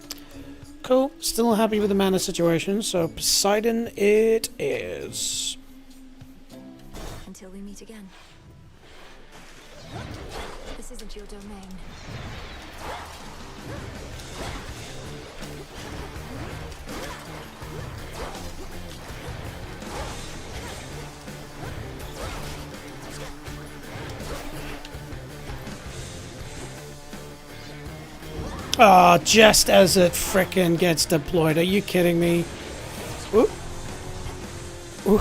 Cool, still happy with the mana situation, so Poseidon it is. Until we meet again. This isn't your domain. Oh, just as it frickin' gets deployed. Are you kidding me? Ooh. Ooh.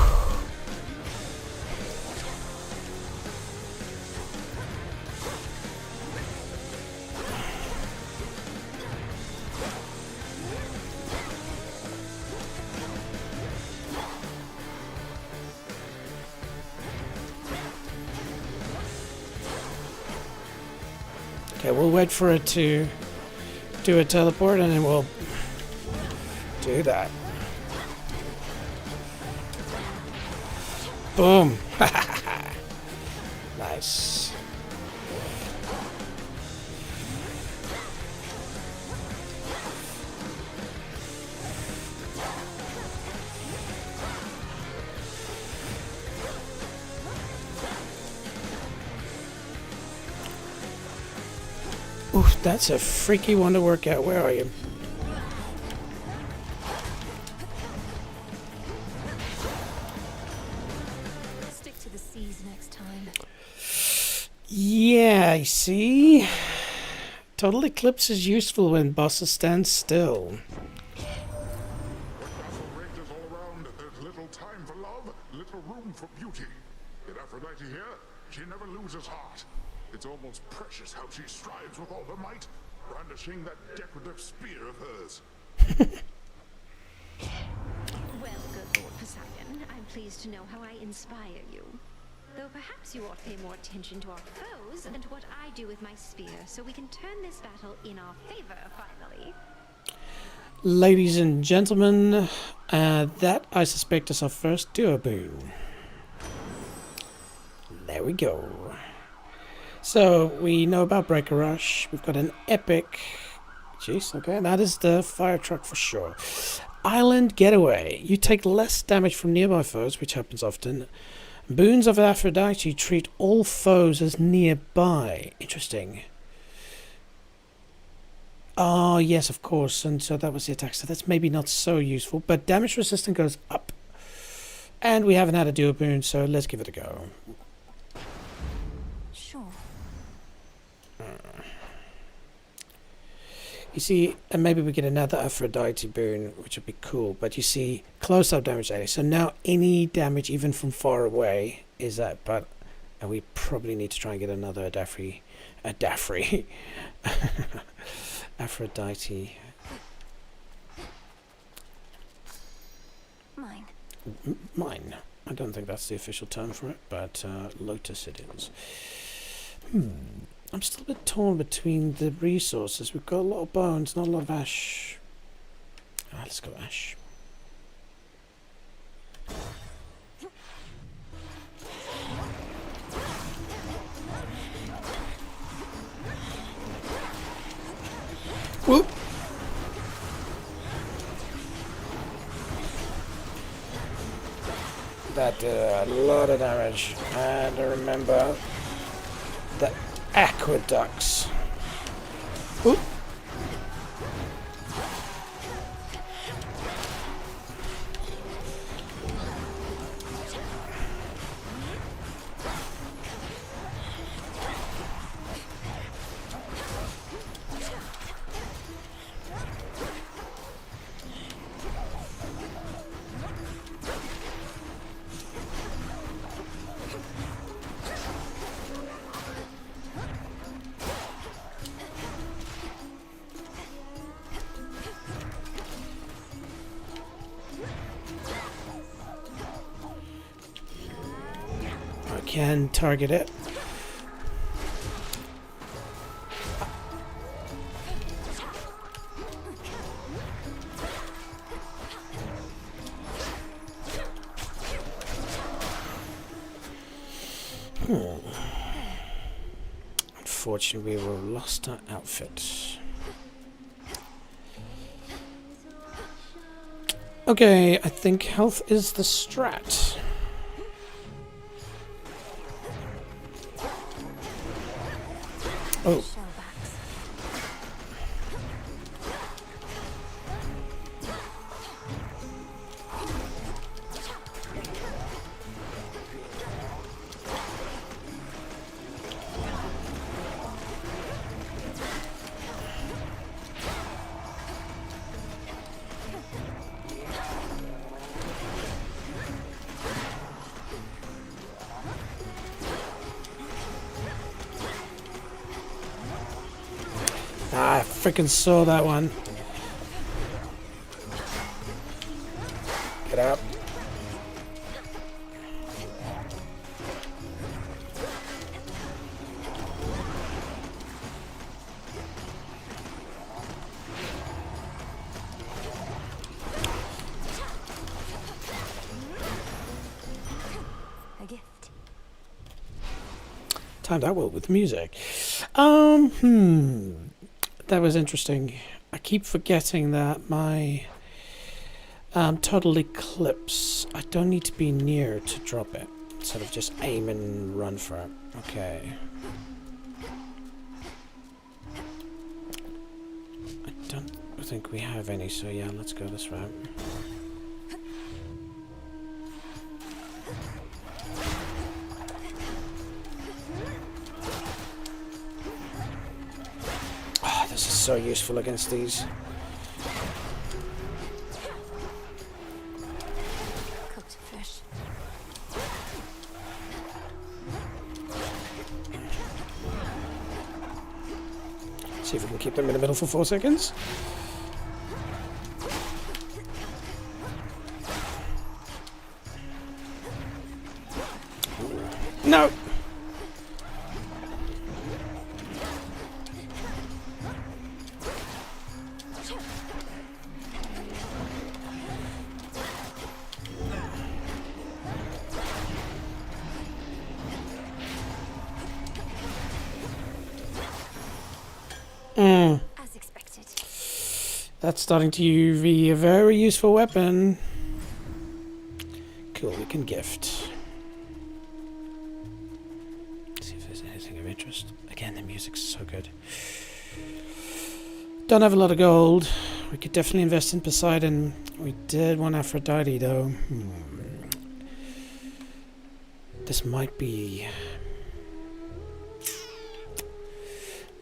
Okay, we'll wait for it to do a teleport and then we'll do that. Boom. Nice. Oof, that's a freaky one to work out. Where are you? Stick to the seas next time. Yeah, I see. Total Eclipse is useful when bosses stand still. Rages all around. There's little time for love, little room for beauty. Yet Aphrodite here, she never loses heart. It's almost precious how she strives with all her might, brandishing that decorative spear of hers. Well, good Lord Poseidon, I'm pleased to know how I inspire you. Though perhaps you ought to pay more attention to our foes and to what I do with my spear, so we can turn this battle in our favor, finally. Ladies and gentlemen, that I suspect is our first duo boon. There we go. So we know about Breaker Rush. We've got an epic. Jeez, okay, that is the fire truck for sure. Island Getaway. You take less damage from nearby foes, which happens often. Boons of Aphrodite treat all foes as nearby. Interesting. Oh, yes, of course. And so that was the attack. So that's maybe not so useful. But damage resistance goes up. And we haven't had a duo boon, so let's give it a go. Sure. You see, and maybe we get another Aphrodite boon, which would be cool. But you see, close-up damage 80. So now any damage, even from far away, is that. But we probably need to try and get another Aphrodite. Mine. Mine. I don't think that's the official term for it, but Lotus it is. I'm still a bit torn between the resources. We've got a lot of bones, not a lot of ash. Let's go ash. Whoop. That did a lot of damage. And remember the aqueducts. Oop. can target it. Unfortunately, we lost our outfit. Okay, I think health is the strat. Oh. I freaking saw that one. Get up. A gift. Timed out well with music. That was interesting. I keep forgetting that my total eclipse, I don't need to be near to drop it. Instead of just aim and run for it. Okay. I don't think we have any, so yeah, let's go this route. This is so useful against these. Cooked fish. See if we can keep them in the middle for 4 seconds. No! As expected. That's starting to be a very useful weapon. Cool, we can gift. See if there's anything of interest. Again, the music's so good. Don't have a lot of gold. We could definitely invest in Poseidon. We did want Aphrodite, though. This might be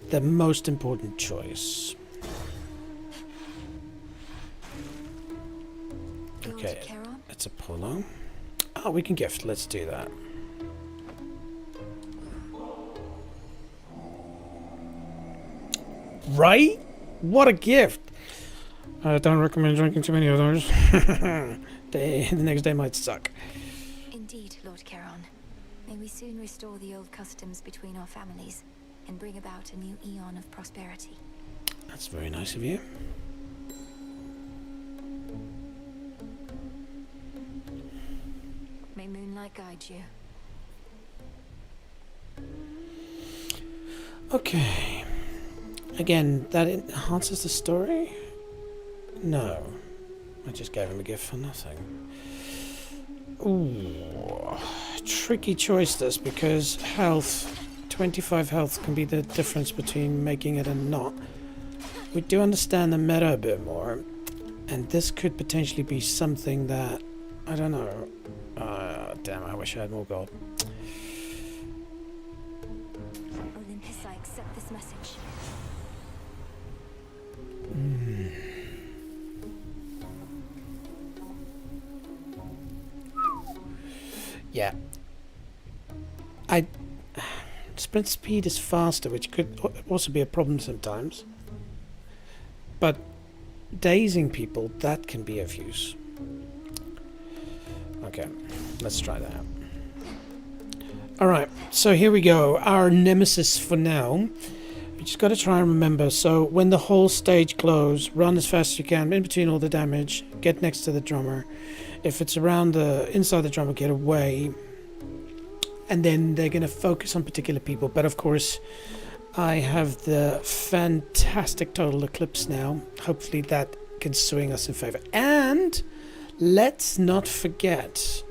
the most important choice. Okay, it's Apollo. Oh, we can gift. Let's do that. Right? What a gift! I don't recommend drinking too many of those. The next day might suck. Indeed, Lord Charon. May we soon restore the old customs between our families and bring about a new eon of prosperity. That's very nice of you. May moonlight guide you. Okay. Again, that enhances the story? No. I just gave him a gift for nothing. Ooh. Tricky choice this, because health, 25 health can be the difference between making it and not. We do understand the meta a bit more, and this could potentially be something that, I don't know. Damn, I wish I had more gold. Olympus, I accept this message. Yeah. Sprint speed is faster, which could also be a problem sometimes. But dazing people, that can be of use. Okay, let's try that out. Alright, so here we go. Our nemesis for now. We just got to try and remember. So when the whole stage glows, run as fast as you can in between all the damage. Get next to the drummer. If it's around the inside the drummer, get away. And then they're going to focus on particular people. But of course, I have the fantastic total eclipse now. Hopefully that can swing us in favor. And let's not forget,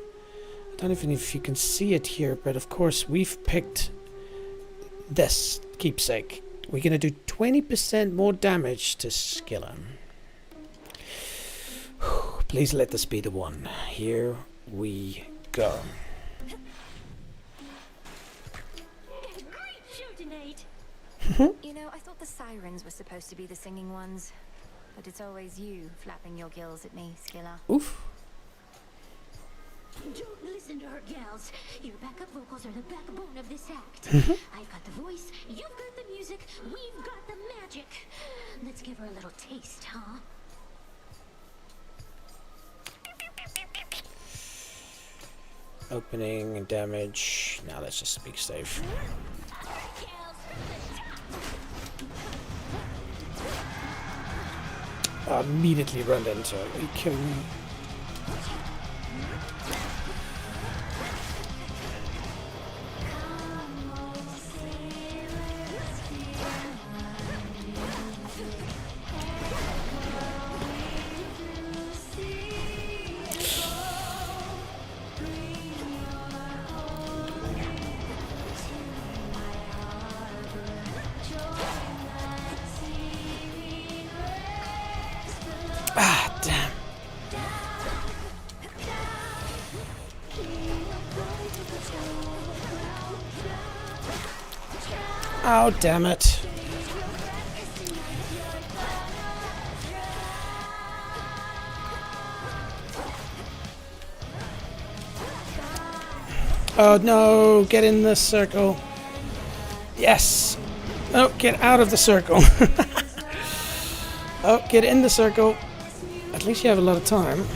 I don't even know if you can see it here, but of course we've picked this keepsake. We're going to do 20% more damage to Skilla. Please let this be the one. Here we go. You know, I thought the sirens were supposed to be the singing ones, but it's always you flapping your gills at me, Skilla. Oof. Don't listen to her, gals. Your backup vocals are the backbone of this act. I've got the voice, you've got the music, we've got the magic. Let's give her a little taste, huh? Opening and damage. Now let's just speak safe. Immediately run into it. Are you kidding me? Ah, damn. Oh, damn it. Oh, no. Get in the circle. Yes. No, get out of the circle. Oh, get in the circle. At least you have a lot of time.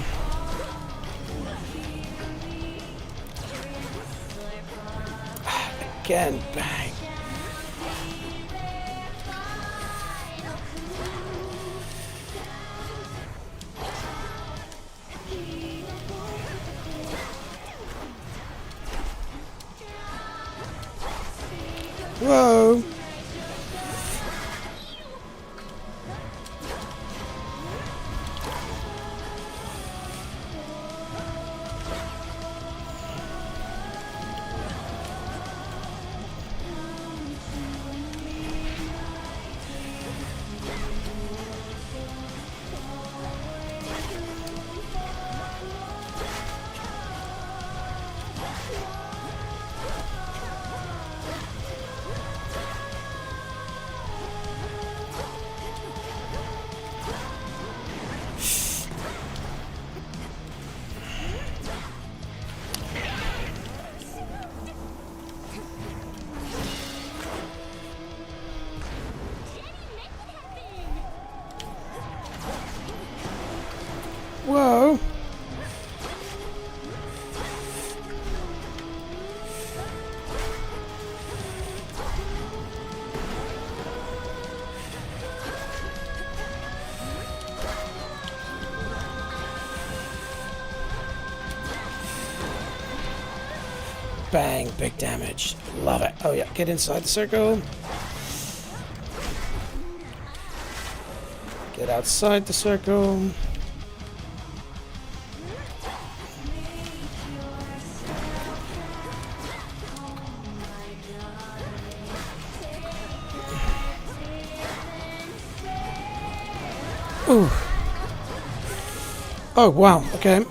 Again, bang. Whoa. Whoa. Bang, big damage. Love it. Oh yeah, get inside the circle. Get outside the circle. Ooh. Oh, wow. Okay.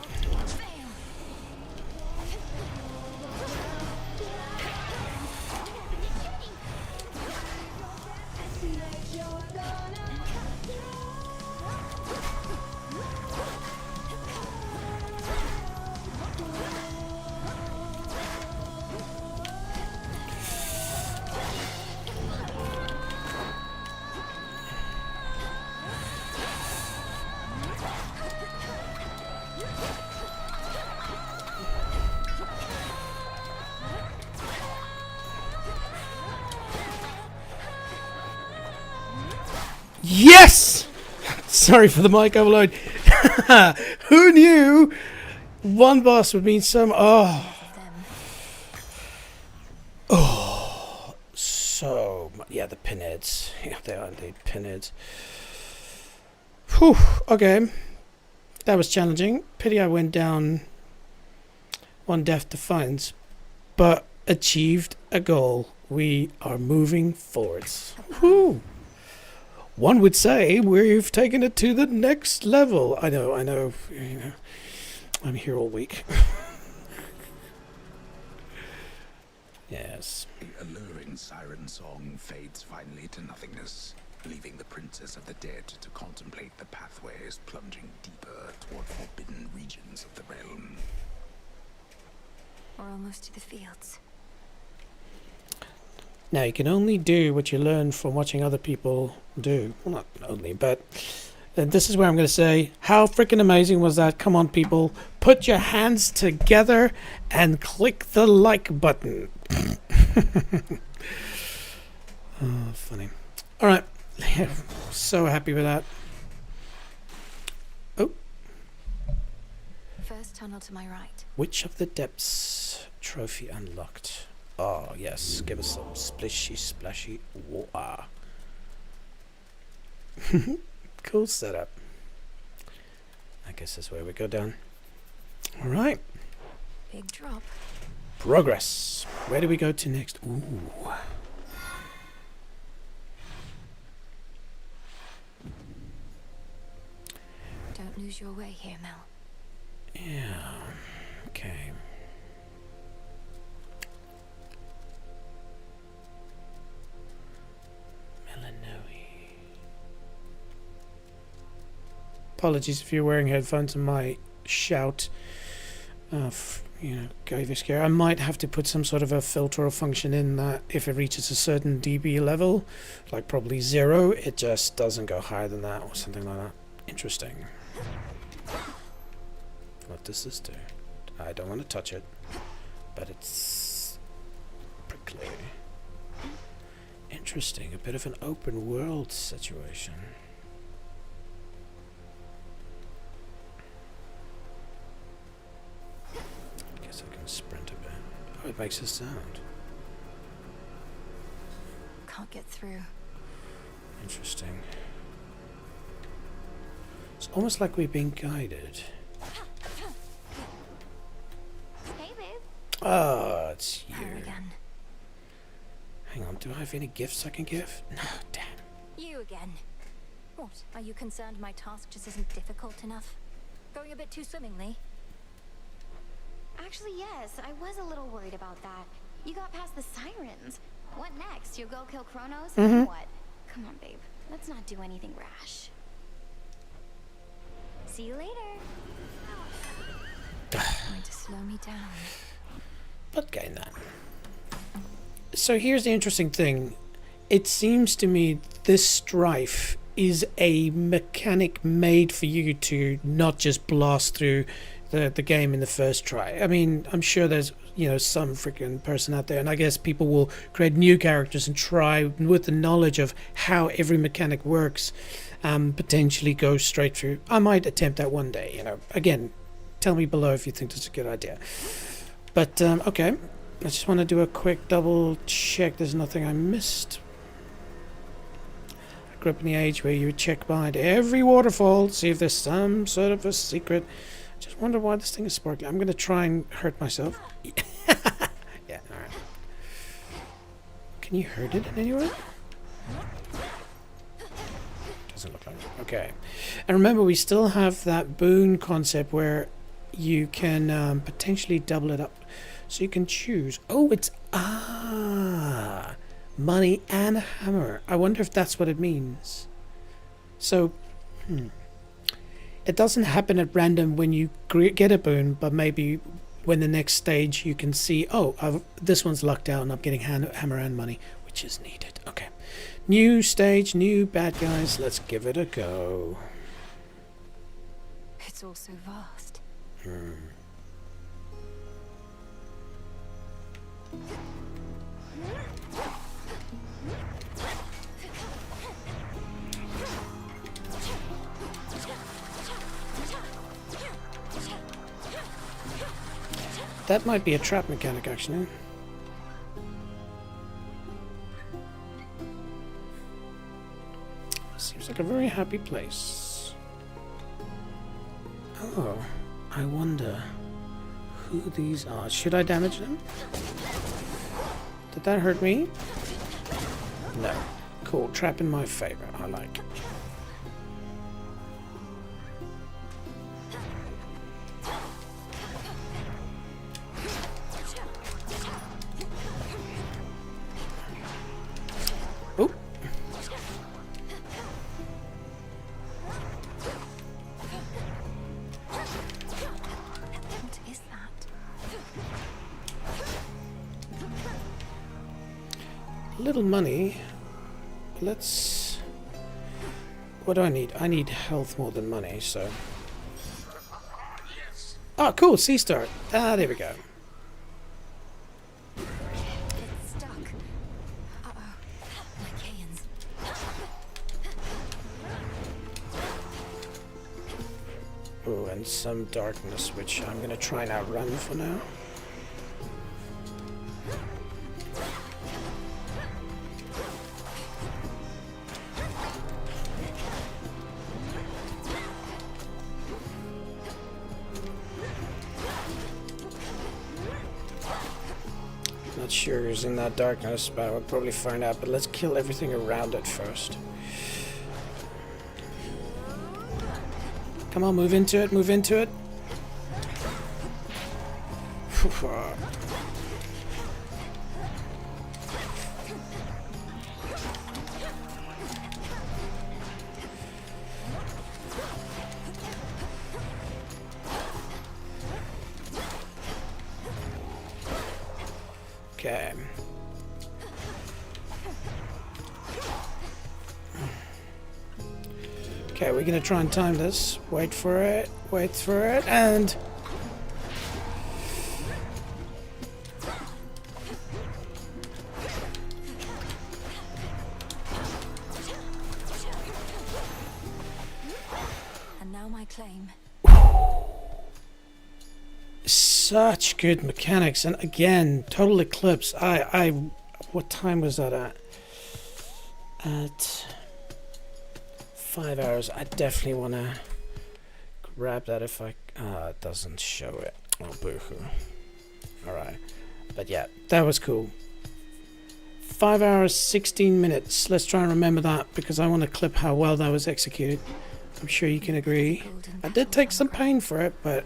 Yes! Sorry for the mic overload. Who knew one boss would mean so much? Oh, so much. Yeah, the pinheads. Yeah, they are indeed pinheads. Whew, okay. That was challenging. Pity I went down one death to Defiance, but achieved a goal. We are moving forwards. Whew. One would say we've taken it to the next level. I know. You know, I'm here all week. Yes. The alluring siren song fades finally to nothingness, leaving the princess of the dead to contemplate the pathways plunging deeper toward forbidden regions of the realm. We're almost to the fields. Now, you can only do what you learn from watching other people do. Well, not only, but this is where I'm going to say, how freaking amazing was that? Come on, people. Put your hands together and click the like button. Oh, funny. All right. So happy with that. Oh. First tunnel to my right. Witch of the Depths trophy unlocked. Oh, yes. Give us some splishy, splashy water. Cool setup. I guess that's where we go down. All right. Big drop. Progress. Where do we go to next? Ooh. Don't lose your way here, Mel. Yeah. Okay. Apologies if you're wearing headphones and my shout, gave you a scare. I might have to put some sort of a filter or function in that if it reaches a certain dB level, like probably 0, it just doesn't go higher than that or something like that. Interesting. What does this do? I don't want to touch it, but it's prickly. Interesting, a bit of an open world situation. Guess I can sprint a bit. Oh, it makes a sound. Can't get through. Interesting. It's almost like we're being guided. Hey, babe. Oh, it's you. Her again. Hang on, do I have any gifts I can give? No, damn. You again. What? Are you concerned my task just isn't difficult enough? Going a bit too swimmingly? Actually, yes. I was a little worried about that. You got past the sirens. What next? You'll go kill Kronos? Mm-hmm. What? Come on, babe. Let's not do anything rash. See you later. Going to slow me down. But getting that. So here's the interesting thing. It seems to me this strife is a mechanic made for you to not just blast through the game in the first try. I mean, I'm sure there's, some freaking person out there, and I guess people will create new characters and try with the knowledge of how every mechanic works, potentially go straight through. I might attempt that one day, Again, tell me below if you think that's a good idea. But, okay. I just want to do a quick double check there's nothing I missed. I grew up in the age where you would check behind every waterfall, see if there's some sort of a secret. Just wonder why this thing is sparkling. I'm going to try and hurt myself. Yeah, alright. Can you hurt it in any way? Doesn't look like it. Okay. And remember, we still have that boon concept where you can potentially double it up. So you can choose. Oh, it's money and a hammer. I wonder if that's what it means. So, it doesn't happen at random when you get a boon, but maybe when the next stage you can see, this one's locked out and I'm getting hammer and money, which is needed. Okay. New stage, new bad guys. Let's give it a go. It's all so vast. That might be a trap mechanic, actually. Seems like a very happy place. Oh, I wonder who these are. Should I damage them? Did that hurt me? No. Cool. Trap in my favor. I like it. Oh. What is that? Little money. Let's... What do I need? I need health more than money, so... Oh, cool! Sea Star! Ah, there we go. It's stuck. Uh-oh. My cans. Oh, and some darkness, which I'm gonna try and outrun for now. Not sure who's in that darkness, but we'll probably find out. But let's kill everything around it first. Come on, move into it, move into it. Okay. Okay, we're gonna try and time this. Wait for it, and... And now my claim. Such good mechanics, and again, total eclipse. What time was that at? At 5 hours. I definitely want to grab that if I... it doesn't show it. Oh, boo-hoo. Alright. But yeah, that was cool. 5 hours, 16 minutes. Let's try and remember that, because I want to clip how well that was executed. I'm sure you can agree. I did take some pain for it, but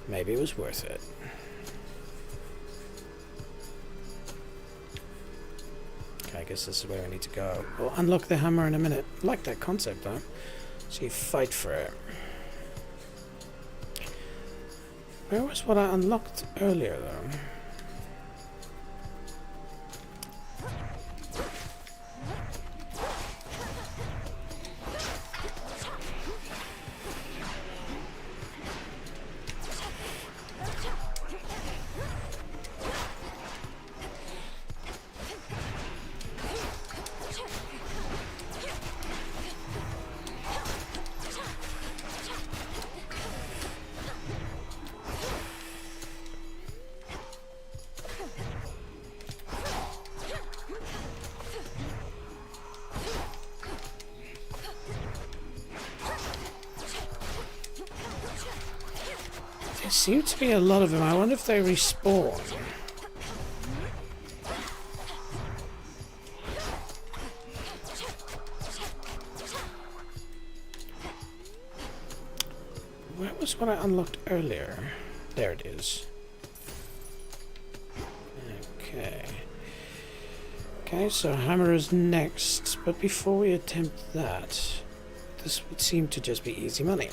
maybe it was worth it. Okay, I guess this is where we need to go. We'll unlock the hammer in a minute. I like that concept, though. So you fight for it. Where was what I unlocked earlier, though? There seem to be a lot of them. I wonder if they respawn. Where was what I unlocked earlier? There it is. Okay. Okay, so hammer is next. But before we attempt that, this would seem to just be easy money.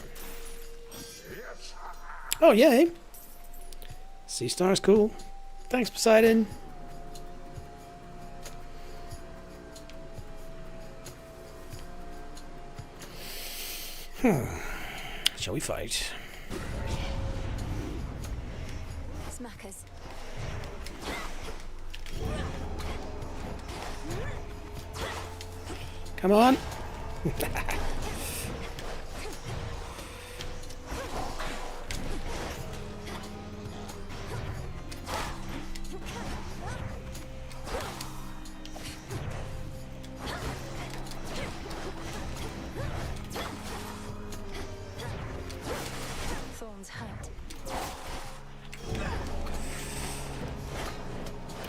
Oh, yay! Sea Star's cool. Thanks, Poseidon. Shall we fight? Smackers. Come on.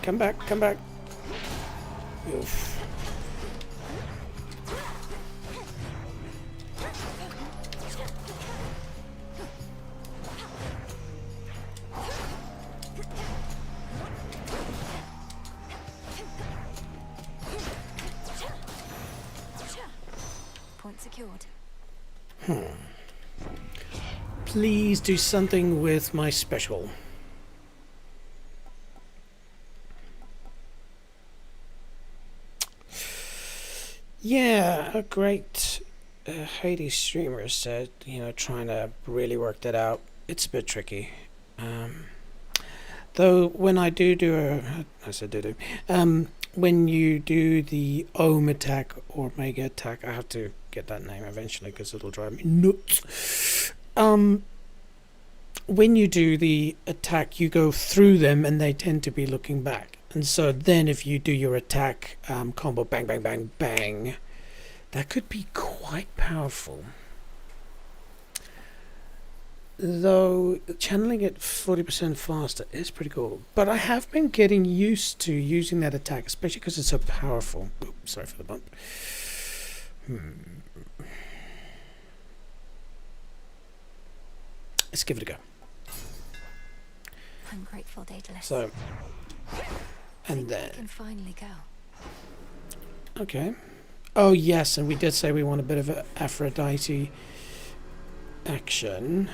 Come back, come back. Oof. Point secured. Please do something with my special. Yeah, a great Hades streamer said, you know, trying to really work that out. It's a bit tricky. Though when I do I said do, when you do the Ohm attack or Mega attack, I have to get that name eventually because it'll drive me nuts. When you do the attack, you go through them and they tend to be looking back. And so then if you do your attack combo, bang, bang, bang, bang, that could be quite powerful. Though channeling it 40% faster is pretty cool. But I have been getting used to using that attack, especially because it's so powerful. Oops, sorry for the bump. Let's give it a go. I'm grateful, Daedalus. So, and then I can finally go. Okay. Oh yes, and we did say we want a bit of a Aphrodite action.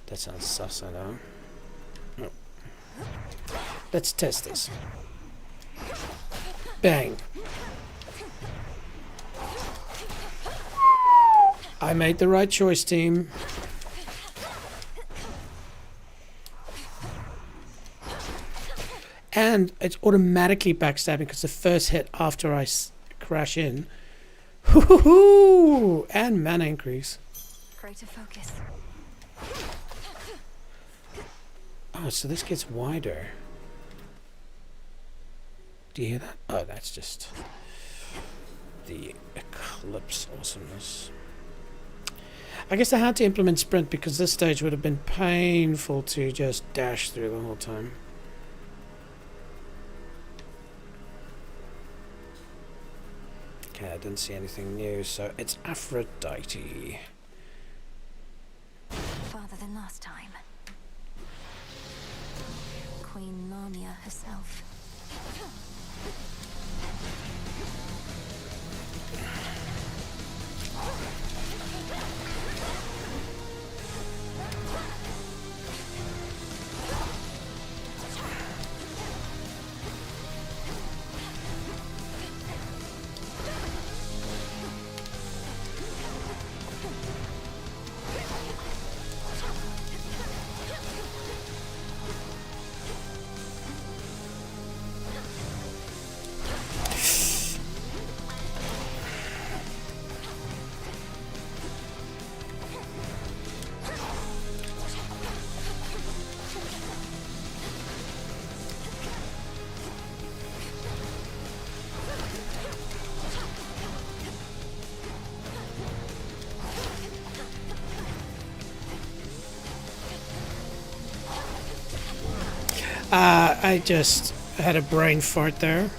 That sounds sus, I know. Oh. Let's test this. Bang. I made the right choice, team. And it's automatically backstabbing because the first hit after I crash in. Hoo-hoo-hoo! And mana increase. Greater focus. Oh, so this gets wider. Do you hear that? Oh, that's just the eclipse awesomeness. I guess I had to implement sprint because this stage would have been painful to just dash through the whole time. Okay, I didn't see anything new, so it's Aphrodite. Farther than last time. Queen Lamia herself. I just had a brain fart there.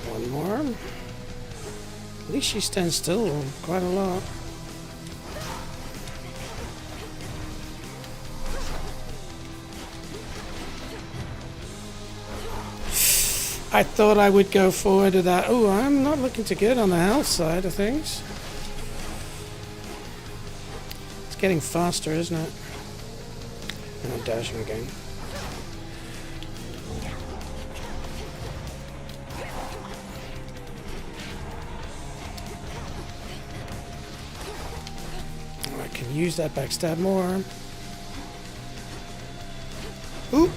One more. At least she stands still quite a lot. I thought I would go forward to that. Oh, I'm not looking too good on the health side of things. It's getting faster, isn't it? And I'm dashing again. I can use that backstab more. Ooh.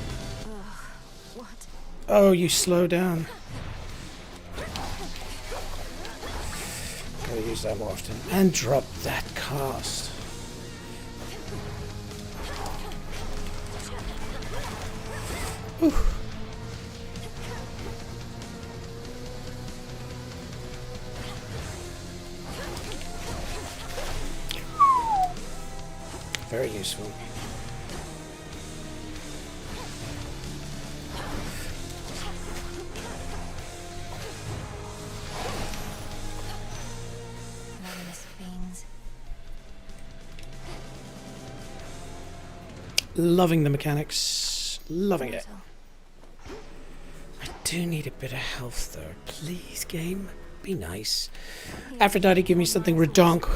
Oh, you slow down. use that more often. And drop that cast. Ooh. Very useful. Loving the mechanics. Loving it. I do need a bit of health though. Please, game. Be nice. Aphrodite, give me something redonk.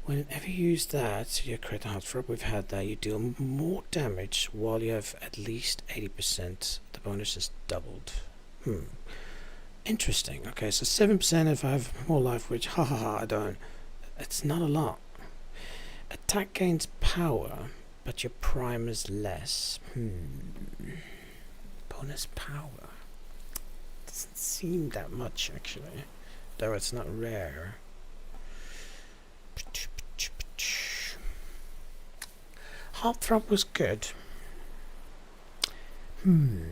Whenever you use that, your crit health drop, we've had that, you deal more damage while you have at least 80%. The bonus is doubled. Interesting. Okay, so 7% if I have more life, which, I don't. It's not a lot. Attack gains power, but your prime is less. Bonus power. Doesn't seem that much, actually. Though it's not rare. Heartthrob was good. Your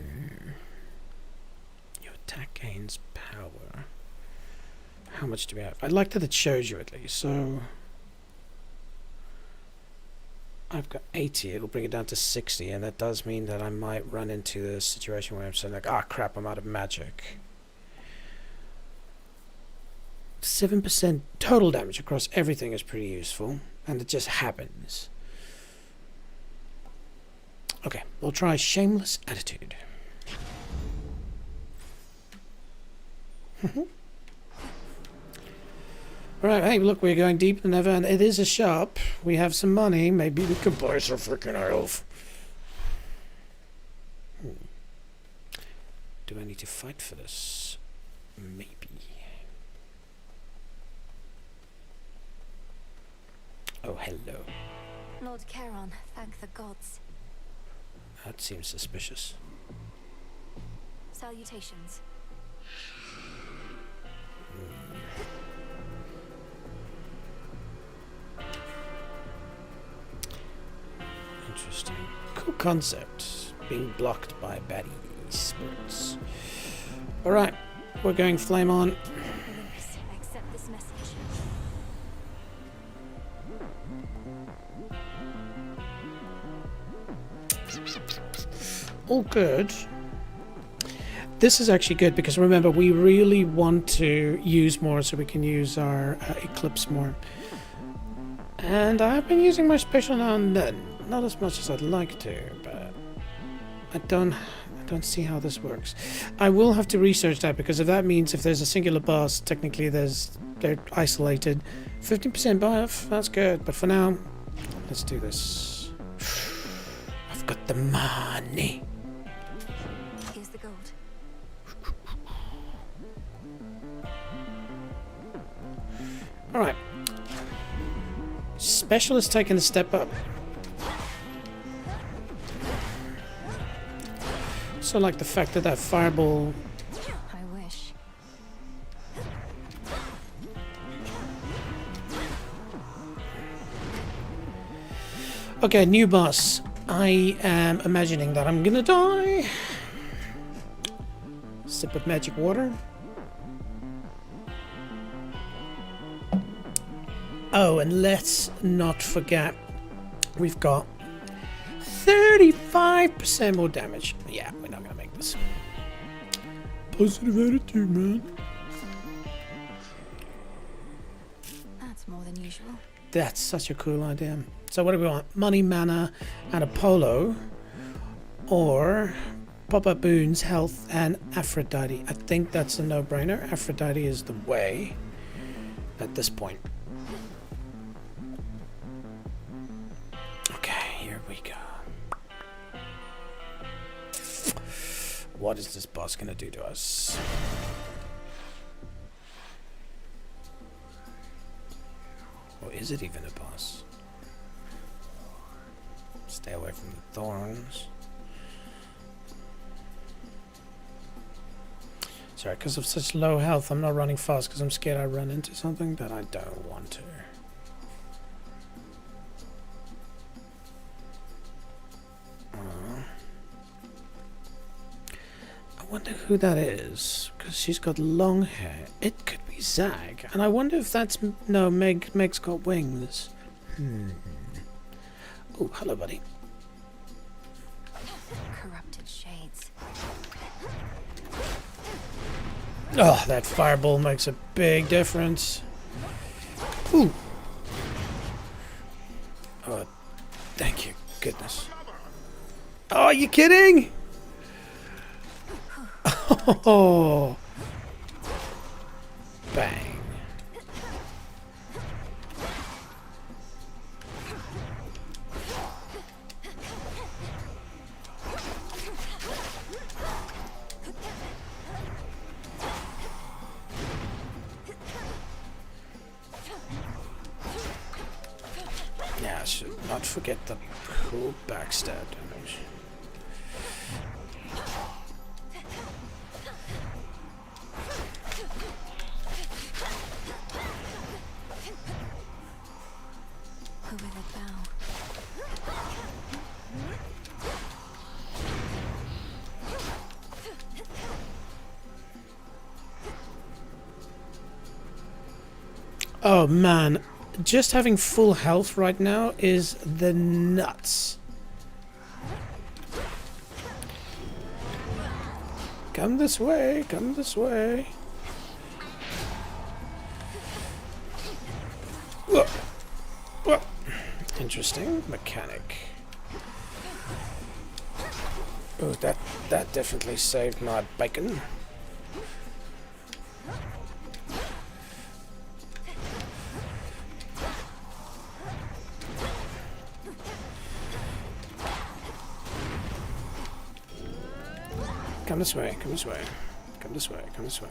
attack gains power. How much do we have? I like that it shows you at least. So I've got 80. It'll bring it down to 60, and that does mean that I might run into the situation where I'm saying like, ah, crap, I'm out of magic. 7% total damage across everything is pretty useful, and it just happens. Okay, we'll try Shameless Attitude. Right, hey, look, we're going deeper than ever, and it is a shop. We have some money. Maybe we can buy some freaking elf. Do I need to fight for this? Maybe. Oh, hello. Lord Charon, thank the gods. That seems suspicious. Salutations. Interesting. Cool concept. Being blocked by baddie spirits. Alright, we're going flame on. Accept this message. All good. This is actually good because remember, we really want to use more so we can use our Eclipse more. And I've been using my special now and then. Not as much as I'd like to, but I don't see how this works. I will have to research that, because if that means if there's a singular boss, technically they're isolated. 15% buff, that's good. But for now, let's do this. I've got the money. Here's the gold. All right. Special has taken a step up. So like the fact that fireball. I wish. Okay, new boss. I am imagining that I'm gonna die. Sip of magic water. Oh, and let's not forget, we've got 35% more damage. Yeah, we're not gonna make this. Positive attitude, man. That's more than usual. That's such a cool idea. So what do we want? Money, mana, and Apollo, or pop-up boons, health, and Aphrodite. I think that's a no-brainer. Aphrodite is the way at this point. What is this boss gonna do to us? Or is it even a boss? Stay away from the thorns. Sorry, because of such low health, I'm not running fast because I'm scared I run into something that I don't want to. I wonder who that is, because she's got long hair. It could be Zag, and I wonder if that's... No, Meg's got wings. Oh, hello, buddy. Corrupted shades. Oh, that fireball makes a big difference. Ooh. Oh, thank you, goodness. Oh, are you kidding? Oh. Bang. Yeah, I should not forget the cool backstab damage. Who will it bow? Oh man, just having full health right now is the nuts. Come this way, come this way. Whoa. Whoa. Interesting mechanic. Oh, that definitely saved my bacon. Come this way, come this way, come this way, come this way.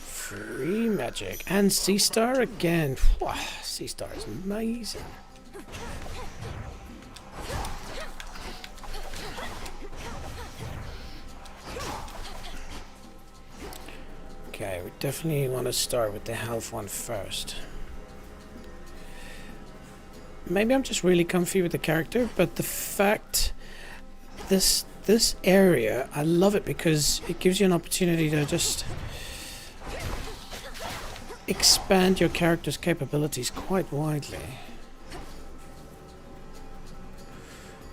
Free magic and Sea Star again. Wow, Sea Star is amazing. Okay, we definitely want to start with the health one first. Maybe I'm just really comfy with the character, but the fact this area, I love it because it gives you an opportunity to just expand your character's capabilities quite widely.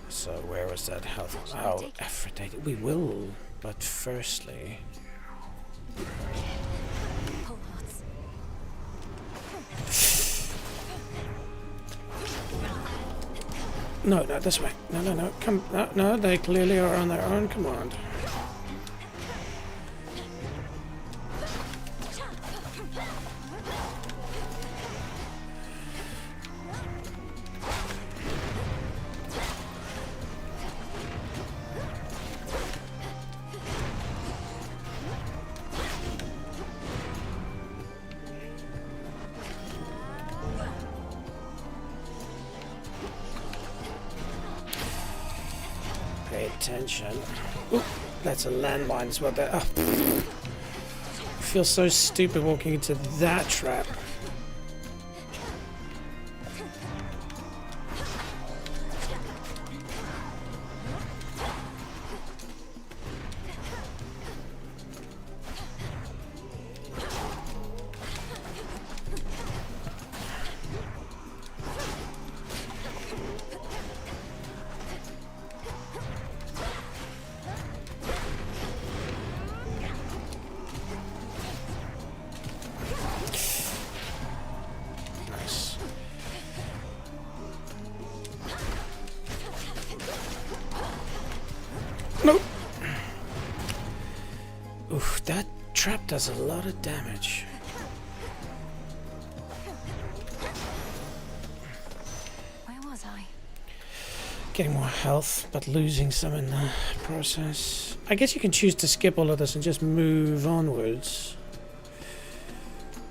So where was that health? Oh, Aphrodite. We will, but firstly... No, no, this way. No, no, no. Come, no, no, they clearly are on their own command. Pay attention. Ooh, that's a landmine as well. That, oh, I feel so stupid walking into that trap. Nope. Oof, that trap does a lot of damage. Where was I? getting more health, but losing some in the process. I guess you can choose to skip all of this and just move onwards.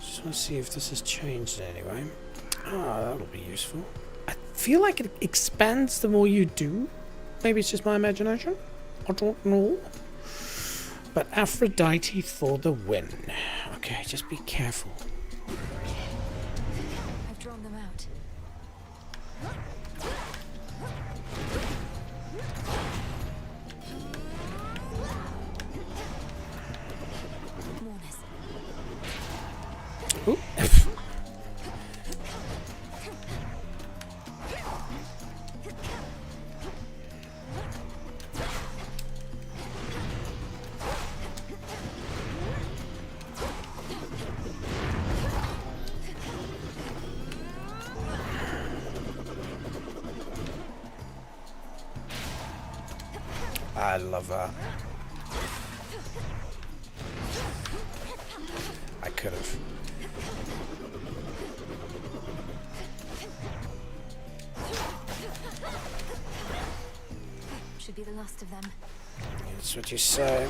Just want to see if this has changed in any way. Ah, that'll be useful. I feel like it expands the more you do. Maybe it's just my imagination. I don't know. But Aphrodite for the win. Okay, just be careful. I've drawn them out. Ooh. I love that. I could have. Should be the last of them. That's what you say.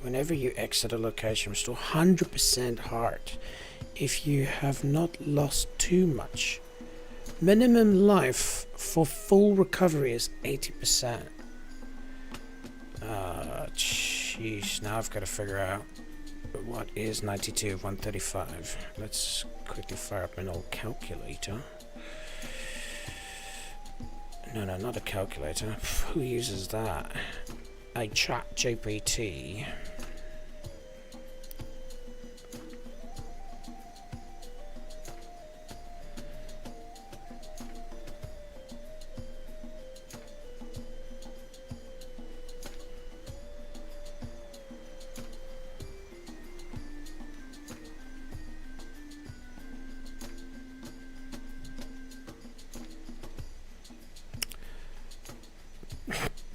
Whenever you exit a location, restore 100% heart if you have not lost too much. Minimum life for full recovery is 80%. Jeez, now I've got to figure out what is 92 of 135. Let's quickly fire up an old calculator. No, not a calculator. Who uses that? A chat GPT.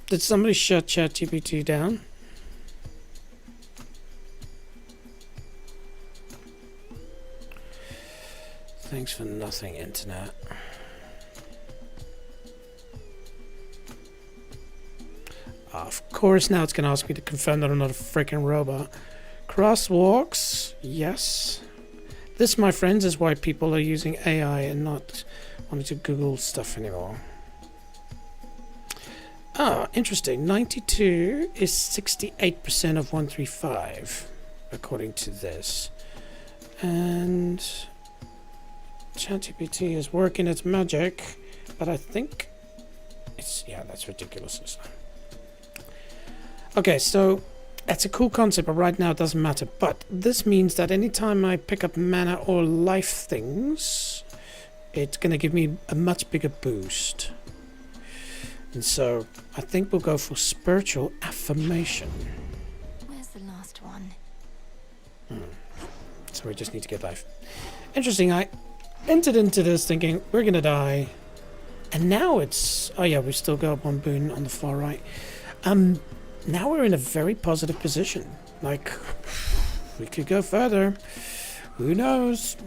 Did somebody shut ChatGPT down? Thanks for nothing, internet. Of course, now it's going to ask me to confirm that I'm not a freaking robot. Crosswalks, yes. This, my friends, is why people are using AI and not wanting to Google stuff anymore. Ah, interesting. 92 is 68% of 135, according to this. And ChatGPT is working its magic, but I think it's, yeah, that's ridiculous. Okay, so that's a cool concept, but right now it doesn't matter. But this means that anytime I pick up mana or life things, it's going to give me a much bigger boost. And so I think we'll go for spiritual affirmation. Where's the last one? So we just need to get life. Interesting. I entered into this thinking we're going to die. And now it's... Oh yeah, we still got one boon on the far right. Now we're in a very positive position. Like, we could go further. Who knows?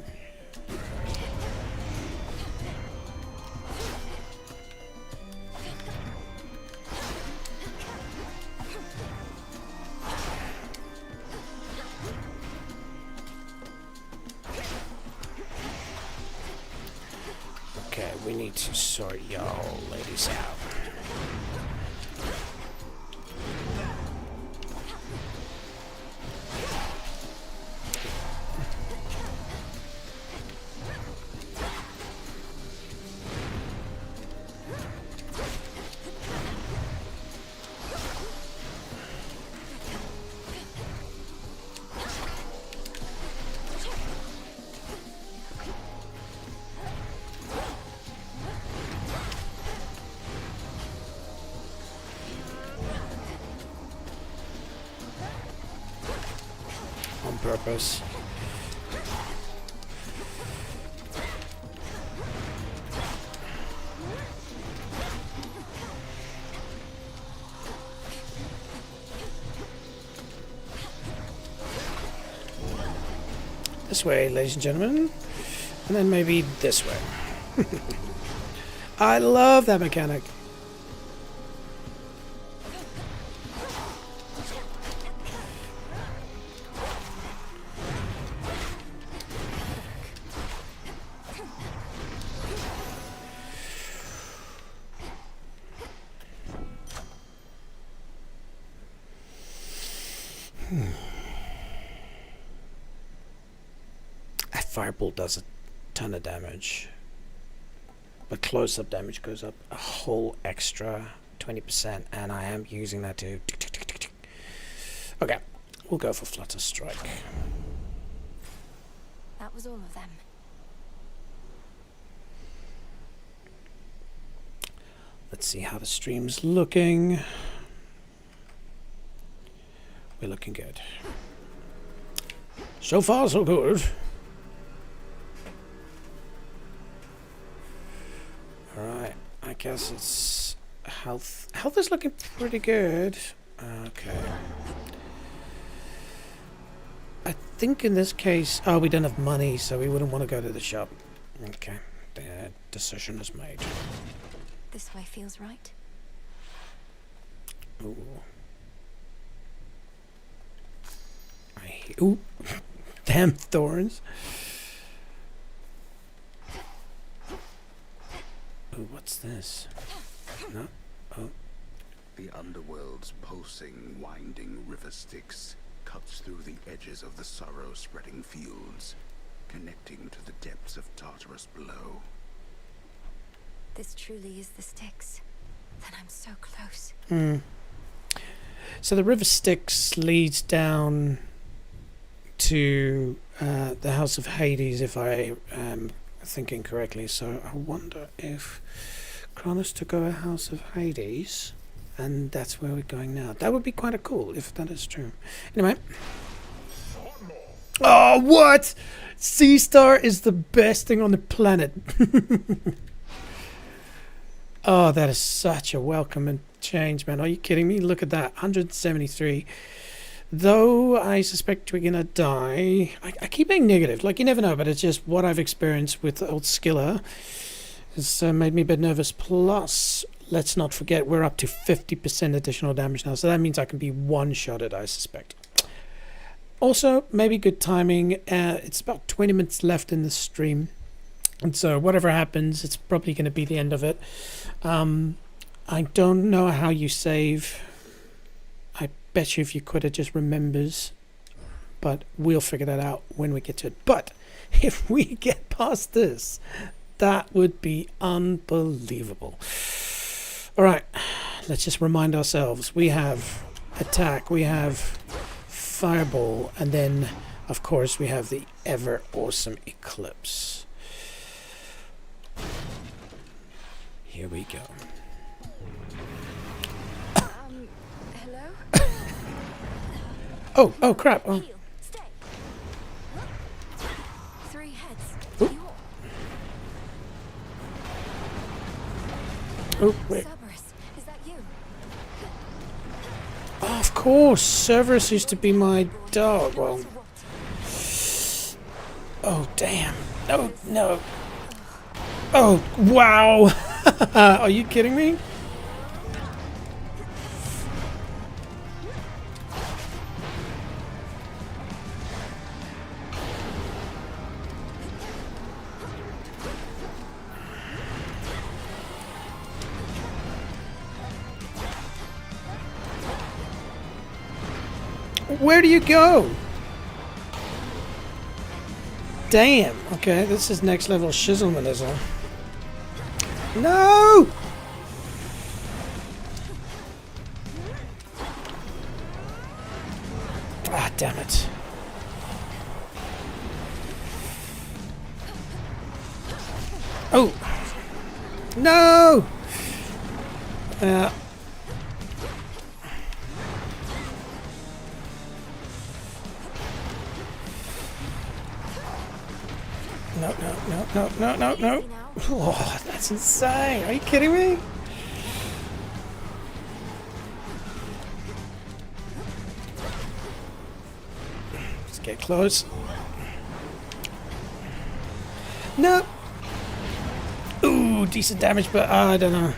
Okay, we need to sort y'all ladies out. purpose. This way, ladies and gentlemen. And then maybe this way. I love that mechanic. That fireball does a ton of damage. But close-up damage goes up a whole extra 20%, and I am using that to... Okay, we'll go for Flutter Strike. That was all of them. Let's see how the stream's looking. We're looking good. So far, so good. Alright, I guess it's health. Health is looking pretty good. Okay. I think in this case, oh, we don't have money, so we wouldn't want to go to the shop. Okay, the decision is made. This way feels right. Ooh. Ooh. Damn thorns. Ooh, what's this? No? Oh. The underworld's pulsing, winding river Styx cuts through the edges of the sorrow-spreading fields, connecting to the depths of Tartarus below. This truly is the Styx. Then I'm so close. So the river Styx leads down to the House of Hades, if I am thinking correctly. So I wonder if Kronos to go to House of Hades, and that's where we're going now. That would be quite a cool if that is true. Anyway. Oh, what? Sea Star is the best thing on the planet. Oh, that is such a welcome change, man. Are you kidding me? Look at that. 173. Though I suspect we're gonna die. I keep being negative. Like, you never know, but it's just what I've experienced with old Skiller. It's made me a bit nervous. Plus, let's not forget, we're up to 50% additional damage now. So that means I can be one-shotted, I suspect. Also, maybe good timing. It's about 20 minutes left in the stream. And so whatever happens, it's probably going to be the end of it. I don't know how you save. I bet you if you quit it just remembers. But we'll figure that out when we get to it. But if we get past this, that would be unbelievable. All right, let's just remind ourselves. We have attack, we have fireball, and then, of course, we have the ever awesome eclipse. Here we go. Hello? Oh crap. Oh. Stay. Three heads. Oop. Oh, wait. Cerberus, is that you? Oh, of course. Cerberus used to be my dog. Well. Oh, damn. No, no. Oh, wow. Are you kidding me? Where do you go? Damn. Okay, this is next level shizzlemanism. No! Ah, damn it. Oh! No! No, no, no, no. Oh, that's insane. Are you kidding me? Let's get close. No. Ooh, decent damage, but I don't know.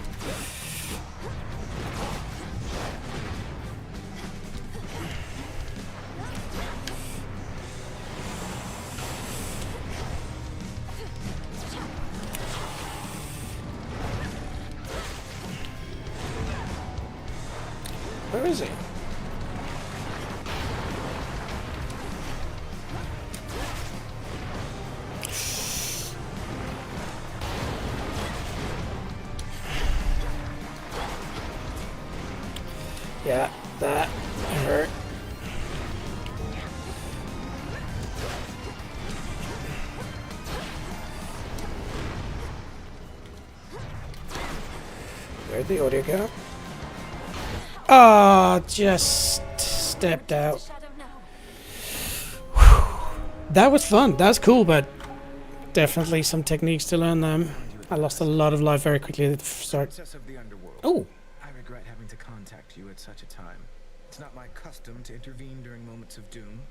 Where is he? Yeah, that hurt. Where'd the audio go? Oh, just stepped out. That was fun. That was cool, but definitely some techniques to learn them. I lost a lot of life very quickly at the start. Princess of the Underworld. Oh. I regret having to contact you at such a time. It's not my custom to intervene during moments of doom,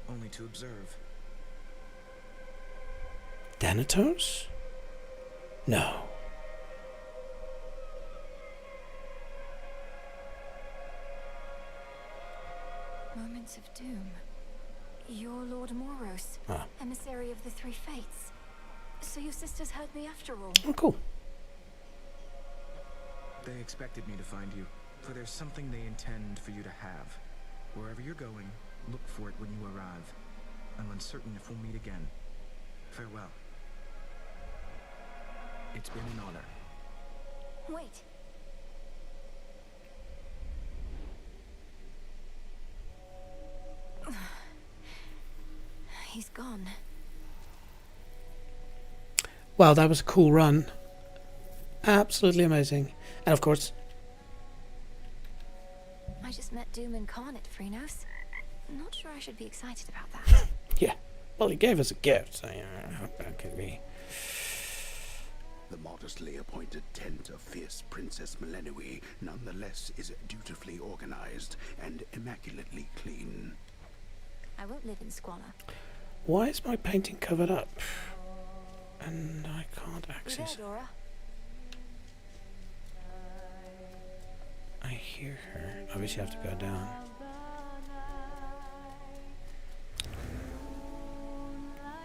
only to observe. Thanatos? No. Moments of doom. You're Lord Moros, emissary of the Three Fates. So your sisters heard me after all. Oh, cool. They expected me to find you, for there's something they intend for you to have. Wherever you're going, look for it when you arrive. I'm uncertain if we'll meet again. Farewell. It's been an honor. Wait. He's gone. Wow, that was a cool run. Absolutely amazing. And of course... I just met Doom Incarnate, Phrynos. Not sure I should be excited about that. Yeah. Well, he gave us a gift, so yeah, how bad could it be? The modestly appointed tent of fierce Princess Melenui nonetheless is dutifully organized and immaculately clean. I won't live in squalor. Why is my painting covered up? And I can't access it. I hear her. Obviously I have to go down.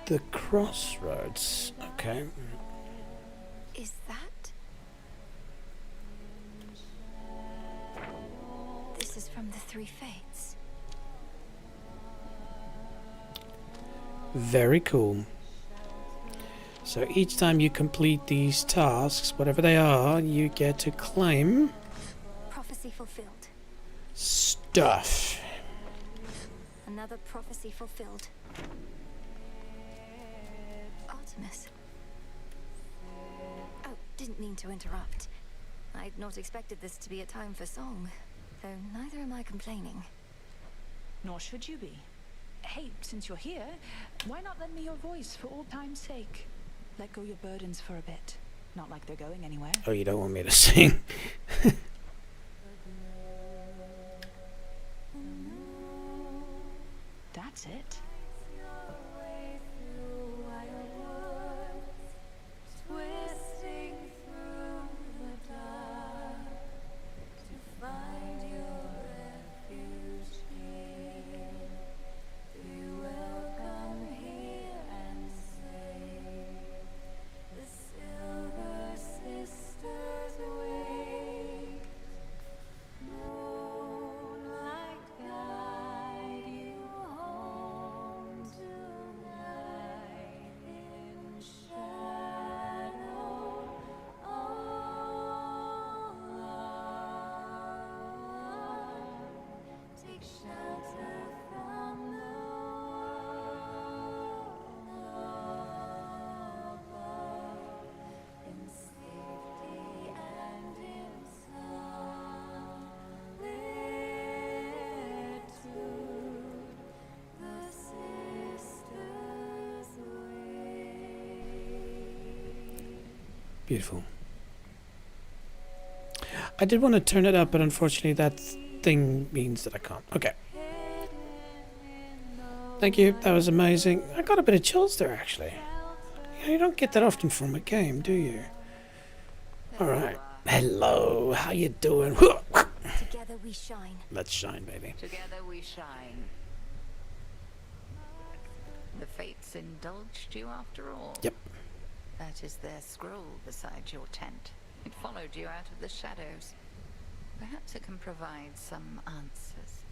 The crossroads. Okay. Is that? This is from the Three Fates. Very cool. So each time you complete these tasks, whatever they are, you get to claim Prophecy fulfilled. stuff. Another prophecy fulfilled. Artemis. Oh, didn't mean to interrupt. I'd not expected this to be a time for song, though neither am I complaining. Nor should you be. Hey, since you're here, why not lend me your voice for old time's sake? Let go your burdens for a bit. Not like they're going anywhere. Oh, you don't want me to sing? That's it. Beautiful. I did want to turn it up, but unfortunately that thing means that I can't. Okay. Thank you. That was amazing. I got a bit of chills there, actually. You don't get that often from a game, do you? Alright. Hello. How you doing? Together we shine. Let's shine, baby. Together we shine. The fates indulged you after all. Yep. That is their scroll beside your tent. It followed you out of the shadows. Perhaps it can provide some answers.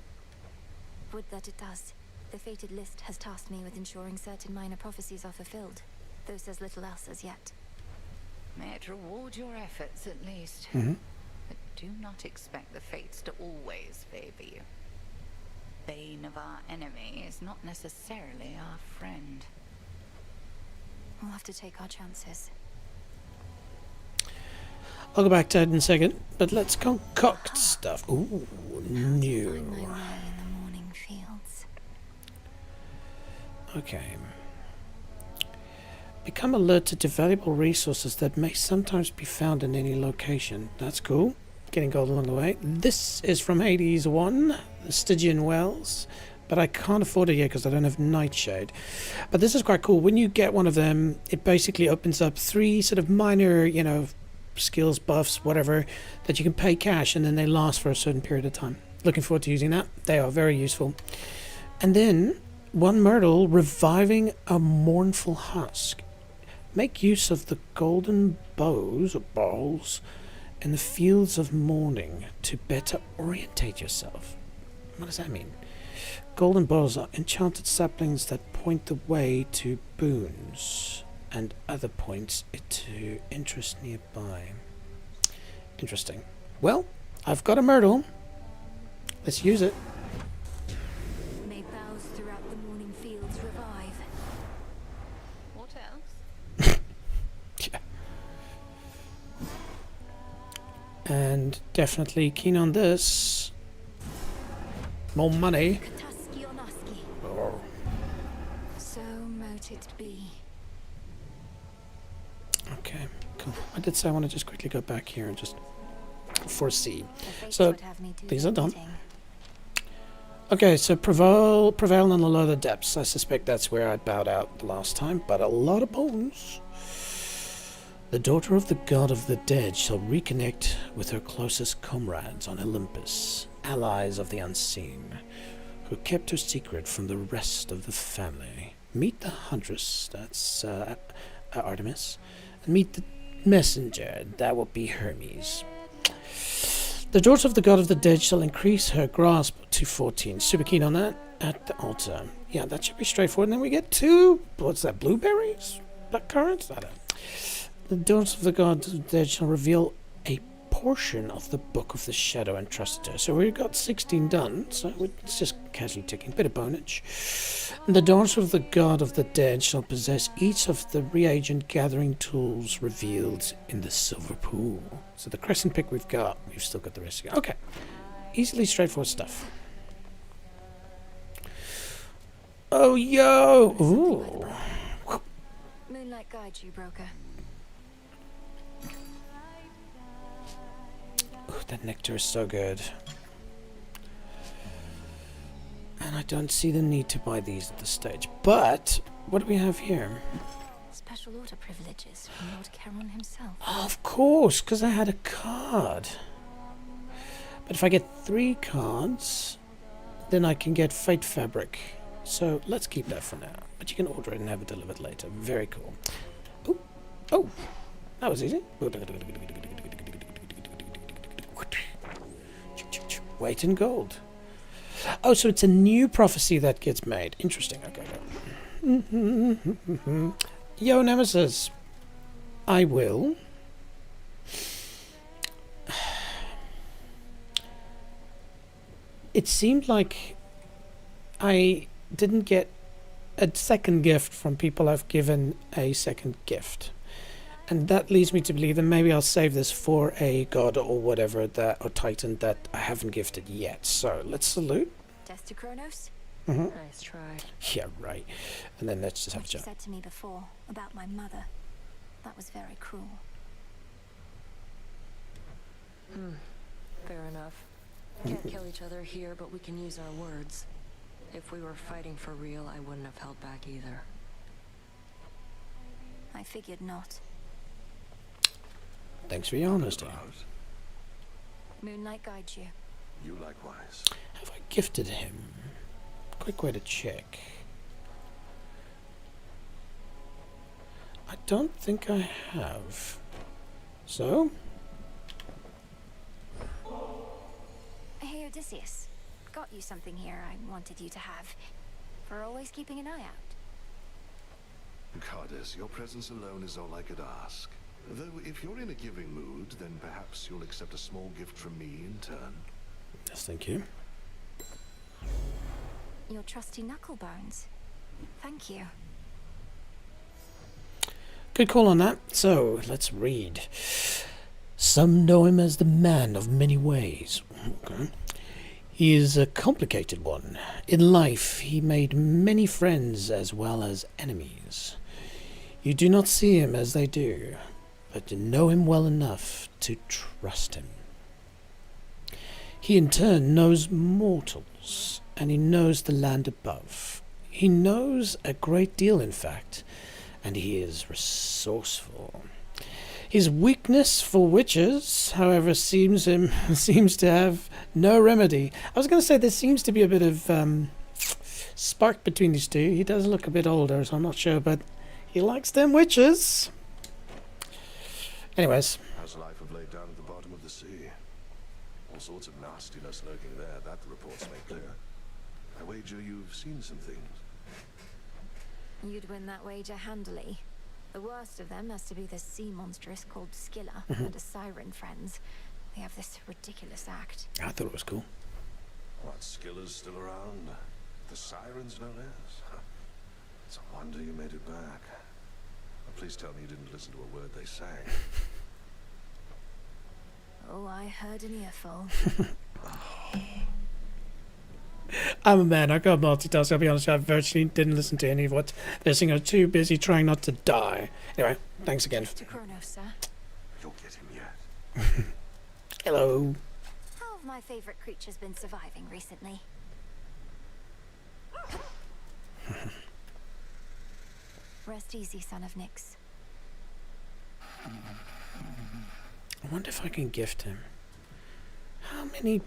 Would that it does. The fated list has tasked me with ensuring certain minor prophecies are fulfilled, though says little else as yet. May it reward your efforts at least. Mm-hmm. But do not expect the fates to always favor you. Bane of our enemy is not necessarily our friend. We'll have to take our chances. I'll go back to that in a second, but let's concoct stuff. Ooh, new. Find my way in the morning fields. Okay. Become alerted to valuable resources that may sometimes be found in any location. That's cool. Getting gold along the way. This is from Hades 1, the Stygian Wells, but I can't afford it yet because I don't have Nightshade. But this is quite cool. When you get one of them, it basically opens up 3 sort of minor, you know, skills, buffs, whatever, that you can pay cash, and then they last for a certain period of time. Looking forward to using that. They are very useful. And then, one Myrtle, reviving a mournful husk. Make use of the golden bows, or balls, in the fields of mourning to better orientate yourself. What does that mean? Golden bows are enchanted saplings that point the way to boons and other points to interest nearby. Interesting. Well, I've got a Myrtle. Let's use it. May boughs throughout the morning fields revive. What else? Yeah. And definitely keen on this. More money. Oh. So mote it be. Okay, cool. I did say I want to just quickly go back here and just foresee. So these are done. Okay, so prevail on the lower depths. I suspect that's where I bowed out the last time, but a lot of bones. The daughter of the god of the dead shall reconnect with her closest comrades on Olympus, allies of the unseen, who kept her secret from the rest of the family. Meet the huntress, that's Artemis, and meet the messenger, that will be Hermes. The daughter of the god of the dead shall increase her grasp to 14. Super keen on that. At the altar. Yeah, that should be straightforward. And then we get 2, what's that, blueberries? Blackcurrants? I don't know. The daughter of the god of the dead shall reveal a portion of the book of the shadow entrusted to her. So we've got 16 done. So it's just casually ticking. Bit of bonage. The daughter of the god of the dead shall possess each of the reagent gathering tools revealed in the silver pool. So the crescent pick we've got. We've still got the rest to go. Okay. Easily straightforward stuff. Oh, yo! Ooh. Moonlight guides you, broker. Ooh, that nectar is so good. And I don't see the need to buy these at this stage. But, what do we have here? Special order privileges from Lord Charon himself. Oh, of course, because I had a card. But if I get 3 cards, then I can get Fate Fabric. So let's keep that for now. But you can order it and have it delivered later. Very cool. Ooh. Oh, that was easy. Weight in gold. Oh, so it's a new prophecy that gets made. Interesting. Okay. Yo, Nemesis. I will. It seemed like I didn't get a second gift from people I've given a second gift. And that leads me to believe that maybe I'll save this for a god or whatever, that or titan that I haven't gifted yet. So let's salute. Death to Kronos? Mm-hmm. Nice try. Yeah, right. And then let's just have a What you chat. said to me before about my mother, that was very cruel. Fair enough. Can't kill each other here, but we can use our words. If we were fighting for real, I wouldn't have held back either. I figured not. Thanks for your honesty. Moonlight guides you. You likewise. Have I gifted him? Quick way to check. I don't think I have. So? Hey, Odysseus. Got you something here I wanted you to have. For always keeping an eye out. Goddess, your presence alone is all I could ask. Though if you're in a giving mood, then perhaps you'll accept a small gift from me in turn. Yes, thank you. Your trusty knucklebones. Thank you. Good call on that. So, let's read. Some know him as the man of many ways. Okay. He is a complicated one. In life, he made many friends as well as enemies. You do not see him as they do, but you know him well enough to trust him. He in turn knows mortals, and he knows the land above. He knows a great deal, in fact, and he is resourceful. His weakness for witches, however, seems to have no remedy. I was going to say there seems to be a bit of spark between these two. He does look a bit older, so I'm not sure, but he likes them witches. Anyways. How's life have laid down at the bottom of the sea? All sorts of nastiness lurking there, that the reports make clear. I wager you've seen some things. You'd win that wager handily. The worst of them has to be this sea monstrous called Skilla and a siren friends. They have this ridiculous act. I thought it was cool. What, Skiller's still around? The sirens, no less? It's a wonder you made it back. Please tell me you didn't listen to a word they sang. Oh, I heard an earful. I'm a man, I can't multitask, I'll be honest, I virtually didn't listen to any of what they're singing. I was too busy trying not to die. Anyway, thanks again. To Kronos, sir. You'll get him yet. Hello. How have my favorite creatures been surviving recently? Rest easy, son of Nyx. I wonder if I can gift him. How many...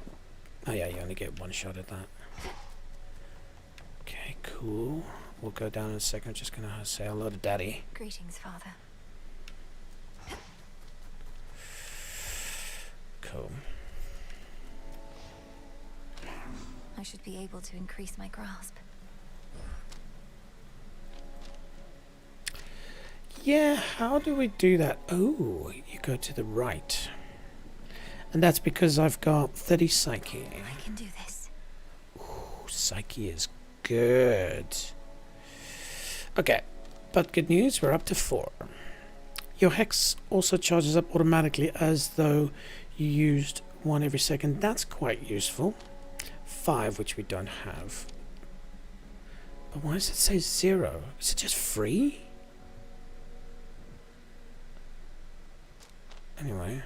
Oh yeah, you only get one shot at that. Okay, cool. We'll go down in a second. I'm just going to say hello to Daddy. Greetings, Father. Cool. I should be able to increase my grasp. Yeah, how do we do that? Oh, you go to the right. And that's because I've got 30 Psyche. I can do this. Ooh, Psyche is good. Okay, but good news, we're up to 4. Your Hex also charges up automatically as though you used 1 every second. That's quite useful. 5, which we don't have. But why does it say 0? Is it just free? Anyway.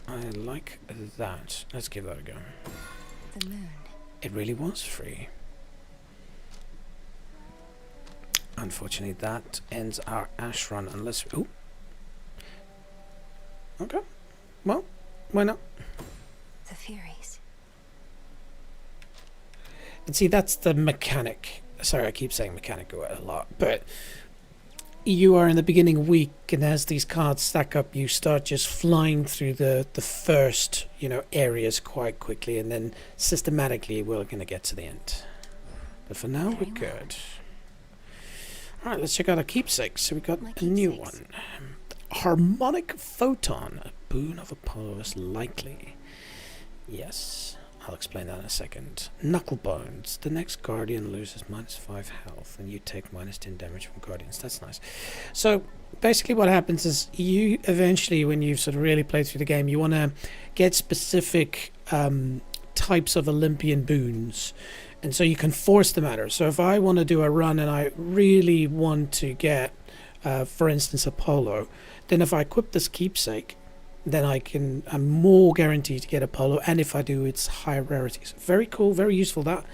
I like that. Let's give that a go. The moon. It really was free. Unfortunately, that ends our Ash run unless... Ooh. Okay. Well, why not? The Furies. And see, that's the mechanic. Sorry, I keep saying mechanic a lot, but... You are in the beginning week, and as these cards stack up, you start just flying through the first, areas quite quickly, and then systematically we're going to get to the end. But for now, we're good. All right, let's check out our keepsakes. So we got a new one. Harmonic Photon, a boon of Apollos, likely. Yes, I'll explain that in a second. Knucklebones. The next Guardian loses -5 health, and you take -10 damage from Guardians. That's nice. So, basically what happens is you eventually, when you've sort of really played through the game, you want to get specific types of Olympian boons. And so you can force the matter. So if I want to do a run and I really want to get, for instance, Apollo, then if I equip this keepsake, then I'm more guaranteed to get a polo, and if I do, it's higher rarities. Very cool, very useful, that.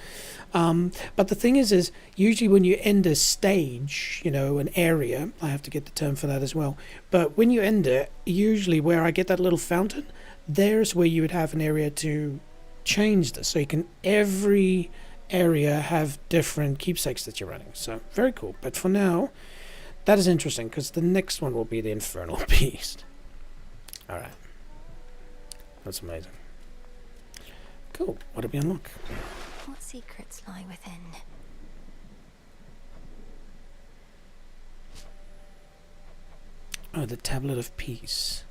But the thing is usually when you end a stage, you know, an area, I have to get the term for that as well, but when you end it, usually where I get that little fountain, there's where you would have an area to change this, so you can every area have different keepsakes that you're running. So very cool. But for now, that is interesting, because the next one will be the Infernal Beast. All right, that's amazing. Cool. What did we unlock? What secrets lie within? Oh, the Tablet of Peace.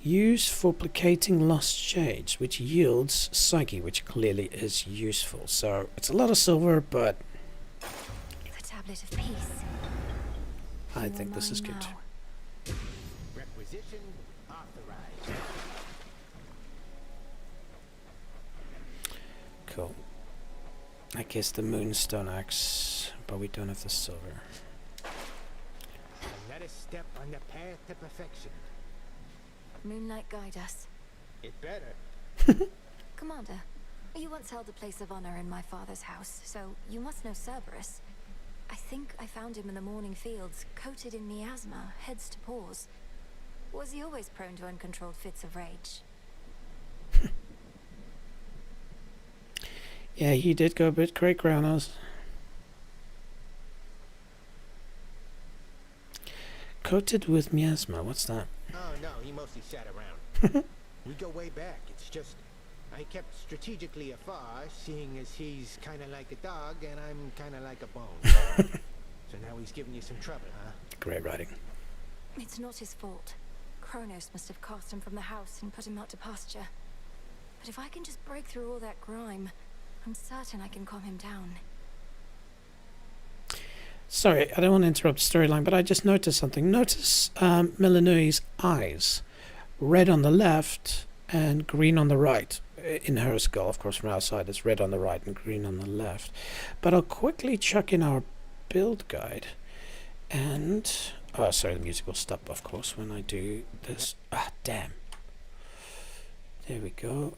Used for placating lost shades, which yields Psyche, which clearly is useful. So it's a lot of silver, but The Tablet of Peace. I think this is good. Requisition authorized. Cool. I guess the Moonstone Axe, but we don't have the silver. Another step on the path to perfection. Moonlight guide us. It better. Commander, you once held a place of honor in my father's house, so you must know Cerberus. I think I found him in the morning fields, coated in miasma, heads to paws. Was he always prone to uncontrolled fits of rage? Yeah, he did go a bit cray-cray on us. Coated with miasma, what's that? Oh no, he mostly sat around. We go way back. It's just I kept strategically afar, seeing as he's kind of like a dog and I'm kind of like a bone. So now he's giving you some trouble, huh? Great writing. It's not his fault. Kronos must have cast him from the house and put him out to pasture. But if I can just break through all that grime, I'm certain I can calm him down. Sorry, I don't want to interrupt the storyline, but I just noticed something. Notice Melanui's eyes. Red on the left and green on the right. In her skull, of course, from outside, it's red on the right and green on the left. But I'll quickly chuck in our build guide. And... oh, sorry, the music will stop, of course, when I do this. Ah, damn. There we go.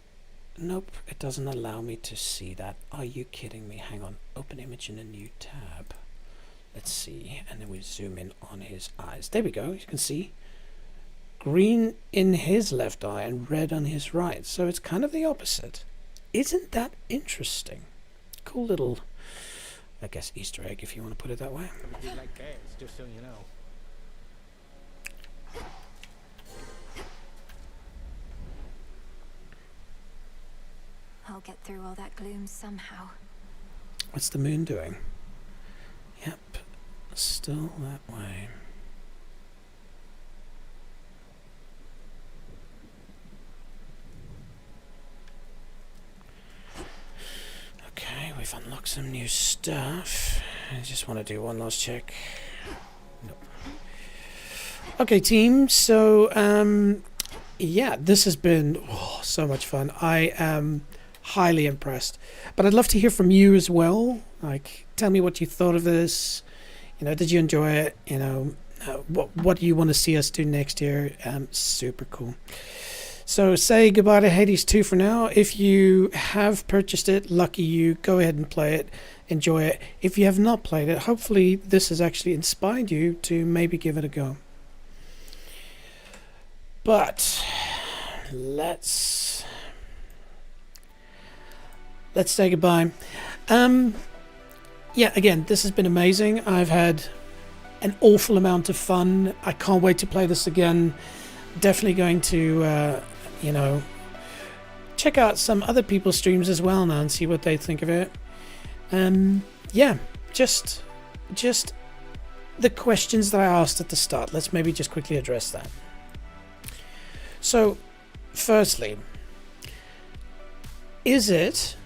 Nope, it doesn't allow me to see that. Are you kidding me? Hang on. Open image in a new tab. Let's see. And then we zoom in on his eyes. There we go. You can see green in his left eye and red on his right. So it's kind of the opposite. Isn't that interesting? Cool little, I guess, Easter egg, if you want to put it that way. We do like bears, just so you know. I'll get through all that gloom somehow. What's the moon doing? Yep, still that way. Okay, we've unlocked some new stuff. I just want to do one last check. Nope. Okay, team, so, yeah, this has been so much fun. I am highly impressed, but I'd love to hear from you as well. Like, tell me what you thought of this. You know, did you enjoy it? You know, what do you want to see us do next year? Super cool. So say goodbye to Hades 2 for now. If you have purchased it, lucky you, go ahead and play it, enjoy it. If you have not played it, hopefully this has actually inspired you to maybe give it a go. But let's say goodbye. Yeah, again, this has been amazing. I've had an awful amount of fun. I can't wait to play this again. Definitely going to, you know, check out some other people's streams as well now and see what they think of it. Yeah, just the questions that I asked at the start. Let's maybe just quickly address that. So, firstly, is it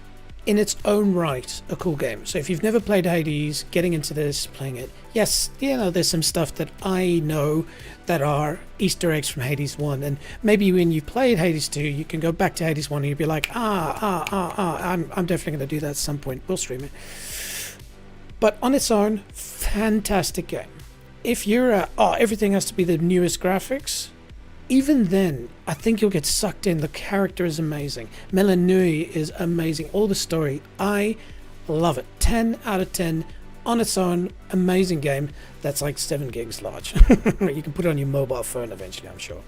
in its own right a cool game? So if you've never played Hades, getting into this, playing it, yes, you know, there's some stuff that I know that are Easter eggs from Hades 1, and maybe when you've played Hades 2, you can go back to Hades 1 and you'll be like, I'm definitely going to do that at some point. We'll stream it. But on its own, fantastic game. if you're everything has to be the newest graphics, even then, I think you'll get sucked in. The character is amazing. Melanui is amazing. All the story, I love it. 10 out of 10 on its own. Amazing game. That's like 7 gigs large. You can put it on your mobile phone eventually, I'm sure.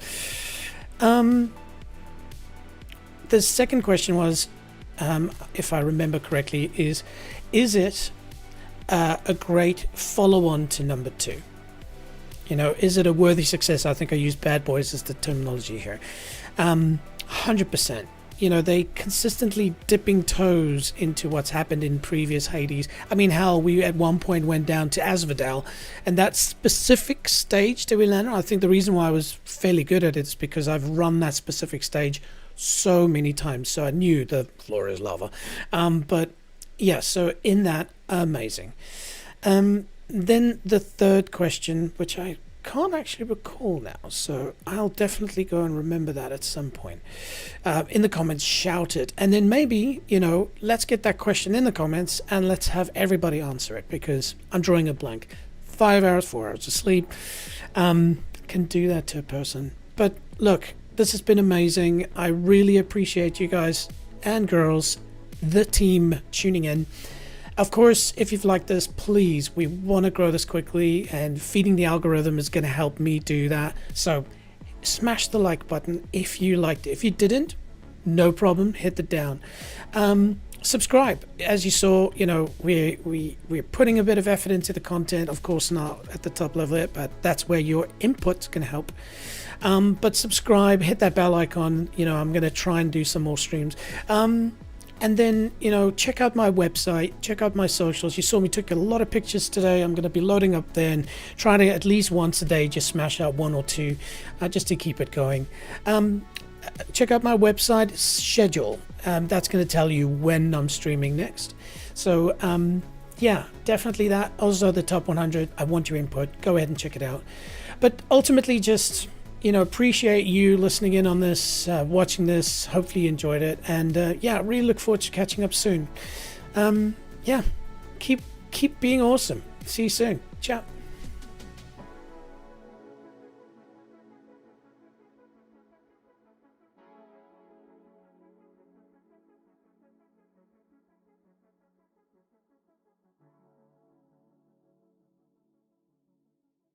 The second question was, if I remember correctly, is it a great follow-on to number 2? You know, is it a worthy success? I think I used Bad Boys as the terminology here. 100%. You know, they consistently dipping toes into what's happened in previous Hades. I mean, hell, we at one point went down to Asphodel, and that specific stage that we landed on, I think the reason why I was fairly good at it is because I've run that specific stage so many times, so I knew the floor is lava. But yeah, so in that, amazing. Then the third question, which I can't actually recall now, so I'll definitely go and remember that at some point. In the comments, shout it, and then maybe, you know, let's get that question in the comments and let's have everybody answer it, because I'm drawing a blank. 5 hours, 4 hours of sleep, can do that to a person. But look, this has been amazing. I really appreciate you guys and girls, the team, tuning in. Of course, if you've liked this, please, we want to grow this quickly, and feeding the algorithm is going to help me do that. So smash the like button if you liked it. If you didn't, no problem, hit the down. Subscribe. As you saw, you know, we're putting a bit of effort into the content. Of course, not at the top level yet, but that's where your input's going to help. But subscribe, hit that bell icon. You know, I'm going to try and do some more streams. And then, you know, check out my website, check out my socials. You saw me took a lot of pictures today. I'm going to be loading up there and trying to at least once a day just smash out 1 or 2 just to keep it going. Check out my website schedule. That's going to tell you when I'm streaming next. So, yeah, definitely that. Also, the top 100. I want your input. Go ahead and check it out. But ultimately, just, you know, appreciate you listening in on this, watching this. Hopefully you enjoyed it, and yeah, really look forward to catching up soon. Yeah, keep being awesome. See you soon. Ciao.